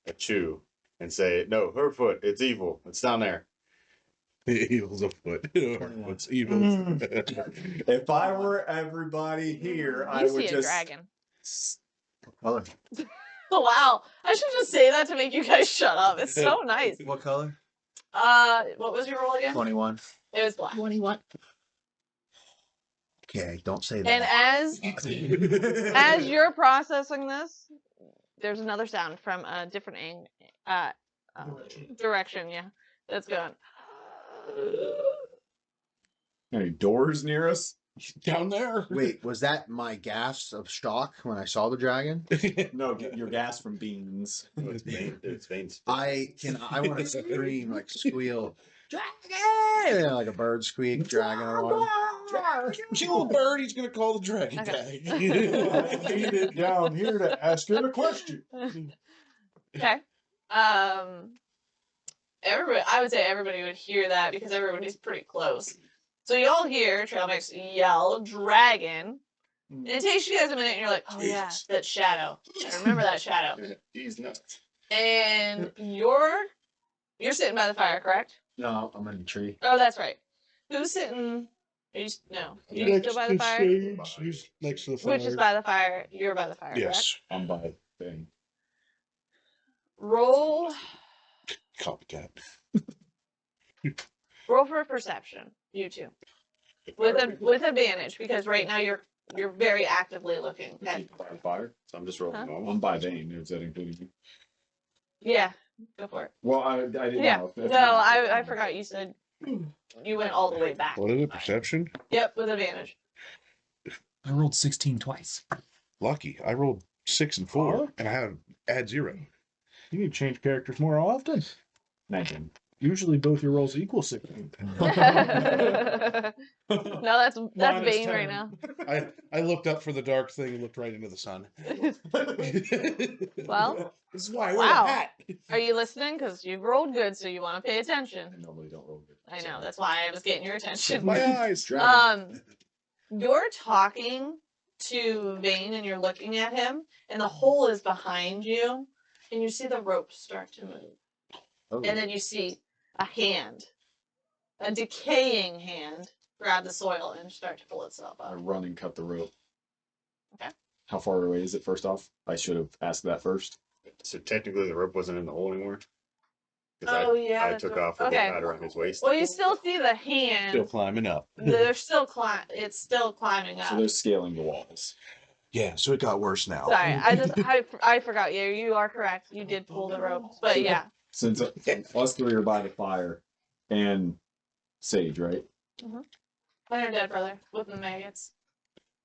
a Chew and say, "No, her foot. It's evil. It's down there." Evil's afoot. It's evil. If I were everybody here, I You would see a just. dragon. Color? Oh, wow. I should just say that to make you guys shut up. It's so nice. What color? What was your roll again? 21. It was black. 21. Okay, don't say And that. as you're processing this, there's another sound from a different direction, yeah. That's going. Any doors near us? Down there. Wait, was that my gas of stock when I saw the dragon? No, get your gas from beans. It's veins. It's veins. I want to scream, like squeal, dragon, like a bird squeak, dragon or one. Kill a bird, he's gonna call the dragon Okay. tag. I need it down here to ask it a question. Okay. Everybody, I would say everybody would hear that because everybody's pretty close. So you all hear Trailmix yell "dragon," and it takes you guys a minute, and you're like, "Oh yeah, that shadow. I remember that shadow." He's nuts. And you're sitting by the fire, correct? No, I'm in the tree. Oh, that's right. Who's sitting? Are you, no, are you still by the fire? Sage, he's Next to the fire. Which is by the fire? You're by the fire, correct? Yes. I'm by thing. Roll Copycat. for perception, you two, with advantage because right now you're very actively looking. Okay. By fire. So I'm just rolling Huh? normal. I'm by vein. Is that including you? Yeah, go for it. Well, I didn't Yeah. know. No, I forgot you said you went all the way back. What is it? Perception? Yep, with advantage. I rolled 16 twice. Lucky. I rolled 6 and 4, and I have add 0. You need to change characters more often. 19. Usually both your rolls equal 16. No, that's Minus Bane 10. right now. I looked up for the dark thing and looked right into the sun. Well, This is why I wear wow. a hat. Are you listening? Because you've rolled good, so you want to pay I attention. normally don't roll good. I know, that's why I was getting your attention. My eyes. You're talking to Vane and you're looking at him, and the hole is behind you, and you see the rope start to move. Oh. And then you see a hand, a decaying hand, grab the soil and start to pull itself I up. run and cut the rope. Okay. How far away is it, first off? I should have asked that first. So technically, the rope wasn't in the hole anymore. Oh, yeah, I that's took right. off with Okay. the pad around his waist. Well, you still see the Still hand. climbing up. They're still it's still climbing So up. they're scaling the walls. Yeah, so it got worse now. Sorry, I forgot. Yeah, you are correct. You did pull the rope, but yeah. Since us three are by the fire, and Sage, right? And your dead brother with the maggots.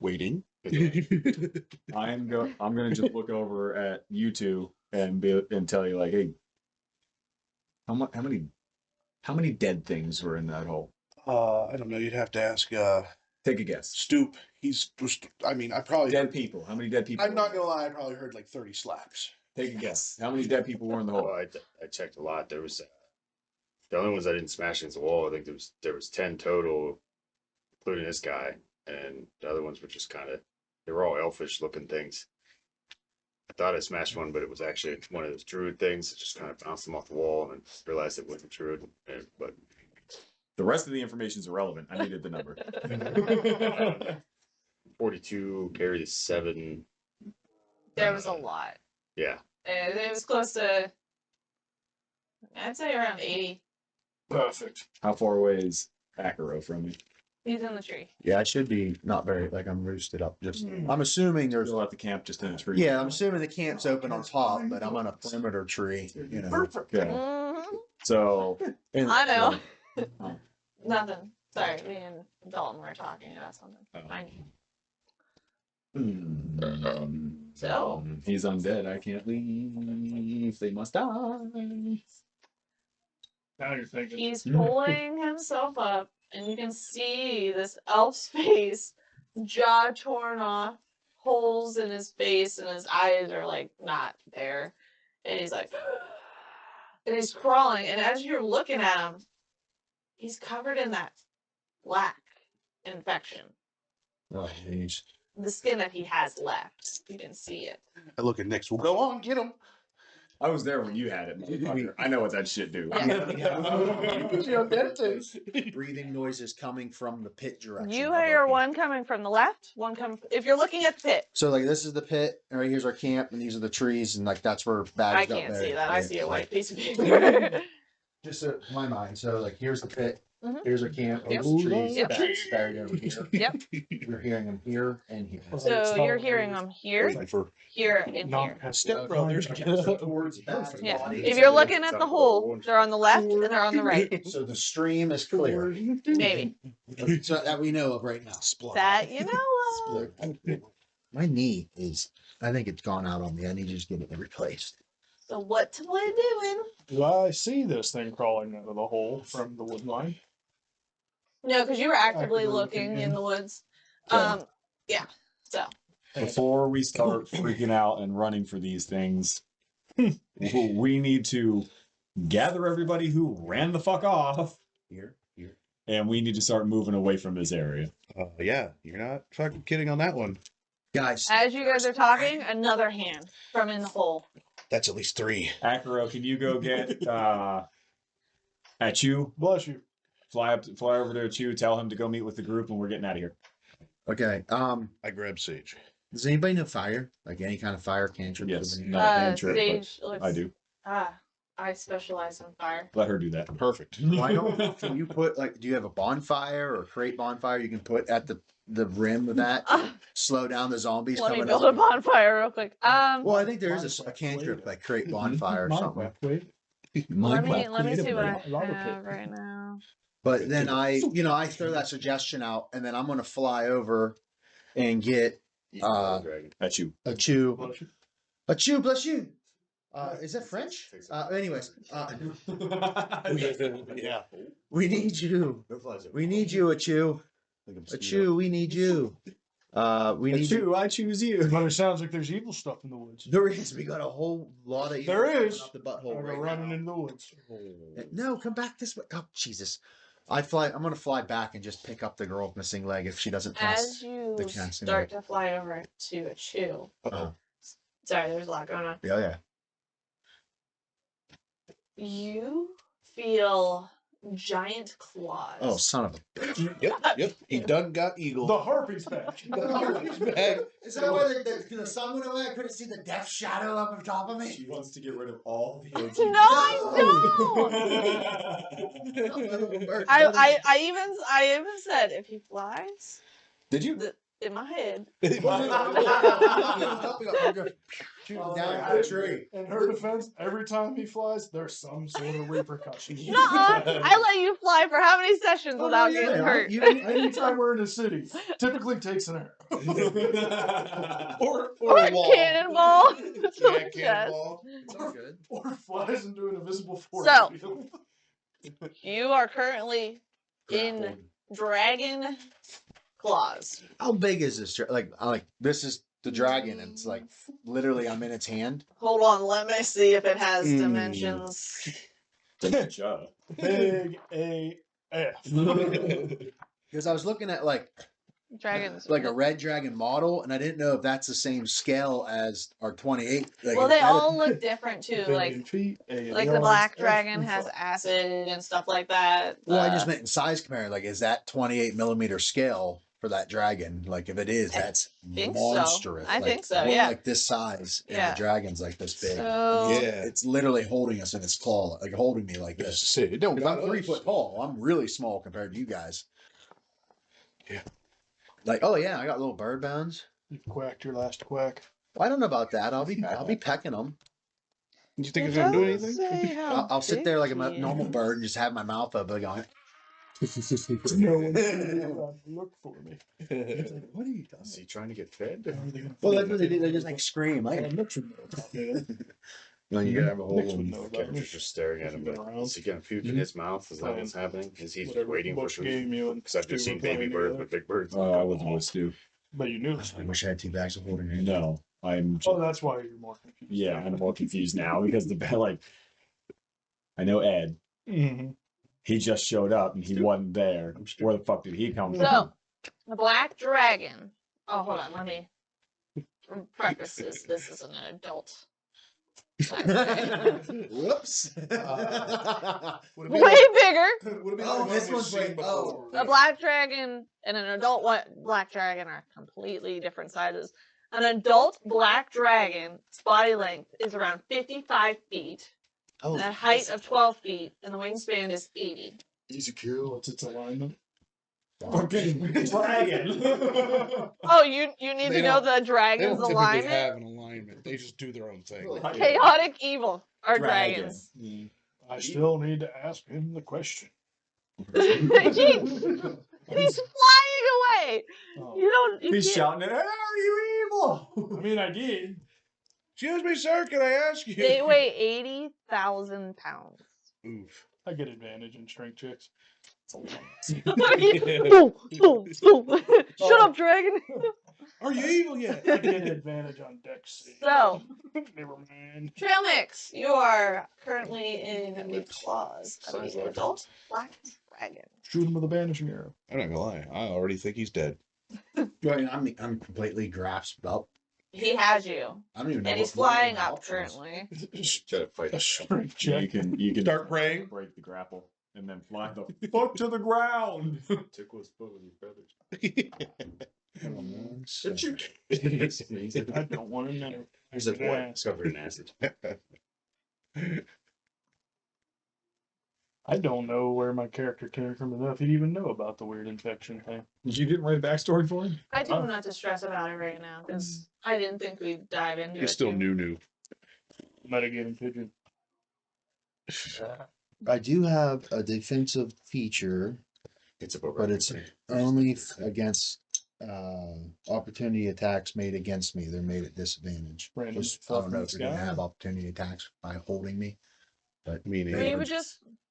Waiting. I'm gonna just look over at you two and tell you like, hey, how many dead things were in that hole? I don't know. You'd have to ask Take a guess. Stoop. I probably Dead people. How many dead people? I'm not gonna lie, I probably heard like 30 slaps. Take a guess. How many dead people were in the Well, hole? I checked a lot. There was the only ones I didn't smash against the wall. I think there was 10 total, including this guy, and the other ones were just kind of they were all elfish looking things. I thought I smashed one, but it was actually one of those druid things. It just kind of bounced them off the wall, and realized it wasn't druid. But The rest of the information is irrelevant. I needed the number. 42 carried 7. There was a lot. Yeah, It was close to, I'd say around 80. Perfect. How far away is Akaro from you? He's in the tree. Yeah, I should be not very like I'm roosted up. Just I'm assuming there's Still at the camp, just in a tree. yeah, I'm assuming the camp's open on top, but I'm on a perimeter tree. You know. Okay. Mhm. So And, I know. Oh. Nothing. Sorry, me and Dalton were talking about something. Oh. Fine. So he's undead. I can't leave. They must die. Now you're thinking. He's pulling himself up, and you can see this elf's face, jaw torn off, holes in his face, and his eyes are like not there. And he's like, and he's crawling. And as you're looking at him, he's covered in that black infection. oh, jeez. The skin that he has left. You can see it. I look at Nix. We'll go on, get him. I was there when you had it, motherfucker. I know what that shit do. Breathing noises coming from the pit direction. You of hear our one camp. coming from the left, one coming. If you're looking at the pit, So like this is the pit, and right here's our camp, and these are the trees, and like that's where bags I got can't buried. see that. I Yeah, see a like, white piece of paper. Just so my mind. So like here's the pit. Mhm. Here's our camp. Yep. Here's the trees. Yep. Bags buried over here. Yep. We're hearing them here and here. So you're hearing them here, Waiting for here, and here. Step brothers. So towards Bag's Yeah. body. If you're looking at the hole, they're on the left and they're on the right. So the stream is clear. Maybe. So that we know of right now. That you know of. My knee is. I think it's gone out on me. I need to just get it replaced. So what's we doing? Do I see this thing crawling out of the hole from the wood line? No, because you were actively Actively looking looking, in yeah. the woods. Yeah. Yeah. So Before we start freaking out and running for these things, we need to gather everybody who ran the fuck off, Here. and we need to start moving away from this area. yeah, you're not fucking kidding on that one. Guys, as you guys are talking, another hand from in the hole. That's at least 3. Akaro, can you go get Achu? Bless you. Fly over to Achu, tell him to go meet with the group, and we're getting out of here. okay. I grab Sage. Does anybody know fire? Like any kind of fire cantrip? Yes. Or No. cantrip, but Sage looks. I do. I specialize in fire. Let her do that. Perfect. Why don't can you put like? Do you have a bonfire or create bonfire you can put at the rim of that? Slow down the zombies Let me coming build a up. bonfire real quick. Well, I think there is a cantrip like create bonfire or something. Let me see what I Lava have pit. right now. But then I throw that suggestion out, and then I'm gonna fly over and get dragon. Achu. a chew. Bless you. A chew, bless you. Is that French? Anyways, Yeah. we need you. We need you, a chew. A chew. We need you. We need you. Achu, I choose you. But it sounds like there's evil stuff in the woods. There is. We got a whole lot of. There evil is. coming up the I butthole go right running now. in the woods. No, come back this way. Oh Jesus! I'm gonna fly back and just pick up the girl with missing leg if she doesn't As pass. you the casting start to fly over to a chew. Uh-oh. Sorry, there's a lot going on. Yeah. You feel giant claws. Oh, son of a. Yep. He done got eagle. The harpy's back. Is that why the sun went away? I couldn't see the death shadow up on top of me. She wants to get rid of all the OG. No, I don't. I even said if he flies, Did you? in my head. Shoot him down the tree. In her defense, every time he flies, there's some sort of repercussion. Nuh-uh. I let you fly for how many sessions Oh, without yeah, getting hurt? Anytime we're in a city, typically takes an arrow. or Or a a wall. cannonball. Yeah, Yes. cannonball. It's all good. Or flies into an invisible force So- field. You are currently in dragon claws. How big is this? Like this is the dragon, and it's like literally I'm in its hand. Hold on, let me see if it has Mm. dimensions. Dementia. Big AF. Because I was looking at like Dragons. a red dragon model, and I didn't know if that's the same scale as our 28. Like, Well, they is that all look different too. Like the black dragon has acid and stuff like that. Well, I just meant in size compare. Like, is that 28 millimeter scale for that dragon? Like, if it is, I that's think so. monstrous. I Like, think so, more yeah. Like this size, and Yeah. the dragon's like this big. So- Yeah. It's literally holding us in its claw, like holding me like Just this. say it don't 'Cause got I'm 3 us. foot tall. I'm really small compared to you guys. Yeah. Like, oh yeah, I got little bird bones. You quacked your last quack. Well, I don't know about that. I'll be pecking them. You think it's gonna do anything? I'll sit there like a normal bird and just have my mouth up, like on No one look for me. it. What are you doing? Is he trying to get fed? How are they gonna Well, find that's what they do. me? They just like scream. Like, Nix would know about that. You gotta have a whole Nix would know about character me. just staring at him. Been But around. is he gonna puke in his mouth? Is that what's happening? Is he just Whatever waiting for Bush food? game you and Because I've just Stu seen were baby playing birds, together. but big birds. Oh, I wasn't with Stu. But you knew. I wish I had 2 bags of holding it. No, I'm. Oh, that's why you're more confused. Yeah, I'm more confused now because I know Ed. Mm-hmm. He just showed up and he wasn't there. Where the fuck did he come from? So, the black dragon. Oh, hold on. Let me preface this. This is an adult. Whoops. Way bigger. Oh, this one's way. Oh, A black dragon and an adult black dragon are completely different sizes. An adult black dragon's body length is around 55 feet, oh, and a height of 12 feet, and the wingspan is 80. Easy kill. What's its alignment? Fucking dragon. Oh, you need They to know don't- the They dragon's don't typically alignment? have an alignment. They just do their own thing. Chaotic evil are Dragon. dragons. I still need to ask him the question. He's flying away. Oh. You don't. You He's can't- shouting, "Are you evil?" I mean, I did. Excuse me, sir. Can I ask you? They weigh 80,000 pounds. Oof. I get advantage in strength checks. Ooh, ooh, ooh. Shut up, dragon. Are you evil yet? I get advantage on dex save. So, Never mind. Trail Mix, you are currently in the claws of the adult black dragon. Shoot him with a banishing arrow. I'm not gonna lie. I already think he's dead. I'm completely grasped up. He has you, I don't even know. and he's what flying the up outcome is. currently. Try to fight. A strength You check. can Start praying. break the grapple and then fly the fuck to the ground. Tickle his foot with your feathers. I don't want to know. He's a boy. Ass. Covered in acid. I don't know where my character came from enough. He'd even know about the weird infection thing. You didn't write a backstory for him? I told him not to stress about it right now because I didn't think we'd dive into it. He's still too. new. Metagaming pigeon. I do have a defensive feature, It's a but it's only against opportunity attacks made against me. They're made at disadvantage. Random Just- I fluff don't in know the if you're gonna sky. have opportunity attacks by holding me. But Meaning. Well,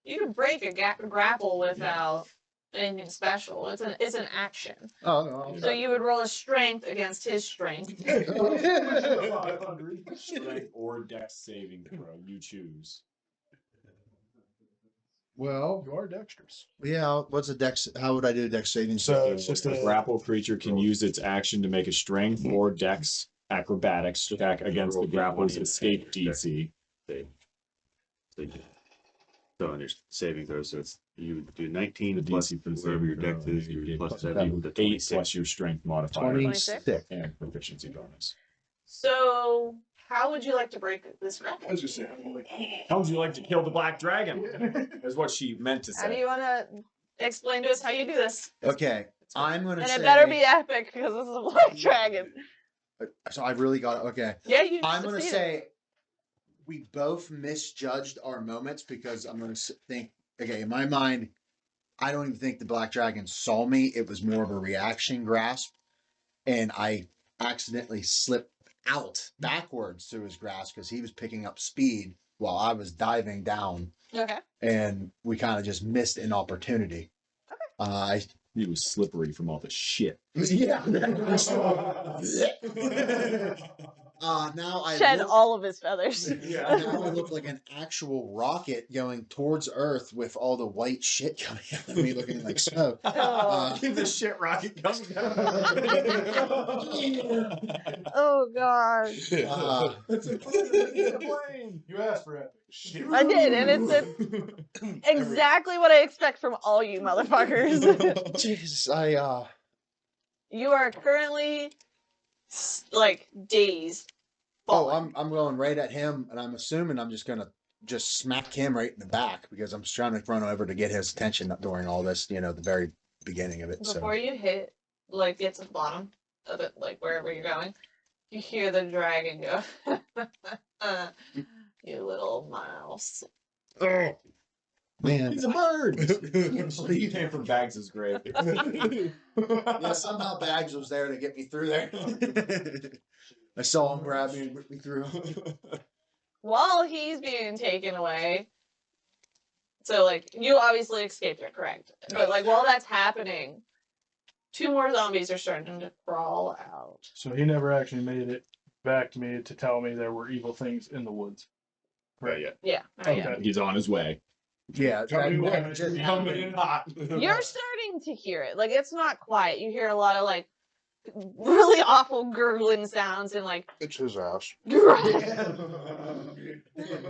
you could break a grapple without anything special. It's an action. oh, So you would roll a strength against his strength. Strength or dex saving throw, you choose. well, You are dexterous. yeah. What's a dex? How would I do a dex saving? So it's just A a grapple creature can use its action to make a strength or dex acrobatics check against the grapple's escape DC. So on your saving throw, so it's you do 19 The plus DC for the whatever your saving dex throw, is, you your get plus plus 7 to 8 26. plus your strength modifier 26? and proficiency bonus. So, how would you like to break this I grapple? was just saying, I'm like, How would you like to kill the black dragon? Is what she meant to How do say. you want to explain to us how you do this? Okay, I'm gonna And say. it better be epic because this is a black dragon. So I really got okay. Yeah, you I'm gonna succeeded. say we both misjudged our moments because I'm gonna think. Okay, in my mind, I don't even think the black dragon saw me. It was more of a reaction grasp, and I accidentally slipped out backwards to his grasp because he was picking up speed while I was diving down, Okay. and we kind of just missed an opportunity. I He was slippery from all the shit. yeah. Now I Shed look, all of his feathers. now I look like an actual rocket going towards Earth with all the white shit coming out of me, looking like smoke. Oh. the shit rocket coming down. Oh god. It's a plane. you asked for epic. Shit. I did, and it's exactly what I expect from all you motherfuckers. Jesus, You are currently like dazed. oh, falling. I'm going right at him, and I'm assuming I'm just gonna just smack him right in the back because I'm just trying to run over to get his attention during all this, the very beginning of it. Before you hit, like, get to the bottom of it, like, wherever you're going, you hear the dragon go, you little mouse. Oh man, He's a bird. He came from Bags' grave. yeah, somehow Bags was there to get me through there. I saw him grab me and whip me through. While he's being taken away, so, like, you obviously escaped it, correct? But, like, while that's happening, 2 more zombies are starting to crawl out. So he never actually made it back to me to tell me there were evil things in the woods. Right, yeah. Yeah. Oh, yeah. Okay. He's on his way. Yeah, Coming that in just Coming in hot. You're starting to hear it. Like, it's not quiet. You hear a lot of, like, really awful gurgling sounds and, like, It's his ass.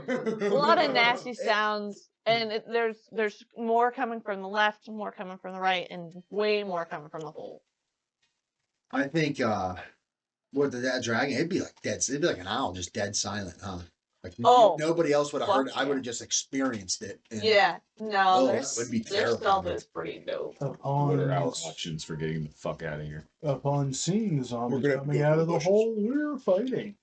a lot of nasty sounds. And there's more coming from the left, more coming from the right, and way more coming from the hole. I think what that dragon, it'd be like dead. It'd be like an owl, just dead silent, huh? Like Oh, nobody else would have heard it. fuck I yeah. would have just experienced it. And Yeah. No, Oh, their that would be stealth terrifying. is pretty dope. What Upon, are our options for getting the fuck out of here? upon seeing the zombies We're gonna have to coming go out through of the bushes. hole, we're fighting.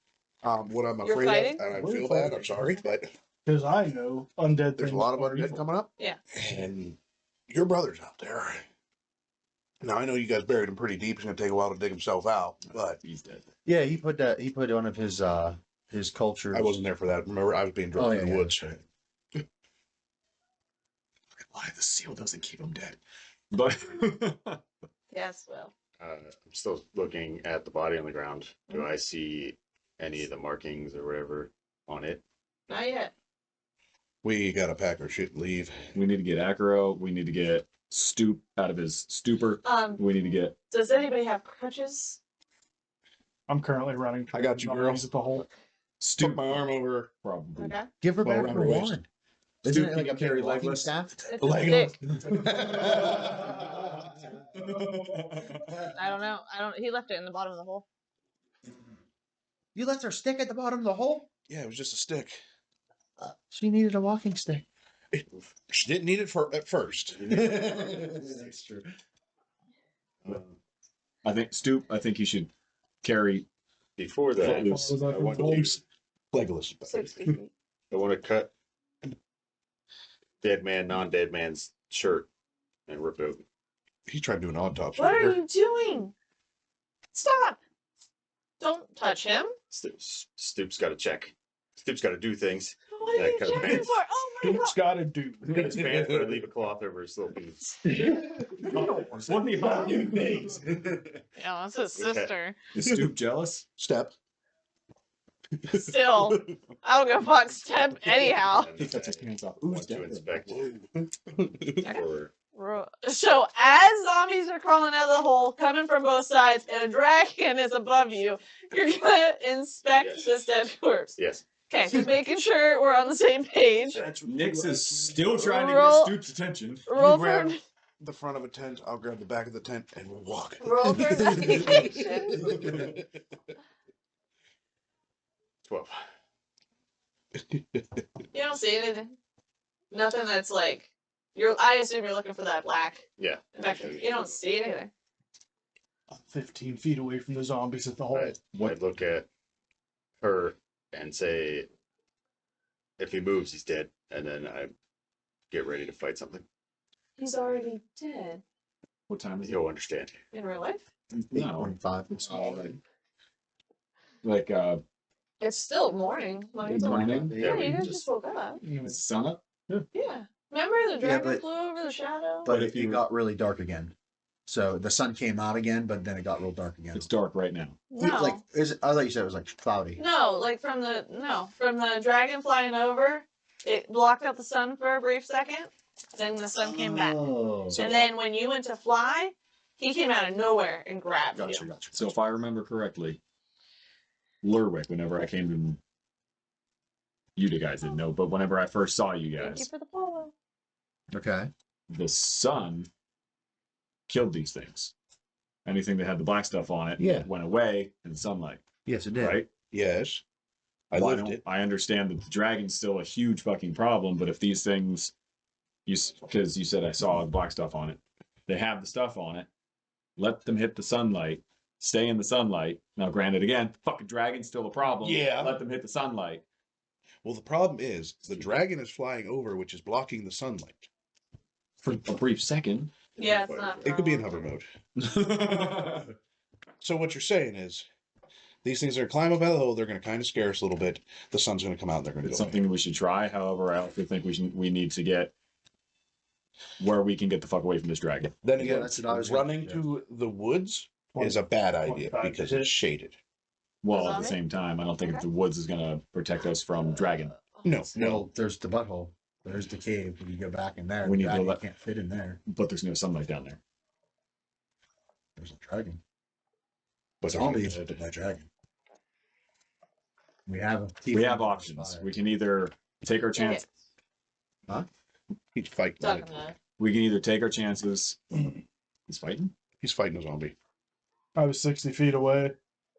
What I'm You're afraid fighting? of, and I We're feel bad. I'm fighting. sorry, but Because I know undead there's things a lot of are undead evil. coming up. Yeah. And your brother's out there. Now I know you guys buried him pretty deep. It's gonna take a while to dig himself out, but He's dead. yeah, he put one of his cultures. I wasn't there for that. Remember, I was being drawn Oh, through yeah, the yeah. woods. Why the seal doesn't keep him dead? But Yes, well. I'm still looking at the body on the ground. Do I see any of the markings or whatever on it? Not yet. We gotta pack our shit and leave. we need to get Acro. We need to get Stoop out of his stupor. We need to get. Does anybody have crutches? I'm currently running. I got you, towards girl. zombies at the hole. Put Stoop my arm over. probably. Okay. Give her Well, back around her her waist. wand. Isn't Stoop, it like you a carry walking legless? staff? It's a Leg stick. I don't know. He left it in the bottom of the hole. You left her stick at the bottom of the hole. Yeah, it was just a stick. She needed a walking stick. She didn't need it at first. That's true. I think Stoop. I think you should carry. Before that, Footloose. I want to Legolas. 60 feet. I want to cut dead man, non-dead man's shirt and rip it open. He tried doing autopsy. What are here. you doing? Stop! Don't touch him. Stoop's got to check. Stoop's got to do things. What are Yeah, you cut checking pants. for? Oh my god! Dude's gotta do. Cut his pants, but I leave a cloth over his little boots. What the hell do you think? Yeah, that's his Okay. sister. Is Stoop jealous? Step. Still, I don't give a fuck. Step anyhow. He cuts his pants off. I want to inspect for So as zombies are crawling out of the hole, coming from both sides, and a dragon is above you, you're gonna inspect Yes. this dead corpse. yes. Okay, just making sure we're on the same page. That's what Nix you is like. still trying to Roll- get Stoop's attention. Roll You for grab the front of a tent. I'll grab the back of the tent, and we'll walk. Roll for investigation. 12. You don't see anything. Nothing that's like I assume you're looking for that black Yeah. infection. You don't see anything. I'm 15 feet away from the zombies at the hole. I look at her and say, if he moves, he's dead. And then I get ready to fight something. He's already dead. What time is it? You'll understand. In real life? No. 8:25. Like, It's still morning. Like, it's morning? Yeah, we you guys just- just woke up. Is sun up? Yeah. Remember the dragon but- flew over the shadow? But if it you- got really dark again. So the sun came out again, but then it got real dark again. It's dark right now. No. Like, I thought you said it was like cloudy. No, like from the dragon flying over, it blocked out the sun for a brief second. Then the sun came back. Oh. And then when you went to fly, he came out of nowhere and grabbed Gotcha, you. gotcha. So if I remember correctly, Lurwick, whenever I came to you guys didn't know, but whenever I first saw you Thank you guys, for the follow. Okay. the sun killed these things. Anything that had the black stuff on it Yeah. went away in the sunlight, Yes, it did. right? Yes, I Why lived don't- it. I understand that the dragon's still a huge fucking problem, but if these things, because you said I saw black stuff on it, they have the stuff on it. Let them hit the sunlight. Stay in the sunlight. Now, granted, again, fucking dragon's still a problem. Yeah. Let them hit the sunlight. Well, the problem is the dragon is flying over, which is blocking the sunlight. For a brief second. Yeah, it's not. It could be in hover mode. So what you're saying is, these things are gonna climb up that hill. They're going to kind of scare us a little bit. The sun's going to come out. And they're going to It's go. something we should try. However, I also think we need to get where we can get the fuck away from this dragon. Then Yeah, again, that's what I was gonna running suggest. to the woods is a bad idea 25 because to it's hit. shaded. Well, Is at that the it? same time, I don't think the woods is going to protect us from dragon. No, No, there's the butthole. There's the cave. When you go back in there, We the need to dragon let- can't fit in there. But there's no sunlight down there. There's a dragon. but Zombies are my dragon. We have We have options. We can either take our chance. he's fighting. Talking to We can either take our chances. He's fighting. He's fighting a zombie. I was 60 feet away.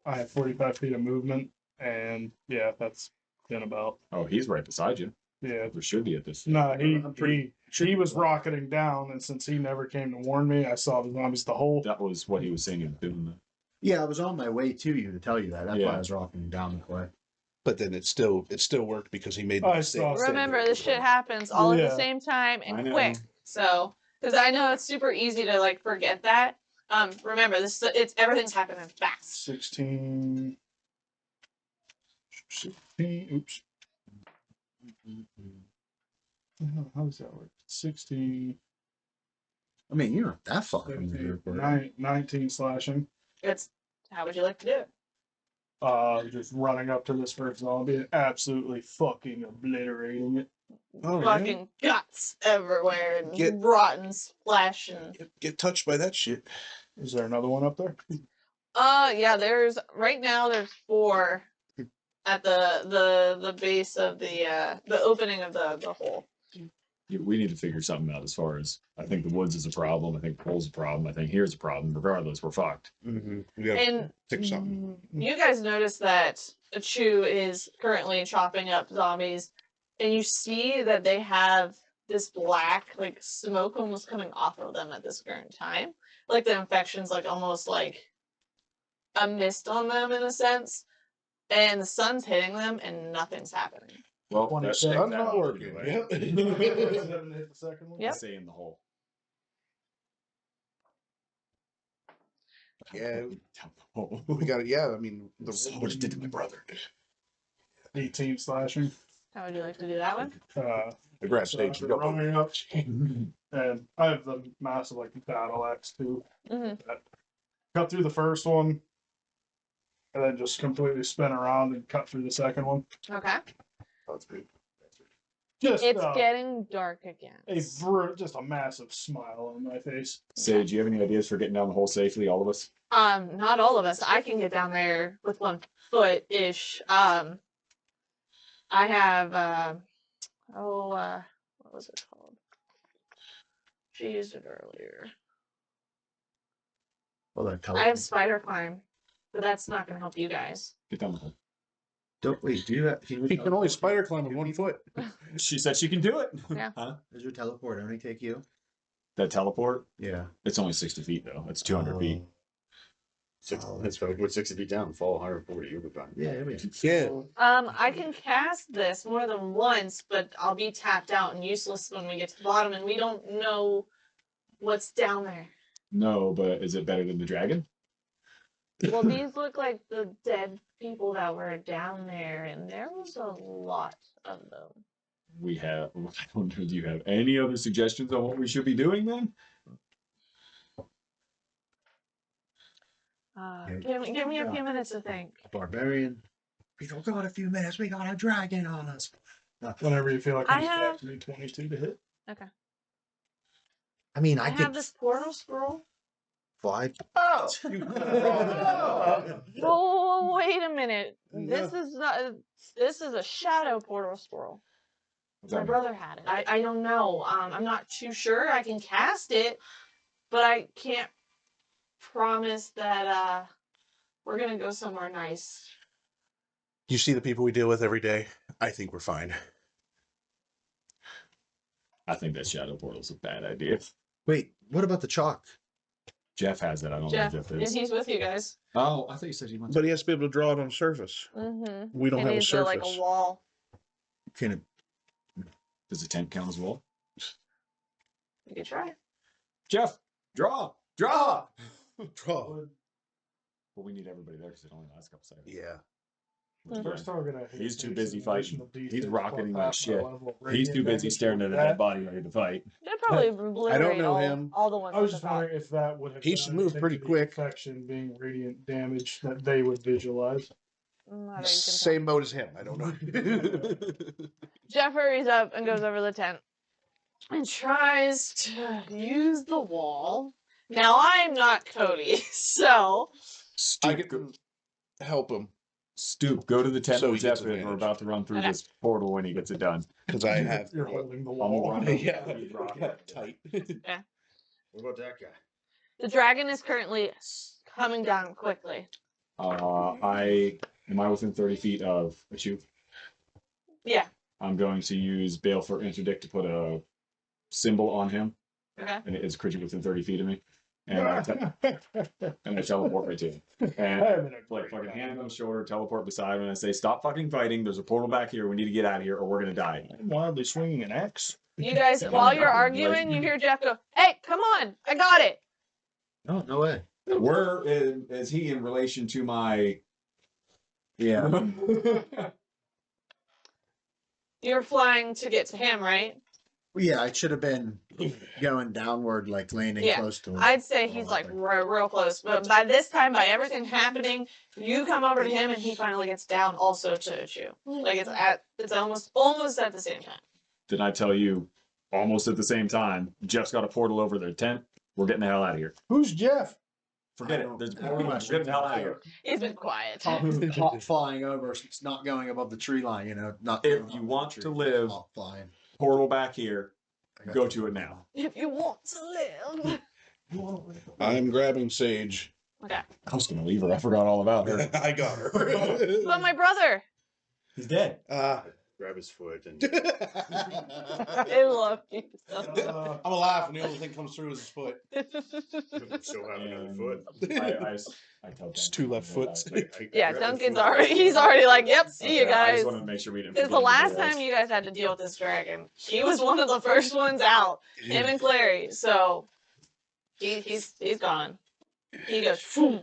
I have 45 feet of movement. And yeah, that's been about. Oh, he's right beside you. Yeah. There should be at this. No, I'm pretty- he was rocketing down. And since he never came to warn me, I saw the zombies the whole. That was what he was saying he was doing. Yeah, I was on my way to you to tell you that. That's why Yeah. I was rocking down that way. But then it still worked because he made the I mistake. saw- Remember, this shit happens all at Yeah. the same time I and know. quick. So, because I know it's super easy to like forget that. Remember, it's everything's happening fast. 16. Oops. How does that work? 16. I mean, you're not that far from the 17, airport. 19 slashing. It's how would you like to do it? Just running up to this first zombie and absolutely fucking obliterating it. Oh, Fucking guts everywhere and Get- rotten splash and. get touched by that shit. Is there another one up there? Yeah. There's right now. There's 4 at the base of the opening of the hole. We need to figure something out as far as I think the woods is a problem. I think the hole's a problem. I think here's a problem. Regardless, we're fucked. Mm-hmm. We got to And pick something. you guys notice that Chu is currently chopping up zombies, and you see that they have this black, like, smoke almost coming off of them at this current time. Like the infection's like almost like a mist on them in a sense. And the sun's hitting them and nothing's happening. Well, 26. that's I'm not working. anyway. Yep. 7 hit the second one. Yep. Stay in the hole. Yeah, Down the hole. we got it. Yeah, I mean, Saw what it did to my brother. 18 slashing. How would you like to do that one? the grass So stage. after running up, and I have the massive like battle axe too. Mm-hmm. Cut through the first one, and then just completely spin around and cut through the second one. Okay. That's good. Just It's getting dark again. just a massive smile on my face. Sage, do you have any ideas for getting down the hole safely, all of us? Not all of us. I can get down there with 1 foot ish. I have what was it called? She used it earlier. Well, that I have spider climb, but that's not gonna help you guys. Get down the hole. Don't wait. Do you have? You can only spider climb with 1 foot. She said she can do it. Yeah. Huh? Does your teleport only take you? That teleport? Yeah. It's only 60 feet though. It's 200 feet. That's why I put 60 feet down, fall 140. You'll be fine. Yeah. I mean, Yeah. I can cast this more than once, but I'll be tapped out and useless when we get to the bottom, and we don't know what's down there. No, but is it better than the dragon? Well, these look like the dead people that were down there, and there was a lot of them. We have. I wonder, do you have any other suggestions on what we should be doing then? Give me a few minutes to think. barbarian. We don't got a few minutes. We got a dragon on us. Whenever you feel like I it's have- back to me 22 to hit. Okay. I mean, I I have could this portal scroll. fly. Oh! Oh, wait a minute. Yeah. This is not. This is a shadow portal scroll. What's My that mean? brother had it. I don't know. I'm not too sure. I can cast it, but I can't promise that we're gonna go somewhere nice. You see the people we deal with every day. I think we're fine. I think that shadow portal's a bad idea. Wait, what about the chalk? Jeff has it. I don't Jeff, know if Jeff and is. he's with you guys. Oh, I thought you said he wants. But he has to be able to draw it on a surface. Mm-hmm. We don't have a needs surface. like a wall. Can it? Does the tent count as well? You could try. Jeff, draw. Draw! Well, we need everybody there because it only lasts a couple seconds. Yeah. First target I hit He's too takes busy an fighting. additional D6 He's rocketing plus like half my shit. level of He's too radiant busy damage. staring at a That- dead body ready to fight. They'd probably obliterate don't know all, him. all the ones. I was at just the top. wondering if that would have. He done should move anything pretty to the quick. Infection being radiant damage that they would visualize. Not that you can Same mode as him. I don't know. tell. Jeff hurries up and goes over the tent and tries to use the wall. Now I'm not Cody, so I Stoop, can help him stoop. Go to the tent So where he gets Jeff is. We're advantage. about to run through Okay. this portal when he gets it done. because I have. You're holding the I'm wall. gonna run over. Yeah, He's rocking. yeah, tight. What about that guy? the dragon is currently coming down quickly. Am I within 30 feet of a shoe? Yeah. I'm going to use Baleful Interdict to put a symbol on him, Okay. and it's creature within 30 feet of me, and I teleport right to him. And I'm in a like great fucking hand on battle. the shoulder, teleport beside him, and I say, "Stop fucking fighting! There's a portal back here. We need to get out of here, or we're gonna die." I'm wildly swinging an axe. You guys, while you're arguing, you hear Jeff go, "Hey, come on! I got it!" Oh, no way. Where is he in relation to my? Yeah. You're flying to get to him, right? Well, yeah, I should have been going downward, like landing Yeah, close to him. I'd say he's like real close. But by this time, by everything happening, you come over to him and he finally gets down also to you. Like it's almost at the same time. Did I tell you? Almost at the same time, Jeff's got a portal over their tent. We're getting the hell out of here. Who's Jeff? Forget I it. don't There's a have portal. We're much getting the hell out of here. He's been quiet. Hop flying over. It's not going above the tree line, you know. Not If going you above want the to tree, live- hop flying. Portal back here. Okay. Go to it now. If you want to live. I'm grabbing Sage. Okay. I was gonna leave her. I forgot all about her. I got her. But my brother. He's dead. Grab his foot and I love you. I'm alive, and the only thing comes through is his foot. still have another And foot. I tell Just Duncan two left that I- foots. Yeah, Grab his Duncan's foot. already. He's already like, "Yep, see you I guys." just wanted to make sure we didn't. Because the forget last anybody else. time you guys had to deal with this dragon, he was one of the first ones out. Him and Clary. So he's gone. He goes. Phoom.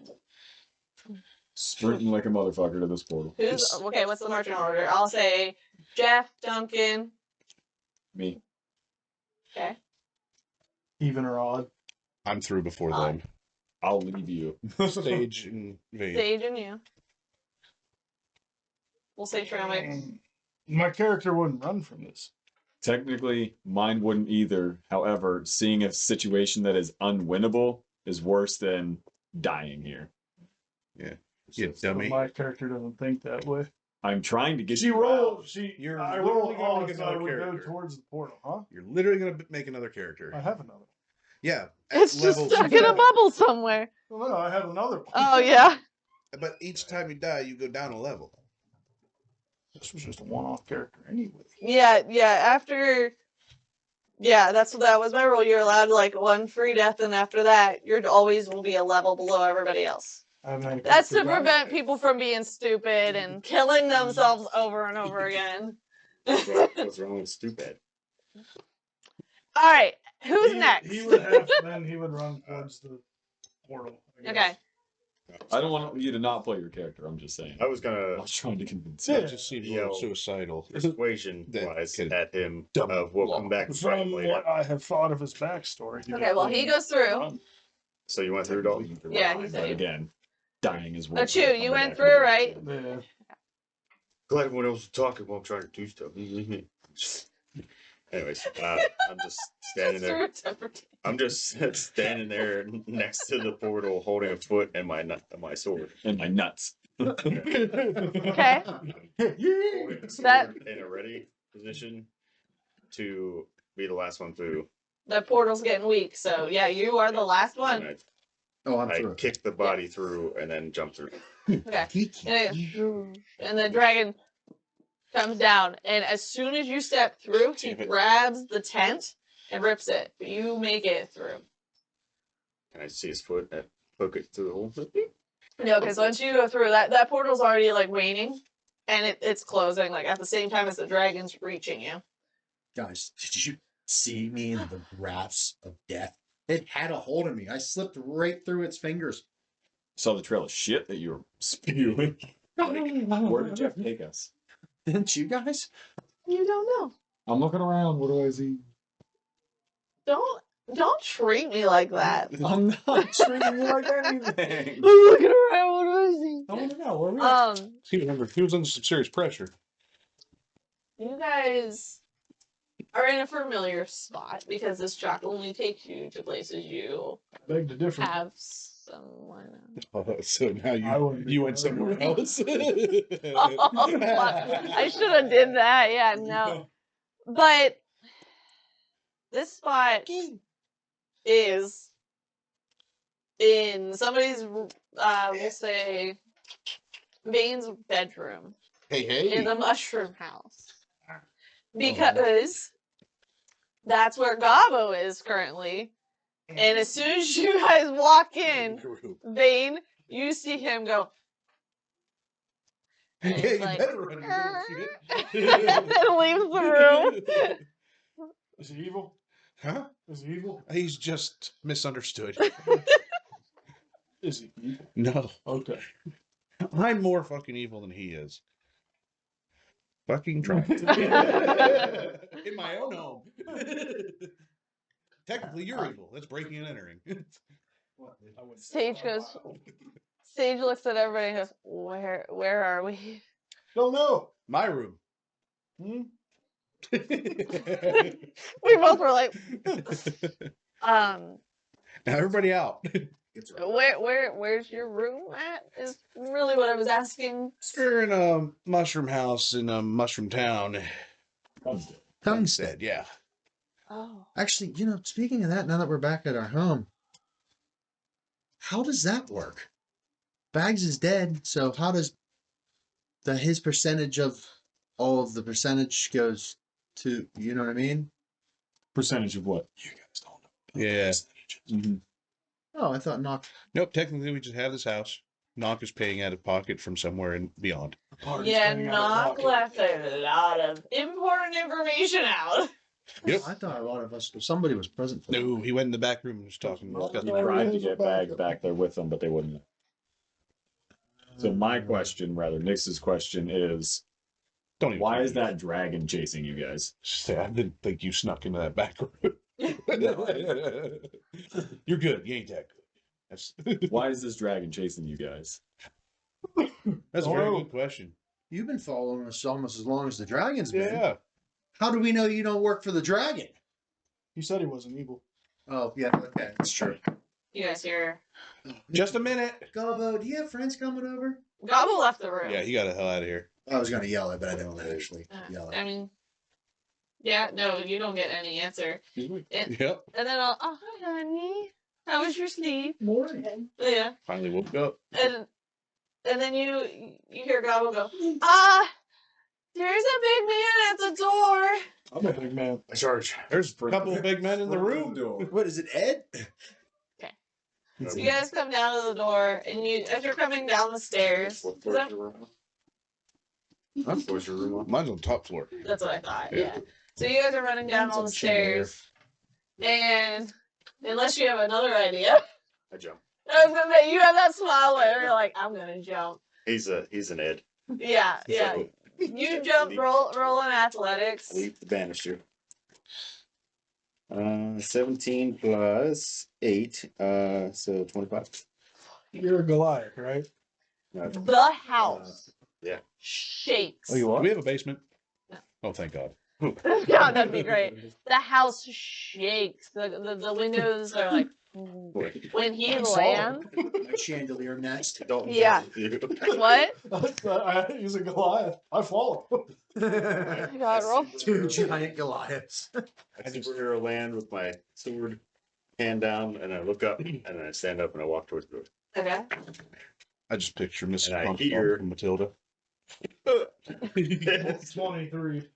Sprinting like a motherfucker to this portal. Who's okay? What's the marching order? I'll say Jeff, Duncan. Me. Okay. Even or odd? I'm through before Odd. them. I'll leave you. Sage and Vane. Sage and you. We'll say Tramix. My character wouldn't run from this. Technically, mine wouldn't either. However, seeing a situation that is unwinnable is worse than dying here. You dummy. My character doesn't think that way. I'm trying to get She you rolled. out. You're I literally roll gonna odds make that I another would go character. towards the portal, huh? You're literally gonna make another character. I have another. Yeah. at It's just level stuck in a 7. bubble somewhere. Well, no, I have another one. Oh yeah. But each time you die, you go down a level. This was just a one-off character anyway. Yeah, after that was my rule. You're allowed like one free death, and after that, you're always will be a level below everybody else. I haven't had a That's to character die. prevent people from being stupid and killing themselves over and over again. What's wrong with stupid? Alright, who's He- next? He would have, then he would run towards the portal. I guess. Okay. I don't want you to not play your character. I'm just saying. I was I gonna was trying to convince Yeah. you. It just seems a Yo. little suicidal. persuasion That wise kid- at him dumb of we'll come back and fight From him later. what I have thought of his backstory. Okay, well he goes through. So you went through it all? Yeah, he said But he- again, dying is Oh, Chew, you went through, right? Yeah. Glad everyone else was talking while I'm trying to do stuff. Anyways, I'm just standing there. I'm just standing there next to the portal, holding a foot and my sword. And my nuts. Okay. Holding the That- sword in a ready position to be the last one through. The portal's getting weak, so yeah, you are the last one. And Oh, I'm I through. kick the body through and then jump through. Okay. And the dragon comes down, and as soon as you step through, he Damn it. grabs the tent and rips it. But you make it through. Can I see his foot and poke it through the hole? No, because once you go through that portal's already like waning, and it's closing like at the same time as the dragon's reaching you. Guys, did you see me in the grasp of death? It had a hold of me. I slipped right through its fingers. Saw the trail of shit that you were spewing. Where did Jeff take us? Didn't you guys? You don't know. I'm looking around. What do I see? Don't treat me like that. I'm not treating you like anything. I'm looking around. What do I see? I want to know where we at. He was under some serious pressure. You guys are in a familiar spot because this truck only takes you to places you Beg to differ. have someone. Oh, so now I wouldn't be you went bothered. somewhere else. Oh, fuck. I should have did that. Yeah, no. But this spot is in somebody's, we'll say, Bane's bedroom Hey, in the mushroom house. Because that's where Gabo is currently. And as soon as you guys walk in, Bane, you see him go. Yeah, And you he's like, better run your and leaves the room. Is he evil? Huh? Is he evil? He's just misunderstood. Is he evil? No. Okay. I'm more fucking evil than he is. Fucking try. In my own home. Technically, you're evil. That's breaking and entering. Sage goes. Sage looks at everybody and goes, "Where are we?" Don't know. My room. Hmm? We both were like, Now everybody out. where's your room at? Is really what I was asking. We're in a mushroom house in a mushroom town. Tungstead. Yeah. Oh, Actually, speaking of that, now that we're back at our home, how does that work? Bags is dead, so how does his percentage of all of the percentage goes to, you know what I mean? Percentage of what? You guys don't know. Yeah. Mhm. Oh, I thought not. Nope. Technically, we just have this house. Knock is paying out of pocket from somewhere and beyond. Party's yeah, coming out of Knock pocket. left a lot of important information out. Yep. I thought a lot of us, somebody was present for that. No, he went in the back room and was talking. Well, He Sorry, tried to there's a get bags backup. back there with them, but they wouldn't. So my question, rather, Nix's question is, Don't even. why is that dragon chasing you guys? I didn't think you snuck into that back room. You're good. You ain't that good. That's Why is this dragon chasing you guys? that's a very Oh. good question. You've been following us almost as long as the dragon's been. Yeah. How do we know you don't work for the dragon? He said he wasn't evil. Oh, yeah, okay, that's true. You guys hear? Just a minute. Gobbo, do you have friends coming over? Gobble left the room. Yeah, he got the hell out of here. I was gonna yell it, but I didn't want to actually yell I it. mean, yeah, no, you don't get any answer. Yep. And then I'll, oh, hi, honey. How was your sleep? Morning. Yeah. Finally woke up. And then you hear Gobble go, there's a big man at the door. I'm a big man. I charge. There's a couple of big men in the room. What is it, Ed? So you guys come down to the door, and as you're coming down the stairs, What floor is your room? What floor is your room on? Mine's on the top floor. that's what I thought, Yeah. yeah. So you guys are running down all the stairs, and unless you have another idea, I jump. I was gonna say, you have that smile where you're like, I'm gonna jump. He's an Ed. Yeah, yeah. So, You jump, roll in athletics. leave the banister. 17 plus 8, so 25. You're a Goliath, right? The house yeah. shakes. Do we have a basement? No. Oh, thank God. God, that'd be great. The house shakes. The windows are like, when he lands. My chandelier nest. Don't Yeah. What? I use a Goliath. I follow. God, roll. Two giant Goliaths. I superhero land with my sword, hand down, and I look up, and then I stand up and I walk towards the door. Okay. I just picture Mrs. And I Punch hear- from Matilda. 23.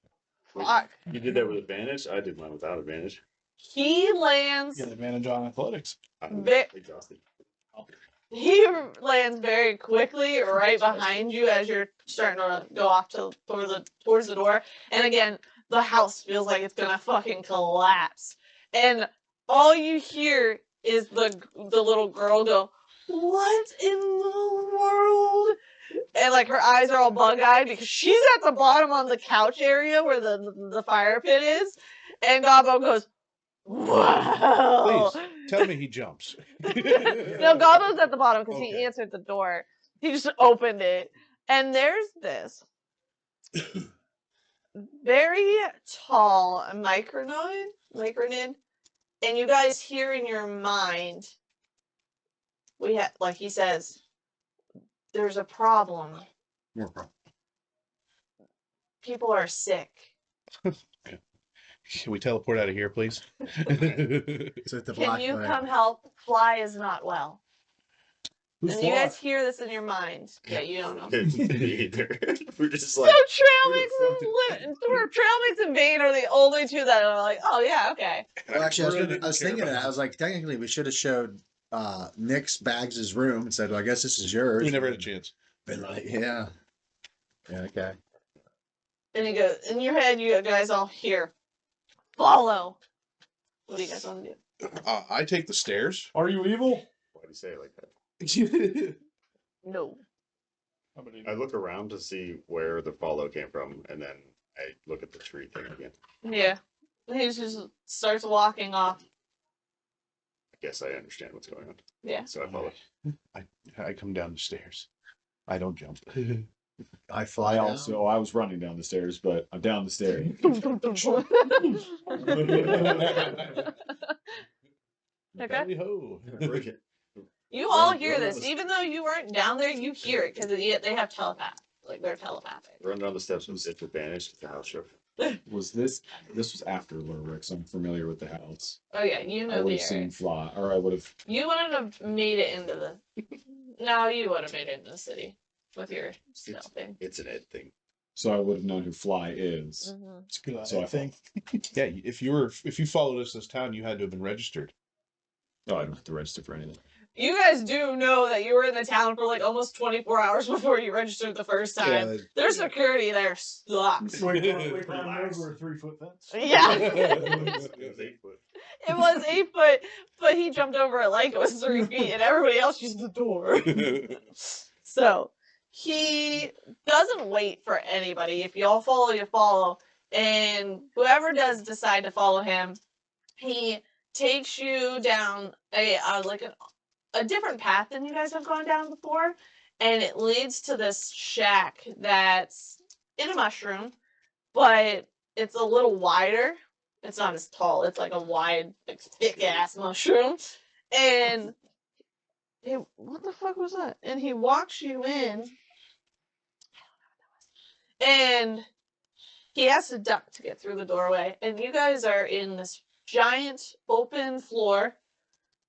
Fuck. You did that with advantage? I did mine without advantage. He lands. Get advantage on athletics. I'm Ve- exhausted. He lands very quickly right behind you as you're starting to go off towards the door. And again, the house feels like it's gonna fucking collapse. And all you hear is the little girl go, "What in the world?" And like her eyes are all bug-eyed because she's at the bottom on the couch area where the fire pit is. And Gobbo goes, "Wow." Please, tell me he jumps. No, Gobbo's at the bottom because he Okay. answered the door. He just opened it. And there's this very tall micronid. And you guys hear in your mind, like he says, there's a problem. More problem. People are sick. Can we teleport out of here, please? So it's the Can black you flag. come help? Fly is not well. Who's And you Fly? guys hear this in your mind. Yeah, you don't know. Me either. We're just So like, Trail Mix and Vane are the only two that are like, oh yeah, okay. Well, actually, really I was didn't thinking care that. I was like, technically, we should have showed Nick's Bags' room and said, well, I guess this is yours. We never had a chance. Been like, yeah. Yeah, okay. And you go in your head. You guys all hear, follow. What do you guys want to do? I take the stairs. Are you evil? why do you say it like that? No. I look around to see where the follow came from, and then I look at the tree thing again. Yeah. He just starts walking off. I guess I understand what's going on. Yeah. So I follow. I come down the stairs. I don't jump. I fly down. I was running down the stairs, but I'm down the stairs. Okay. Tally-ho. Break it. You all hear this, even though you weren't down there. You hear it because they have telepath. Like they're telepathic. Run down the steps with advantage to the house shook. Was this was after Lurwick, so I'm familiar with the house. Oh yeah, you I know would the have seen area. Fly, or I would have. You wouldn't have made it into the. No, you would have made it into the city with your stealthing. It's an Ed thing. So I would have known who Fly is. Mhm. It's good. So I think. Yeah, if you followed us this town, you had to have been registered. Oh, I don't have to register for anything. You guys do know that you were in the town for like almost 24 hours before you registered the first time. Their security there sucks. We climbed over a 3-foot fence. Yeah. It was 8 foot. It was 8 foot, but he jumped over it like it was 3 feet, and everybody else used the door. So he doesn't wait for anybody. If you all follow, you follow. And whoever does decide to follow him, he takes you down a different path than you guys have gone down before. And it leads to this shack that's in a mushroom, but it's a little wider. It's not as tall. It's like a wide, like, thick-ass mushroom. And what the fuck was that? And he walks you in, And he has to duck to get through the doorway. And you guys are in this giant open floor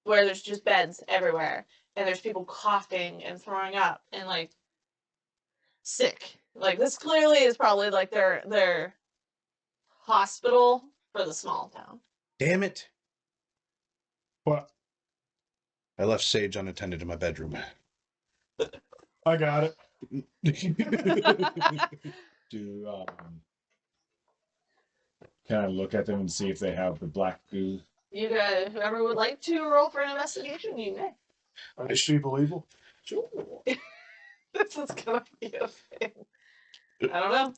where there's just beds everywhere. And there's people coughing and throwing up and like sick. Like this clearly is probably like their hospital for the small town. Damn it! What? I left Sage unattended in my bedroom. I got it. Do can I look at them and see if they have the black goo? You guys, whoever would like to roll for an investigation, you may. Are these people evil? Sure. This is gonna be a thing. I don't know.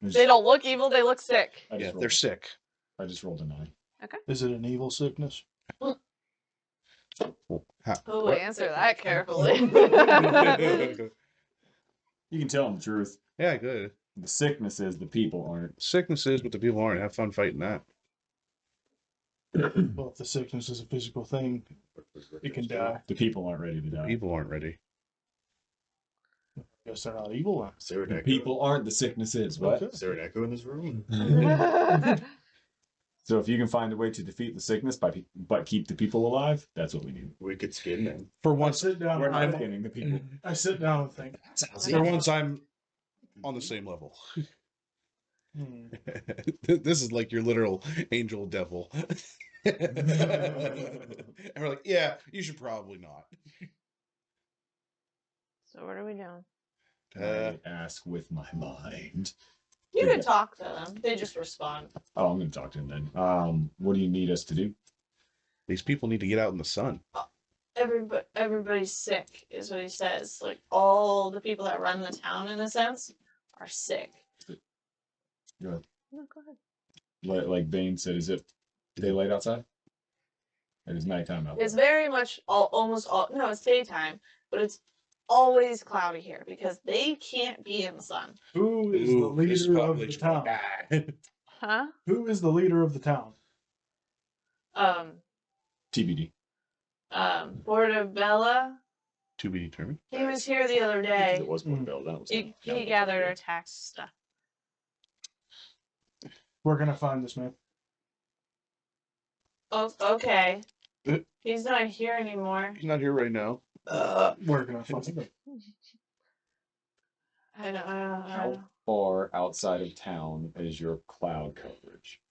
They don't look evil, they look sick. I just Yeah, rolled- they're sick. I just rolled a 9. Is it an evil sickness? Oh, What? answer that carefully. You can tell them the truth. Yeah, good. The sickness is the people aren't. Sickness is, but the people aren't. Have fun fighting that. Well, if the sickness is a physical thing, it can die. The people aren't ready to die. People aren't ready. Guess they're not evil. Is there an The echo? people aren't. The sickness is. What? Okay. Is there an echo in this room? So if you can find a way to defeat the sickness but keep the people alive, that's what we need. We could skin them. For I once, sit down. We're not and getting the people. I sit down and think. for once, I'm on the same level. Hmm. This is like your literal angel devil. And we're like, yeah, you should probably not. So what are we doing? I ask with my mind. You can talk to them. They just respond. Oh, I'm going to talk to him then. What do you need us to do? These people need to get out in the sun. Everybody's sick, is what he says. Like all the people that run the town, in a sense, are sick. Go ahead. No, go ahead. Like Bane said, is it daylight outside? It is nighttime outside. It's very much almost all. No, it's daytime, but it's always cloudy here because they can't be in the sun. Who is the Ooh, this leader of the population will town? die. Huh? Who is the leader of the town? TBD. Portobello. To be determined. He was here the other day. It was one bell. That was He that was- gathered our tax stuff. We're gonna find this man. Oh, okay. Uh. He's not here anymore. He's not here right now. We're gonna find him. I don't. How far outside of town is your cloud coverage?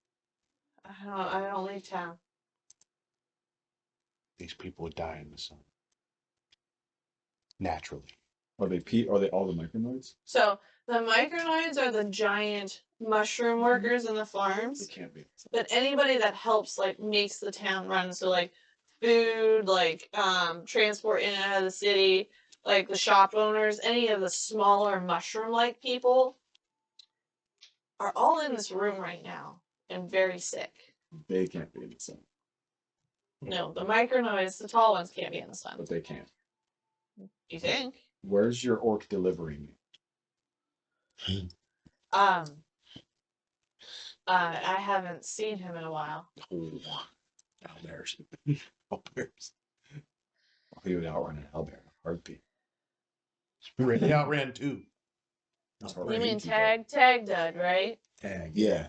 I don't leave town. These people would die in the sun. Naturally. Are they all the micronoids? So the micronoids are the giant mushroom workers in the farms. They can't be. But anybody that helps like makes the town run, so like food, like transport in and out of the city, like the shop owners, any of the smaller mushroom like people are all in this room right now and very sick. They can't be in the sun, No, the micronoids, the tall ones can't be in the sun. but they can. You think? Where's your orc delivering me? I haven't seen him in a while. Owlbears. Owlbears. He would outrun an owlbear in a heartbeat. They outran two. You mean Tag Dud, right? Tag? Yeah.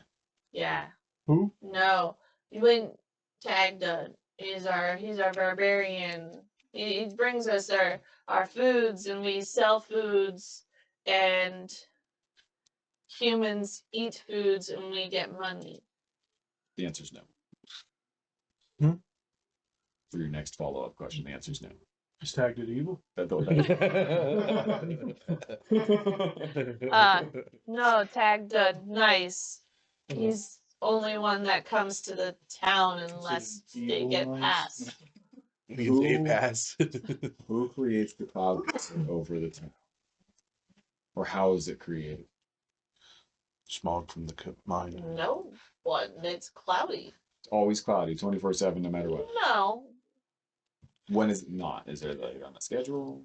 Yeah. Who? No, you mean Tag Dud. He's our barbarian. He brings us our foods, and we sell foods, and humans eat foods, and we get money. The answer's no. Hmm? For your next follow-up question, the answer's no. Is tagged it evil? No, Tag Dud, nice. He's only one that comes to the town unless they get passed. Means they pass. Who creates the cloud over the town? Or how is it created? Smog from the mine. No one. It's cloudy. It's always cloudy, 24/7, no matter what. No. When is it not? Is there like on a schedule?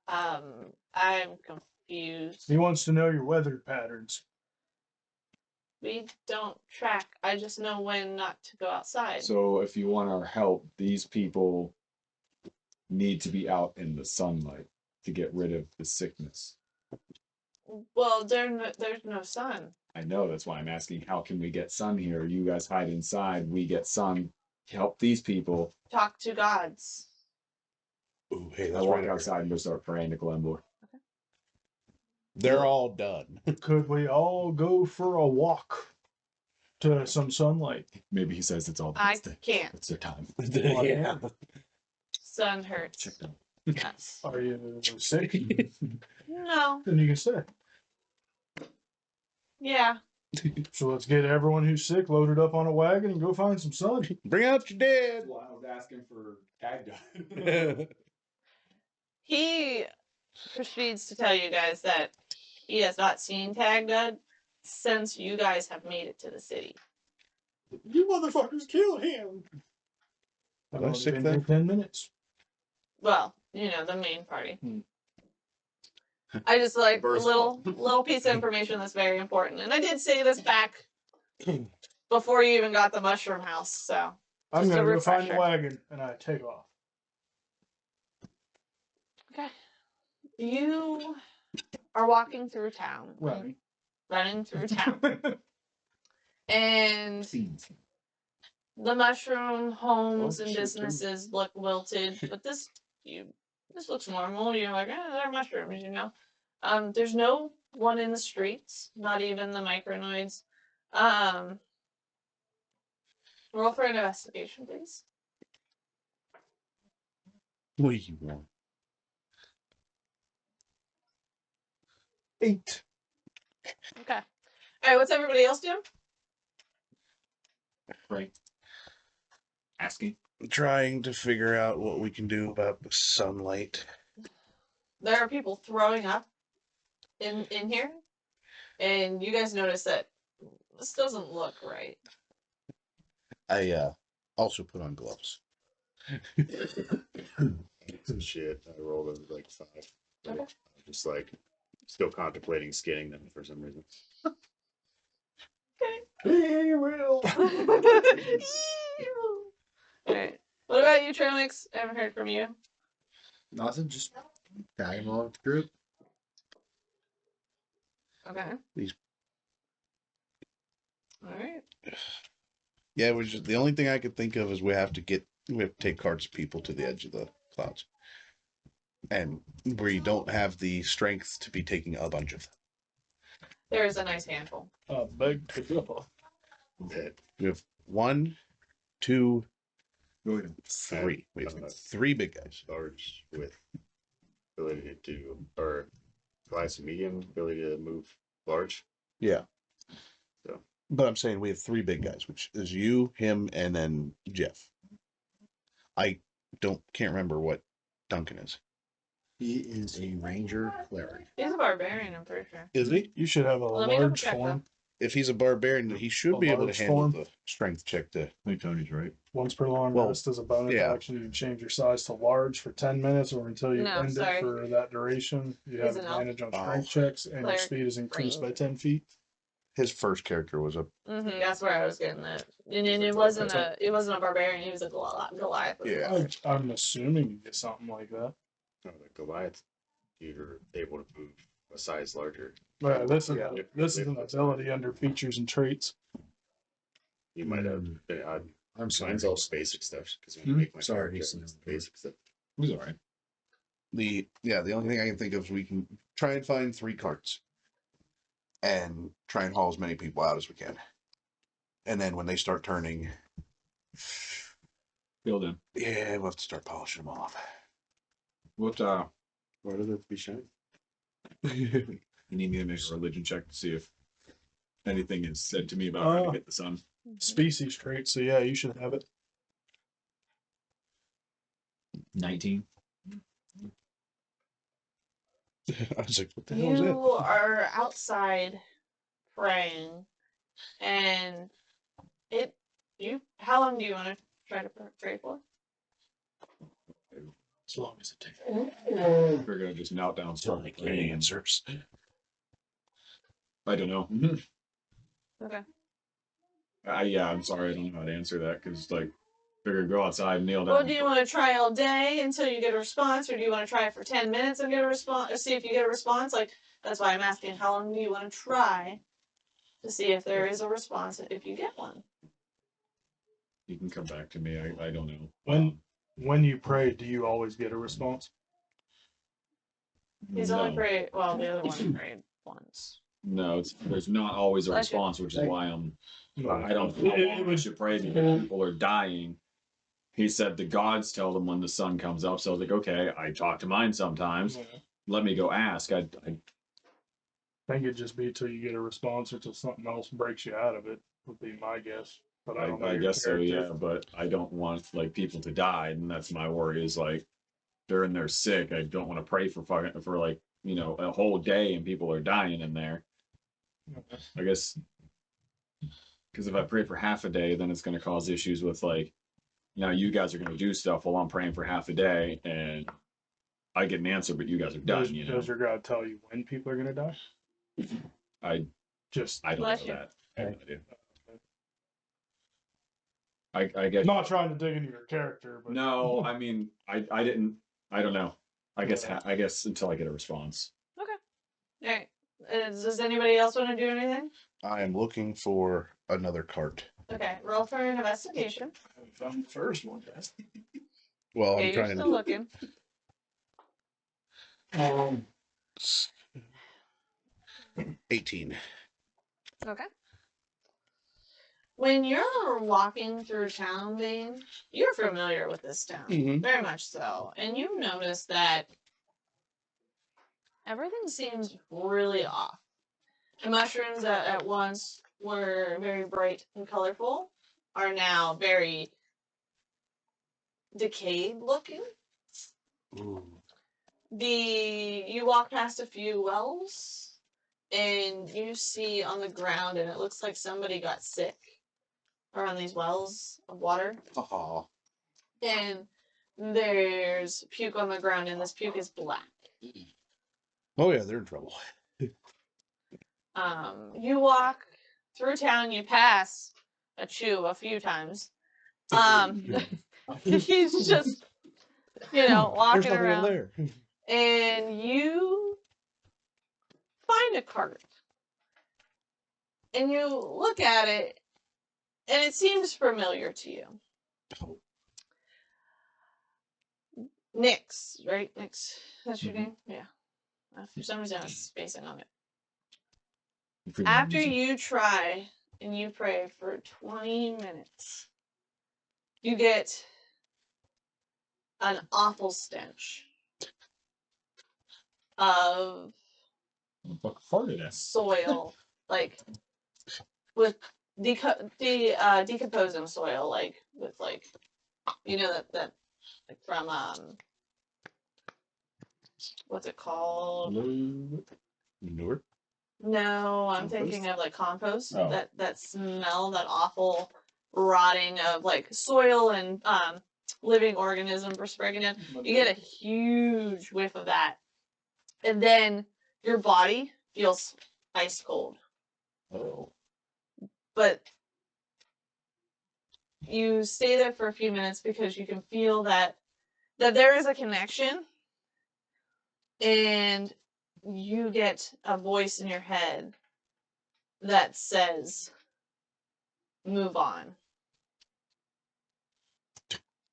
I'm confused. He wants to know your weather patterns. We don't track. I just know when not to go outside. So if you want our help, these people need to be out in the sunlight. to get rid of the sickness. Well, there's no sun. I know, that's why I'm asking, how can we get sun here? You guys hide inside, we get sun, help these people. Talk to gods. Ooh, hey, I that's walk right. outside and go start praying to Glenmore. They're all done. Could we all go for a walk to some sunlight? Maybe he says it's all the I next day. can't. It's their time. Yeah. Sun hurts. Check them. Yes. Are you sick? No. Then you can stay. Yeah. So let's get everyone who's sick loaded up on a wagon and go find some sun. Bring out your dead. That's why I was asking for tag guy. He proceeds to tell you guys that he has not seen Tag Dud since you guys have made it to the city. You motherfuckers kill him. I've Was I only sick been then? here 10 minutes. Well, you know, the main party. Hmm. I just like a First little piece of information that's very important. And I did say this back before you even got the mushroom house, so I'm Just a going to go find the refresher. wagon and I take off. okay. You are walking through town. Running. Running through town. And the mushroom homes Oh, and shit, businesses look wilted, but this looks normal. You're like, they're mushrooms, you know. There's no one in the streets, not even the micronoids. Roll for an investigation, please. What do you want? 8. Okay. All right. What's everybody else doing? Right. Asking. Trying to figure out what we can do about the sunlight. There are people throwing up in here, and you guys notice that this doesn't look right. I also put on gloves. Some shit. I rolled a like 5. Okay. I'm just like still contemplating skinning them for some reason. He will. Alright. What about you, Trimix? I haven't heard from you. Nothing, just tag him along with the group. Okay. These- Alright. Yeah, it was just the only thing I could think of is we have to take carts of people to the edge of the clouds. And we don't have the strength to be taking a bunch of them. There is a nice handful. Beg to differ. That We have 1, 2, Go ahead. 3. We have 3 big guys. large with ability to, or glass and medium ability to move large. Yeah. So. But I'm saying we have 3 big guys, which is you, him, and then Jeff. I can't remember what Duncan is. He is a ranger cleric. He's a barbarian, I'm pretty sure. Is he? You should have a Let me double large check form. If he's a barbarian, he should A be able to large handle form? the strength check to. I think Tony's right. Once per long Well, rest as a bonus yeah. action, you can change your size to large for 10 minutes or until you No, end sorry. it for that duration. You have He's an elf. advantage on Oh. strength checks and your Cleric speed is increased by range. 10 feet. His first character was a. That's where I was getting that. And it wasn't a barbarian, he was a Goliath. Yeah. I'm assuming you get something like that. No, the Goliath, you're able to move a size larger. This is Yeah. this is an ability under features and traits. You might have. I'm sorry. Mine's all basic stuff because when you Hmm? make my Sorry, character, he's it's in the basic stuff. He's all right. The only thing I can think of is we can try and find 3 carts and try and haul as many people out as we can. And then when they start turning, Build him. yeah, we'll have to start polishing them off. What Why do they have to be shiny? you need me to make a religion check to see if anything is said to me about how to get the sun. Species trait, so yeah, you should have it. 19. I was like, what the hell is that? You are outside praying, and how long do you want to try to pray for? As long as it takes. We're gonna just melt down, start Like praying. answers. I don't know. Okay. Yeah, I'm sorry, I don't know how to answer that because like Figure go outside and kneel down. Well, do you want to try all day until you get a response, or do you want to try it for 10 minutes and get a response, or see if you get a response? Like, that's why I'm asking, how long do you want to try to see if there is a response if you get one? You can come back to me. I don't know. When you pray, do you always get a response? He's no. only prayed, well, the other one prayed once. No, there's not always a Bless you. response, which is why I don't It- know how it long we would- should pray because people are dying. He said the gods tell them when the sun comes up. So I was like, okay, I talk to mine sometimes. Yeah. Let me go ask. I I think it'd just be till you get a response or till something else breaks you out of it, would be my guess. But I don't know. I your guess so, character. yeah. But I don't want like people to die, and that's my worry. Is like they're in there sick. I don't want to pray for like a whole day and people are dying in there. I guess because if I pray for half a day, then it's going to cause issues with like now you guys are going to do stuff while I'm praying for half a day, and I get an answer, but you guys are done. Does your God tell you when people are gonna die? I Just don't Bless know you. that. I have no idea. I guess not trying to dig into your character, but no. I mean, I didn't. I don't know. I guess until I get a response. All right. Does anybody else want to do anything? I am looking for another cart. Okay, roll for an investigation. I haven't found the first one yet. Well, Okay, I'm you're trying still looking. 18. Okay. When you're walking through town, Vane, you're familiar with this town. Mhm. Very much so. And you notice that everything seems really off. The mushrooms that at once were very bright and colorful are now very decayed looking. Ooh. You walk past a few wells and you see on the ground, and it looks like somebody got sick around these wells of water. Aw. And there's puke on the ground, and this puke is black. Oh yeah, they're in trouble. You walk through town, you pass a chew a few times. He's just, walking around. there. And you find a cart. And you look at it, and it seems familiar to you. Oh. Nyx, right? Nyx. That's your name? Yeah. For some reason, I was spacing on it. After you try and you pray for 20 minutes, you get an awful stench of What farted at? soil, like with decomposing soil, like with like that like from what's it called? Manure? No, I'm Compost? thinking of like compost. Oh. That smell, that awful rotting of like soil and living organisms were spreading in. You get a huge whiff of that, and then your body feels ice cold. Oh. But you stay there for a few minutes because you can feel that there is a connection, and you get a voice in your head that says, "Move on."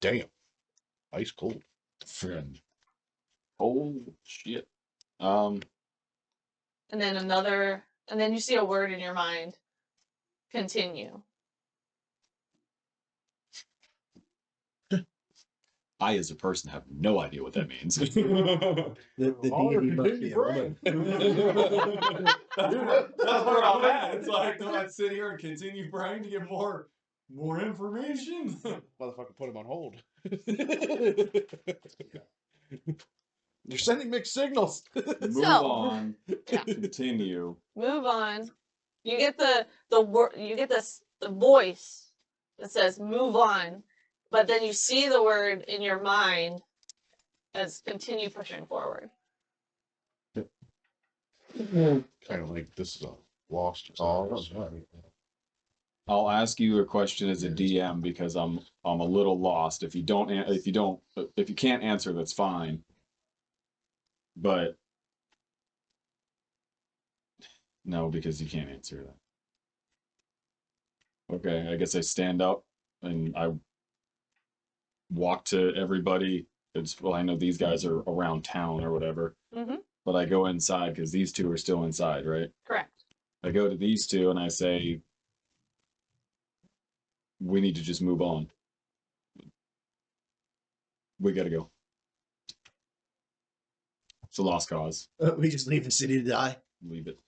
Damn. Ice cold. Friend. Oh shit. And then you see a word in your mind. Continue. I, as a person, have no idea what that means. The deity must be a woman. That's where I'm at. It's like, do I sit here and continue praying to get more information? Motherfucker put him on hold. You're sending mixed signals. Move So, on. yeah. Continue. Move on. You get the word. You get the voice that says, "Move on," but then you see the word in your mind as continue pushing forward. Kind of like this is a lost cause. I'll ask you a question as a DM because I'm a little lost. If you can't answer, that's fine. But no, because you can't answer that. Okay, I guess I stand up and I walk to everybody. Well, I know these guys are around town or whatever, Mm-hmm. but I go inside because these two are still inside, right? Correct. I go to these two and I say, we need to just move on. We gotta go. It's a lost cause. We just leave the city to die. Leave it.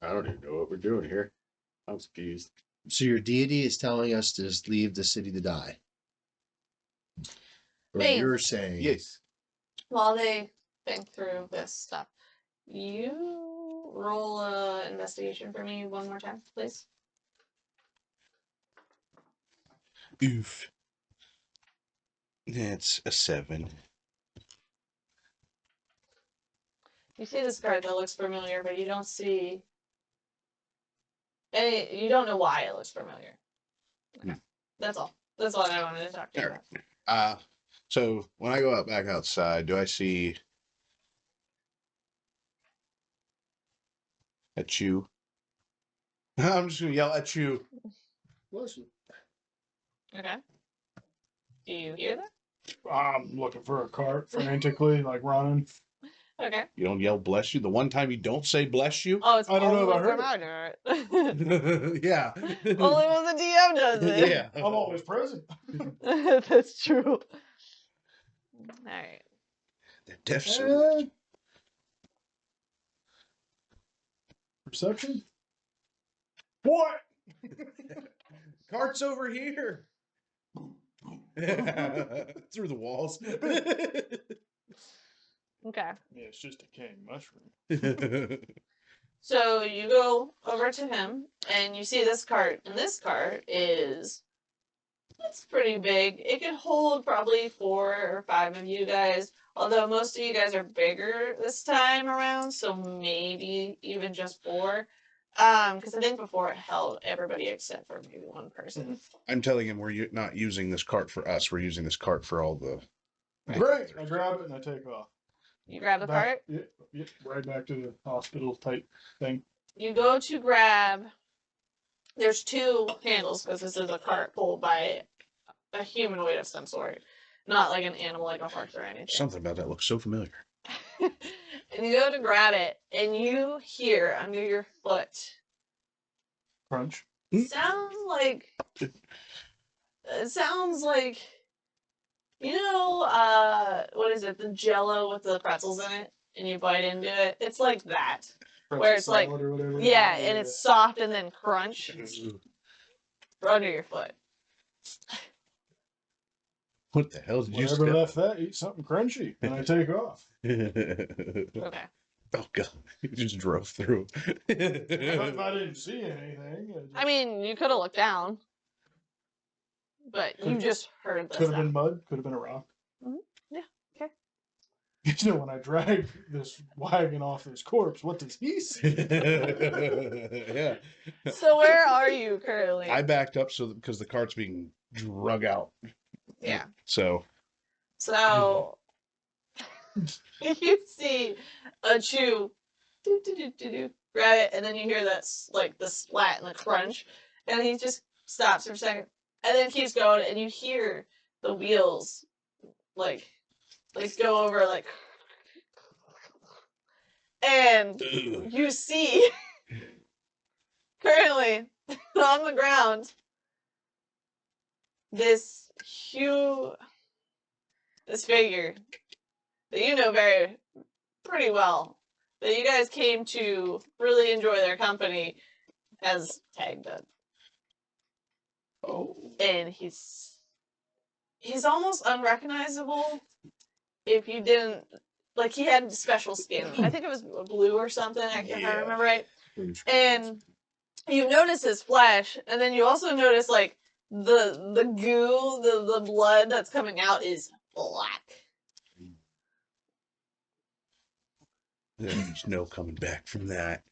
I don't even know what we're doing here. I'm confused. So your deity is telling us to just leave the city to die. Or Bane. you're saying Yes. While they think through this stuff, you roll a investigation for me one more time, please. Oof. That's a 7. You see this card that looks familiar, but you don't see any. You don't know why it looks familiar. Okay. That's all. That's all I wanted to talk to you All about. So when I go out back outside, do I see a chew? I'm just gonna yell at you. Okay. Do you hear that? I'm looking for a cart frantically, like running. Okay. You don't yell bless you. The one time you don't say bless you. Oh, it's I don't know only if I heard when I do it. Yeah. Only when the DM does it. Yeah. I'm always present. That's true. Alright. The deaf servant. Perception? What? Cart's over here. Through the walls. Okay. Yeah, it's just a king mushroom. So you go over to him and you see this cart, and this cart it's pretty big. It could hold probably 4 or 5 of you guys, although most of you guys are bigger this time around, so maybe even just 4. Because I think before it held everybody except for maybe one person. I'm telling him not using this cart for us. We're using this cart for all the. Great. I grab it and I take off. You grab the cart. Yep, right back to the hospital type thing. You go to grab. There's 2 handles because this is a cart pulled by a humanoid of some sort, not like an animal like a horse or anything. Something about that looks so familiar. And you go to grab it, and you hear under your foot Crunch. sounds like it sounds like what is it, the Jello with the pretzels in it, and you bite into it. It's like that, where it's like and it's soft and then crunch under your foot. What the hell did you Whenever step? left that, eat something crunchy, and I take off. Okay. Oh god, you just drove through. If I didn't see anything, I mean, you could have looked down, but you just heard the could have been sound. mud, could have been a rock. Mhm. Yeah, okay. You know, when I drag this wagon off his corpse, what does he see? Yeah. So where are you currently? I backed up because the cart's being drug out. Yeah. So So you see a chew grab it, and then you hear that like the splat and the crunch, and he just stops for a second, and then keeps going, and you hear the wheels like go over like, and you see currently on the ground this figure that you know pretty well, that you guys came to really enjoy their company, has tagged up. Oh. And he's almost unrecognizable if you didn't, like, he had special skin. I think it was blue or something, if I remember right. And you notice his flesh, and then you also notice like the goo, the blood that's coming out is black. There's no coming back from that.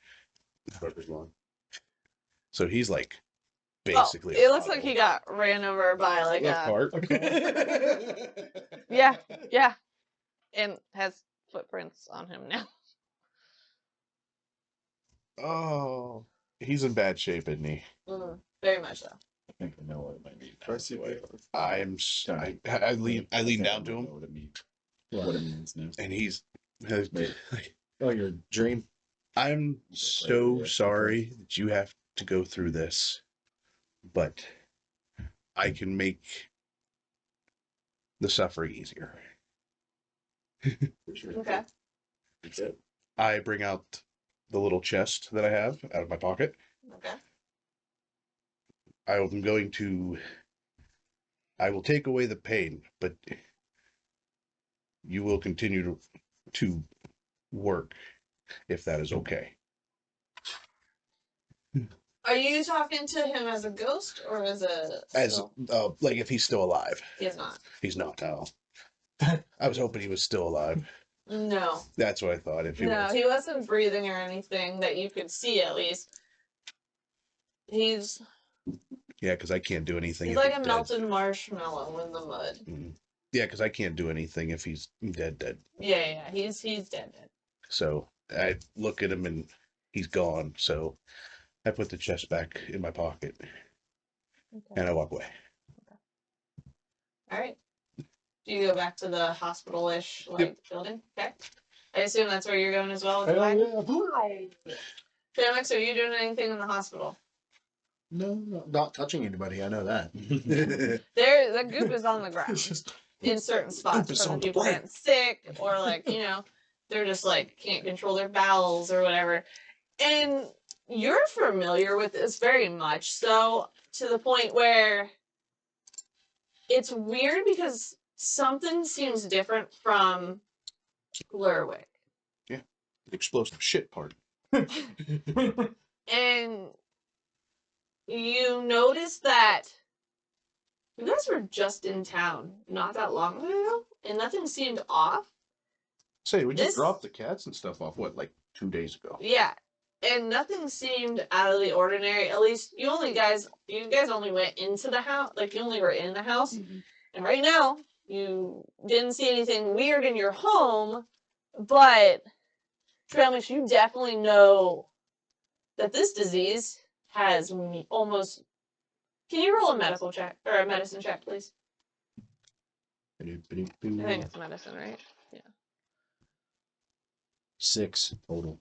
Fucker's long. So he's like Oh, basically. it looks like he got ran over by like left a part. yeah, yeah, and has footprints on him now. Oh, he's in bad shape, isn't he? Very much so. I think I know what it might be. I see I lean down to know him, what it means. What it means now. and he's. Wait. Oh, your dream. I'm so sorry that you have to go through this, but I can make the suffering easier. Okay. That's it. I bring out the little chest that I have out of my pocket. Okay. I will take away the pain, but you will continue to work if that is okay. Are you talking to him as a ghost or as a? As still- like if he's still alive. He is not. He's not now. I was hoping he was still alive. No. That's what I thought. If he No, was. he wasn't breathing or anything that you could see at least. He's Yeah, because I can't do anything. he's if like he's a dead. melted marshmallow in the mud. Yeah, because I can't do anything if he's dead. Yeah, he's dead. So I look at him and he's gone. So I put the chest back in my pocket Okay. and I walk away. All right. Do you go back to the hospital-ish building? Okay. I assume that's where you're going as well. With Felix, are you doing anything in the hospital? No, not touching anybody. I know that. The goop is on the ground in certain spots is from on the the people ground. getting sick or like, they're just like can't control their bowels or whatever. And you're familiar with this very much so to the point where it's weird because something seems different from Lurwick. Explosive shit part. And you notice that you guys were just in town not that long ago, and nothing seemed off. Say, we just This- dropped the cats and stuff off, 2 days ago? Yeah, and nothing seemed out of the ordinary. At least you guys only went into the house, like you only were in the house. And right now, you didn't see anything weird in your home, but Trailmix, you definitely know that this disease has almost. Can you roll a medical check or a medicine check, please? I think it's medicine, right? Yeah. 6 total.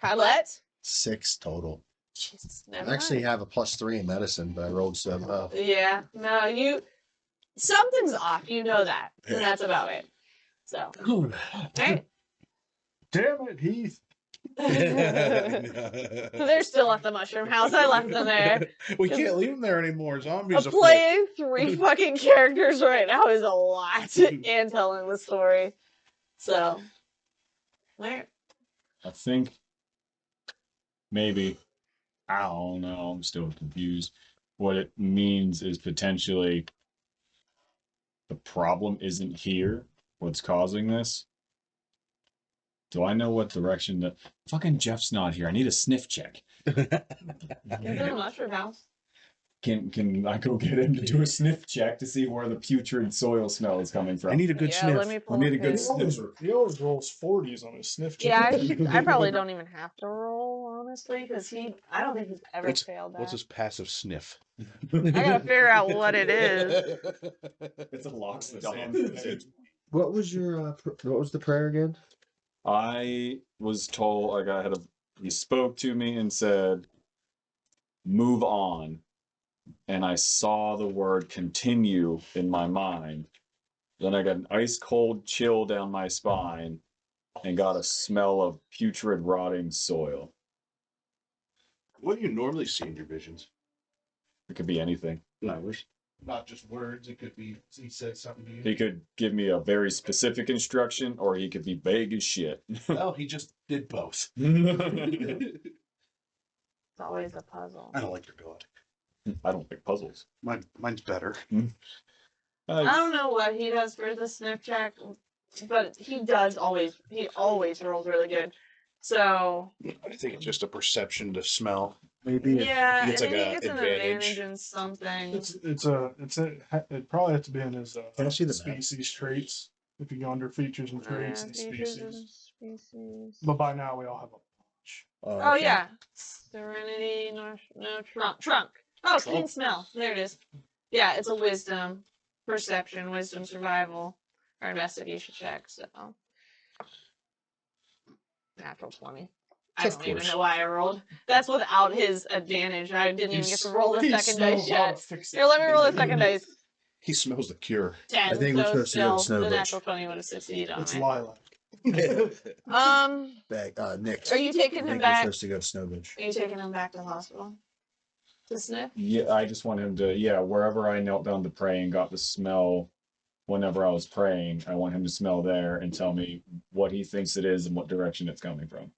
What? 6 total. Jesus, I never actually mind. have a +3 in medicine, but I rolled so low. Yeah, no, something's off. You know that, and that's about it. So, right? Damn it, Heath. They're still at the mushroom house. I left them there. We can't leave them there anymore. Zombies are Playing 3 fucking characters right now is a lot, and telling the story. So, where? I think maybe, I don't know, I'm still confused. What it means is potentially the problem isn't here, what's causing this. Do I know what direction that fucking Jeff's not here? I need a sniff check. Is it a mushroom house? Can I go get him to do a sniff check to see where the putrid soil smell is coming from? I need a good Yeah, sniff. let me pull I need up a good his- sniff. He always rolls 40s on his sniff check. Yeah, I probably don't even have to roll, honestly, because I don't think he's ever failed that. What's his passive sniff? I gotta figure out what it is. It's a lock What was your what was the prayer again? I was told, he spoke to me and said, move on. And I saw the word continue in my mind. Then I got an ice cold chill down my spine and got a smell of putrid rotting soil. What do you normally see in your visions? It could be anything. Flowers. Not just words. It could be he said something to you. He could give me a very specific instruction, or he could be vague as shit. Well, he just did both. It's always a puzzle. I don't like your god. I don't like puzzles. Mine's better. I don't know what he does for the sniff check, but he always rolls really good. So I think it's just a perception to smell. Maybe yeah, gets and like he a gets an advantage. advantage in something. It probably has to be in his Can I see the map? species traits. If you go under features and Oh, yeah, traits and features species. and species. But by now we all have a bunch. Oh yeah, Serenity, no trunk. Oh, keen smell. There it is. Yeah, it's a wisdom, perception, wisdom, survival, or investigation check. So natural 20. I Of don't even course. know why I rolled. That's without his advantage. I didn't even get to roll the second dice yet. Here, let me roll the second dice. He smells the cure. 10. I think we're so supposed to go to still, the Snowbush. natural 20 would have succeeded on It's it. lilac. Back, Nick. Are you taking I him think we're back? supposed to go to Snowbush. Are you taking him back to the hospital to sniff? Yeah, I just want him to, wherever I knelt down to pray and got the smell whenever I was praying, I want him to smell there and tell me what he thinks it is and what direction it's coming from.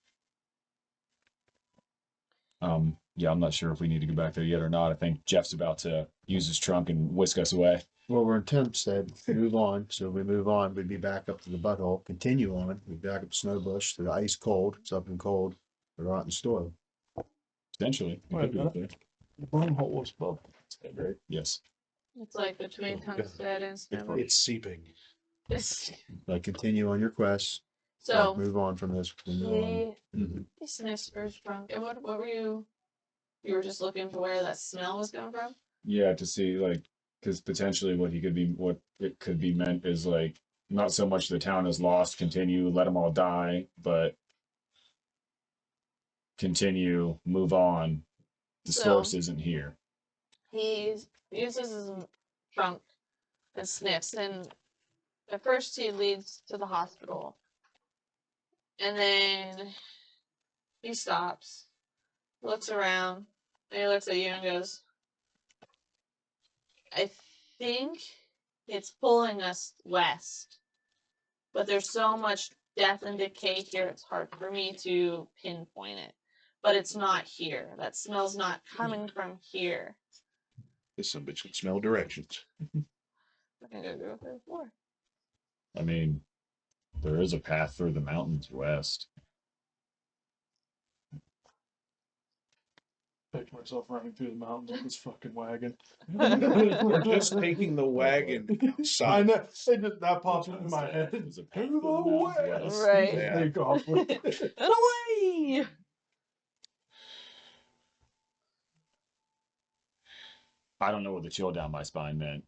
Yeah, I'm not sure if we need to go back there yet or not. I think Jeff's about to use his trunk and whisk us away. Well, we're in Tempstead. Move on. So if we move on, we'd be back up to the butthole. Continue on. We'd be back up to Snowbush to the ice cold. It's up and cold. The rotten soil. Potentially. We could Wait, go up there. Wormhole was above. Right? Yes. It's like between Tungstead and Snowbush. It's seeping. Like continue on your quest. So move on from this. We'll move on. he sniffs for his trunk. And what were you? You were just looking for where that smell was coming from? Yeah, to see like, because potentially what it could be meant is like not so much the town is lost, continue, let them all die, but continue, move on. The So- source isn't here. He uses his trunk and sniffs, and at first he leads to the hospital, and then he stops, looks around, and he looks at you and goes, I think it's pulling us west, but there's so much death and decay here, it's hard for me to pinpoint it. But it's not here. That smell's not coming from here. This some bitch can smell directions. I think I go through the floor. I mean, there is a path through the mountains west. Picture myself running through the mountains with this fucking wagon. We're just taking the wagon I outside. know. That pops into my head. There's a path Through through the the mountains west. west. Right. Yeah. Take off with And away! I don't know what the chill down my spine meant.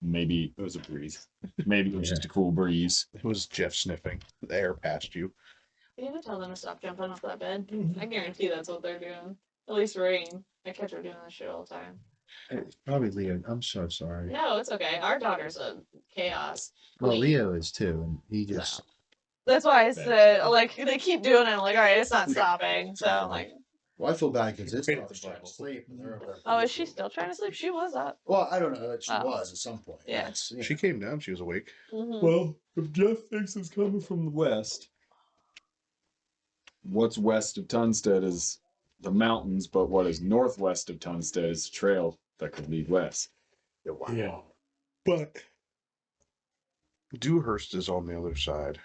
Maybe It was a breeze. maybe it was just a cool breeze. It was Jeff sniffing the air past you. You need to tell them to stop jumping off that bed. I guarantee that's what they're doing. At least Rain. I catch her doing this shit all the time. It's probably Leo. I'm so sorry. No, it's okay. Our daughter's a chaos. Well, queen. Leo is too, and he just. So, that's why I said, like, they keep doing it. I'm like, all right, it's not stopping. So I'm like, Well, I feel bad because it's Right probably at the trying to Bible. sleep. And they're over there oh, is she still trying to sleep? She was up. Well, I don't know. That she Oh. was at some point. Yeah. That's, you She know. came down. She was awake. Mm-hmm. Well, if Jeff thinks it's coming from the west, what's west of Tunstead is the mountains, but what is northwest of Tunstead is a trail that could lead west. Yeah. But Dewhurst is on the other side.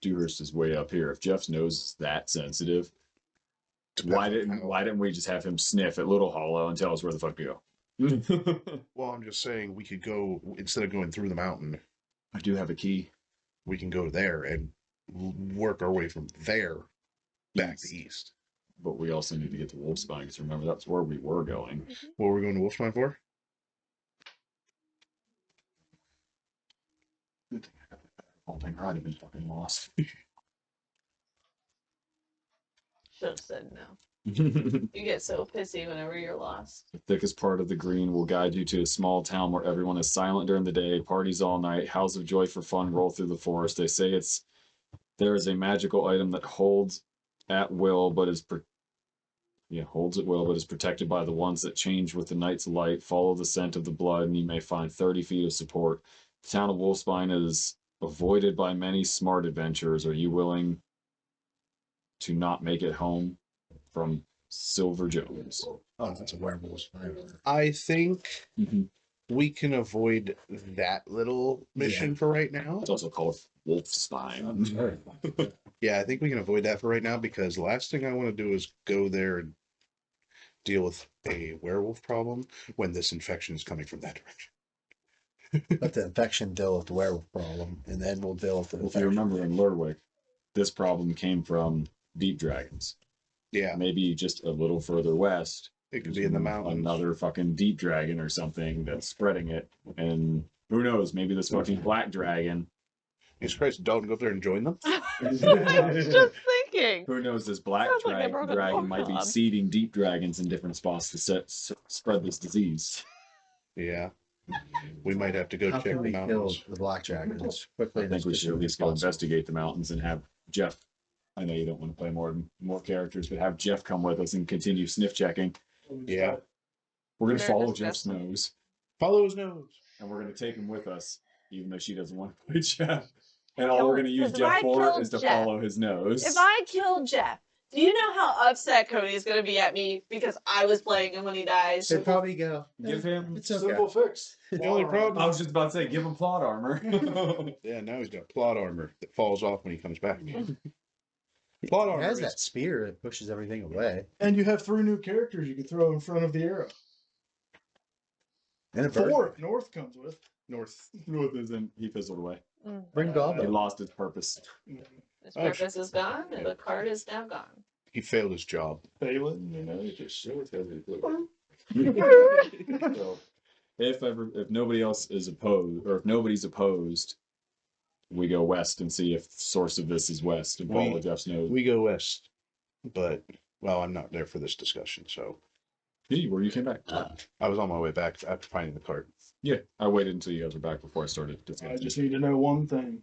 Dewhurst is way up here. If Jeff's nose is that sensitive, why didn't we just have him sniff at Little Hollow and tell us where the fuck to go? Well, I'm just saying we could go, instead of going through the mountain, I do have a key. we can go there and work our way from there back to east. But we also need to get to Wolfspine because remember that's where we were going. What were we going to Wolfspine for? Good thing I got that whole thing. I'd have been fucking lost. Should have said no. You get so pissy whenever you're lost. The thickest part of the green will guide you to a small town where everyone is silent during the day, parties all night, howls of joy for fun roll through the forest. They say there is a magical item that holds at will, but is holds at will, but is protected by the ones that change with the night's light. Follow the scent of the blood, and you may find 30 feet of support. The town of Wolfspine is avoided by many smart adventurers. Are you willing to not make it home? From Silver Jones. Oh, that's a werewolf. I think Mm-hmm. we can avoid that little mission for right now. It's also called Wolfstein. Yeah, I think we can avoid that for right now because the last thing I want to do is go there and deal with a werewolf problem when this infection is coming from that direction. Let the infection deal with the werewolf problem, and then we'll deal with the If you infection. remember in Lurwick, this problem came from deep dragons. Yeah, Maybe just a little further west. it could be in the mountains. Another fucking deep dragon or something that's spreading it. And who knows? Maybe this fucking black dragon. Jesus Christ, Dalton, go up there and join them. I was just thinking. Who knows? This black Sounds like I broke a dragon might be forearm. seeding deep dragons in different spots to spread this disease. Yeah, we might have to go How check can the we kill mountains. the black dragons quickly? I and think we as should at quickly least as go possible? investigate the mountains and have Jeff. I know you don't want to play more characters, but have Jeff come with us and continue sniff checking. Yeah, We're gonna They're follow just Jeff's messing. nose, follow his nose. and we're gonna take him with us, even though she doesn't want to play Jeff. And all we're gonna use Because if I Jeff for kill is to Jeff- follow his nose. If I kill Jeff, do you know how upset Cody's gonna be at me because I was playing him when he dies? They'd probably go. Give him. It's okay. Simple fix. The only problem. I was just about to say, give him plot armor. Yeah, now he's got plot armor that falls off when he comes back. Plot He armor. has is- that spear that pushes everything away. And you have 3 new characters you can throw in front of the arrow. And a bird. 4 North comes with. North. North isn't. He fizzled away. Mm. Bring He Goblin. lost its purpose. His purpose is gone, and the card is now gone. He failed his job. Phelan, you know, just show it to So, if nobody else is opposed, or if nobody's opposed, we go west and see if the source of this is west and follow We- Jeff's nose. We go west, but well, I'm not there for this discussion, so Hey, where you came back? I was on my way back after finding the card. Yeah, I waited until you guys were back before I started I discussing. just need to know one thing.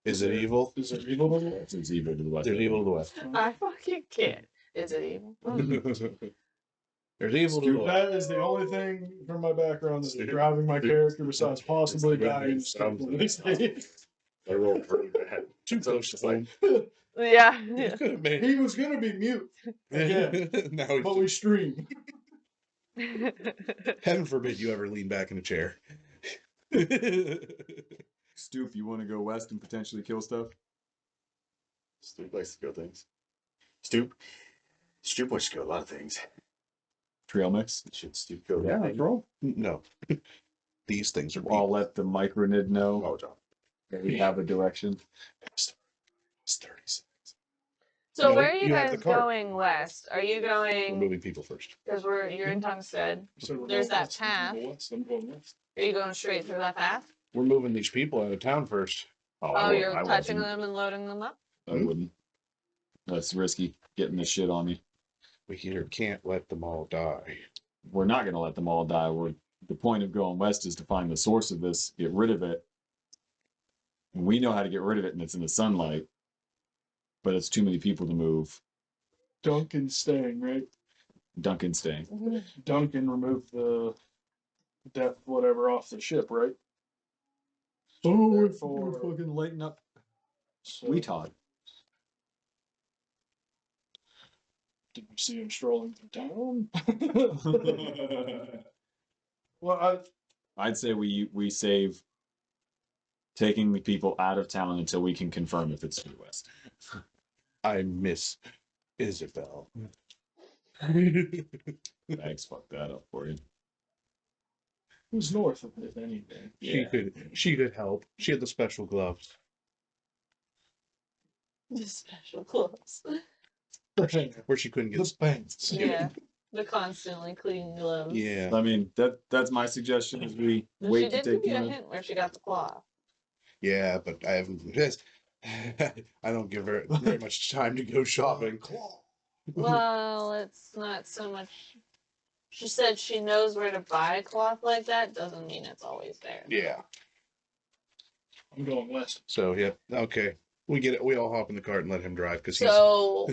Is it evil? Is it evil to the It's evil to the west. There's evil to the west. I fucking can't. Is it evil? There's evil to the west. That is the only thing from my background that is driving my character besides possibly dying. I rolled pretty bad. Too close to home. Yeah. You could have made He was gonna be mute, it. Now he's but we stream. heaven forbid you ever lean back in a chair. Stoop, you want to go west and potentially kill stuff? Stoop likes to kill things. Stoop wants to kill a lot of things. Trail mix? Should Stoop go? Yeah, roll. No. These things are I'll let the micronid know Oh, John. that we have a direction. It's 30 seconds. So No, where are you you have guys the card. going west? Are you We're going moving people first. because you're in Tungstead? So we're There's going that west, I'm path. going west, I'm going west. Are you going straight through that path? We're moving these people out of town first. Oh, I you're wouldn't. touching them and loading them up? I wouldn't. That's risky, getting this shit on me. We here can't let them all die. We're not going to let them all die. The point of going west is to find the source of this, get rid of it. And we know how to get rid of it, and it's in the sunlight. But it's too many people to move. Duncan staying, right? Duncan staying. Duncan removed the death whatever off the ship, right? Oh, we're fucking lighting up. So, We Todd. did we see him strolling through town? Well, I'd say we save taking the people out of town until we can confirm if it's to the west. I miss Isabel. Thanks, fuck that up for you. who's north of it, if anything? She could help. She had the special gloves. The special clothes. Where she couldn't get The pants. Yeah. The constantly clean gloves. Yeah. I mean, that's my suggestion is we And wait she to did take give you a them. hint where she got the claw. Yeah, but I haven't I don't give her very much time to go shopping. Well, it's not so much. She said she knows where to buy cloth like that. Doesn't mean it's always there. Yeah. I'm going west. So yeah, okay. We get it. We all hop in the cart and let him drive because he's So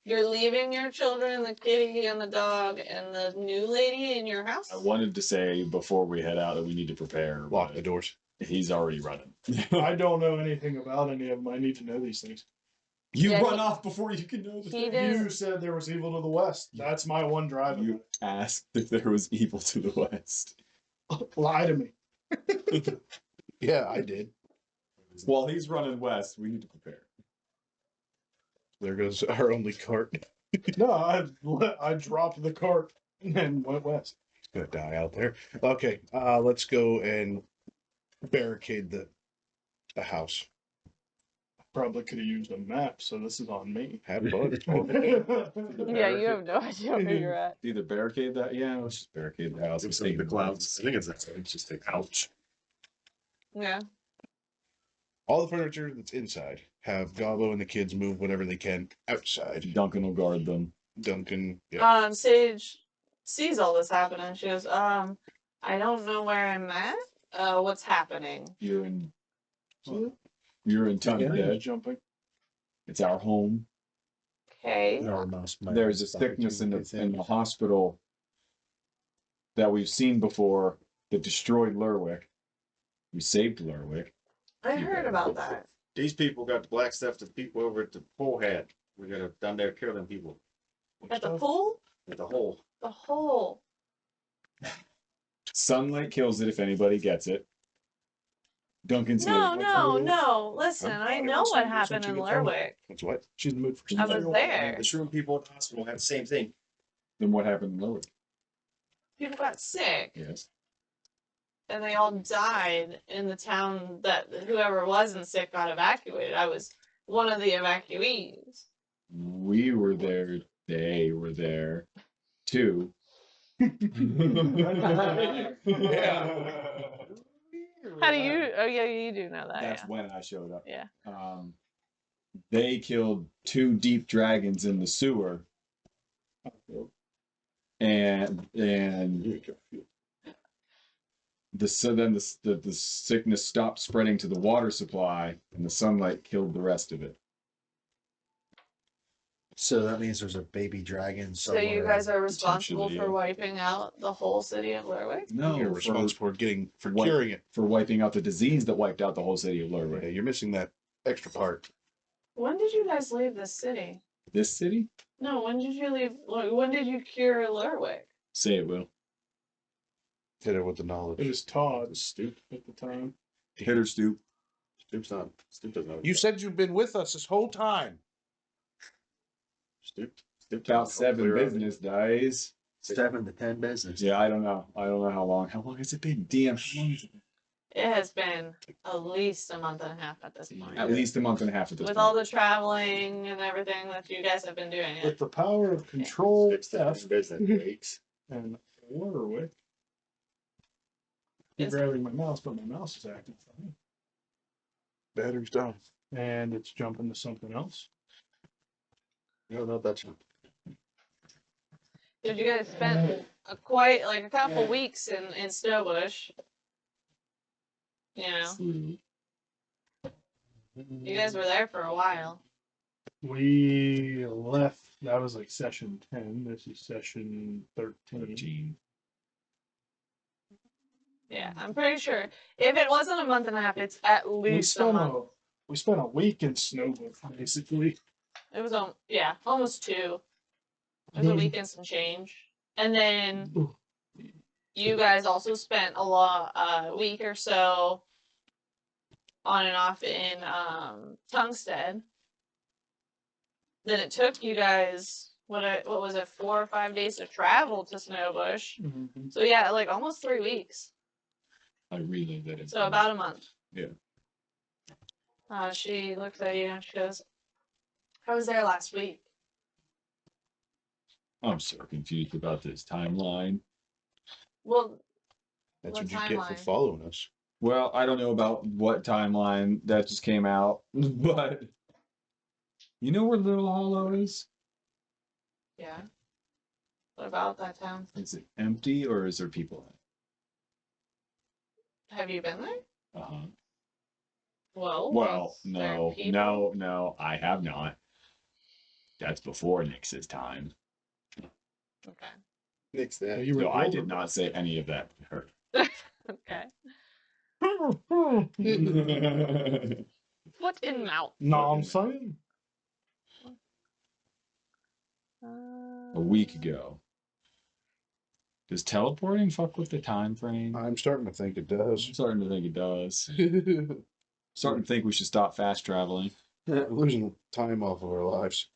You're leaving your children, the kitty and the dog, and the new lady in your house. I wanted to say before we head out that we need to prepare. lock but the doors. He's already running. I don't know anything about any of them. I need to know these things. You Yeah, run he- off before you can know the he thing. did. You said there was evil to the west. That's my one drive. You asked if there was evil to the west. Lie to me. Yeah, I did. While he's running west, we need to prepare. There goes our only cart. No, I dropped the cart and went west. He's gonna die out there. Okay, let's go and barricade the house. Probably could have used a map, so this is on me. Have fun. Yeah, you have no idea where you're at. Either barricade that, yeah, let's just barricade the house. It's and the clouds. I think it's that. It's just take ouch. Yeah. All the furniture that's inside. Have Gobbo and the kids move whatever they can outside. Duncan will guard them. Duncan, yeah. Sage sees all this happening. She goes, I don't know where I'm at. What's happening? You're in What? Tunstead. Jumping. It's our home. Okay. No, mouse might There's a stop sickness in you, the hospital that we've seen before that destroyed Lerwick. We saved Lerwick. I heard about that. These people got the black stuff that people over at the pool had. We got down there kill them people. At the pool? At the hole. The hole. Sunlight kills it if anybody gets it. Duncan's No. Listen, Huh? I know what happened in Lerwick. That's what? She's in the mood for I was there. The shroom people at the hospital had the same thing. Then what happened in Lerwick? People got sick, Yes. and they all died in the town that whoever wasn't sick got evacuated. I was one of the evacuees. We were there. They were there too. How do you? Oh yeah, you do know that. That's Yeah. when I showed up. Yeah. They killed 2 deep dragons in the sewer, and the sickness stopped spreading to the water supply, and the sunlight killed the rest of it. So that means there's a baby dragon So somewhere. you guys are responsible Potentially, for yeah. wiping out the whole city of Lerwick? No, You're for, responsible for what- curing it. for wiping out the disease that wiped out the whole city of Yeah, Lerwick. you're missing that extra part. When did you guys leave this city? This city? No, when did you leave? When did you cure Lerwick? Say it, Will. Hit it with the It knowledge. was Todd Stoop at the time. Hit or stoop. Stoop doesn't know. You said you've been with us this whole time. Stoop About 7 business days. 7 to 10 business. Yeah, I don't know. I don't know how long. How long has it been? DM. How long has it been? It has been at least a month and a half at this point. At least a month and a half at this With point. all the traveling and everything that you guys have been doing. With the power of control, theft, business weeks. and Warwick. I'm It's- grabbing my mouse, but my mouse is acting funny. Battery's down. And it's jumping to something else. No, not that. Did you guys spend quite like a couple weeks in Snowbush? You know, you guys were there for a while. We left. That was like session 10. This is session 13. 13. Yeah, I'm pretty sure. If it wasn't a month and a half, it's at least a month. We spent a week in Snowbush, basically. It was almost 2. It was a week and some change, and then you guys also spent a week or so on and off in Tungstead. Then it took you guys what was it, 4 or 5 days to travel to Snowbush. Mhm. So yeah, like almost 3 weeks. I really did it. So about a month. Yeah. She looks at you and she goes, "I was there last week." I'm so confused about this timeline. Well, That's What what you get for timeline? following us. Well, I don't know about what timeline that just came out, but you know where Little Hollow is? yeah. What about that town? Is it empty or is there people Have you been there? in it? Uh-huh. Well, Well, was there no, people? no, I have not. That's before Nix's time. Okay. Nix that. You were So I older. did not say any of that to her. Okay. Foot in mouth. No, I'm saying. A week ago. Does teleporting fuck with the time frame? I'm starting to think it I'm does. starting to think it does. Starting to think we should stop fast traveling. Losing time off of our lives.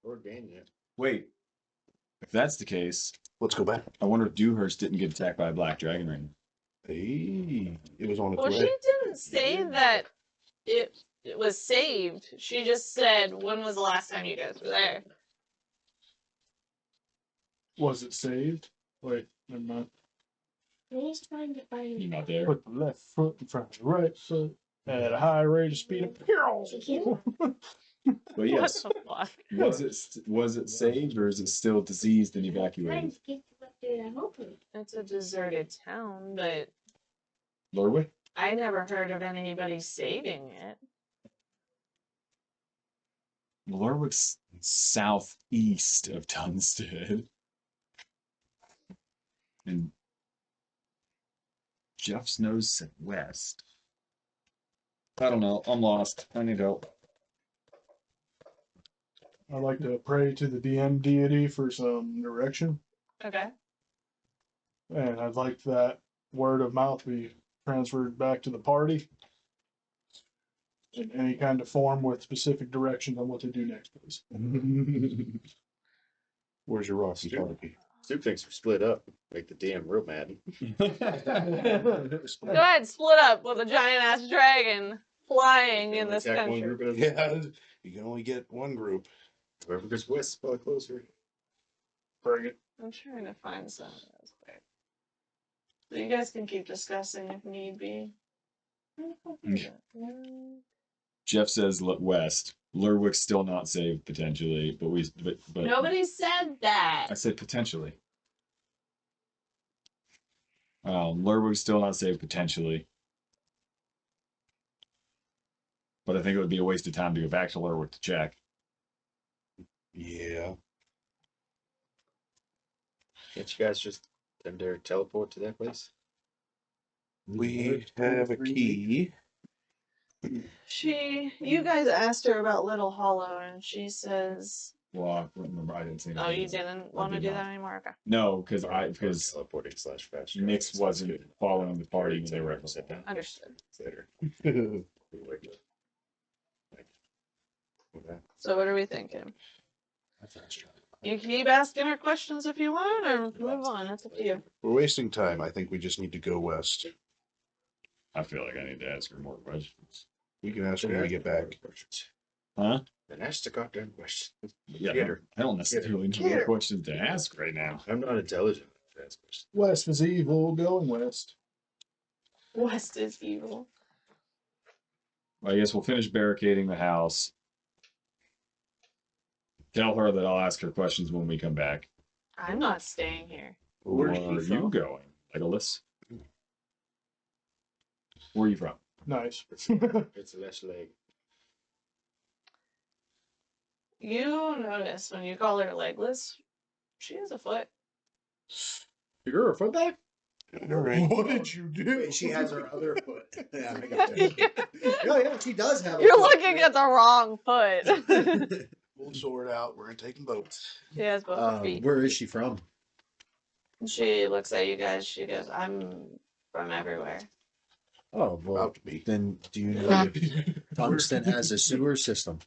Or gaining it. Wait, if that's the case, Let's go back. I wonder if Dewhurst didn't get attacked by a black dragon ring. Hey, it was on its Well, way. she didn't say that it was saved. She just said, when was the last time you guys were there? Was it saved? Wait, never mind. He's trying to find You're me. not there. Put the left foot in front of the right foot at a high rate of speed. But yes, What the fuck? was it saved or is it still diseased and Trying evacuated? to get to up there to help him. It's a deserted town, but Lorway? I never heard of anybody saving it. Lorwick's southeast of Tunstead. And Jeff Snow's said west. I don't know. I'm lost. I need help. I like to pray to the DM deity for some direction, Okay. and I'd like that word of mouth be transferred back to the party in any kind of form with specific directions on what to do next, please. Where's your Rocky Sure. Parky? Soup thinks we're split up. Make the DM real mad. Go ahead, split up with a giant ass dragon flying in this Attack one country. group at a time. Yeah, you can only get one group. Whoever goes west is probably closer. Bring it. I'm trying to find some of those there. So you guys can keep discussing if need be. Jeff says west. Lurwick's still not saved potentially, but Nobody said that. I said potentially. Lurwick's still not saved potentially. But I think it would be a waste of time to go back to Lurwick to check. Yeah. Can't you guys just send their teleport to that place? We have a key. You guys asked her about Little Hollow, and she says, Well, I remember I didn't say that. "Oh, you didn't want to did do not. that anymore." Okay. No, because Teleporting / fast. Nix wasn't following the party when they were at the Sit down. Understood. Later. Wake up. Okay. So what are we thinking? You keep asking her questions if you want, or move on. It's up to you. We're wasting time. I think we just need to go west. I feel like I need to ask her more questions. We can ask her when we get back. Huh? Then ask the goddamn question. Yeah, Get her. I don't necessarily know what questions to ask right now. I'm not intelligent enough to ask questions. West is evil, going west. West is evil. Well, I guess we'll finish barricading the house. Tell her that I'll ask her questions when we come back. I'm not staying here. Where Where's are she you from? going, Legolas? Where are you from? Nice. It's a less leg. You notice when you call her legless, she has a foot. You're a foot back? All right. What did you do? Wait, she has her other foot. Yeah, I got you. No, yeah, she does have. You're looking at the wrong foot. We'll sort out. We're gonna take them both. She has both her feet. Where is she from? She looks at you guys. She goes, "I'm from everywhere." Oh, well, About to be. then do you know if Tungsten has a sewer system?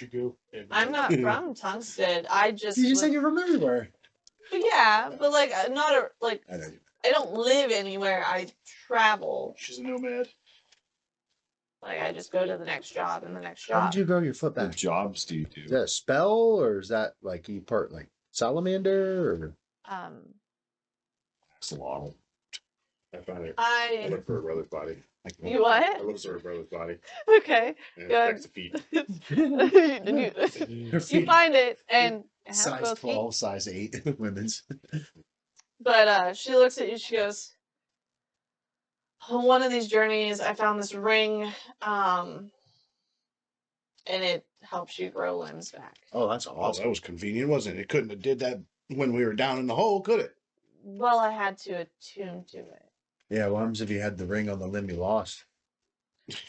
You go. I'm not from Tungsten. I just. You just said was- you're from everywhere. Yeah, but like not a like. I know. I don't live anywhere. I travel. She's a nomad. Like I just go to the next job and the next How job. did you grow your foot What back? jobs do you do? Is that a spell, or is that like you part like salamander? Or Axolotl. I found it. I. look for a brother's body. You I what? look for a brother's body. Okay. And Good. affects the feet. you Her find it and it has size both feet. 12, size 8 women's. But she looks at you. She goes, "On one of these journeys, I found this ring, and it helps you grow limbs back." Oh, that's Oh, awesome. that was convenient, wasn't it? It couldn't have did that when we were down in the hole, could it? Well, I had to attune to it. Yeah, what happens if you had the ring on the limb you lost?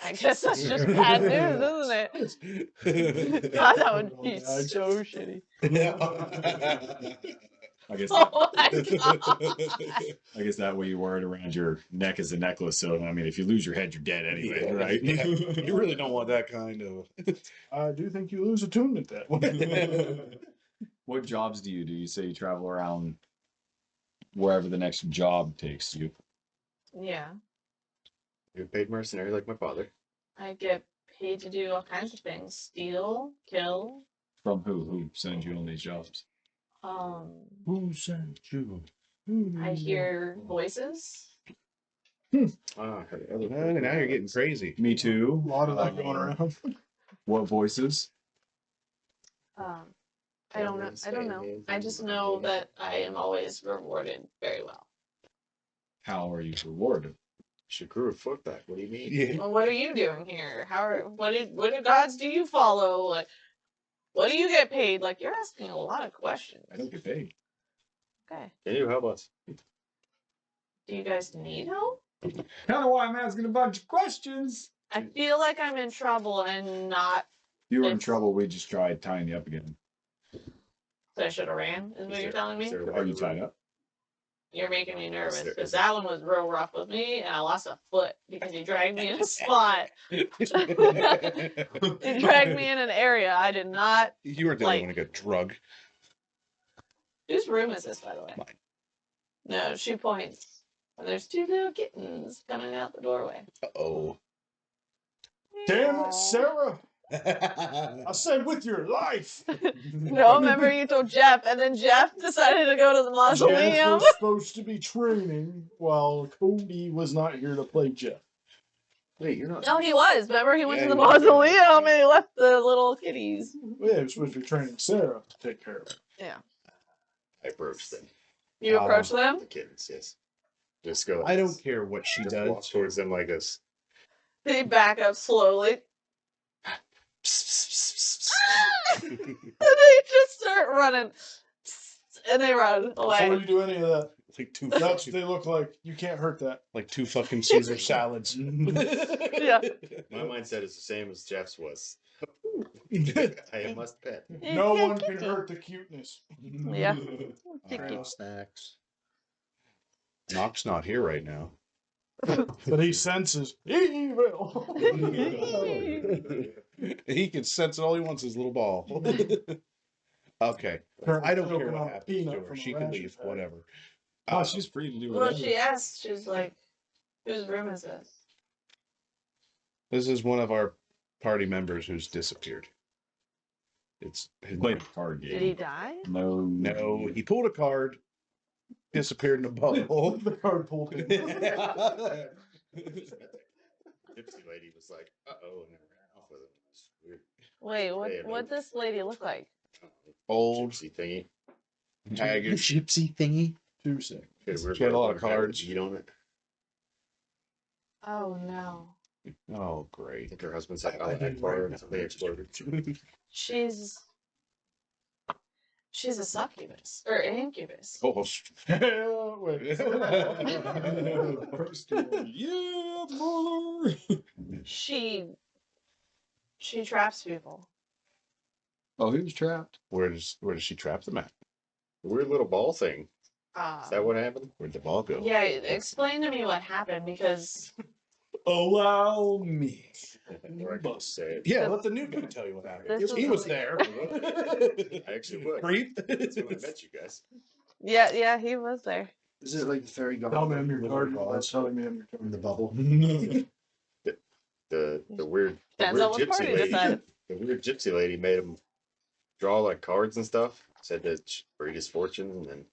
I guess that's just bad news, isn't it? God, that would be so shitty. I guess Oh my god. I guess that way you wear it around your neck as a necklace. So I mean, if you lose your head, you're dead anyway, Yeah, right? yeah. You really don't want that kind of. I do think you lose attunement that way. What jobs do you do? You say you travel around wherever the next job takes you. Yeah. You're a paid mercenary like my father. I get paid to do all kinds of things. Steal, kill, From who? Who sends you on these jobs? Who sent you? I hear voices. Ah, Now you're getting crazy. Me too. A lot of that going around. What voices? I don't know. I don't know. I just know that I am always rewarded very well. How are you rewarded? She grew a foot back. What do you mean? Yeah. Well, what are you doing here? What gods do you follow? Like, what do you get paid? Like, you're asking a lot of questions. I don't get paid. Okay. Can you help us? Do you guys need help? Kind of why I'm asking a bunch of questions. I feel like I'm in trouble and not. If you were in It's- trouble, we just tried tying you up again. So I should have ran. Is what you're telling me? Are you tied up? You're making me nervous there- because is that one was real rough with me, and I lost a foot because he dragged me in a spot. He dragged me in an area I did not. You weren't the only one to get drug. Whose room is this, by the way? Mine. No, she points. And there's two little kittens coming out the doorway. Oh. Damn it, Sarah! I said with your life. No, remember you told Jeff, and then Jeff decided to go to the Jeff mausoleum. was supposed to be training while Cody was not here to play Jeff. Wait, you're not. No, he was. Remember, he went Yeah, to the he was. mausoleum and he left the little kitties. Yeah, he was supposed to be training Sarah to take care of it. Yeah. I approached them. You approached them? The kittens, yes. Just go. I don't care what she Just walk does. towards them like this. They back up slowly. And they just start running. And they run Before away. you do any of that, Like two that's fucking, they look like. You can't hurt that. like two fucking Caesar salads. Yeah. My mindset is the same as Jeff's was. I must pet. No one can hurt the cuteness. Yeah. Trail snacks. Knock's not here right now. But he senses evil. He can sense it all he wants, his little ball. Okay. I don't care what happens to her. She can leave, whatever. Oh, she's free to do Well, whatever. she asked, she's like, whose room is this? This is one of our party members who's disappeared. It's his Play the card Did he game. die? No. No, he pulled a card, disappeared in a bubble. The card pulled in. Gypsy lady was like, "Uh-oh," and then ran off with him. It's weird. Wait, Yeah, what this lady look like? Old, Gypsy thingy. haggard. Gypsy thingy. 2 seconds. She had a lot of cards. Eat on it. Oh no. Oh, I great. think her husband's had a bar and they exploded. She's a succubus. Or an incubus. Oh, Yeah, wait. First one. Yeah, boy. She traps people. Oh, he was trapped. where does she trap them at? Weird little ball thing. Is that what happened? Where'd the ball go? Yeah, explain to me what happened because Allow me. Or I can just say it. Yeah, let the new guy tell you what happened. This He was was there. I actually would. Creep. That's when I met you guys. yeah, he was there. Is it like the fairy Tell godmother me I'm your with guardian. her That's paws telling me I'm your in the guardian. bubble? The weird, Depends on what party decided. the weird gypsy lady made him draw like cards and stuff. Said that she'd read his fortune, and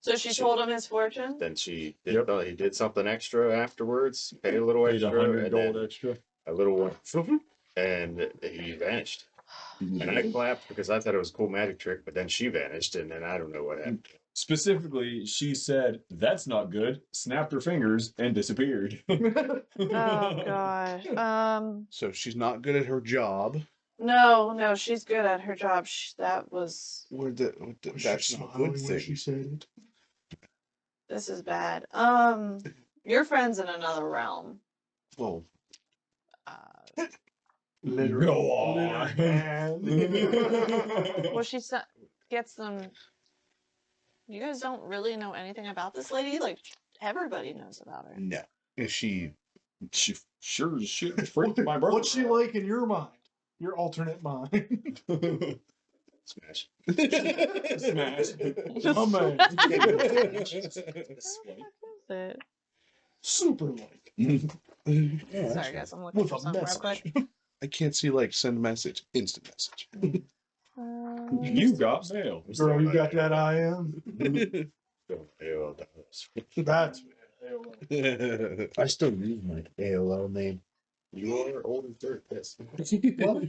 So she told him his fortune. then he did something extra afterwards, paid a little Paid extra, 100 and gold then extra. a little one, and he vanished. And I clapped because I thought it was a cool magic trick, but then she vanished, and then I don't know what happened. Specifically, she said, "That's not good." Snapped her fingers and disappeared. Oh gosh. So she's not good at her job. No, she's good at her job. That was. That's not a good She thing. said This is bad. Your friend's in another realm. Well, Uh, literally. Go on. well, she gets them You guys don't really know anything about this lady? Like, everybody knows about her. No. Is she She sure as shit freaked my brother. What's she like in your mind? Your alternate mind. Smash. Smash. My man. It. Super like. Sorry, guys, I'm looking With for a something real message. quick. I can't see like send message, instant message. You got mail. Girl, you got that I am? AOL dollars. That's I still use my AOL name. You are old and third. Yes. Well,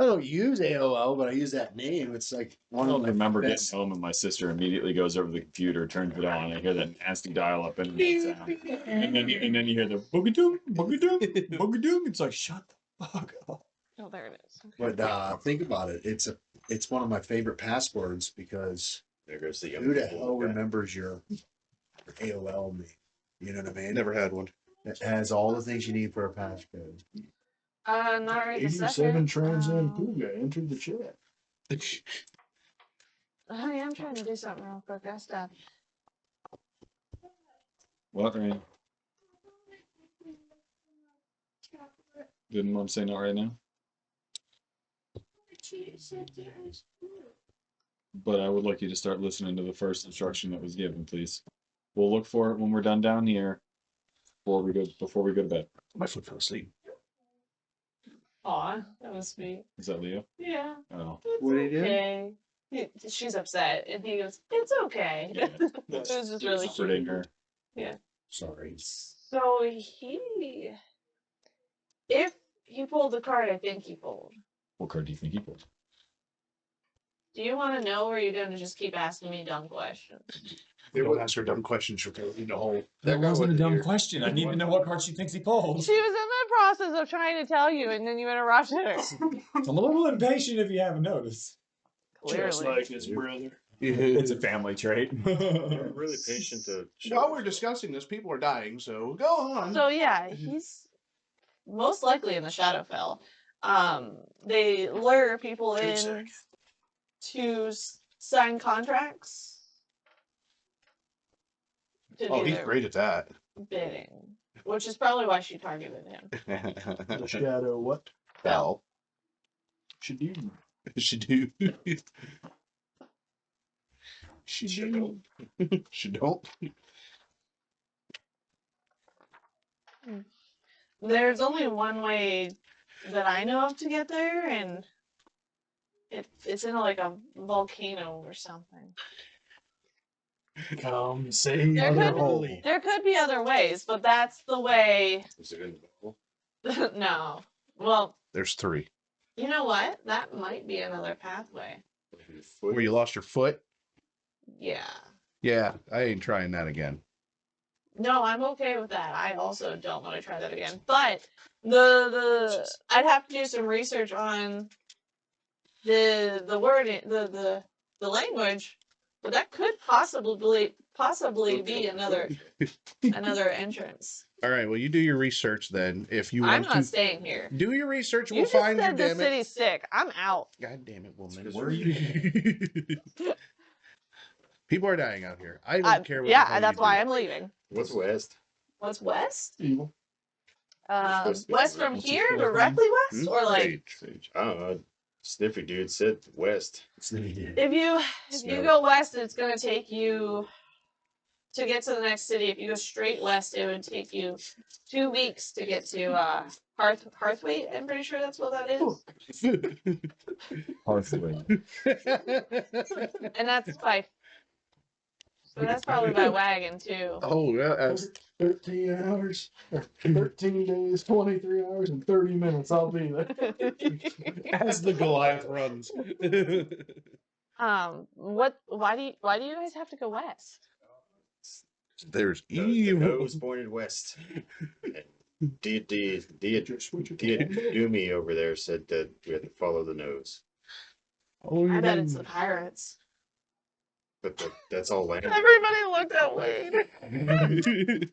I don't use AOL, but I use that name. It's like I one of don't my remember best. getting home and my sister immediately goes over to the computer, turns it on, and I hear that nasty dial-up internet sound. And then you hear the boogadoom, boogadoom, boogadoom. It's like, shut the fuck up. Oh, there it is. Okay. But think about it. It's one of my favorite passwords because There goes the young who the people hell guy. remembers your AOL name? You know what I mean? Never had one. It has all the things you need for a passcode. Not right this 87 second. Trans Am Cougar entered the chat. Honey, I'm trying to do something real quick. I stopped. What, Rain? Didn't Mom say not right now? But I would like you to start listening to the first instruction that was given, please. We'll look for it when we're done down here before we go to bed. My foot fell asleep. Aw, that was sweet. Is that Leo? Yeah. Oh. It's What did he do? okay. She's upset, and he goes, "It's okay." Yeah. It was just really Comforting cute. her. Sorry. So if he pulled the card, I think he pulled. What card do you think he pulled? Do you want to know, or are you going to just keep asking me dumb questions? Don't ask her dumb questions. She'll go in the hole. That wasn't a dumb question. I need to know what card she thinks he pulled. She was in the process of trying to tell you, and then you interrupted her. I'm a little impatient if you haven't noticed. Just Clearly. like his brother. It's a family trait. I'm really patient to. While we're discussing this, people are dying, so go on. So yeah, he's most likely in the Shadowfell. They lure people in to sign contracts. To Oh, do he's their great at that. bidding, which is probably why she targeted him. The shadow what? Bell. Should you? She do. She do. She don't. There's only one way that I know of to get there, and it's in like a volcano or something. Come save There Mother could- Holy. There could be other ways, but that's the way. Is it in the Bible? No. Well, There's 3. you know what? That might be another pathway. Where you lost your foot? Yeah. Yeah, I ain't trying that again. No, I'm okay with that. I also don't want to try that again. But the I'd have to do some research on the word the language, but that could possibly be another entrance. All right, well, you do your research then. If you I'm want not to staying here. do your research, You we'll just find you. said the Damn it! city's sick. I'm out. God damn it, woman! It's Where are you? People are dying out here. I don't care. What the Yeah, hell that's you why do. I'm leaving. What's west? What's west? Evil. supposed to be West from west. here, directly west, Hmm? or like Sage. I don't know. Sniffy dude said west. if you go west, it's gonna take you to get to the next city. If you go straight west, it would take you 2 weeks to get to Hearthwaite. I'm pretty sure that's what that is, Hearthway. and that's by. So that's probably by wagon too. Oh, yeah. 13 hours, or 13 days, 23 hours, and 30 minutes. I'll be there. As the Goliath runs. What? Why do you guys have to go west? There's The evil. nose pointed west. Doomy over there said that we had to follow the nose. Oh, I bet it's the pirates. But that's all land. Everybody looked at Wade.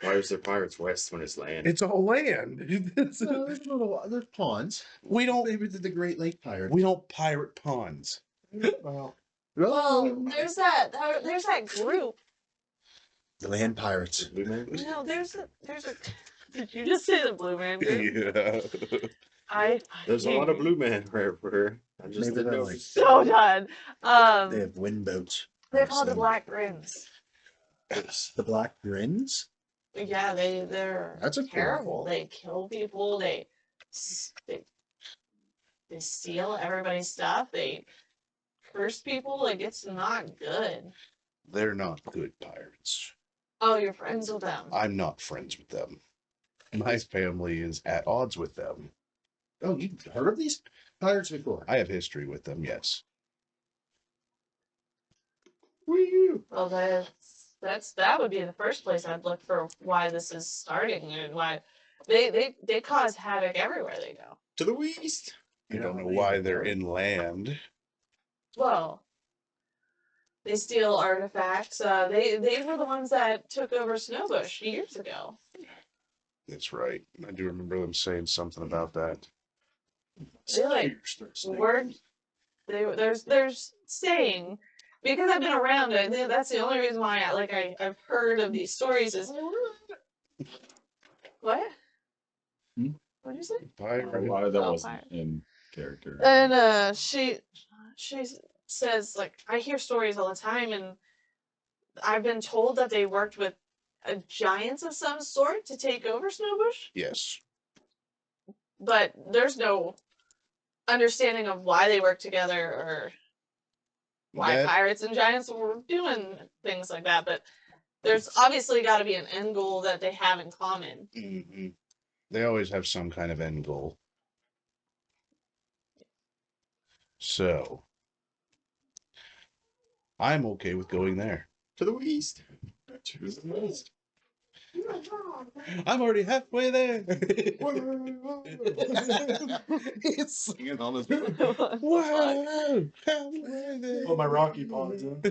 Why is there pirates west when it's land? It's all land. No, there's ponds. we don't. Maybe the Great Lake Pirates. We don't pirate ponds. Well, Well, there's that group. The land pirates. Blue man? No, there's a. Did you just say the Blue Man group? Yeah. There's a lot of blue man wherever. I just Maybe didn't they're know. like- So done. They have wind boats. They're called the Black Grins. The Black Grins? Yeah, they're That's a cool terrible. They kill people. They steal everybody's stuff. They curse people. Like, it's not good. They're not good pirates. Oh, you're friends with them. I'm not friends with them. My family is at odds with them. Oh, you've heard of these pirates before? I have history with them, yes. Well, that would be the first place I'd look for why this is starting and why they cause havoc everywhere they go. To the east. I don't know why they're inland. Well, they steal artifacts. They were the ones that took over Snowbush years ago. That's right. I do remember them saying something about that. They like word. There's saying, because I've been around. I think that's the only reason why I've heard of these stories is what? What'd you say? Pirate. Why that Oh, wasn't pirate. in character. And she says, like, I hear stories all the time, and I've been told that they worked with giants of some sort to take over Snowbush, Yes. but there's no understanding of why they work together or why That- pirates and giants were doing things like that. But there's obviously got to be an end goal that they have in common. Mhm. They always have some kind of end goal. So, I'm okay with going there. To the east. I'm already halfway there. He's singing on his. Whoa, halfway there. Put my Rocky paws in.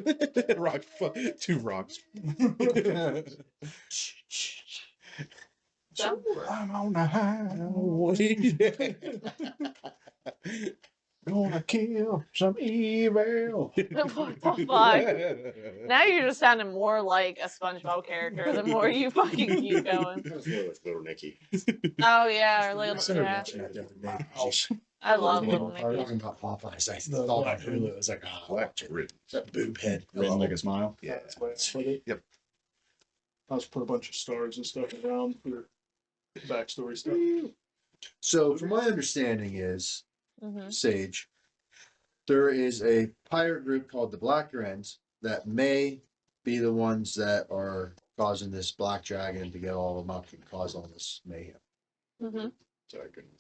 Rock, two rocks. So, I'm on the highway. Gonna kill some evil. what the fuck? Now you're just sounding more like a SpongeBob character the more you fucking keep going. That was more like Little Nicky. Oh yeah, or I little started yeah. watching that the other day. I love Little I was Nicky. talking about Popeyes. I saw that Hulu. I was like, oh, watch it. Written. That boob head. Written like a smile. Yeah. That's why I put it. Yep. I just put a bunch of stars and stuff around for backstory stuff. So, from my understanding is, Hmm. Sage, there is a pirate group called the Black Wrens that may be the ones that are causing this black dragon to get all amok and cause all this mayhem. Hmm. So I couldn't.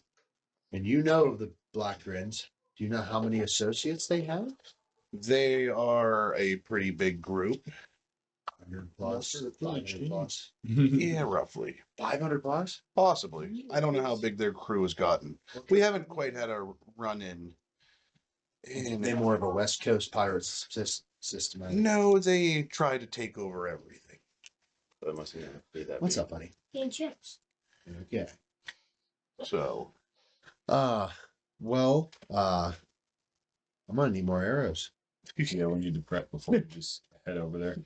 And you know of the Black Wrens. Do you know how many associates they have? They are a pretty big group. 100 plus, 500 plus. Yeah, roughly. 500 plus? Possibly. I don't know how big their crew has gotten. We haven't quite had a run in. They more of a West Coast pirates system. I think. No, they try to take over everything. That must not be that. What's big. up, buddy? And chips. Okay. So, Well, I'm gonna need more arrows. Yeah, we need to prep before we just head over there.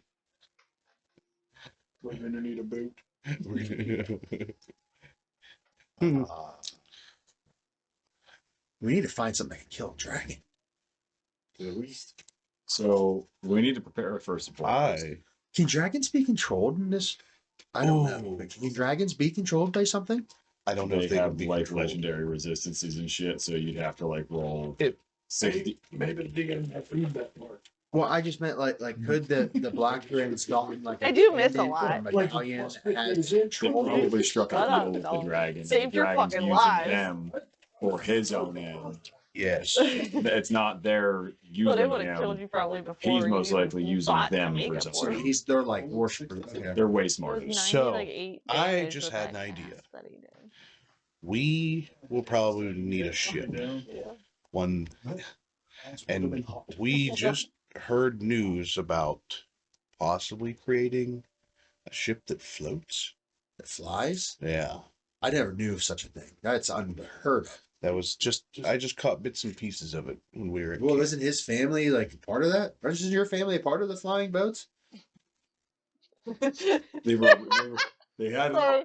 We're gonna need a boot. Uh, we need to find something that can kill a dragon. To the east. So we need to prepare first and foremost. Can dragons be controlled in this? I don't know. Ooh. But can dragons be controlled by something? I don't know They if they have would be like controlled. legendary resistances and shit, so you'd have to like roll It- 60. Maybe dig in that read that part. Well, I just meant like could the black dragons gotten like I do miss a pendant lot. or medallion that has They probably struck a Shut up, deal with the Dalton. dragon. Saved the your dragon's fucking using lives. them for his own end. Yes. It's not their Well, using they would have killed him. you probably before. He's most you likely using bought the them for makeup his so own. they're like worshipers. Yeah. They're way It was smarter. 90, So, like, 8 I damage just with had that an idea. cast that he did. We will probably need a ship. One, and we just heard news about possibly creating a ship that floats. That flies. Yeah. I never knew of such a thing. That's unheard of. That was just I just caught bits and pieces of it when we were. At Well, camp. isn't his family like part of that? Isn't your family a part of the flying boats? They had Sorry.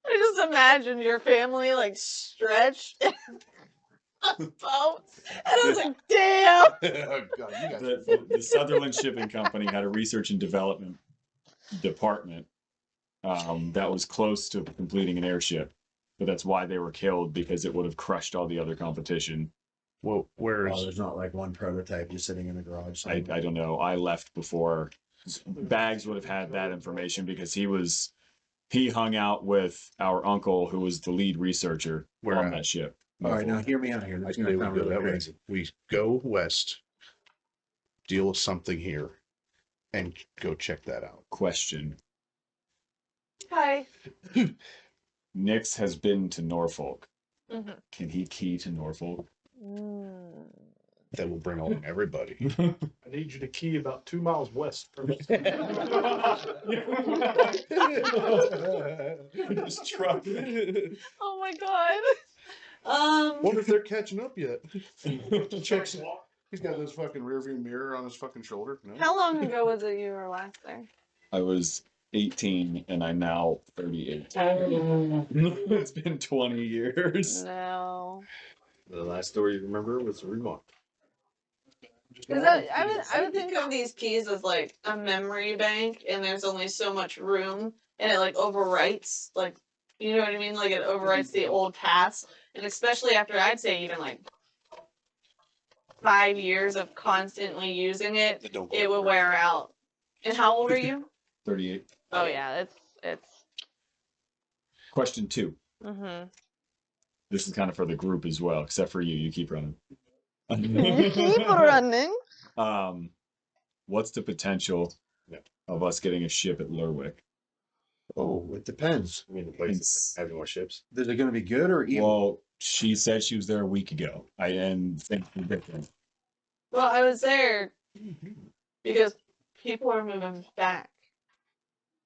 I just imagine your family like stretched on a boat, and I was like, "Damn!" Oh, God, you guys the Sutherland Shipping Company had a research and development department that was close to completing an airship, but that's why they were killed, because it would have crushed all the other competition. Well, where's Oh, there's not like one prototype just sitting in the garage. I don't know. I left before Bags would have had that information, because he hung out with our uncle, who was the lead researcher Where on at? that ship. All right, now hear me out here. I This is say gonna we sound go really that way. crazy. We go west, deal with something here, and go check that out. Question: Hi. Nix has been to Norfolk. Mhm. Can he key to Norfolk? That will bring along everybody. I need you to key about 2 miles west first. Just truck. Oh my god. Wonder if they're catching up yet. Checks. He's got this fucking rearview mirror on his fucking shoulder. No? How long ago was it you were last there? I was 18 and I'm now 38. It's been 20 years. No. The last story you remember was Remark. Because I would think of these keys as like a memory bank, and there's only so much room, and it like overwrites, like, you know what I mean? Like it overwrites the old paths, and especially after, I'd say, even like 5 years of constantly using it, That don't go it will everywhere. wear out. And how old are you? 38. Oh yeah, it's. Question 2. Mm-hmm. This is kind of for the group as well, except for you. You keep running. Keep running. What's the potential of us getting a ship at Lerwick? Oh, it depends. I mean, the place is having more ships. Is it going to be good or evil? Well, she said she was there a week ago. And things were different. Well, I was there because people are moving back.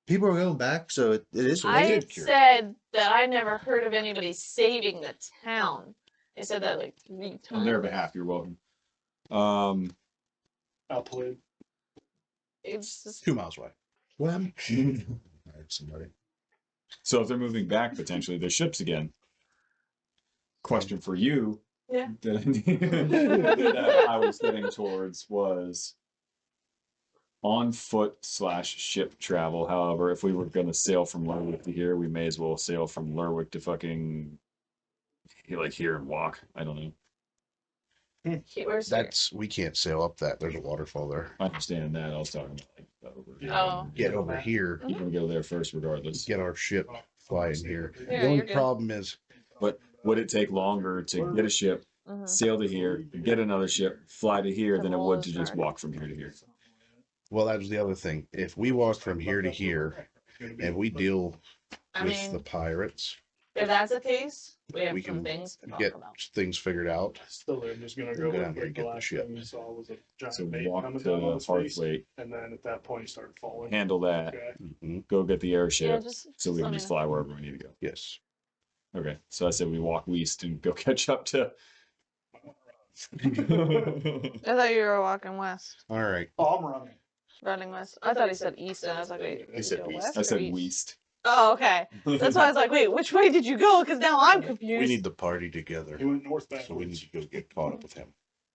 People are going back, so it is. I said that I never heard of anybody saving the town. I said that like 3 times. On their behalf, you're welcome. Outplayed. It's just 2 miles away. Well, I heard somebody. So if they're moving back, potentially their ships again. Question for you. Yeah. That I was getting towards was on foot / ship travel. However, if we were going to sail from Lerwick to here, we may as well sail from Lerwick to fucking like here and walk. I don't know. where's here? We can't sail up that. There's a waterfall there. I understand that. I was talking about like over here. Oh. Get over here, We're gonna go there first, regardless. get our ship flying here. Yeah, The only you're good. problem is But would it take longer to get a ship, Mhm. sail to here, get another ship, fly to here than it would to just Sorry. walk from here to here? well, that was the other thing. If we walk from here to here and we deal I with mean, the pirates, if that's the case, we have we some can things to talk get about. things figured out. Still, they're just gonna Go go down and there and the get the last ship. thing you saw was a giant So bait walk coming to down on his face, Hearthwaite, and then at that point he started falling. handle that, Okay. Mhm. go get the Yeah, airship, just so we let can me just know. fly wherever we need to go. Yes. Okay, so I said we walk west and go catch up to. I thought you were walking west, All right. Oh, I'm running. running west. I thought he said east, and I was like, wait, He did said you go west. west I or said east? west. Oh, okay. That's why I was like, wait, which way did you go? Because now I'm confused. We need the party together. He went north back. So we need to go get caught up with him.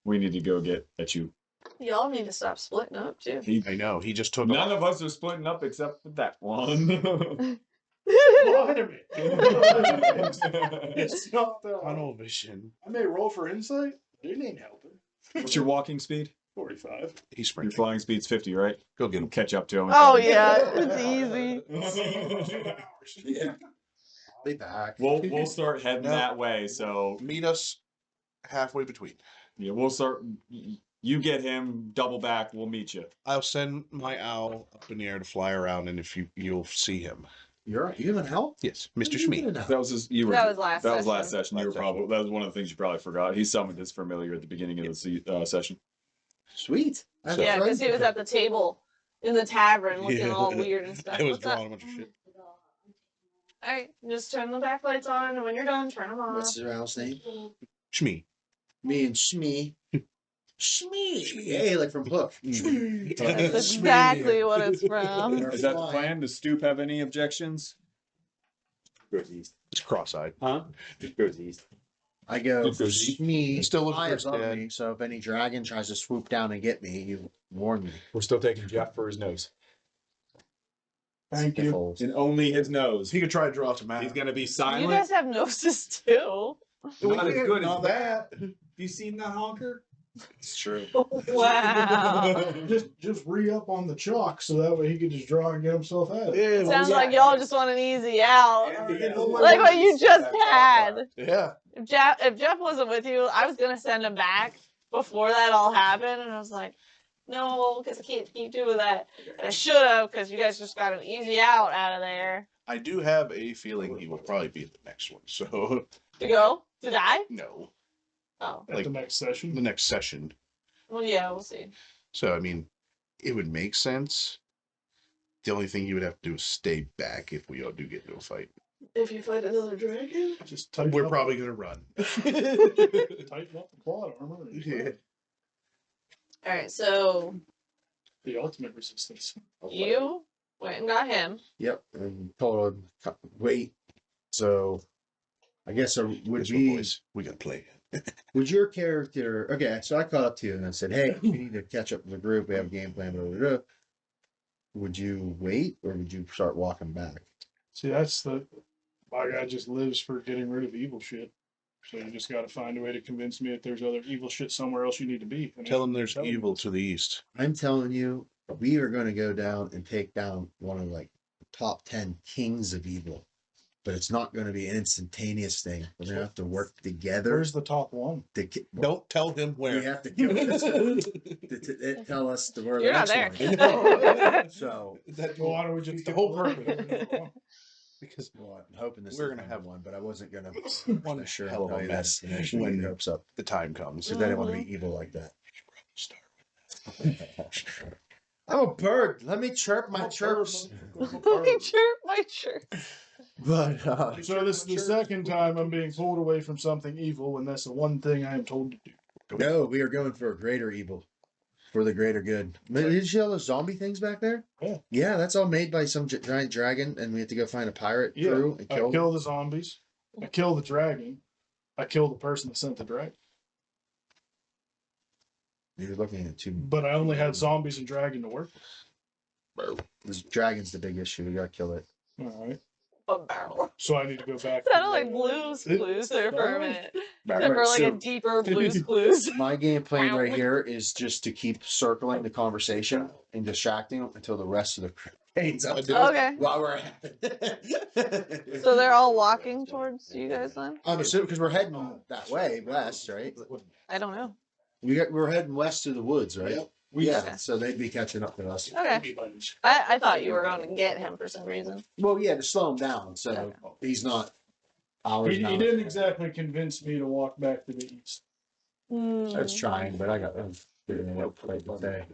We need to go get at you. Y'all need to stop splitting up too. I know. He just took None off. of us are splitting up except for that one. Wait a minute. It's not that. Tunnel vision. I may roll for insight. It ain't helping. What's your walking speed? 45. He's Your sprinting. flying speed's 50, right? Go get him. Catch up to him. Oh yeah, it's easy. Yeah. I'll be back. We'll start heading No. that way. So Meet us halfway between. yeah, we'll start. You get him, double back. We'll meet you. I'll send my owl up in the air to fly around, and if you'll see him. You gonna help? Yes, Mr. Schmee. That was his. You were. That was last That was session. last session. You were Last probably. That was one of the things you probably forgot. He summoned his familiar at the beginning of the session. Sweet. That's Yeah, right. because he was at the table in the tavern looking Yeah. all weird and stuff. I was What's up? drawing a bunch of shit. Alright, just turn the back lights on, and when you're done, turn them What's off. his house name? Shmee. Me and Shmee. Shmee. Hey, like from Hook. Shmee. That's exactly what it's from. Is that the plan? Does Stoop have any objections? Goes east. It's cross-eyed. Huh? Just goes east. I go, It goes east. Shmee. Still looking high for his above dad. me, so if any dragon tries to swoop down and get me, you warn me. We're still taking Jeff for his nose. Thank you. Sniffles. And only his nose. He could try to draw some out. He's gonna be You silent. guys have noses too. Not as good Not as that. Have you seen that honker? It's true. Wow. Just re-up on the chalk so that way he could just draw and get himself out. Yeah, Sounds like y'all just want an easy out. Yeah. Like what you just had. yeah. If Jeff wasn't with you, I was gonna send him back before that all happened, and I was like, no, because I can't keep doing that. And I should have, because you guys just got an easy out of there. I do have a feeling he will probably be in the next one. So To go? To die? no, Oh. At Like- the next the session. next session. Well, yeah, we'll see. So I mean, it would make sense. The only thing you would have to do is stay back if we all do get into a fight. If you fight another dragon? Just tighten We're up, probably gonna run. tighten up the plot armor. and Yeah. Alright, so The ultimate resistance. you went and got him. Yep. And told him, wait. So I guess would This one, we boys, we gotta play. would your character okay, so I caught up to you and I said, hey, we need to catch up with the group, we have a game plan, blah, blah, blah. Would you wait or would you start walking back? See, that's my guy just lives for getting rid of evil shit. So you just got to find a way to convince me that there's other evil shit somewhere else you need to be. And Tell them there's tell evil to the east. I'm telling you, we are going to go down and take down one of like the top 10 kings of evil. But it's not going to be an instantaneous thing. We're going to have to work together. Where's the top one? Don't tell him We where. have to kill this one to tell us the word. You're not next there. one. So, Well, why don't we just the get whole the purpose. Because well, I'm hoping this We're is gonna have one, but I wasn't going one to sure hell of a tell you mess that. When when your hopes up. the time comes. Because I didn't want to be evil like that. Start I'm a bird. Let me chirp my chirps. My chirp, my chirp. But So this is the second time I'm being pulled away from something evil, and that's the one thing I am told to do. no, we are going for a greater evil, for the greater good. Did you see all those zombie things back there? Yeah. Yeah, that's all made by some giant dragon, and we have to go find a pirate crew and I kill. kill the zombies. I kill the dragon. I kill the person that sent the dragon. You're looking at two. But I only had zombies and dragon to work with. This dragon's the big issue. We gotta kill it. All right. A barrel. So I need to go back. Sounded like Blues Clues there for a minute. Right, Except for like so- a deeper Blues Clues. My game plan right here is just to keep circling the conversation and distracting them until the rest of the crew fades up. Okay. While we're at it. So they're all walking towards you guys then? I'm assuming because we're heading that way west, right? I don't know. We're heading west to the woods, right? Yeah, Okay. so they'd be catching up to us. Okay. I thought you were going to get him for some reason. Well, yeah, to slow him down, so he's not hours. He down. didn't exactly convince me to walk back to the east. I was Hmm. trying, but I got figuring it out late today.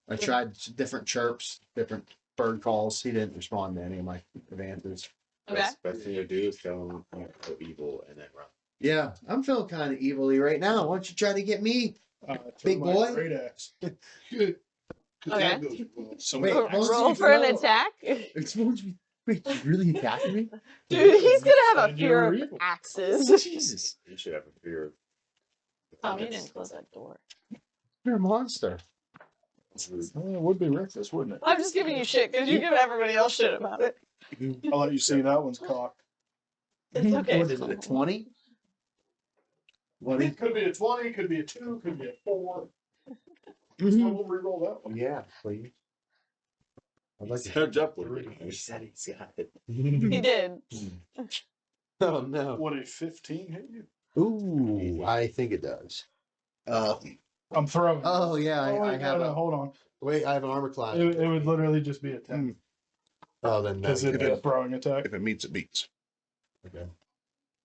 I tried different chirps, different bird calls. He didn't respond to any of my advances. Okay. Best thing to do is tell them go evil and then run. Yeah, I'm feeling kind of evilly right now. Why don't you try to get me? Big my boy? Great axe. Okay. So Wait, many- how much Roll did you for an roll? attack. Wait, you really attacking me? Dude, he's gonna have a And fear you're of evil. axes. Jesus, You should have a fear of. Oh, you didn't close that door. you're a monster. It would be reckless, wouldn't it? I'm just giving you shit because you give everybody else shit about it. I'll let you see that one's cocked. It's okay. What is it, a 20? What is It could be a 20, could be a 2, could be a 4. So Mhm. we'll re-roll that one. Yeah, please. I'd like to. Heads up with it. He said he's got it. He did. Oh no. Would a 15 hit you? Ooh, I think it does. I'm throwing. Oh yeah, Oh, I wait, have no, a. no, hold on. Wait, I have an armor class. It would literally just be a 10. Oh, then no. Because it'd be a throwing attack. if it meets, it beats. Okay.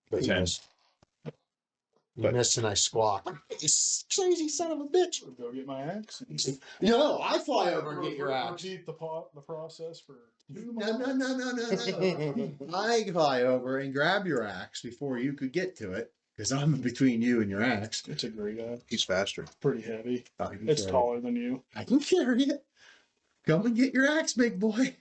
But Ten. yes. You missed and I squawk. You crazy son of a bitch. Go get my axe. No, I fly over and get your axe. Repeat the process for 2 No, no, months. no. I fly over and grab your axe before you could get to it because I'm between you and your axe. It's a great axe. He's faster. Pretty heavy. I can It's carry it. taller than you. I can carry it. Come and get your axe, big boy.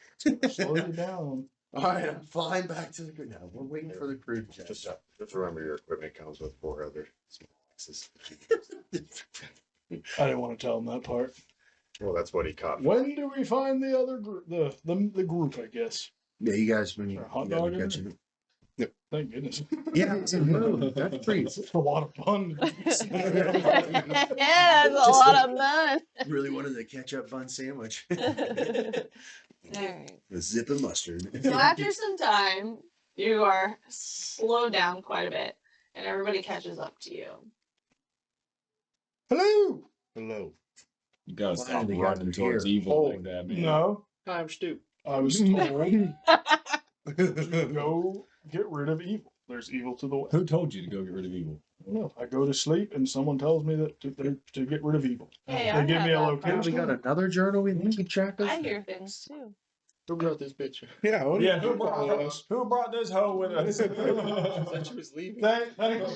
Slow you down. All right, I'm flying back to the crew. No, we're waiting for the crew to Just remember your equipment comes with 4 other small axes. I didn't want to tell him that part. Well, that's what he caught. When do we find the other group? The group, I guess. Yeah, you guys, when you, Or a hot you guys are dog in catching it. Thank goodness. Yeah, it's that's pretty. It's a lot of fun. Yeah, that's a lot of fun. Really wanted the ketchup bun sandwich. Alright. The zip of mustard. So after some time, you are slowed down quite a bit, and everybody catches up to you. Hello. Hello. You gotta Why stop do they running got towards here? evil like that, man. No, I'm Stu. I was told to go get rid of evil. There's evil to the west. Who told you to go get rid of evil? No, I go to sleep and someone tells me that to get rid of evil. Hey, They I give have me a that location. We got another journal we need to keep track of. I hear things too. Who brought this picture? Yeah. What Yeah, who brought this hoe with us? She was leaving.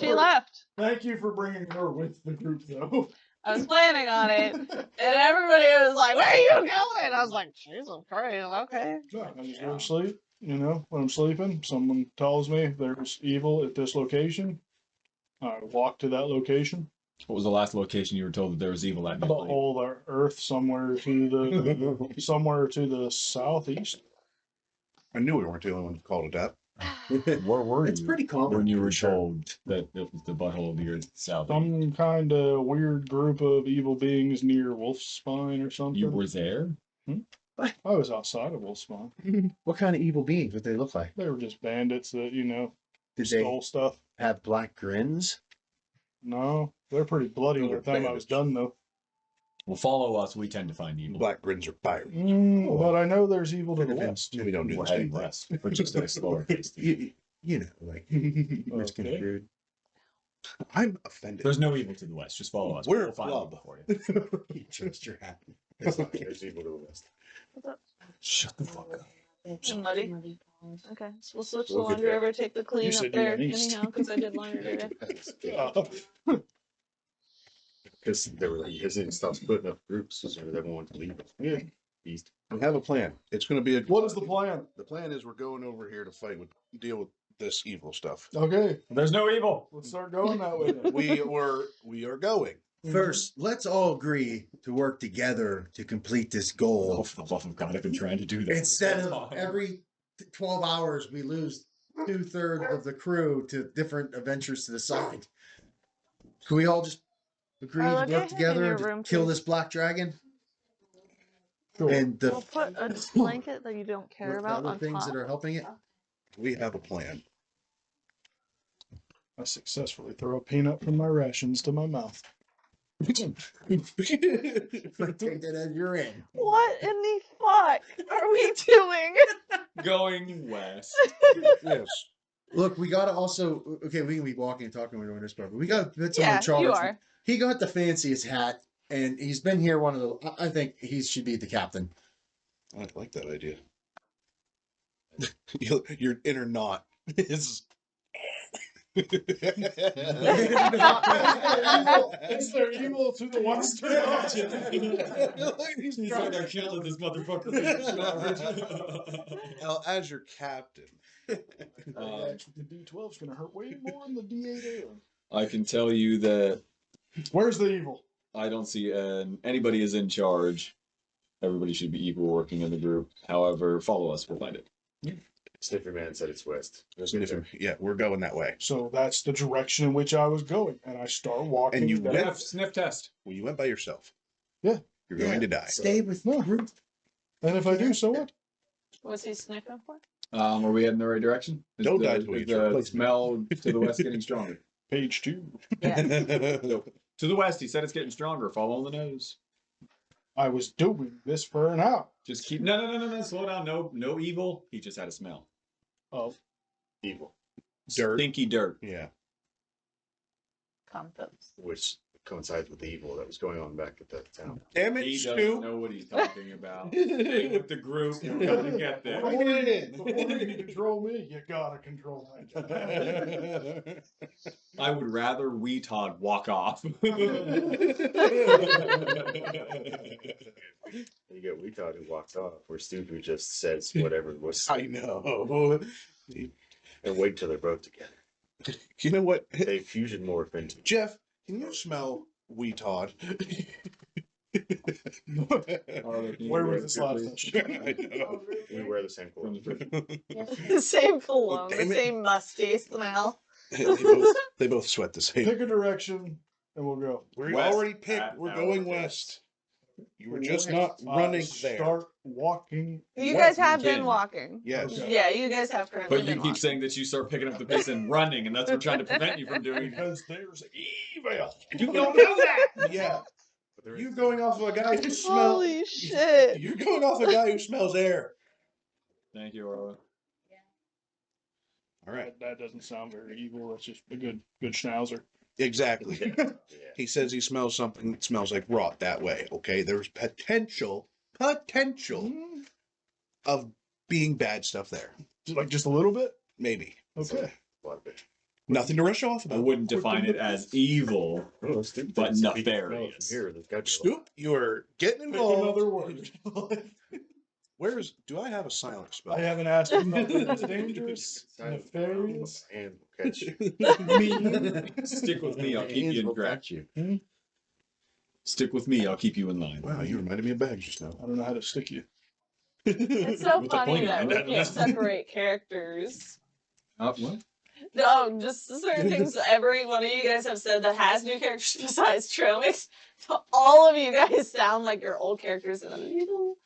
She left. Thank you for bringing her with the group, though. I was planning on it, and everybody was like, "Where are you going?" I was like, "Jesus Christ, okay." I just go to sleep. You know, when I'm sleeping, someone tells me there's evil at this location. I walk to that location. What was the last location you were told that there was evil at? The whole Earth, somewhere to the southeast. I knew we weren't the only one who called it that. Where were you? It's pretty common when you were for sure. told that it was the butthole of the earth south. Some kind of weird group of evil beings near Wolfspine or something. You were there? I was outside of Wolfspine. What kind of evil beings would they look like? They were just bandits that, Did they stole stuff. have black grins? No, they're pretty bloody by the time I was done, though. Well, follow us. We tend to find evil. Black grins are fire. But I know there's evil to the Depends. west. We don't do We're the heading same thing. west. We're just at a slower pace. You know, like misconstrued. I'm offended. There's no evil to the west. Just follow us. We're We'll a find club. evil for you. You chose your hat. It's not, there's evil to the west. Shut the fuck up. Somebody. Okay, so we'll switch the We'll get laundry there. over, take the clean said up you there went east. anyhow, because I did laundry today. Because they were like, you guys need to stop splitting up groups. So everyone wanted to leave. Yeah. East. We have a plan. It's going to be a. What is the plan? The plan is we're going over here to deal with this evil stuff. Okay, There's no evil. let's start going that way then. We are going. First, let's all agree to work together to complete this Oh, goal. for the love of God, I've been trying to do this. Instead of every 12 hours, we lose 2/3 of the crew to different adventures to the side. Can we all just agree Oh, to look, I work have in together your to room, kill too. this black dragon? Sure. And We'll put a blanket that you don't care about other on things top. that are helping it? We have a plan. I successfully throw a peanut from my rations to my mouth. Take that as you're in. What in the fuck are we doing? Going west. Yes. Look, we gotta also we can be walking and talking when we're doing this part, but we gotta put someone Yeah, in charge. you are. He got the fanciest hat, and he's been here I think he should be the captain. I like that idea. Your inner knot is. Is there evil to the western He's trying to kill this motherfucker. Well, as your captain, The D12's gonna hurt way more than the D8. I can tell you that Where's the evil? I don't see anybody is in charge. Everybody should be equal working in the group. However, follow us. We'll find it. Sniffer Man said it's west. yeah, we're going that way. So that's the direction in which I was going, and I start walking. And you down. went- Sniff test. Well, you went by yourself. Yeah. You're going to die. Stay with the group. And if I do, so what? What's he sniffing for? Are we heading the right direction? Is Don't the, die till we is get your the replacement. smell to the west getting stronger? Page 2. Yeah. To the west, he said it's getting stronger. Follow the nose. I was doing this for an hour. Just keep no. Slow down. No evil. He just had a smell. Oh, Evil. Dirt. Stinky dirt. Yeah. Compost. which coincides with the evil that was going on back at that town. Damn He it, doesn't Stu. know what he's talking about. Stay with the group. We're gonna get there. Bring it Before you can control me, you gotta control me. in. I would rather Weetod walk off. You get Weetod who walks off, where Stu who just says whatever was I know. and wait till they're both together. You know what? They fusion morph into Jeff, can you smell Weetod? Where was this last time? I know. we wear the same clothes. The same cologne, Damn the it. same musty smell. They both sweat the same. Pick a direction and we'll go. We West already picked. at We're our going place. west. You were just not running there. Start walking. You West guys have begin. been walking. Yes. Okay. Yeah, you guys have currently But you been keep walking. saying that you start picking up the pace and running, and that's what we're trying to prevent you from doing. Because there's evil. You don't know that. Yeah. But there You is- going off of a guy who smells. Holy shit. You're going off a guy who smells air. Thank you, Orla. All right. That doesn't sound very evil. That's just a good schnauzer. Exactly. yeah. He says he smells something that smells like rot that way. Okay. There's potential of being bad stuff there. Like just a little bit? Maybe. Okay. A lot of it. Nothing to rush off I about. wouldn't define it as evil. Oh, Stu But thinks if he can smell it nefarious. from Here, there's got to be a lot. Snoop, you are getting Pick involved. another word. Do I have a silent spell? I haven't asked for something that's dangerous, Silent nefarious. And will catch you. Stick with me, I'll keep you in Hands will track. catch you. Stick with me, I'll keep you in line. Wow, you reminded me of Bags just now. I don't know how to stick you. It's so What's the funny point that of we that? can't separate characters. What? No, just certain things every one of you guys have said that has new characters besides Tromix. All of you guys sound like your old characters in a little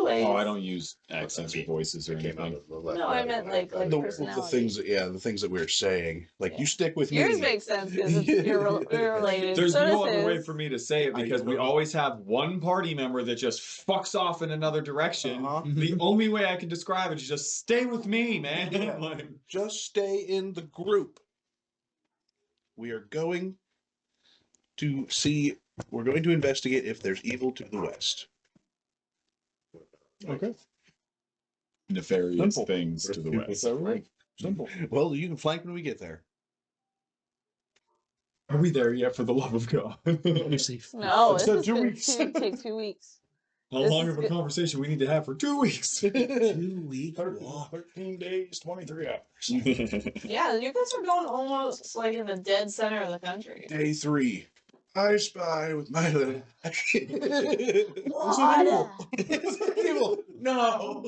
ways. Oh, I don't use accents or voices or It came out anything. of the left. No, I meant like The personality. things that, the things that we were saying. Like, Yeah. you stick with Yours me. makes sense because you're related. There's so no does other way his. for me to say it I because we know. always have one party member that just fucks off in another direction. Uh-huh. The only way I can describe it is just stay with me, man. Yeah. Like, Just stay in the group. We are going to see, we're going to investigate if there's evil to the west. Okay. nefarious Simple. things to the west. So, right. Simple. Well, you can flank when we get there. Are we there yet? For the love of God! No, It this said is 2 gonna weeks. take 2 weeks. How This long is of a good. conversation we need to have for 2 weeks? 2 weeks. 13 days, 23 hours. Yeah, you guys are going almost like in the dead center of the country. Day 3. I spy with my little. Water. Evil. No.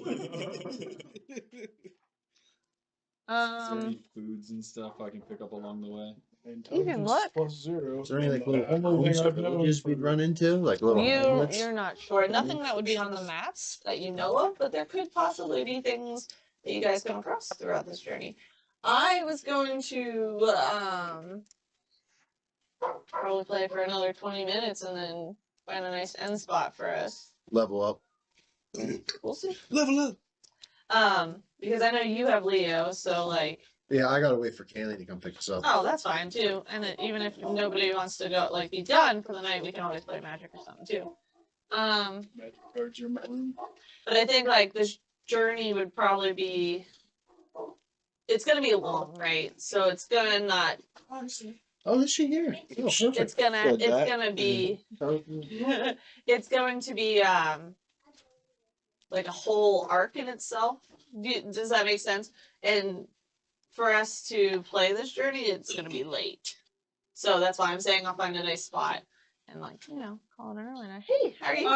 Is there any foods and stuff I can pick up along the way? Intelligence look. +0. Is there any like And little the only thing I've homestead known villages we'd for- run into? Like little hamlets? You're not sure. Nothing that would be on the maps that you know of, but there could possibly be things that you guys come across throughout this journey. I was going to probably play for another 20 minutes and then find a nice end spot for us. Level up. We'll see. Level up. Because I know you have Leo, so like, Yeah, I gotta wait for Kaylee to come pick us up. oh, that's fine too. And then even if nobody wants to go, like, be done for the night, we can always play Magic or something too. Magic cards are in my room. But I think like this journey would probably be, it's gonna be long, right? So it's gonna not, Oh, is she here? Oh, perfect. it's gonna be, Oh, it's going to be like a whole arc in itself. Does that make sense? And for us to play this journey, it's gonna be late. So that's why I'm saying I'll find a nice spot and, like, you know, call it early night. Hey, how are you?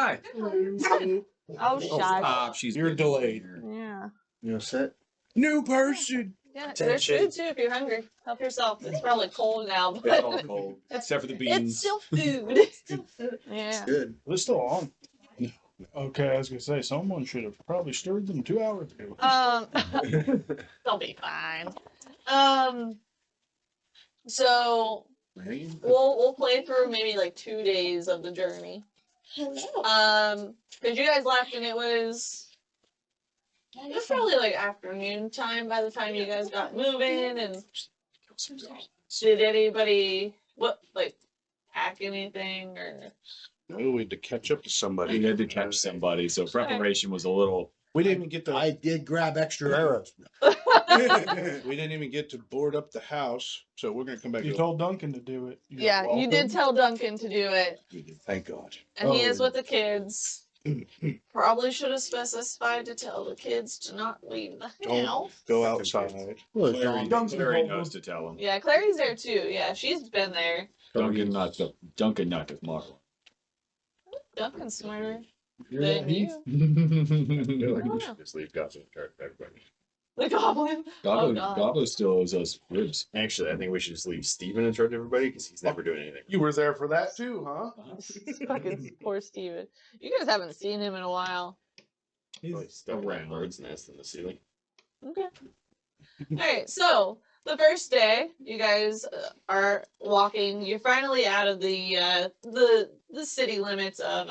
Hi. Oh, shy. Stop. She's You're getting delayed. here. Yeah. You know, set. New person. Yeah, there's food too if you're hungry. Help yourself. It's probably cold now, It's but all cold, It's- except for the it's beans. still food. It's still food. Yeah. Good. They're still on. Okay, I was gonna say someone should have probably stirred them 2 hours ago. They'll be fine. So we'll play through maybe like 2 days of the journey. Hello. Because you guys left and it was probably like afternoon time by the time you guys got moving. And did anybody What, like, pack anything or? No, we had to catch up to somebody. He had to catch somebody, so preparation was a little. We didn't even get to. I did grab extra arrows. We didn't even get to board up the house, so we're gonna come back. You to- told Duncan to do it. You're Yeah, you did welcome. tell Duncan to do it, Thank God. and he is Oh. with the kids. Probably should have specified to tell the kids to not leave the Don't house. go outside. Well, Clary, Duncan Clary told knows him. to tell him. Yeah, Clary's there too. Yeah, she's been there. Duncan not the Marvel. Duncan's smarter Yeah, than he's- you. I feel like I we don't should know. just leave Goblin Card for everybody. The goblin. Gobbo, God. Gobbo still owes us ribs. Actually, I think we should just leave Steven in charge of everybody because he's never doing anything. You were there for that too, huh? Fucking poor Steven. You guys haven't seen him in a while. Probably stuck in that around. bird's nest in the ceiling. Okay. Alright, so the first day, you guys are walking. You're finally out of the city limits of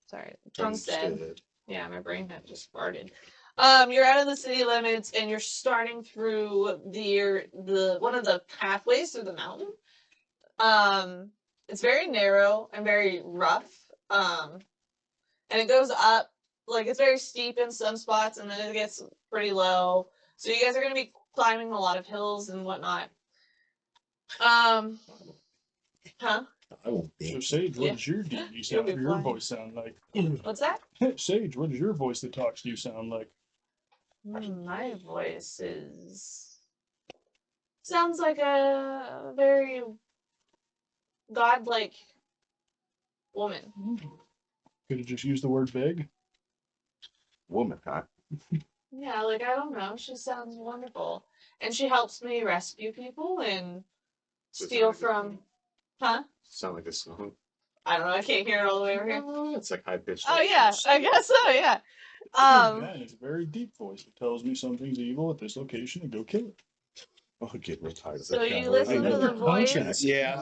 sorry, Drumstead. Yeah, my brain had just farted. You're out of the city limits and you're starting through the one of the pathways through the mountain. It's very narrow and very rough. And it goes up, like it's very steep in some spots and then it gets pretty low. So you guys are gonna be climbing a lot of hills and whatnot. Huh? I won't So be. Sage, what Yeah. does your DD You'll sound? be Your flying. voice sound like? What's that? Sage, what does your voice that talks to you sound like? My voice sounds like a very godlike woman. Could have just used the word big. Woman, huh? Yeah, like I don't know. She sounds wonderful, and she helps me rescue people and So it's steal not like a from. song. Huh? Sound like a song. I don't know. I can't hear it all the way over here. It's like high pitched. Oh yeah, I guess so. Yeah. Yeah, it's a very deep voice. It tells me something's evil at this location and go kill it. I'll get real tired of So that. you guy. listen to the voice. Yeah.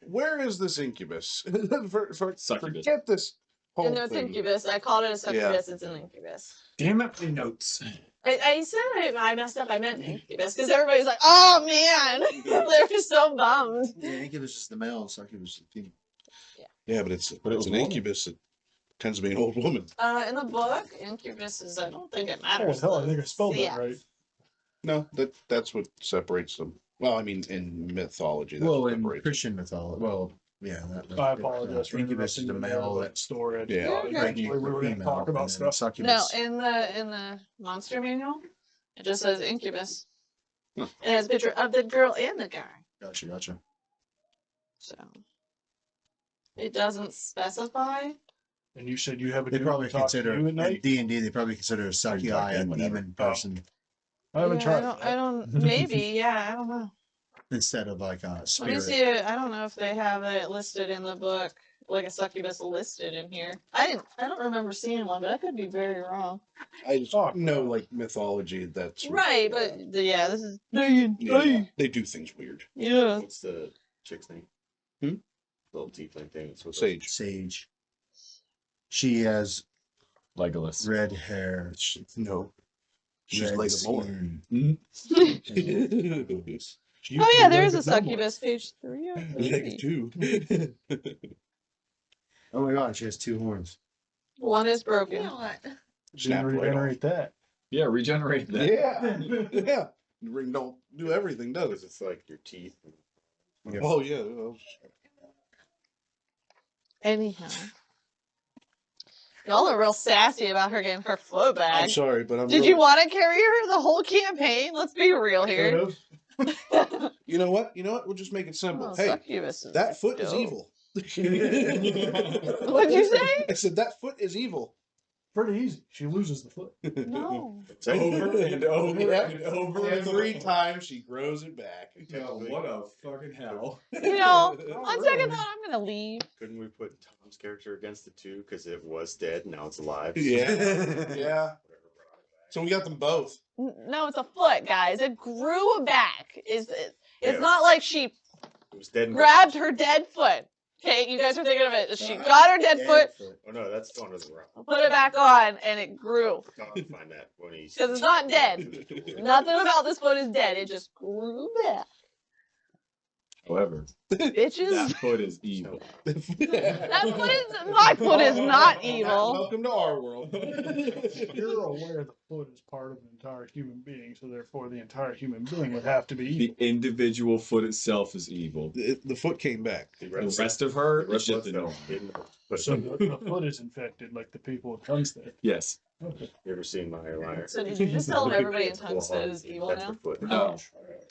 Where is this incubus? Succubus. Forget this whole And no, it's thing. incubus. I called it a succubus. It's an incubus. Damn it, my notes. I said I messed up. I meant incubus because everybody's like, "Oh man," they're just so bummed. Yeah, incubus is the male, succubus is the female. Yeah, but it's it an was a woman. incubus. It tends to be an old woman. In the book, incubus is. I don't think it Oh, matters. hell, I think I spelled Yeah. that right. No, that's what separates them. Well, I mean, in mythology, that's Well, what in separates them. Christian mythology, well, yeah. I apologize for incubus is the male that story. I Yeah. thought Okay. eventually we were going to talk about stuff. No, Succubus. in the monster manual, it just says incubus. Huh. It has a picture of the girl and the guy. Gotcha. So it doesn't specify. And you said you have a They dude probably that talks to consider you at in night. D&D. They probably consider a talk succui to a him whenever. demon person I haven't Yeah, tried. I don't. Maybe. Yeah. I don't know. instead of like a Let me spirit. see. I don't know if they have it listed in the book, like a succubus listed in here. I don't remember seeing one, but I could be very wrong. I just Oh, know, like, mythology, that's... Right, but yeah, this is. Yeah, they do things weird. Yeah. What's the chick's name? Hmm? Little tiefling thing. It's with Sage. Sage. She has Legolas. red hair. No. She's red like a more. skin. She Oh used to yeah, be there is a Legged Gnomo. succubus, page 3. or Leg 3. too. Oh my god, she has two horns. One is broken. Snap right off. Regenerate that. Yeah, regenerate that. Yeah. Yeah. Ring don't do everything, does Because it? it's like your teeth. Oh, yeah. Well, Anyhow. Y'all are real sassy about her getting her flow I'm back. sorry, but I'm Did you want to carry her the whole campaign? Let's be real here. Could've. You know what? We'll just make it simple. Oh, Hey, succubus is that foot is dope. evil. What'd you say? I said that foot is evil. Pretty easy. She loses the foot. No. Over and over Yeah. and over. Every time she grows it back. Oh, what a fucking hell. You know, Oh, on second really? thought, I'm gonna leave. Couldn't we put Tom's character against the two because it was dead and now it's alive? Yeah. Yeah. So we got them both. No, it's a foot, guys. It grew back. It's Yeah. not like she It was dead. And grabbed her dead foot. Okay, you guys are thinking of it. She got her dead foot, Oh no, that's going to the wrong. put it back on, and it grew. I'll find that when he's. Because it's not dead. Nothing about this foot is dead. It just grew back. However, Bitches. that foot is evil. That foot is, my foot is not evil. Welcome to our world. You're aware the foot is part of an entire human being, so therefore the entire human being would have to be evil. The individual foot itself is evil. The foot came back. The rest of her The is rest just of the norm. So the foot is infected, like the people of Tunstead. Yes. You ever seen my liar? So did you just tell everybody in Tunstead is evil That's now? the foot. No.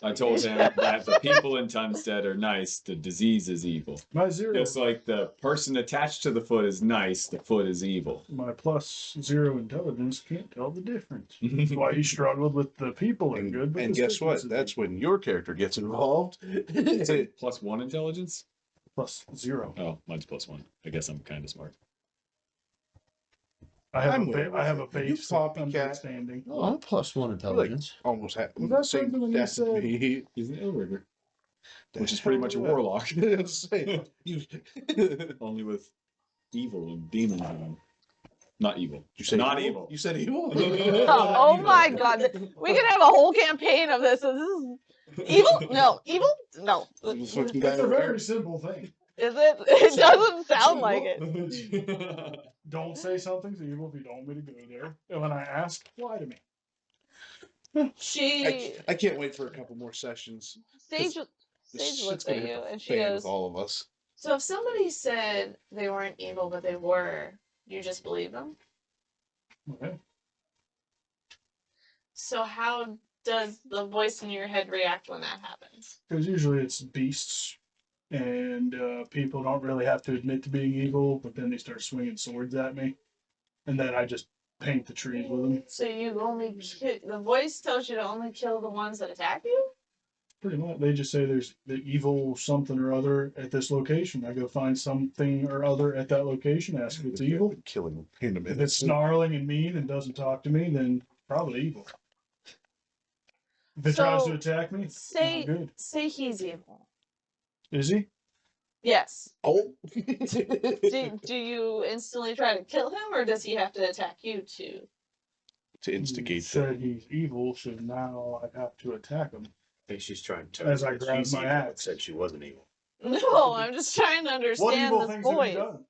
I told him that the people in Tunstead are nice, the disease is evil. My zero, Just like the person attached to the foot is nice, the foot is evil. my +0 intelligence can't tell the difference. That's why he struggled with the people are good. But And the guess what? sickness is That's evil. when your character gets involved. +1 intelligence? +0. Oh, mine's +1. I guess I'm kind of smart. I have I'm a with I have a you. base Copycat. understanding. Oh, I'm +1 intelligence. Almost had Was that same something when you stats as said- me. He's an Illrigger, The which is pretty much a hell? warlock. Let's say, you Only with evil and demons in him. Not evil. you said Not evil. You said evil. Oh my god. We could have a whole campaign of this. This is evil? No. Evil? No. This Is fucking guy It's a over very there. simple thing. it? It doesn't sound like it. Don't say something's evil if you don't want me to go there. And when I ask, lie to me. She I can't wait for a couple more sessions. Sage This Sage shit's looks gonna at hit you the and she fan goes, with all of us. So if somebody said they weren't evil but they were, you just believe them? Okay. So how does the voice in your head react when that happens? Because usually it's beasts, and people don't really have to admit to being evil, but then they start swinging swords at me, and then I just paint the trees with them. So you only the voice tells you to only kill the ones that attack you? Pretty much, they just say there's the evil something or other at this location. I go find something or other at that location, ask if it's evil. Killing random If it's snarling and mean and doesn't talk to me, then probably evil. If it tries to So, attack me, say not good. say he's evil. Is he? Yes. Oh. Do you instantly try to kill him or does he have to attack you too? To He instigate said them. he's evil, so now I have to attack him. I think she's trying to. As I that grab she's my evil, but axe. Said she wasn't evil. No, I'm just trying to understand this have you voice. done?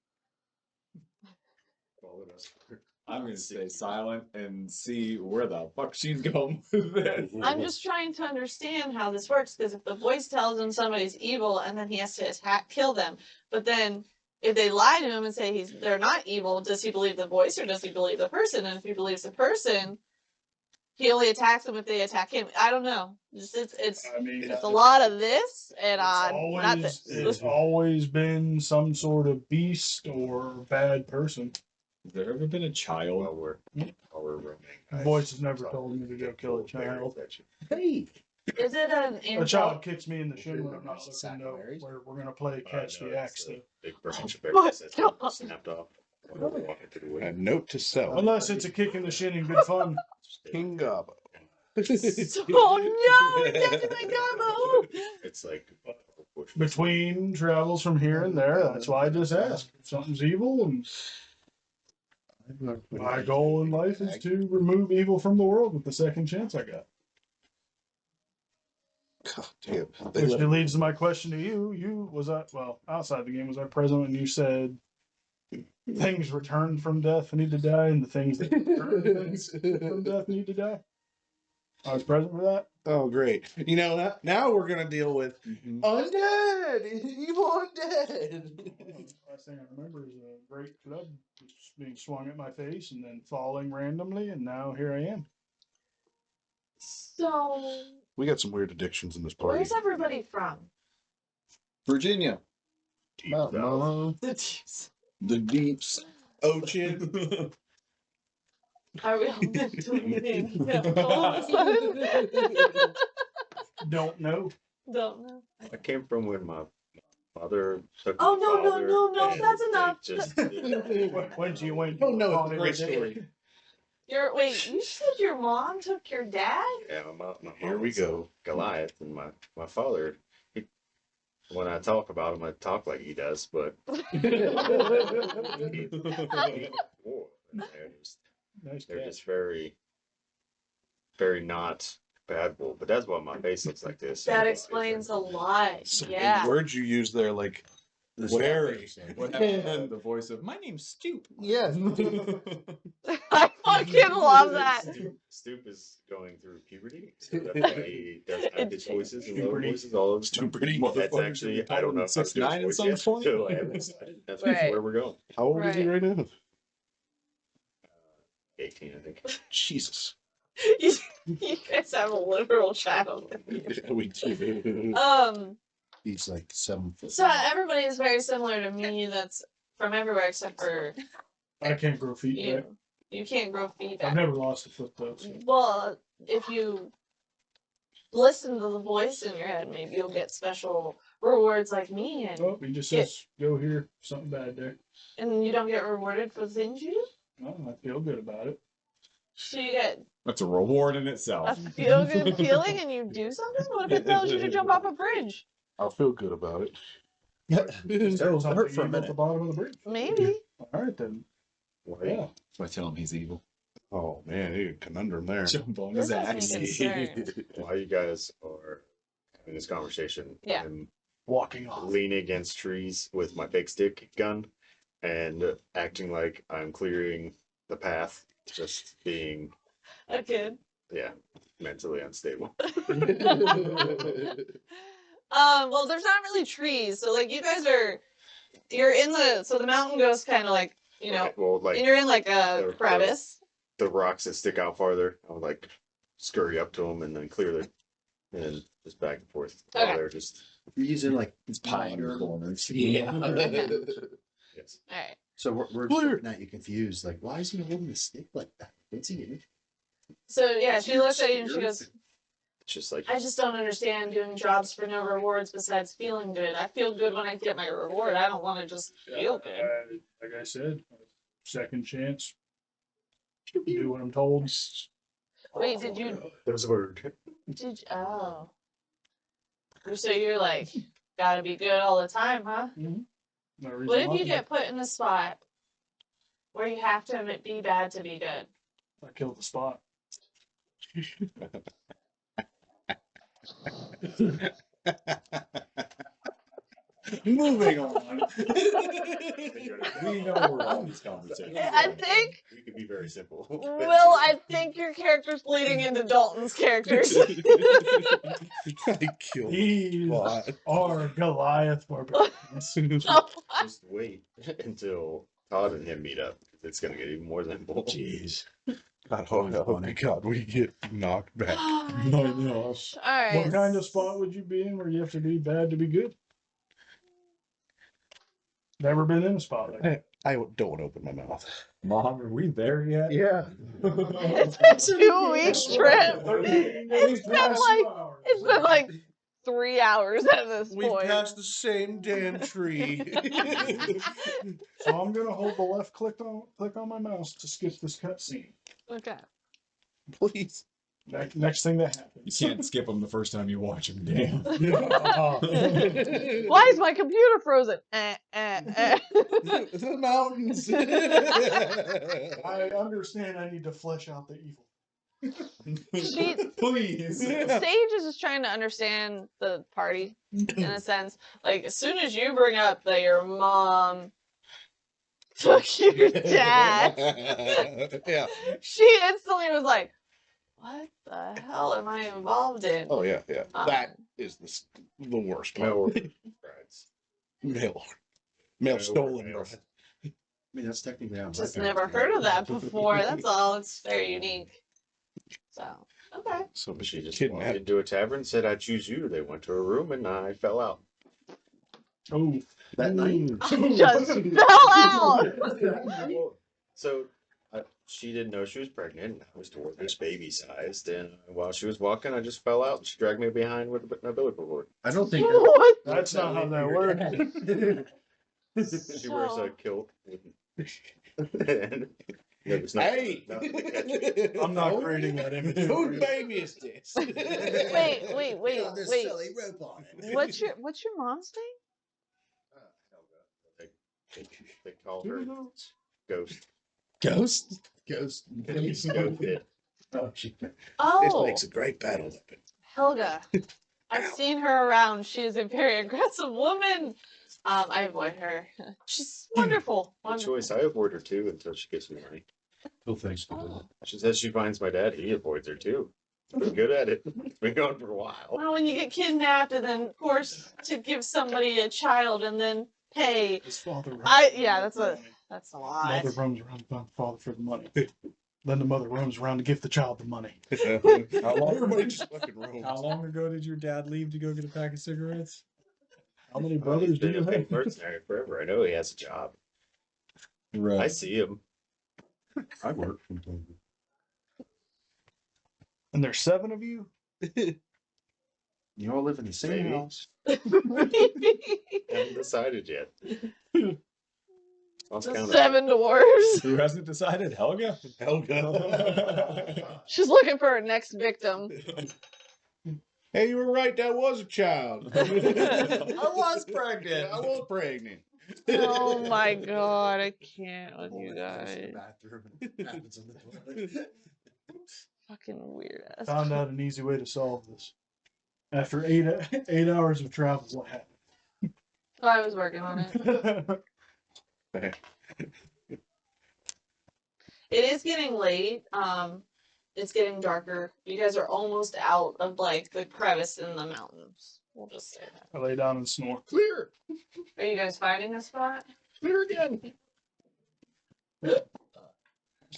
I'm going to stay silent and see where the fuck she's going with this. I'm just trying to understand how this works because if the voice tells him somebody's evil and then he has to kill them, but then if they lie to him and say they're not evil, does he believe the voice or does he believe the person? And if he believes the person, he only attacks them if they attack him. I don't know. It's I mean, a lot of this, and not it's this. always been some sort of beast or bad person. Has there ever been a While child? we're roaming. I Voice has never saw told me to go kill a child. Hey, Is it an A child kicks me in the shin when I'm not looking Sack to of know berries? where we're gonna play catch the axe. Though. Big branch of berries What? that snapped off. While we were walking through the A woods. note to self. Unless it's a kick in the shin and good fun. King Gobbo. Oh no! That's my combo. It's like Between travels from here and there, that's why I just ask. If something's evil, and my goal in life is to remove evil from the world with the second chance I got. God damn. They Which let- leads to my question to you. You was I outside the game, was I present when you said things returned from death need to die, and the things that returned from death need to die? I was present for that. Oh, great. You know, now we're going to deal with undead. Evil undead. Last thing I remember is a great club just being swung at my face and then falling randomly, and now here I am. So We got some weird addictions in this party. where's everybody from? Virginia. no. The deeps. Ocean. Are we all doing all of a sudden? Don't know. Don't know. I came from when my father took. Oh, my no, no, father, no, no, and that's they enough. Just, When you went? Oh, no, it's a great story. Wait, you said your mom took your dad? yeah, my Here mom we was go. Goliath, and my father, when I talk about him, I talk like he does, but Nice they're catch. just very, very not compatible. But that's why my face looks like this. That explains a lot. Some Yeah. words you use there, like very. What happened? The voice of my name's Stoop. Yeah. I fucking love that. Stoop is going through puberty, so that's why he does high pitched voices and low voices all over. Stupidity, That's actually, I don't know how to do 6'9" at his some voice point? yet, so I haven't decided. That's Right. where we're going. How old is he right now? 18, I think. Jesus. You guys have a literal child. Yeah, we do. He's like 7 foot. So everybody is very similar to me. That's from everywhere except for I can't grow feet back. you. You can't grow feet I've back. never lost a foot though. So. Well, if you listen to the voice in your head, maybe you'll get special rewards like me, Oh, he just says, "Go here." Something bad there. and you don't get rewarded for the things you do. Oh, I feel good about it. So you get That's a reward in a itself. feel good feeling, and you do something. What if it tells you to jump off a bridge? I'll feel good about it. That'll Something hurt for a evil at the minute. bottom of the bridge. Maybe. All right then. Why? Yeah. So I tell him he's evil. Oh man, you conundrum there. Jump on This his has me axe. concerned. While you guys are having this conversation, Yeah. I'm Walking off. leaning against trees with my big stick gun and acting like I'm clearing the path, just being, A kid. yeah, mentally unstable. Well, there's not really trees, so like you guys you're in the mountain goes kind of like Right, well, like and you're in like a the- crevice. the rocks that stick out farther, I would like scurry up to them and then clear them, and then just back and forth. While Okay. they're just You're using like It's pine modern- corners. Yeah. yes. All right. So we're just looking at you confused. Like, why is he holding the stick like that? Didn't see it. So yeah, she looks at you and she goes, It's just like "I just don't understand doing jobs for no rewards besides feeling good. I feel good when I get my reward. I don't want to just feel good." Like I said, second chance. Do what I'm told. Wait, did you? there's a word. Did you, oh. So you're like, gotta be good all the time, huh? No reason What if not you to. get put in a spot where you have to be bad to be good? I killed the spot. Moving on. We know we're on this conversation. I think, You could be very simple. Will, I think your character's bleeding into Dalton's characters. I killed These Spot. are Goliath barbarians. Just wait until Todd and him meet up. It's gonna get even more simple. Jeez. God, oh my God, we get knocked back. Oh my I know. gosh. All right. What kind of spot would you be in where you have to be bad to be good? Never been in a spot like that. I don't want to open my mouth. Mom, are we there yet? Yeah. It's a 2-week trip. It's been like 3 hours at this We've point. passed the same damn tree. So I'm gonna hold the left click on my mouse to skip this cutscene. Okay. Please. Next thing that You happens. can't skip them the first time you watch them, damn. Why is my computer frozen? The mountains. I understand I need to flesh out the evil. She, Please. Sage is just trying to understand the party in a sense. Like as soon as you bring up that your mom took your dad, Yeah. she instantly was like, "What the hell am I involved in?" Oh yeah, yeah. Um, That is the worst part. No brides. Mail stolen. Mails. Bride. I mean, that's technically how Just my never parents heard did of that before. That's all. It's very unique. So okay. So She just kidnapped. walked into a tavern, said, "I choose you." They went to a room, and I fell out. Oh, that night. Just fell out. So she didn't know she was pregnant. I was dwarfish, baby sized, and while she was walking, I just fell out. And she dragged me behind with an umbilical cord. I don't think What? that's not how that works. She wears a kilt. And There's not- Hey, nothing to catch it. I'm not creating that image. Whose baby is this? Wait. rope on it. What's your mom's name? They call her Ghost. Ghost? Ghost. Ghost did. Oh, she- This Oh, makes a great battle weapon. Helga. I've seen her around. She is a very aggressive woman. I avoid her. She's wonderful. Good Wonderful. choice. I avoid her too until she gives me money. Oh, thanks. She says she finds my dad. He avoids her too. Been good at it. It's been going for a while. Well, when you get kidnapped and then forced to give somebody a child and then pay, His father. that's a lot. Mother roams around to find the father for the money. Then the mother roams around to give the child the money. How long, Everybody just fucking roams. how long ago did your dad leave to go get a pack of cigarettes? How many Well, he's brothers do been you a big have? mercenary forever. I know he has a job. I Right. see him. I work. And there's 7 of you? You all live in the same Maybe. house. Haven't decided yet. Lost The count of 7 dwarves. Who hasn't decided? Helga? Helga. She's looking for her next victim. Hey, you were right. That was a child. I was Yeah, pregnant. I was pregnant. Oh my god, I can't with you Goes to the guys. bathroom and happens in the toilet. Fucking weird ass. Found out an easy way to solve this. After 8 hours of travel, what happened? I was working on it. It is getting late. It's getting darker. You guys are almost out of like the crevice in the mountains. We'll just say that. I lay down and snore. Clear. Are you guys finding a spot? Clear again.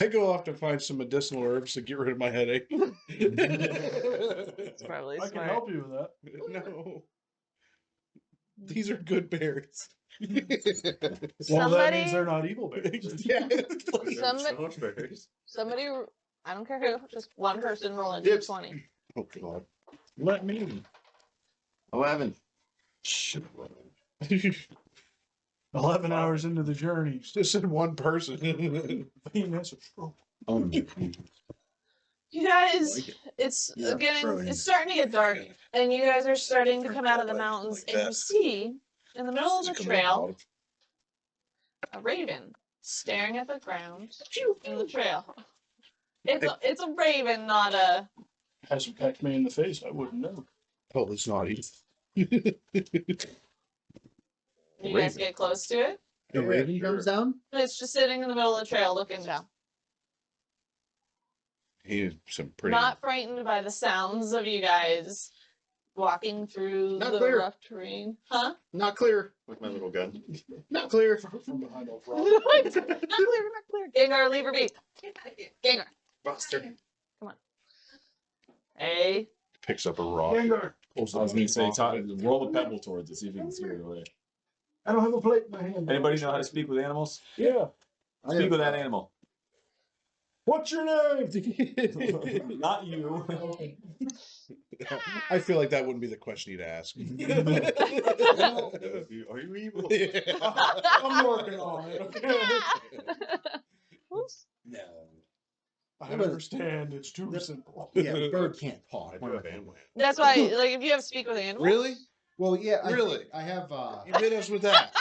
I go off to find some medicinal herbs to get rid of my headache. It's probably I can smart. help you with that. No. These are good berries. Well, that means Somebody, they're not evil bears. Yeah. Somebody- somebody, I don't care who, just one person roll a Yes. d20. Oh, God. Let me. 11. 11 hours into the journey. Just said one person. Venus. You guys, it's Yeah, throw it in. it's starting to get dark, and you guys are starting to come out of the Like mountains, that. and you see in the middle of the trail a raven staring at the ground in the trail. It's a raven, not a. Hasn't pecked me in the face. I wouldn't know. Oh, it's naughty. You guys get close to it. The raven comes down. It's just sitting in the middle of the trail, looking down. He is some pretty. Not frightened by the sounds of you guys walking through Not the clear. rough terrain. Huh? Not clear. With my little gun. Not clear. From behind all Not clear, not clear. Gengar, leave her be. Gengar, Buster. hey. Picks up a rock. Gengar, I was going to say, roll a pebble towards it, see if you can scare it away. I don't have a plate in my hand. Anybody know how to speak with animals? Yeah. Speak with that animal. What's your name? Not you. I feel like that wouldn't be the question you'd ask. Are you evil? I'm working on it. Okay. No. I understand. It's too simple. Yeah, bird can't I talk. do have animal. That's why, like, if you have speak with animals. Really? Well, yeah. Really? I have. You hit us with that.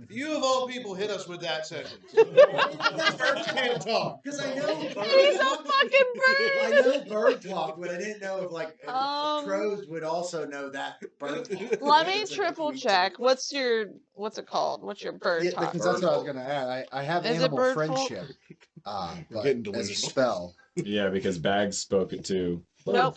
You of all people hit us with that sentence. Birds can't talk. Because I know He's birds. a fucking I bird. know bird talk, but I didn't know if like crows would also know that bird talk. Let me It's like triple tweet. check. What's it called? What's your bird Yeah, talk? because that's what I was gonna add. I have Is it animal bird folk? friendship, but getting as a delusional. spell. Yeah, because Bags spoke it too. Nope,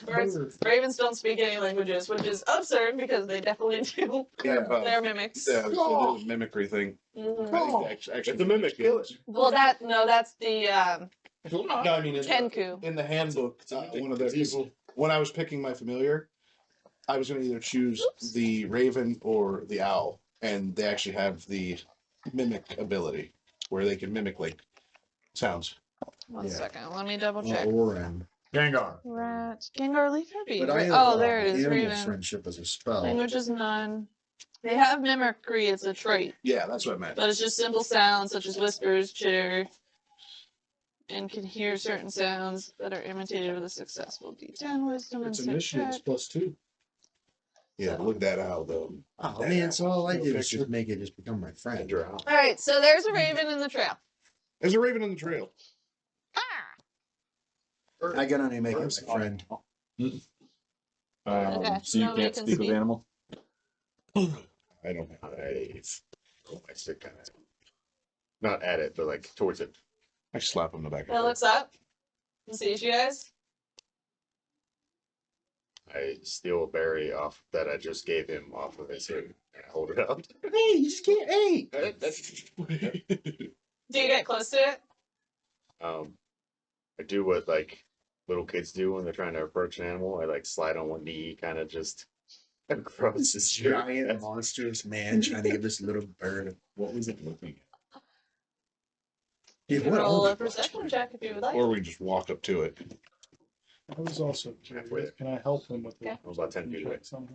ravens don't speak any languages, which is absurd because they definitely do. They're mimics. Yeah, it's a mimicry thing. Mhm. Actually, It's a mimic. Well, that's the No, I mean, Kenku. in the handbook, one of the people, when I was picking my familiar, I was going to either choose the raven or the owl, and they actually have the mimic ability where they can mimic like sounds. One Yeah. second, let me double check. Oran. Gengar. Rat. Gengar, leave her be. But I have, Oh, there it is. Animal Raven. friendship as a spell. Language is none. They have mimicry, it's a trait, Yeah, that's what I meant. but it's just simple sounds such as whispers, chitter, and can hear certain sounds that are imitated with a successful D10 wisdom and It's insight initiatives check. +2. Yeah, look that out though. Oh man, so all I No did was picture. just make it just become my friend. All right, so there's a raven in the trail. There's a raven on the trail. I can only make it my friend. Okay, So you nobody can't can speak with speak. animal? I don't have I roll my stick kind of. Not at it, but like towards it. I slap him in the back of It the head. looks up and sees you guys. I steal a berry off that I just gave him off of his head. And I hold it up. Hey, you just can't. Hey, Do you get close to it? I do what like little kids do when they're trying to approach an animal. I like slide on one knee, kind of just across his shirt. giant monstrous man trying to give this little bird. What was it looking at? You Dude, can what roll are a perception check if you would like. Or we just walk up to it. I was also curious. Can I help him with Okay. I was about 10 feet away. somehow?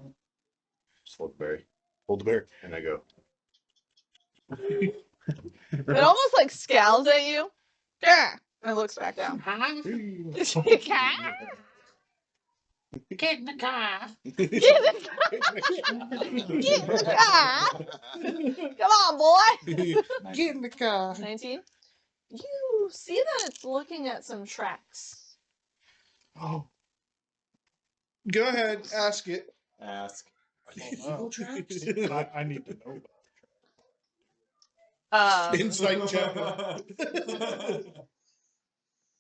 Just hold the berry, Hold the bear. and I go. It almost like scowls at you. Yeah. And looks back down. Get in the car. Get in the car. Come on, boy. Get in the car. 19. You see that it's looking at some tracks. Oh. Go ahead, ask it. Ask. Oh, I need to know. Insight check.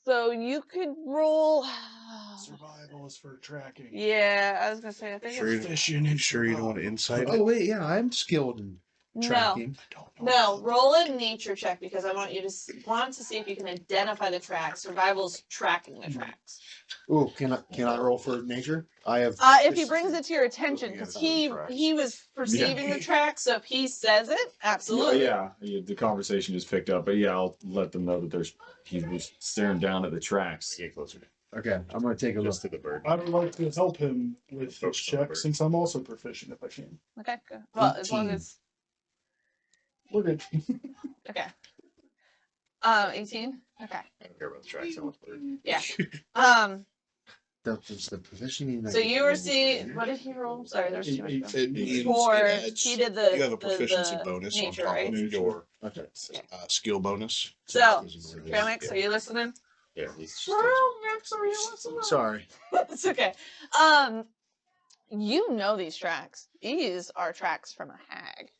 So you could roll. Survival is for tracking. Yeah, I was gonna say. I think Sure, it's Fishing and sure you don't want to insight Oh it? wait, yeah, I'm skilled in no. tracking. No, roll a nature check because I want you to want to see if you can identify the tracks. Survival's tracking the tracks. Oh, can I roll for nature? I have. If he brings it to your attention, because he was perceiving the tracks, so if he says it, absolutely. Yeah, the conversation just picked up, but yeah, I'll let them know that he was staring down at the tracks. Get closer. Okay, I'm gonna take a look. Just to the bird. I would like to help him with his Focus on the check bird. since I'm also proficient if I can. Okay, good. Well, as long 18. as We're good. okay. 18. Okay. I don't care about the tracks. I want the bird. Yeah. Does the proficient mean So you were seeing. What did he roll? Sorry, there's too much. It means Or it adds- he did the. you have a proficiency the bonus on nature, top right? of your Okay. skill bonus. So, Yeah. Tremix, are you listening? Yeah, he's just Tremix, are you listening? Sorry. It's okay. You know these tracks. These are tracks from a hag.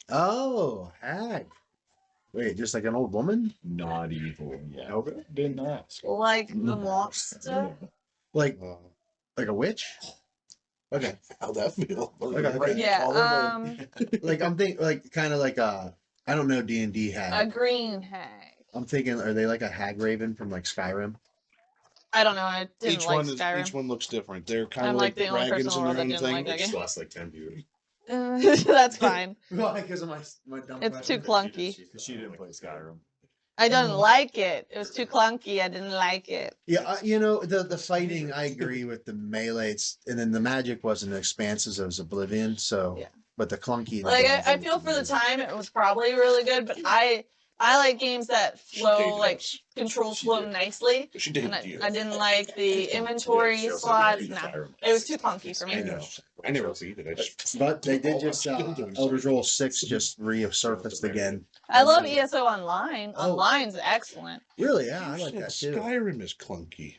Oh, hag. Wait, just like an old woman? Not evil. Yeah. Okay. Didn't ask. Like the monster. Like Uh, a witch? Okay. how'd that feel? Okay. Yeah, Like I'm thinking like kind of like a I don't know D&D a hag. green hag. I'm thinking are they like a hag raven from like Skyrim? I don't know. I didn't Each like one is Skyrim. each one looks different. They're kind I'm of like like the only person dragons in in the their world own that didn't like thing. that just game. lost like 10 viewers. That's fine. Why? Because of my dumb It's too clunky. She didn't play Skyrim. I didn't like it. It was too clunky. I didn't like it. Yeah, you know the fighting. I agree with the melee, and then the magic wasn't as expansive as Oblivion. So, Yeah. but the clunky. Like I feel for the time it was probably really good, but I like games that flow like controls flow nicely. She did. And you. I didn't like the inventory Yeah, she also slots. did No, Skyrim. it was too clunky for I me. know. I never beat it. I just But they did Oh, just I'm still doing Elder something. Scrolls 6 just resurfaced again. I love ESO Online. Oh. Online's excellent. Really? Yeah, I You like said that too. Skyrim is clunky.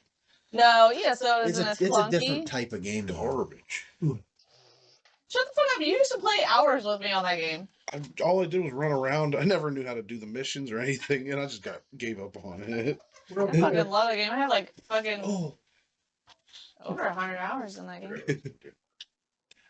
No, ESO It's isn't a, as it's a different clunky. type of game. Though. Garbage. Shut the fuck up. You used to play hours with me on that game. All I did was run around. I never knew how to do the missions or anything, and I just gave up on it. I fucking love that game. I had like fucking Oh, over 100 hours in that game.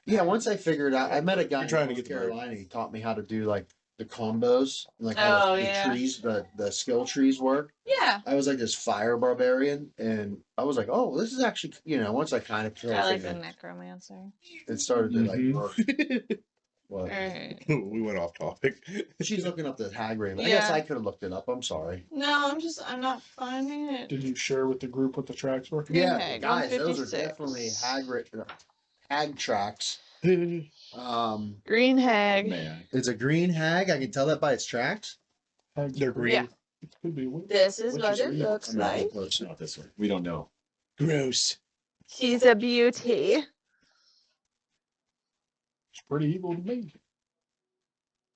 yeah. Once I figured out, I met a guy You're trying in to North get the bird. Carolina. He taught me how to do like the combos, like how Oh, the yeah. trees, the skill trees work. Yeah, I was like this fire barbarian, and I was like, oh, this is actually, once I kind of I like the necromancer. it started to like Mhm. work. What? Alright. We went off topic. She's looking up the hag raven. I guess Yeah. I could have looked it up. I'm sorry. No, I'm not finding it. Did you share with the group what the tracks were? Green Yeah, hag, guys, those are 156. definitely hag tracks. Green hag. Man. It's a green hag. I can tell that by its tracks. They're green. Yeah. Could be a witch. This is Witch what is it real. looks I'm not like. close. Not this way. We don't know. Gross. He's a beauty. It's pretty evil to me.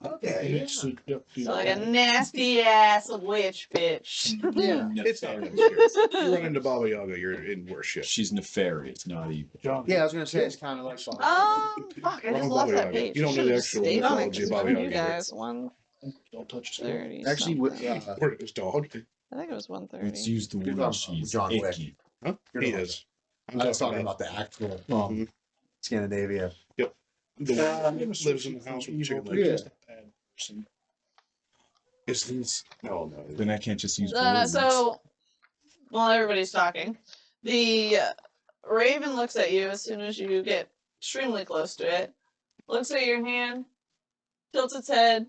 Okay. It's seductive. So like a nasty ass witch bitch. Yeah. It's not that serious. You run into Baba Yaga, you're in worse shit. She's nefarious, not evil. John. Yeah, I was gonna say it's kind of like. Fuck, I just Wrong lost Baba that Yaga. page. You don't know the actual Saved mythology it. of Baba You Yaga. guys, 130 Don't touch the Actually, something. Where his dog? I think it was 130. Let's use the You're word talking she's John Wick. icky. Huh? You're He the one is. I was talking about the actual Mhm. Scandinavia. The one that lives in the house with the chicken legs. Yeah. Just a bad person. Is this? Oh no. Then I can't just use words. So, while everybody's talking, the raven looks at you as soon as you get extremely close to it, looks at your hand, tilts its head,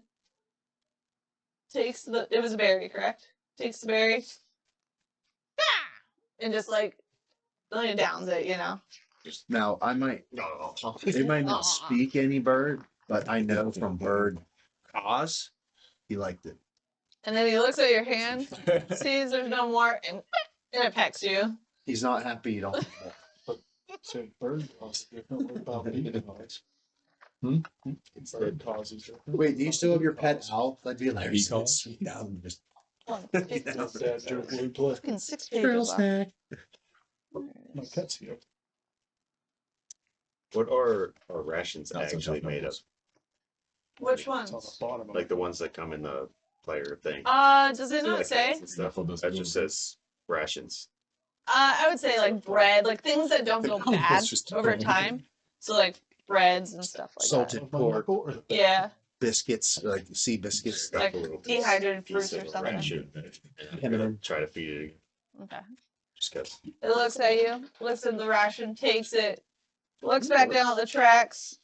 takes it was a berry, correct? Takes the berry, and just like downs it, you know. Now I might. They might not speak any bird, but I know from bird cause he liked it. And then he looks at your hand, sees there's no more, and it pecks you. He's not happy. You don't. So bird causes different. What about bee cause? Hmm? Bird causes different. Wait, do you still have your pet owl? That'd be hilarious. Bee cause? Sweet owl and just. Dad joke we play. Fucking 6 pages left. My pet's here. What are rations Not so actually tough made of? numbers. Which It's on the ones? bottom of Like the ones that come in the player thing. Does it not Like say? nuts and stuff. Those That little just says rations. I would say like bread, like things that don't go bad It's just over bread. time. So like breads and stuff like Salted of my pork, knuckle or the back? that. Yeah, biscuits, like sea biscuits. Stuff like a little dehydrated piece fruits or of something. ration. And I'm Yeah, gonna man. try to feed it Okay. just cause. It looks at you, looks at the ration, takes it, looks back down the tracks,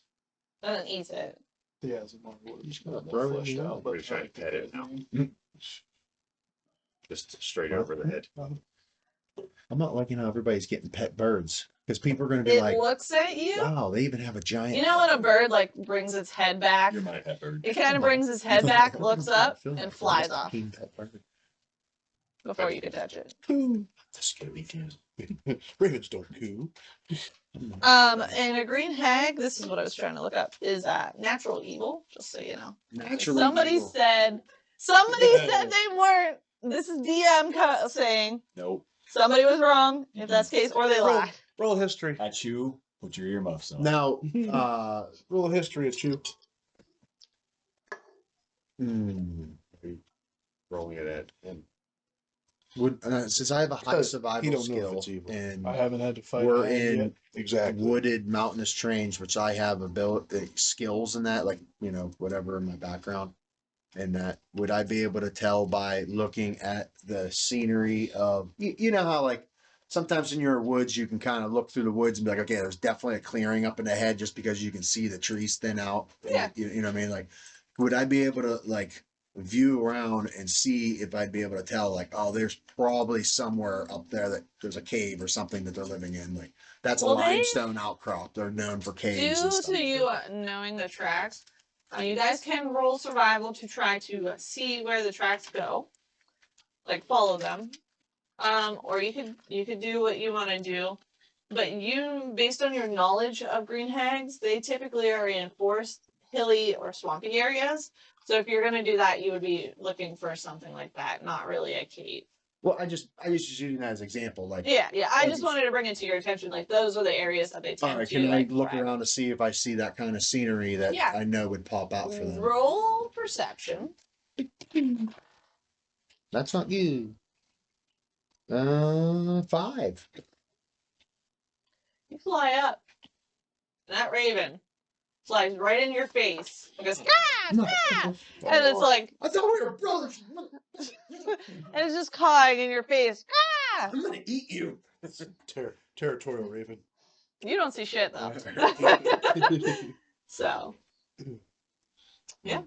and then eats it. Yeah, it's a more words. gonna More throw it fleshed in. out, We're but trying to pet it now. Mm. Just straight over the head. I'm not liking how everybody's getting pet birds because people are going to be It like, looks at you. "Wow, they even have a giant." You know when a bird like brings its head back? You're my pet bird. It kind of brings its head back, looks up, I feel like and a flies off fucking pet bird. before you can touch it. This could be good. Ravens don't coo. And a green hag, this is what I was trying to look up, is natural evil, just so you know. Naturally, Somebody evil. said they weren't. This is DM saying Nope. somebody was wrong, if that's the case, or they lied. Roll history. At you, put your earmuffs on. Now, Roll history at you. Rolling it at him. since I have a high Because survival you don't know if skill it's evil. and I haven't had to fight. we're a hag in yet. Exactly. wooded mountainous terrains, which I have ability skills in that, like whatever in my background, and that would I be able to tell by looking at the scenery of you know how like sometimes in your woods you can kind of look through the woods and be like, okay, there's definitely a clearing up in the head just because you can see the trees thin out. Yeah. You know what I mean? Like, would I be able to like view around and see if I'd be able to tell like, oh, there's probably somewhere up there that there's a cave or something that they're living in. Like that's Well, a they- limestone outcrop. They're known for caves. and Due stuff. to you knowing the tracks, you guys can roll survival to try to see where the tracks go, like follow them, or you could do what you want to do, but you, based on your knowledge of green hags, they typically are in forest, hilly, or swampy areas. So if you're gonna do that, you would be looking for something like that, not really a cave. Well, I just using that as an example. Like, Yeah. I Like- just wanted to bring it to your attention. Like those are the areas that they all tend right, to. can I like, look thrive. around to see if I see that kind of scenery that Yeah. I know would pop out for them? Roll perception. That's not you. 5. You fly up. And that raven flies right in your face. It goes, ah, ah! And it's like, I thought we were brothers. and it's just cawing in your face. Ah! I'm gonna eat you. Territorial Raven. You don't see shit though. So, you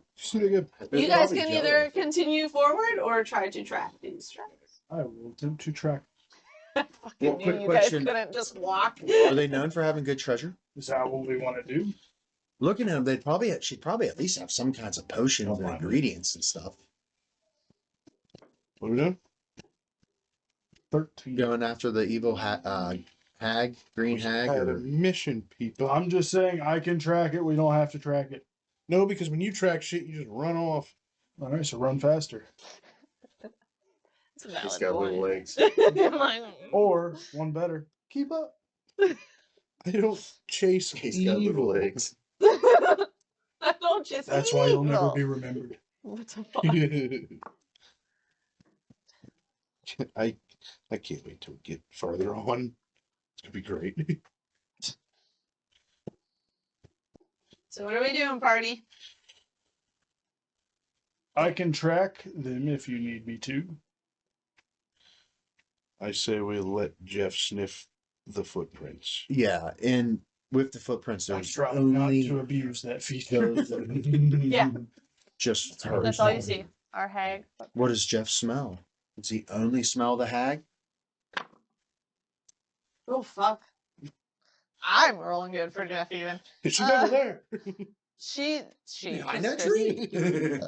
guys can either continue forward or try to track these tracks. I will attempt to track. Fucking Well, knew quick you question. guys couldn't just walk. Are they known for having good treasure? Is that what we want to do? Looking at them, she'd probably at least have some kinds of potions and ingredients and stuff. What are we doing? 13. Going after the evil hag, green hag. Had a Or... mission, people. I'm just saying I can track it. We don't have to track it. No, because when you track shit, you just run off. All right, so run faster. That's a valid He's got little point. legs. I'm like, Or one better, keep up. I don't chase He's got little evil. legs. I don't just. That's why you'll never evil. be remembered. What the fuck? I can't wait till we get farther on. It's gonna be great. So what are we doing, party? I can track them if you need me to. I say we let Jeff sniff the footprints. Yeah, and with the footprints, I'm there's trying not only to abuse that feature. those Yeah. just her. That's all you see. Our hag. What does Jeff smell? Does he only smell the hag? Oh fuck. I'm rolling good for Jeff even. She's over there. She. Behind that just- tree.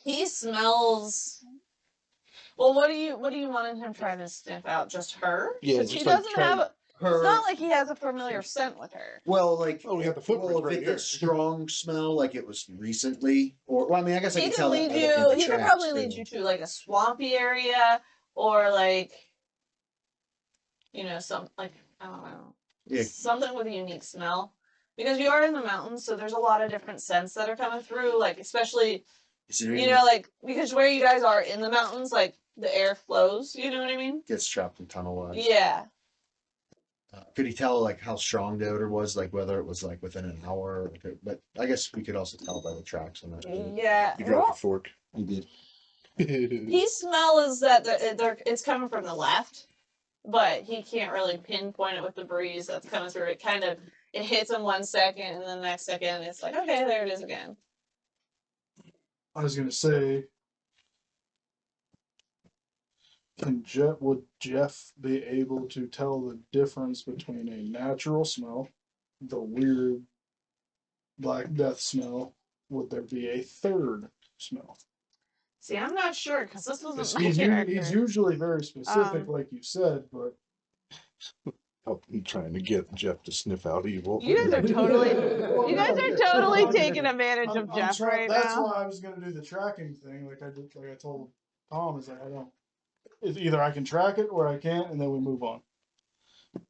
He smells. Well, what do you want him trying to sniff out? Just her? Yeah, 'Cause he just like doesn't trying- have. It's Her. not like he has a familiar scent with her. Well, like, Oh, we got the well, footprints if right it's here. a strong smell, like it was recently, or well, I mean, I guess I He can can tell. that lead other you. people He can tracks, probably too. lead you to like a swampy area or like, some like I don't know, Yeah. something with a unique smell. Because you are in the mountains, so there's a lot of different scents that are coming through. Like especially, Is there like because where you guys are in the mountains, like the air flows. You know what I mean? gets trapped in tunnel wise. Yeah. Could he tell like how strong the odor was, like whether it was like within an hour? Like, but I guess we could also tell by the tracks on that. Yeah. You dropped your fork. He did. His smell is that it's coming from the left, but he can't really pinpoint it with the breeze that's coming through. It hits him 1 second, and then the next second it's like, okay, there it is again. I was gonna say, would Jeff be able to tell the difference between a natural smell, the weird Black Death smell? Would there be a third smell? See, I'm not sure because this wasn't my He's character. usually very specific, Um, like you said, but Oh, I'm trying to get Jeff to sniff out evil. You guys are totally taking advantage of Jeff right that's now. why I was gonna do the tracking thing, like I told Tom, is like I don't. It's either I can track it or I can't, and then we move on.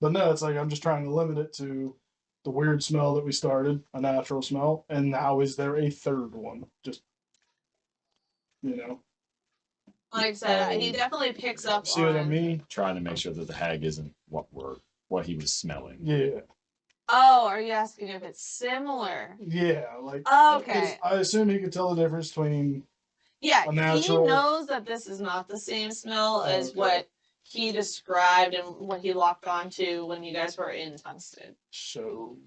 But no, it's like I'm just trying to limit it to the weird smell that we started, a natural smell, and now is there a third one? Just Like I said, he definitely picks up see on. what I mean? Trying to make sure that the hag isn't what he was smelling. Yeah, Oh, are you asking if it's similar? yeah. Like Okay. I assume he could tell the difference between. Yeah, A natural- he knows that this is not the same smell as Okay. what he described and what he locked onto when you guys were in Tungsten. So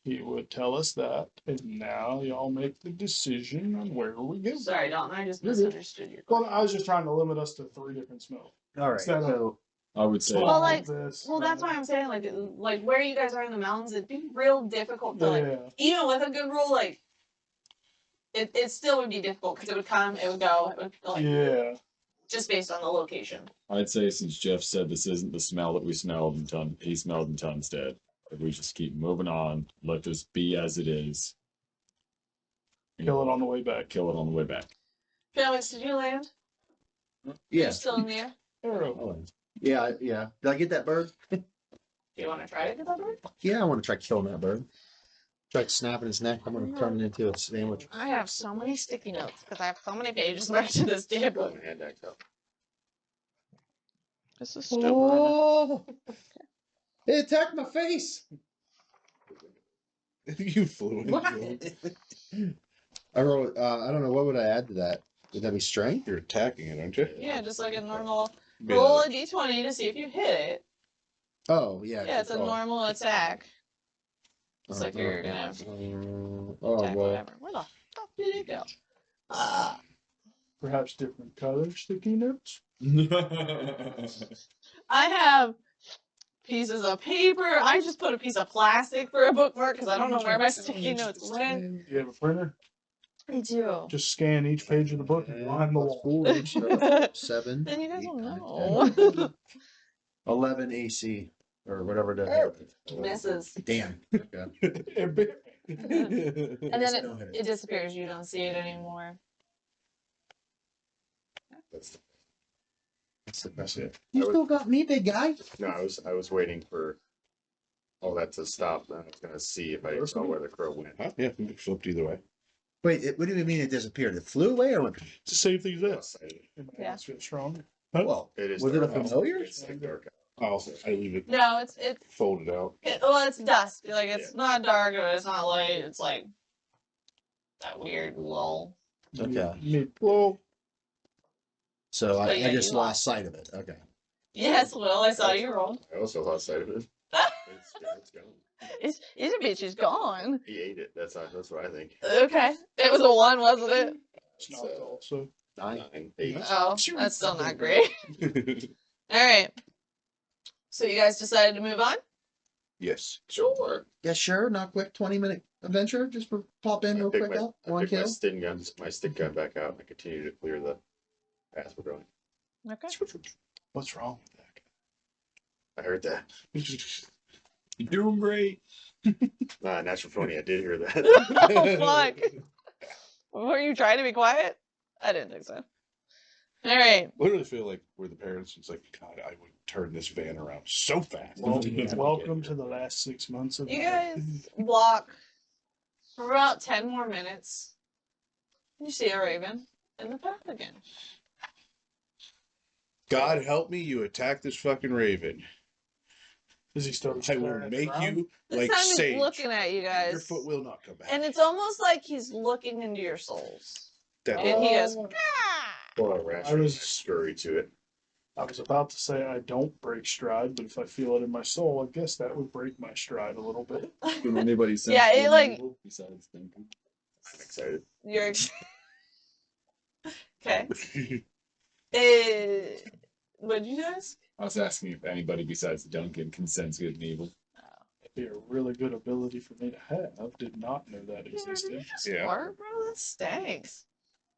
he would tell us that, and now y'all make the decision on where we go. Sorry, Dalton, I just You're good. misunderstood your Well, question. I was just trying to limit us to 3 different smells. All right. Instead of- So I would say Well, like- this, Well, that's why I'm saying, like where you guys are in the mountains, it'd be real difficult to, like, yeah. even with a good rule, like, it still would be difficult because it would come, it would go, it would, like, Yeah. just based on the location. I'd say since Jeff said this isn't the smell that he smelled in Tunstead, if we just keep moving on, let this be as it is. Kill it on the way back. Kill it on the way back. Felix, did you land? You're Yeah. still in the air? Arrow. Yeah. Yeah. Did I get that bird? Do you want to try to get that bird? yeah, I want to try killing that bird. Try snapping his neck. I'm gonna turn it into a sandwich. I have so many sticky notes because I have so many pages back to this damn book. Hand axe up. This is still It attacked my face. You flew into What? it. I wrote. I don't know. What would I add to that? Would that be strength? You're attacking it, aren't you? Yeah, just like a normal Be roll like- a d20 to see if you hit it. Oh yeah. Yeah, it's a control. normal attack. It's like you're gonna Oh attack well. whatever. Where the fuck did it go? Perhaps different color sticky notes. I have pieces of paper. I just put a piece of plastic for a bookmark because I don't know where my sticky notes went. You have a printer? I do. Just scan each page of the book and line the wall. Then 7. you guys 8, will 9, know. 10, 11 AC or whatever the hell. Misses. Damn. Okay. And then Still hit it disappears. You don't see it anymore. That's That's it. You still got me, big guy. no, I was waiting for all that to stop. Then I was gonna see if I saw where the crow went. Huh? Yeah, it can be flipped either way. Wait, what do you mean it disappeared? It flew away or what? It's the same thing as this. Outside. Yeah. It's get strong. Well, It is. was it a dark out. familiar? It's like dark out. Oh, I leave it No, it's folded out. well, it's dusk. Like it's Yeah. not dark, but it's not light. It's like that weird lull. Okay. Mid. Well, So But yeah, I just you lost sight of it. Okay. Yes, Will. I saw you roll. I also lost sight of it. It's gone. It's a bitch is gone. He ate it. That's what I think. Okay, it was a 1, wasn't it? It's not also. 9, 8. Oh, that's still not great. All right. So you guys decided to move on? yes. Sure. Yeah, sure. Not quick. 20-minute adventure. Just for pop in real quick. Out. I One picked kill. my stick gun back out and I continue to clear the path we're going. Okay. What's wrong with that? I heard that. You're doing great. Natural 20, I did hear that. Oh, fuck. Were you trying to be quiet? I didn't think so. All right. Literally feel like we're the parents. It's like, God, I would turn this van around so fast. Well, welcome to the last 6 months of You my guys walk for about 10 more minutes. You see a raven in the path again. God help me, you attack this fucking raven. Is he still I will staring at the make ground? you This like time he's sage. looking at you guys. Your foot will not come back. And it's almost like he's looking into your souls. That And he goes, Oh. ah! Well, I was- scurry to it. I was about to say I don't break stride, but if I feel it in my soul, I guess that would break my stride a little bit. Did anybody sense Yeah, it, good like- evil besides thinking? I'm excited. You're okay. What'd you ask? I was asking if anybody besides Duncan can sense good and evil. Be a really good ability for me to have. Did not know that existed. Yeah. Smart, bro. That stinks.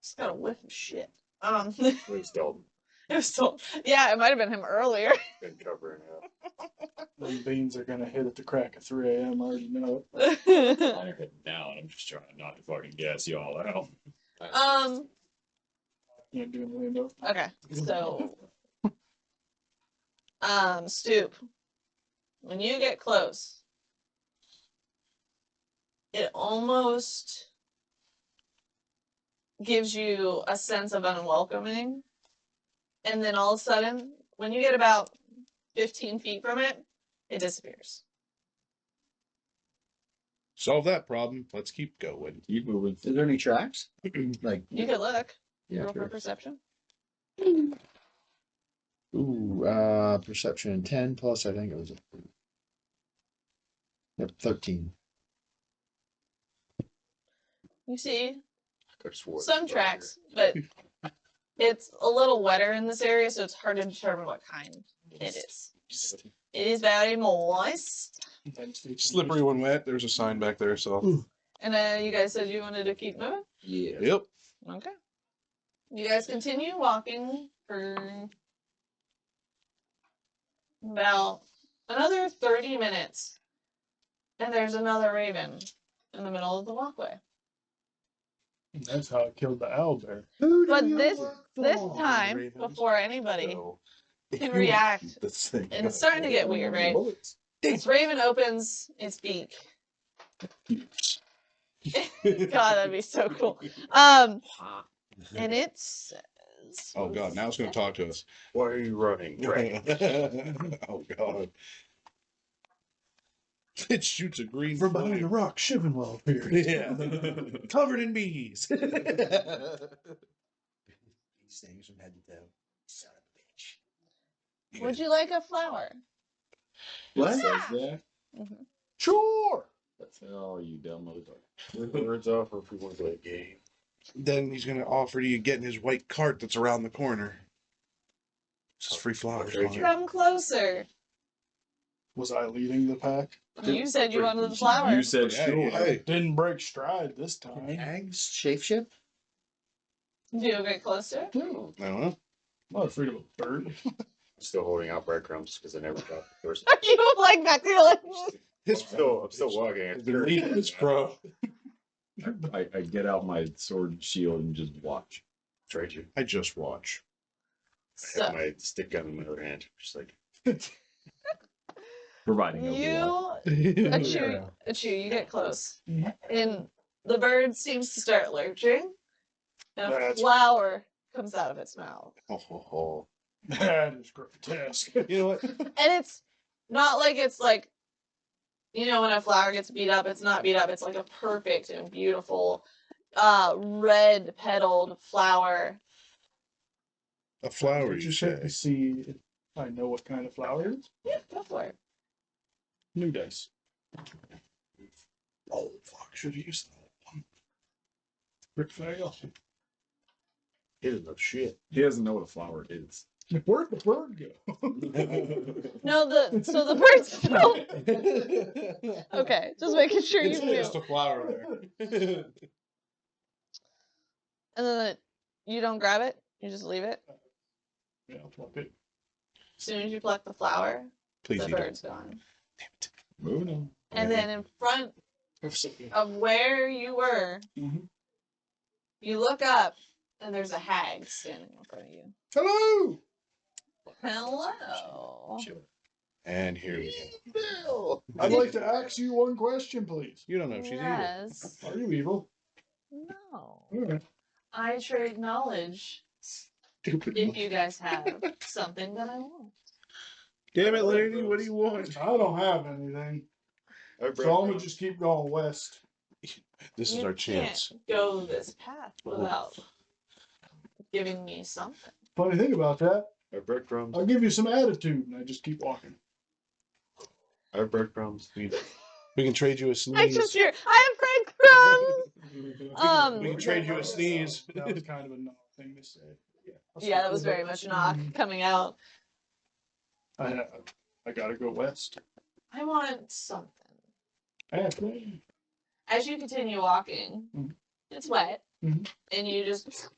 Just got a whiff of shit. It was Dalton. It was still, yeah, it might have been him earlier. Been covering up. Them beans are gonna hit at the crack of 3 a.m. I already know. I'm heading down. I'm just trying not to fucking guess y'all out. Can't do anything about it. Okay, so, Stoop, when you get close, it almost gives you a sense of unwelcoming, and then all of a sudden, when you get about 15 feet from it, it disappears. Solve that problem. Let's keep going. Keep moving. Is there any tracks? Like, You could look. yeah, Roll for sure. perception. Ooh, perception 10 plus, I think it was. Yep, 13. You see Could've swore some it was tracks, but it's a little wetter in this area, so it's hard to determine what kind it is. It is very moist. Slippery when wet. There's a sign back there, so. And you guys said you wanted to keep moving? Yeah. Yep. Okay. You guys continue walking for about another 30 minutes. And there's another raven in the middle of the walkway. That's how I killed the owlbear. But this time, Ravens. before anybody So, can if you react, want this thing, and it's starting to get weird, right? This raven opens its beak. God, that'd be so cool. And it says, Oh God! Now it's going to talk to us. Why are you running? Right. Oh God! It shoots a green From behind flame. the rock, Shivenwell appeared. Yeah, covered in bees. These things from head to toe. Son of a bitch. would you like a flower? What? Says that? Mhm. Sure. Oh, you dumb motherfucker. The words off, or if we want to play a game. Then he's going to offer you getting his white cart that's around the corner. It's just free flowers. Okay. on it. Come closer. Was I leading the pack? You said you wanted the flower. You said Yeah, sure. yeah. Didn't break stride this time. Hags shapeshift? Do you get close to it? No, I don't know. I'm not afraid of a bird. I'm still holding out breadcrumbs because I never got the first. Are you like back to like? I'm still walking. It's been leading this, bro. I get out my sword and shield and just watch. Trade you. I just watch. I have So my stick gun in my other hand. Just like Providing no blood. you, Achu, you get close, and the bird seems to start lurching, and a That's- flower comes out of its mouth. Oh. That is grotesque. You know what? And it's not like it's like, you know, when a flower gets beat up, it's not beat up. It's like a perfect and beautiful, red petaled flower. A flower, Would you you check say? to see if I know what kind of flower it is? Yeah, go for it. New dice. Oh, fuck. Should have used that one. Crit fail. he doesn't know shit. He doesn't know what a flower is. Where'd the bird go? No, so the bird's still okay. Just making sure you It's knew. just a flower there. And then you don't grab it. You just leave it. Yeah, I'll plug it. As soon as you pluck the flower, Please the eat it. bird's gone. Moving on. And then in front of where you were, Mhm. you look up, and there's a hag standing in front of you. Hello! Hello. And here we go. I'd like to ask you one question, please. You don't know if she's evil. Yes. Are you evil? No. Alright. I trade knowledge Stupid. if you guys have something that I want. Damn it, lady. What do you want? I don't have anything. I have So I'm gonna breadcrumbs. just keep going west. This is You our chance. can't go this path without giving me something. Funny thing about that, I have breadcrumbs. I'll give you some attitude, and I just keep walking. I have breadcrumbs. We can trade you a I sneeze. just hear, I have breadcrumbs! We can trade you a sneeze. That was kind of a no thing to say. Yeah, that was very much knock coming out. I gotta go west. I want something. Halfway. As you continue walking, Mhm. it's wet, Mhm. and you just.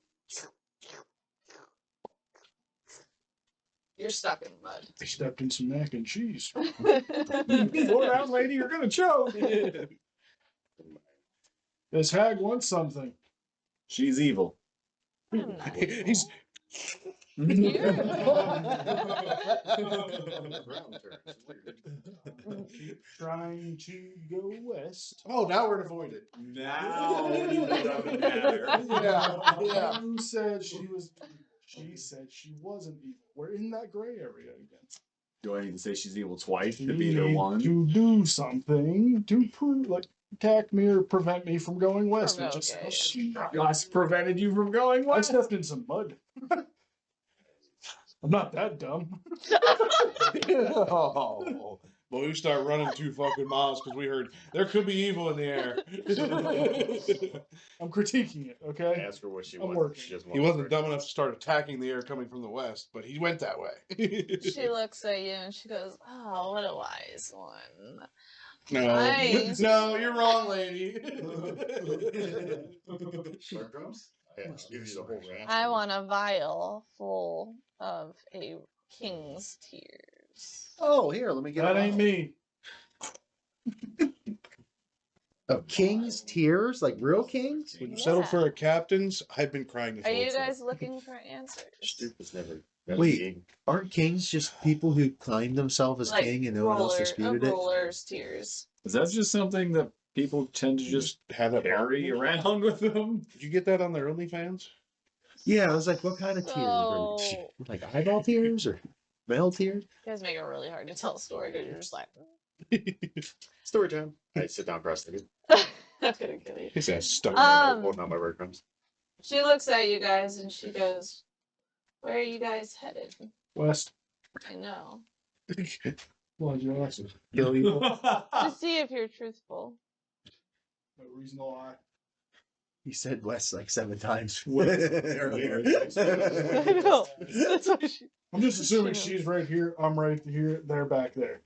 You're stuck in mud. I stepped in some mac and cheese. Slow down, lady. You're gonna choke. This hag wants something. She's evil. I'm not He's Trying to go west. Oh, now we're avoided. Now it doesn't matter. Yeah. Who said she was? She said she wasn't evil. We're in that gray area again. Do I need to say she's evil twice to You be the need one? to do something to attack me or prevent me from going west. It just Okay. Gus prevented you from going I west. stepped in some mud. I'm not that dumb. Oh. But we start running 2 fucking miles because we heard there could be evil in the air. I'm critiquing it, I okay? asked her what she I'm wanted. working. She doesn't He want wasn't dumb enough to start attacking the air coming from the west, but he went that way. She looks at you and she goes, "Oh, what a wise one." No, Nice. no, you're wrong, lady. breadcrumbs. Yeah, I'll give you the whole raft. I want a vial full of a king's tears. Oh, here, let me get That a ain't me. Of king's tears, like real kings. Would you settle for a captain's? I've been crying this Are whole you time. guys looking for answers? Stupid's never. Wait. Aren't kings just people who claim themselves as Like king and no one else a disputed it? roller's tears. Is that just something that people tend to just have that carry around with them? Did you get that on their OnlyFans? Yeah, I was like, what kind of tears? Are So- like eyeball tears or male tears? You guys make it really hard to tell a story because you're just like, Story time. I sit down cross-legged. I'm kidding, kidding. His ass stuck. Holding out my breadcrumbs. She looks at you guys and she goes, "Where are you guys headed?" West. I know. Why'd you ask? Kill evil. To see if you're truthful. No reason to lie. He said west like 7 times I earlier. know. That's why she. I'm just assuming she's right here. I'm right here. They're back there.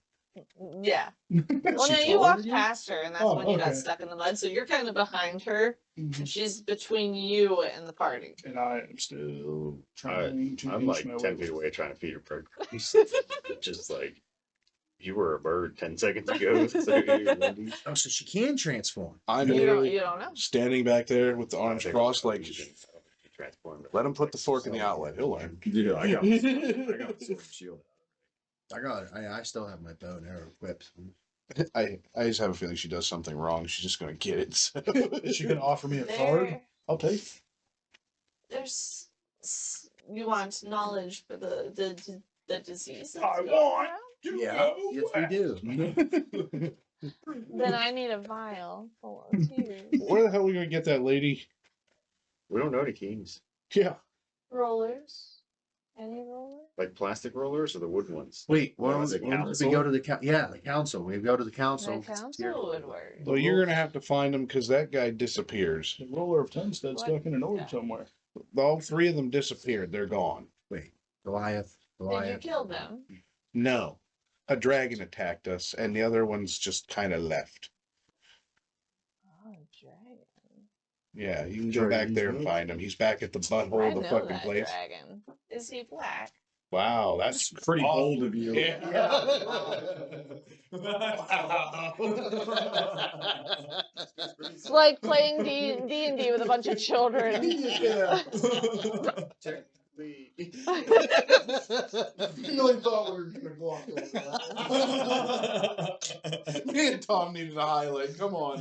Yeah. Well, no, you walked past her, and that's Oh, when you got okay. stuck in the mud. So you're kind of behind her, and she's between you and the party. And I am still trying to I'm inch like my 10 way. feet away trying to feed her bird. Just like, you were a bird 10 seconds ago. So you're ready. Oh, so she can transform. I'm You literally don't know. standing back there with the arms crossed, like, Transformed. let him put the fork in the outlet. He'll learn. Yeah, I got the sword and shield. I still have my bow and arrow equipped. I just have a feeling she does something wrong. She's just gonna get it. So. Is she gonna offer me a card? There, I'll take it. there's you want knowledge for the disease. that's I going want around? Yeah, yes, we do. Then I need a vial full of tears. Where the hell are we gonna get that lady? We don't know the keys. Yeah. Rollers. Any rollers? Like plastic rollers or the wood ones? Wait, what Was was it it? council? We go to the the council. We go to the council. The council would work. Well, you're gonna have to find him because that guy disappears. The roller of Tunstead What? stuck in an orb Yeah. somewhere. All three of them disappeared. They're gone. Wait, Goliath. Did you Goliath. kill them? No. A dragon attacked us, and the other ones just kind of left. Oh, dragon. Yeah, you can go back there and find him. He's back at the butthole I of the know fucking that place. dragon. Is he black? Wow, that's Pretty awful. bold of you. It's like playing D&D with a bunch of children. Really thought we were gonna gloss over that. Me and Tom needed a highlight. Come on.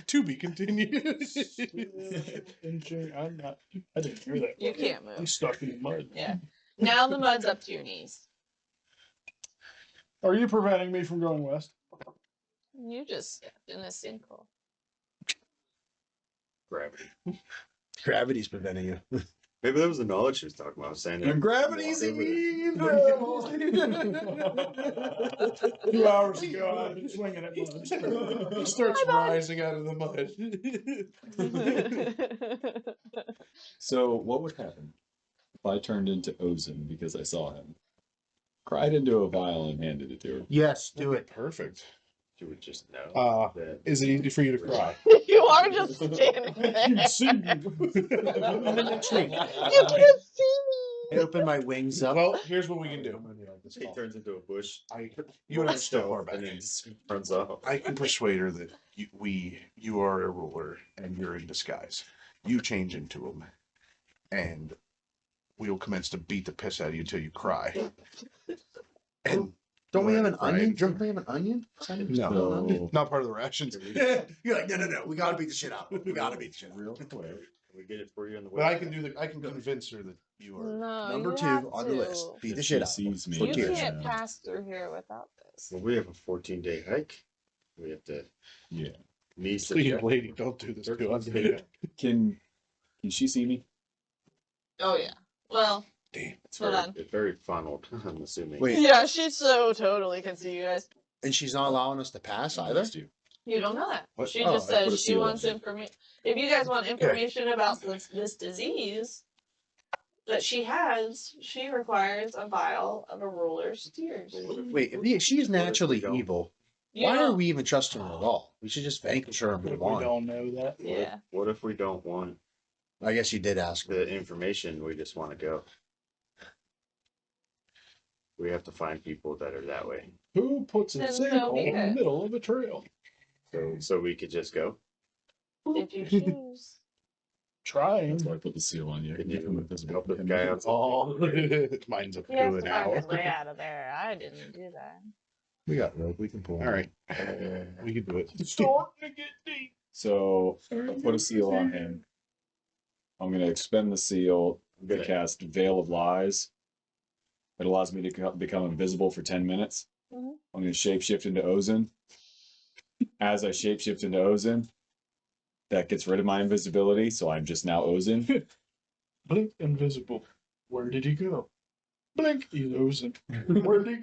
To be continued. I didn't hear that. You can't move. He's stuck in the mud. Yeah. Now the mud's up to your knees. Are you preventing me from going west? You just stepped in a sinkhole. Gravity. Gravity's preventing you. Maybe that was the knowledge she was talking about. Saying that Gravity's walk over there. 2 hours ago, I've been swinging at mud. He starts rising out of the mud. So, what would happen if I turned into Ozen because I saw him, cried into a vial, and handed it to her? Yes, do it. Perfect. You would just know that. Is it easy for you to cry? You are just standing there. You see me. You can't see me. I open my wings up. Well, here's what we can do. He turns into a bush. You and I are still far back. And then just runs off. I can persuade her that you are a ruler and you're in disguise. You change into him, and we will commence to beat the piss out of you till you cry. And Don't we have an Right. onion? Don't we have an onion? no, So, not part of the rations. You're like, no. We gotta beat the shit out. We gotta beat the shit out. real quick. Can we get it for you on the way? But I can I can convince her that you are. No, Number you 2 have on the to. list. Beat If the she shit out. sees me, For You tears. can't pass through here without this. Well, we have a 14-day hike. We have to Yeah. knees to Please, check. lady, don't do this to us. Can she see me? Oh yeah. Well, Damn. It's hold very, on. it's very funneled, I'm assuming. Wait, Yeah, she so totally can see you guys. and she's not allowing us to pass either? Next to you. You don't know that. What? She Oh, just I put a says she seal on wants it. information. If you guys want information about this disease that she has, she requires a vial of a ruler's tears. Wait, if she's naturally don't? evil, You why are don't- we even trusting her at all? We should just vanquish her and We move on. don't know that. Yeah. What if we don't want I guess you did ask her. the information? We just want to go. We have to find people that are that way. Who puts a Then so sinkhole be in the it. middle of a trail? So we could just go. If you choose. Trying. That's why I put the seal on you. Can Become you invisible help to the him. guy out? Oh, mine's up You have to to an find hour. his way out of there. I didn't do that. We got rope. We can pull. All right, we can do it. Starting to get deep. So I put a seal on him. I'm going to expend the seal to cast Veil of Lies. It allows me to become invisible for 10 minutes. Mhm. I'm going to shapeshift into Ozen. As I shapeshift into Ozen, that gets rid of my invisibility, so I'm just now Ozen. Blink invisible. Where did he go? Blink, he's Ozen. Where did he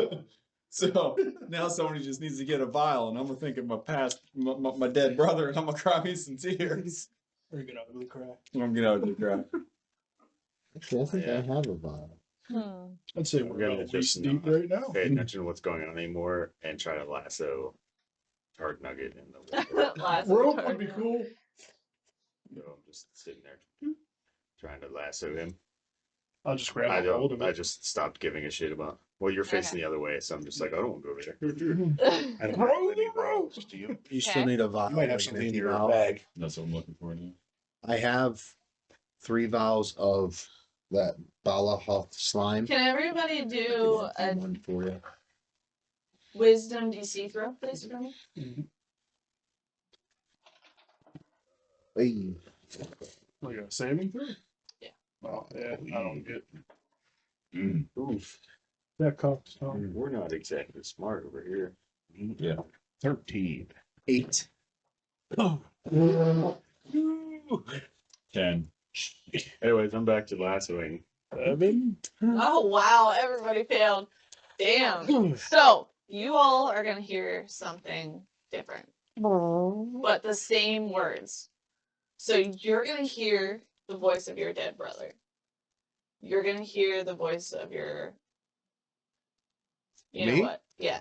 go? So now somebody just needs to get a vial, and I'm gonna think of my past, my dead brother, and I'm gonna cry me some tears. Are you gonna ugly cry? I'm gonna ugly cry. Actually, I think I Yeah. have a vial. I'd say We're we're gonna about just waist deep not right now. pay attention to what's going on anymore and try to lasso Hard Nugget in the water. Lasso Rope Hard would be Nugget. cool. So I'm just sitting there trying to lasso him. I'll just grab I a hold don't. of I it. just stopped giving a shit about. Well, you're facing the other way, so I'm just like, I don't want to go over there. I don't Roll have any the rope. vials, do you? You still Okay. need a vial. You might have like an something in empty your vial. bag. That's what I'm looking for now. I have 3 vials of that Balahoth slime. Can everybody do a One for you. wisdom DC throw, please, for me? Hey. Like a saving throw? Yeah. Oh, yeah. I don't get Oof. that cocked. We're not exactly smart over here. Yeah. 13. 8. 10. Anyways, I'm back to lassoing. 7. Oh wow, everybody failed. Damn. So you all are gonna hear something different, but the same words. So you're gonna hear the voice of your dead brother. You're gonna hear the voice of your. You know Me? what? Yeah.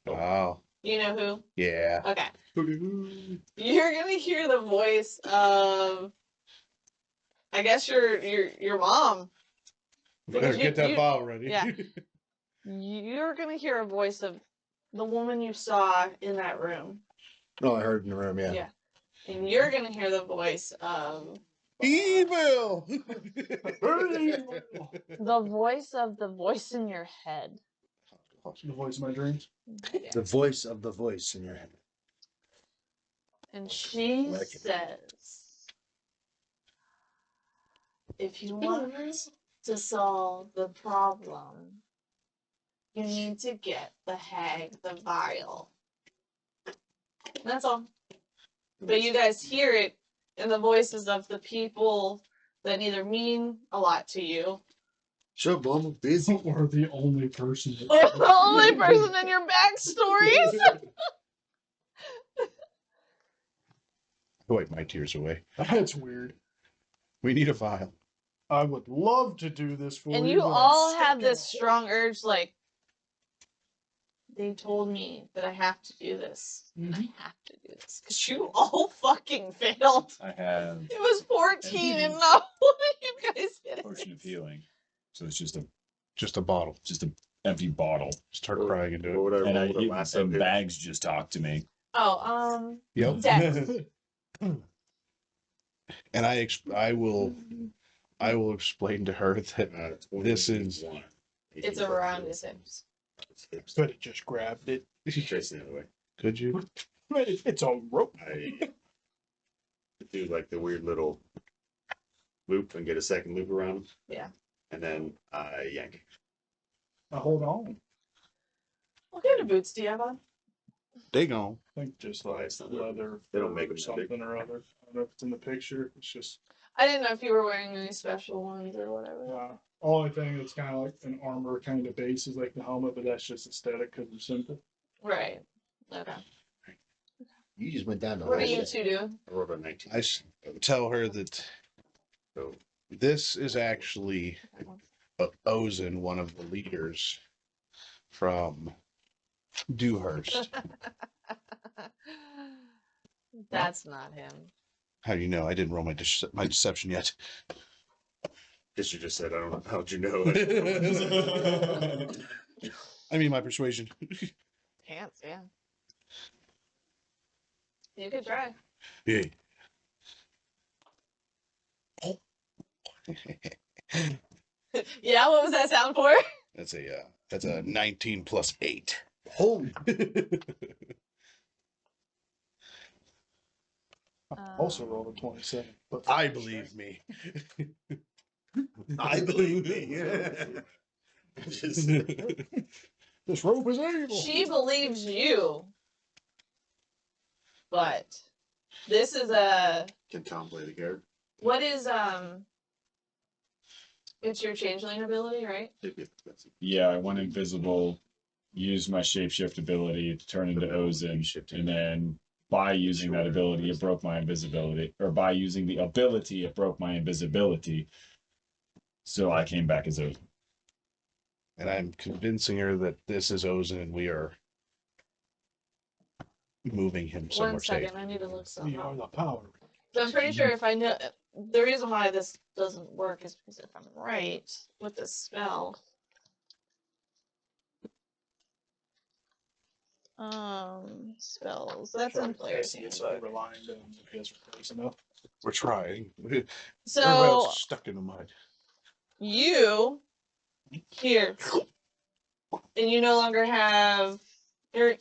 Oh, You know who? yeah. Okay. You're gonna hear the voice of. I guess your mom. Better You- get that you- vial ready. yeah. You're gonna hear a voice of the woman you saw in that room. Oh, I heard in the room, yeah. Yeah. And you're gonna hear the voice of Evil! the voice in your head. The voice of my dreams. Yeah. The voice of the voice in your head. And she Like it. says, if you want to solve the problem, you need to get the hag the vial. That's all. But you guys hear it in the voices of the people that either mean a lot to you, Sure, Mom, I'm busy. Or the only person. or the only person in your backstories. Wipe my tears away. That's weird. We need a vial. I would love to do this for And you. you but I'm all stuck have in this a- strong urge, like, they told me that I have to do this. I have to do this. Because you all fucking failed. I have It was 14 and not one of you guys did potion of it. healing. So it's just Just a bottle. an empty bottle. Start crying into What it. would I And, roll with a lasso? and hit? Bags just talked to me. Oh, Yep. Dex. And I will explain to her that 20 this is- 1. It's around his hips. It's hips. Could have just grabbed it. Chasing the other way. Could you? It's a rope. I do like the weird little loop and get a second loop around. Yeah. And then I yank. Hold on. What kind of boots do you have on? They gone. I think just like It's not that- leather. they don't make or them that big. something or other. I don't know if it's in the picture. It's just I didn't know if you were wearing any special ones or whatever. only thing that's kind of like an armor kind of base is like the helmet, but that's just aesthetic because it's simple. Right. Okay. You just went down to What are you bullshit. two doing? I rolled a 19. Tell her that So this is actually Ozen, one of the leaders from Dewhurst. That's not him. How do you know? I didn't roll my my deception yet. guess you just said, I don't know. How'd you know? I mean, my persuasion. Pants, yeah. You could try. Yeah. Yeah, what was that sound for? That's a 19 plus 8. Holy. Also rolled a 27. But I believe me. I believe me. this rope is evil. She believes you. But this is a Can Tom play the card? what is it's your changeling ability, right? Yeah, I went invisible, used my shapeshift ability to turn into Ozen, and then by using that ability, it broke my invisibility. Or by using the ability, it broke my invisibility. So I came back as Ozen. And I'm convincing her that this is Ozen and we are moving him somewhere One safe. second, I need to look something You are up. the power. So I'm pretty sure if I know the reason why this doesn't work is because if I'm right with this spell, spells that's in player's handbook. Relying on his replace enough. We're trying. Everybody So else is stuck in the mud. you here, and you no longer have your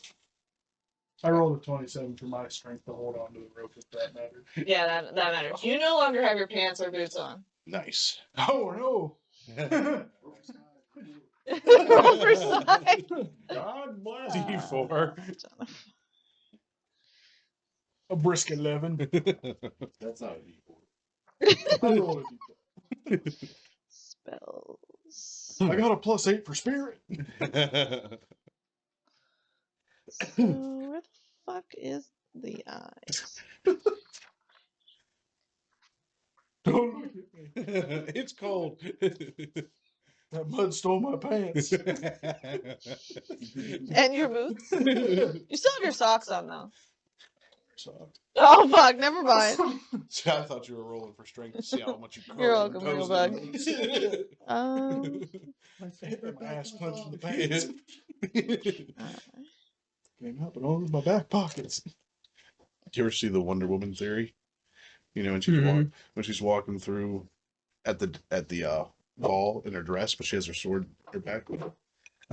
I rolled a 27 for my strength to hold on to the rope if that mattered. yeah that matters. You no longer have your pants or boots on. Nice. Oh no! Roll for size. God bless D4. A brisk 11. That's not a D4. I rolled a D4. Spells. I got a +8 for spirit. So where the fuck is the eyes? Don't look at me. It's cold. That mud stole my pants. And your boots? You still have your socks on though. So, Oh fuck, never mind. See, I thought you were rolling for strength to see how much you curl. You're your welcome, toes real in. I hit my ass clenched in the pants. Alright. Came out, but only my back pockets. Do you ever see the Wonder Woman theory? You know, when she's walking through at the wall in her dress, but she has her sword in her back.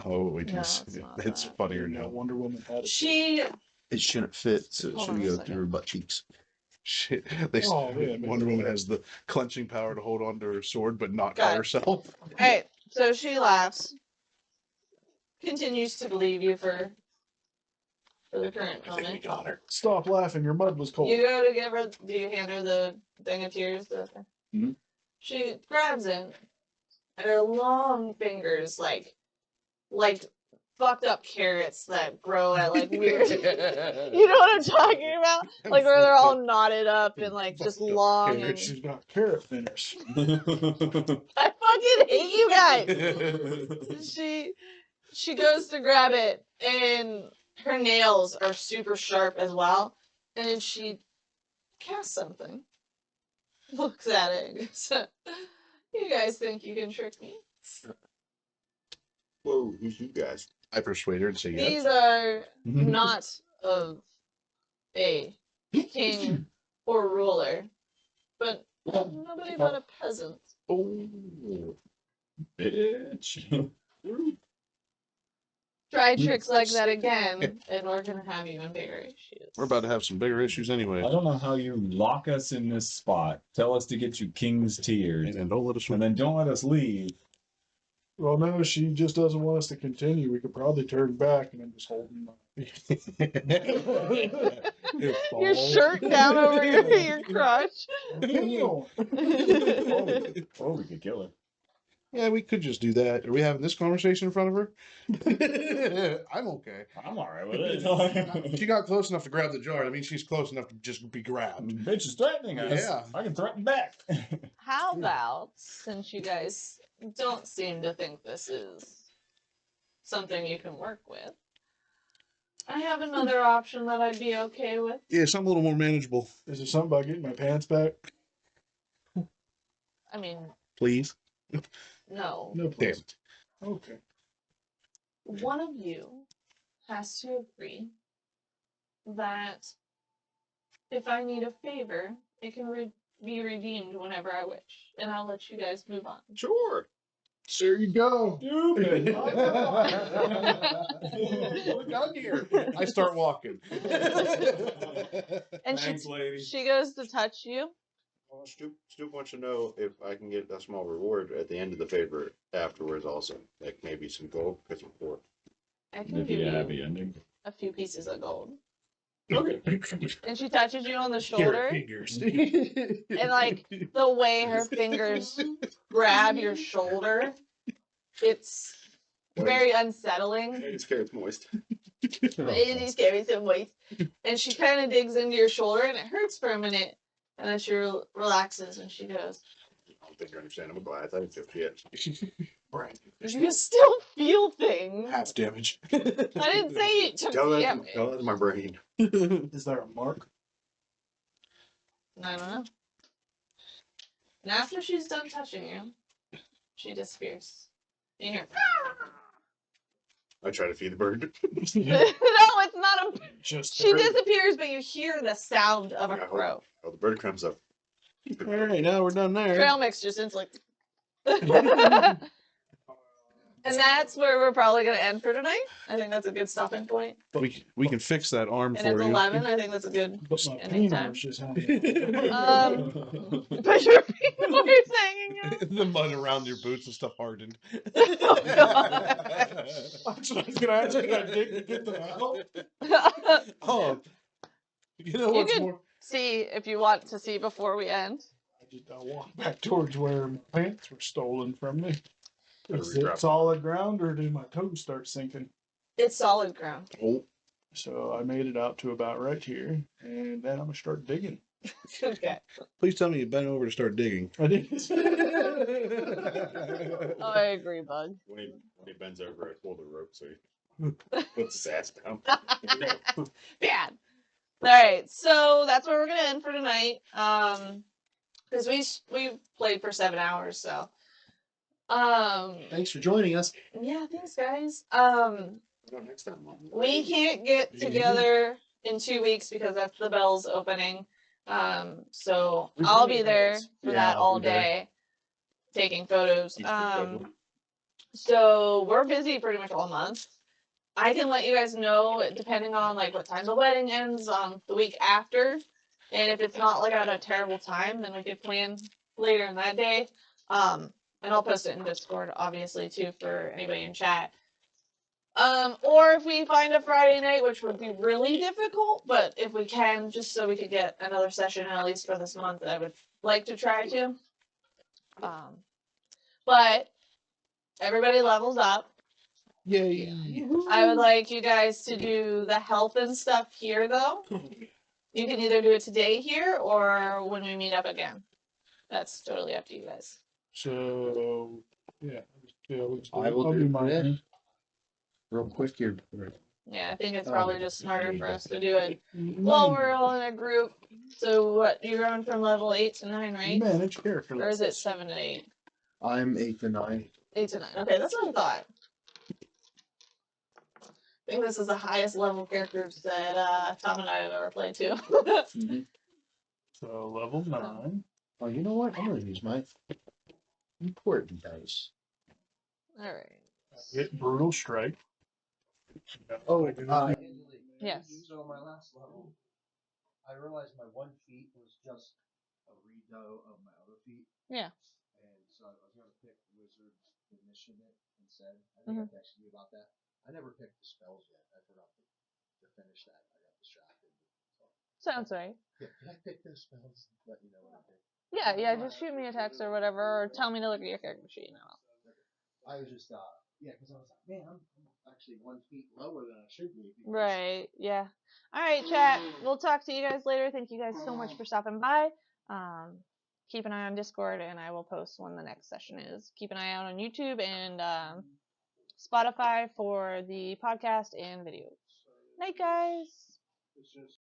Oh, wait, No, it's, it's not it's that. funnier You know, now. Wonder Woman had it. She It shouldn't fit, so it Hold should on a go second. through her butt cheeks. Shit, they Oh, yeah, Wonder Woman has the clenching power to hold onto her sword, but not Got cut it. herself. Alright, so she laughs. Continues to believe you for the current I think we moment. got her. Stop laughing, your mud was cold. You go to give her do you hand her the thing of tears? Mhm. She grabs it and her long fingers like fucked up carrots that grow at like weird you know what I'm talking about? Like where they're all knotted up and like just Fucked up long and carrots. She's got carrot thinners. I fucking hate you guys. She goes to grab it and her nails are super sharp as well. And then she casts something. Looks at it and goes, you guys think you can trick me? Whoa, who's you guys? I persuade her to say yes. These are not of a king or ruler, but nobody but a peasant. Oh, Bitch. Try tricks like that again, and we're gonna have you in bigger issues. we're about to have some bigger issues anyway. I don't know how you lock us in this spot. Tell us to get you king's tears, And then don't let us and then don't let us leave. Well, no, she just doesn't want us to continue. We could probably turn back and then just hold him. Your shirt down over your crotch. Oh, we could kill her. Yeah, we could just do that. Are we having this conversation in front of her? I'm okay. I'm alright with it. She got close enough to grab the jar. I mean, she's close enough to just be grabbed. Bitch is threatening us. Yeah. I can threaten back. How about, since you guys don't seem to think this is something you can work with, I have another option that I'd be okay with. Yeah, something a little more manageable, Is there something about getting my pants back? I mean, please. no. No, Damn please. it. Okay. One of you has to agree that if I need a favor, it can be redeemed whenever I wish, and I'll let you guys move on. Sure. There you go. We're done here. I start walking. And Thanks, lady. she goes to touch you. Well, Stoop wants to know if I can get a small reward at the end of the favor afterwards also. Like maybe some gold because of poor. I can It'd give be a you happy ending. a few pieces of gold. Okay. And she touches you on the Carrot shoulder, fingers. and like the way her fingers grab your shoulder, it's very unsettling. It's carrots moist. It just carries some weight. And she kind of digs into your shoulder, and it hurts for a minute. And then she relaxes, and she goes, I don't think you understand. I'm a Goliath. I didn't feel shit. You still feel things. Half damage. I didn't say you took Tell that, damage. tell that to my brain. Is there a mark? I don't know. And after she's done touching you, she disappears. And you hear, I try to feed the bird. no, it's not a. Just She disappears, but you hear the sound of a Yeah, crow. Oh, the bird comes up. All right, now we're done there. Trail mix just instantly. And that's where we're probably going to end for tonight. I think that's a good stopping point. We can fix that arm And for it's you. 11. I think that's a good But my ending femurs time. just hanging. But your femurs hanging out. The mud around your boots and stuff hardened. Oh, God. That's what I was gonna ask. Can I dig to get them out? Oh, you know You what's could more? see if you want to see before we end. I walk back towards where my pants were stolen from me. Is redraft. it solid ground or do my toes start sinking? It's solid ground. Oh, So I made it out to about right here, and then I'm gonna start digging. Okay. please tell me you bent over to start digging. I did. I agree, Bug. When he bends over, I pull the rope so he puts his ass down. Bad. All right, so that's where we're gonna end for tonight. Because we played for 7 hours, so. Thanks for joining us. Yeah, thanks, guys. Next time, Mom. We can't get together in 2 weeks because that's the Bells opening. So I'll be there for Yeah, that I'll all be there. day, taking photos. He's pretty good. So we're busy pretty much all month. I can let you guys know depending on like what time the wedding ends on the week after, and if it's not like at a terrible time, then we could plan later in that day. And I'll post it in Discord, obviously, too, for anybody in chat. Or if we find a Friday night, which would be really difficult, but if we can, just so we could get another session at least for this month, I would like to try to. But everybody levels up. Yay! I would like you guys to do the health and stuff here, though. You can either do it today here or when we meet up again. That's totally up to you guys. So yeah, I will I'll do mine. it. Real quick here. Yeah, I think it's probably just smarter for us to do it while we're all in a group. So what, you're going from level 8 to 9, right? Manage character. Or is it 7 to 8? I'm 8 to 9. 8 to 9. Okay, that's what I thought. I think this is the highest level characters that Tom and I have ever played too. So level 9. Oh, you know what? I'm gonna use my important dice. Alright. Hit brutal strike. Oh, Yes. So my last level, I realized my 1 feat was just a redo of my other feat. Yeah. And so I was gonna pick Wizard's Initiative instead. I think I texted you about that. I never picked the spells yet. I forgot to finish that. I got distracted. Sounds right. Yeah, can I pick those spells? Let you know what I picked. Yeah, just shoot me a text or whatever, or tell me to look at your character sheet and I'll. I was just, yeah, because I was like, man, I'm actually 1 feet lower than I should be. because- Right, yeah. Alright, chat. We'll talk to you guys later. Thank you guys so much for stopping by. Keep an eye on Discord and I will post when the next session is. Keep an eye out on YouTube and Spotify for the podcast and videos. Night, guys. It's just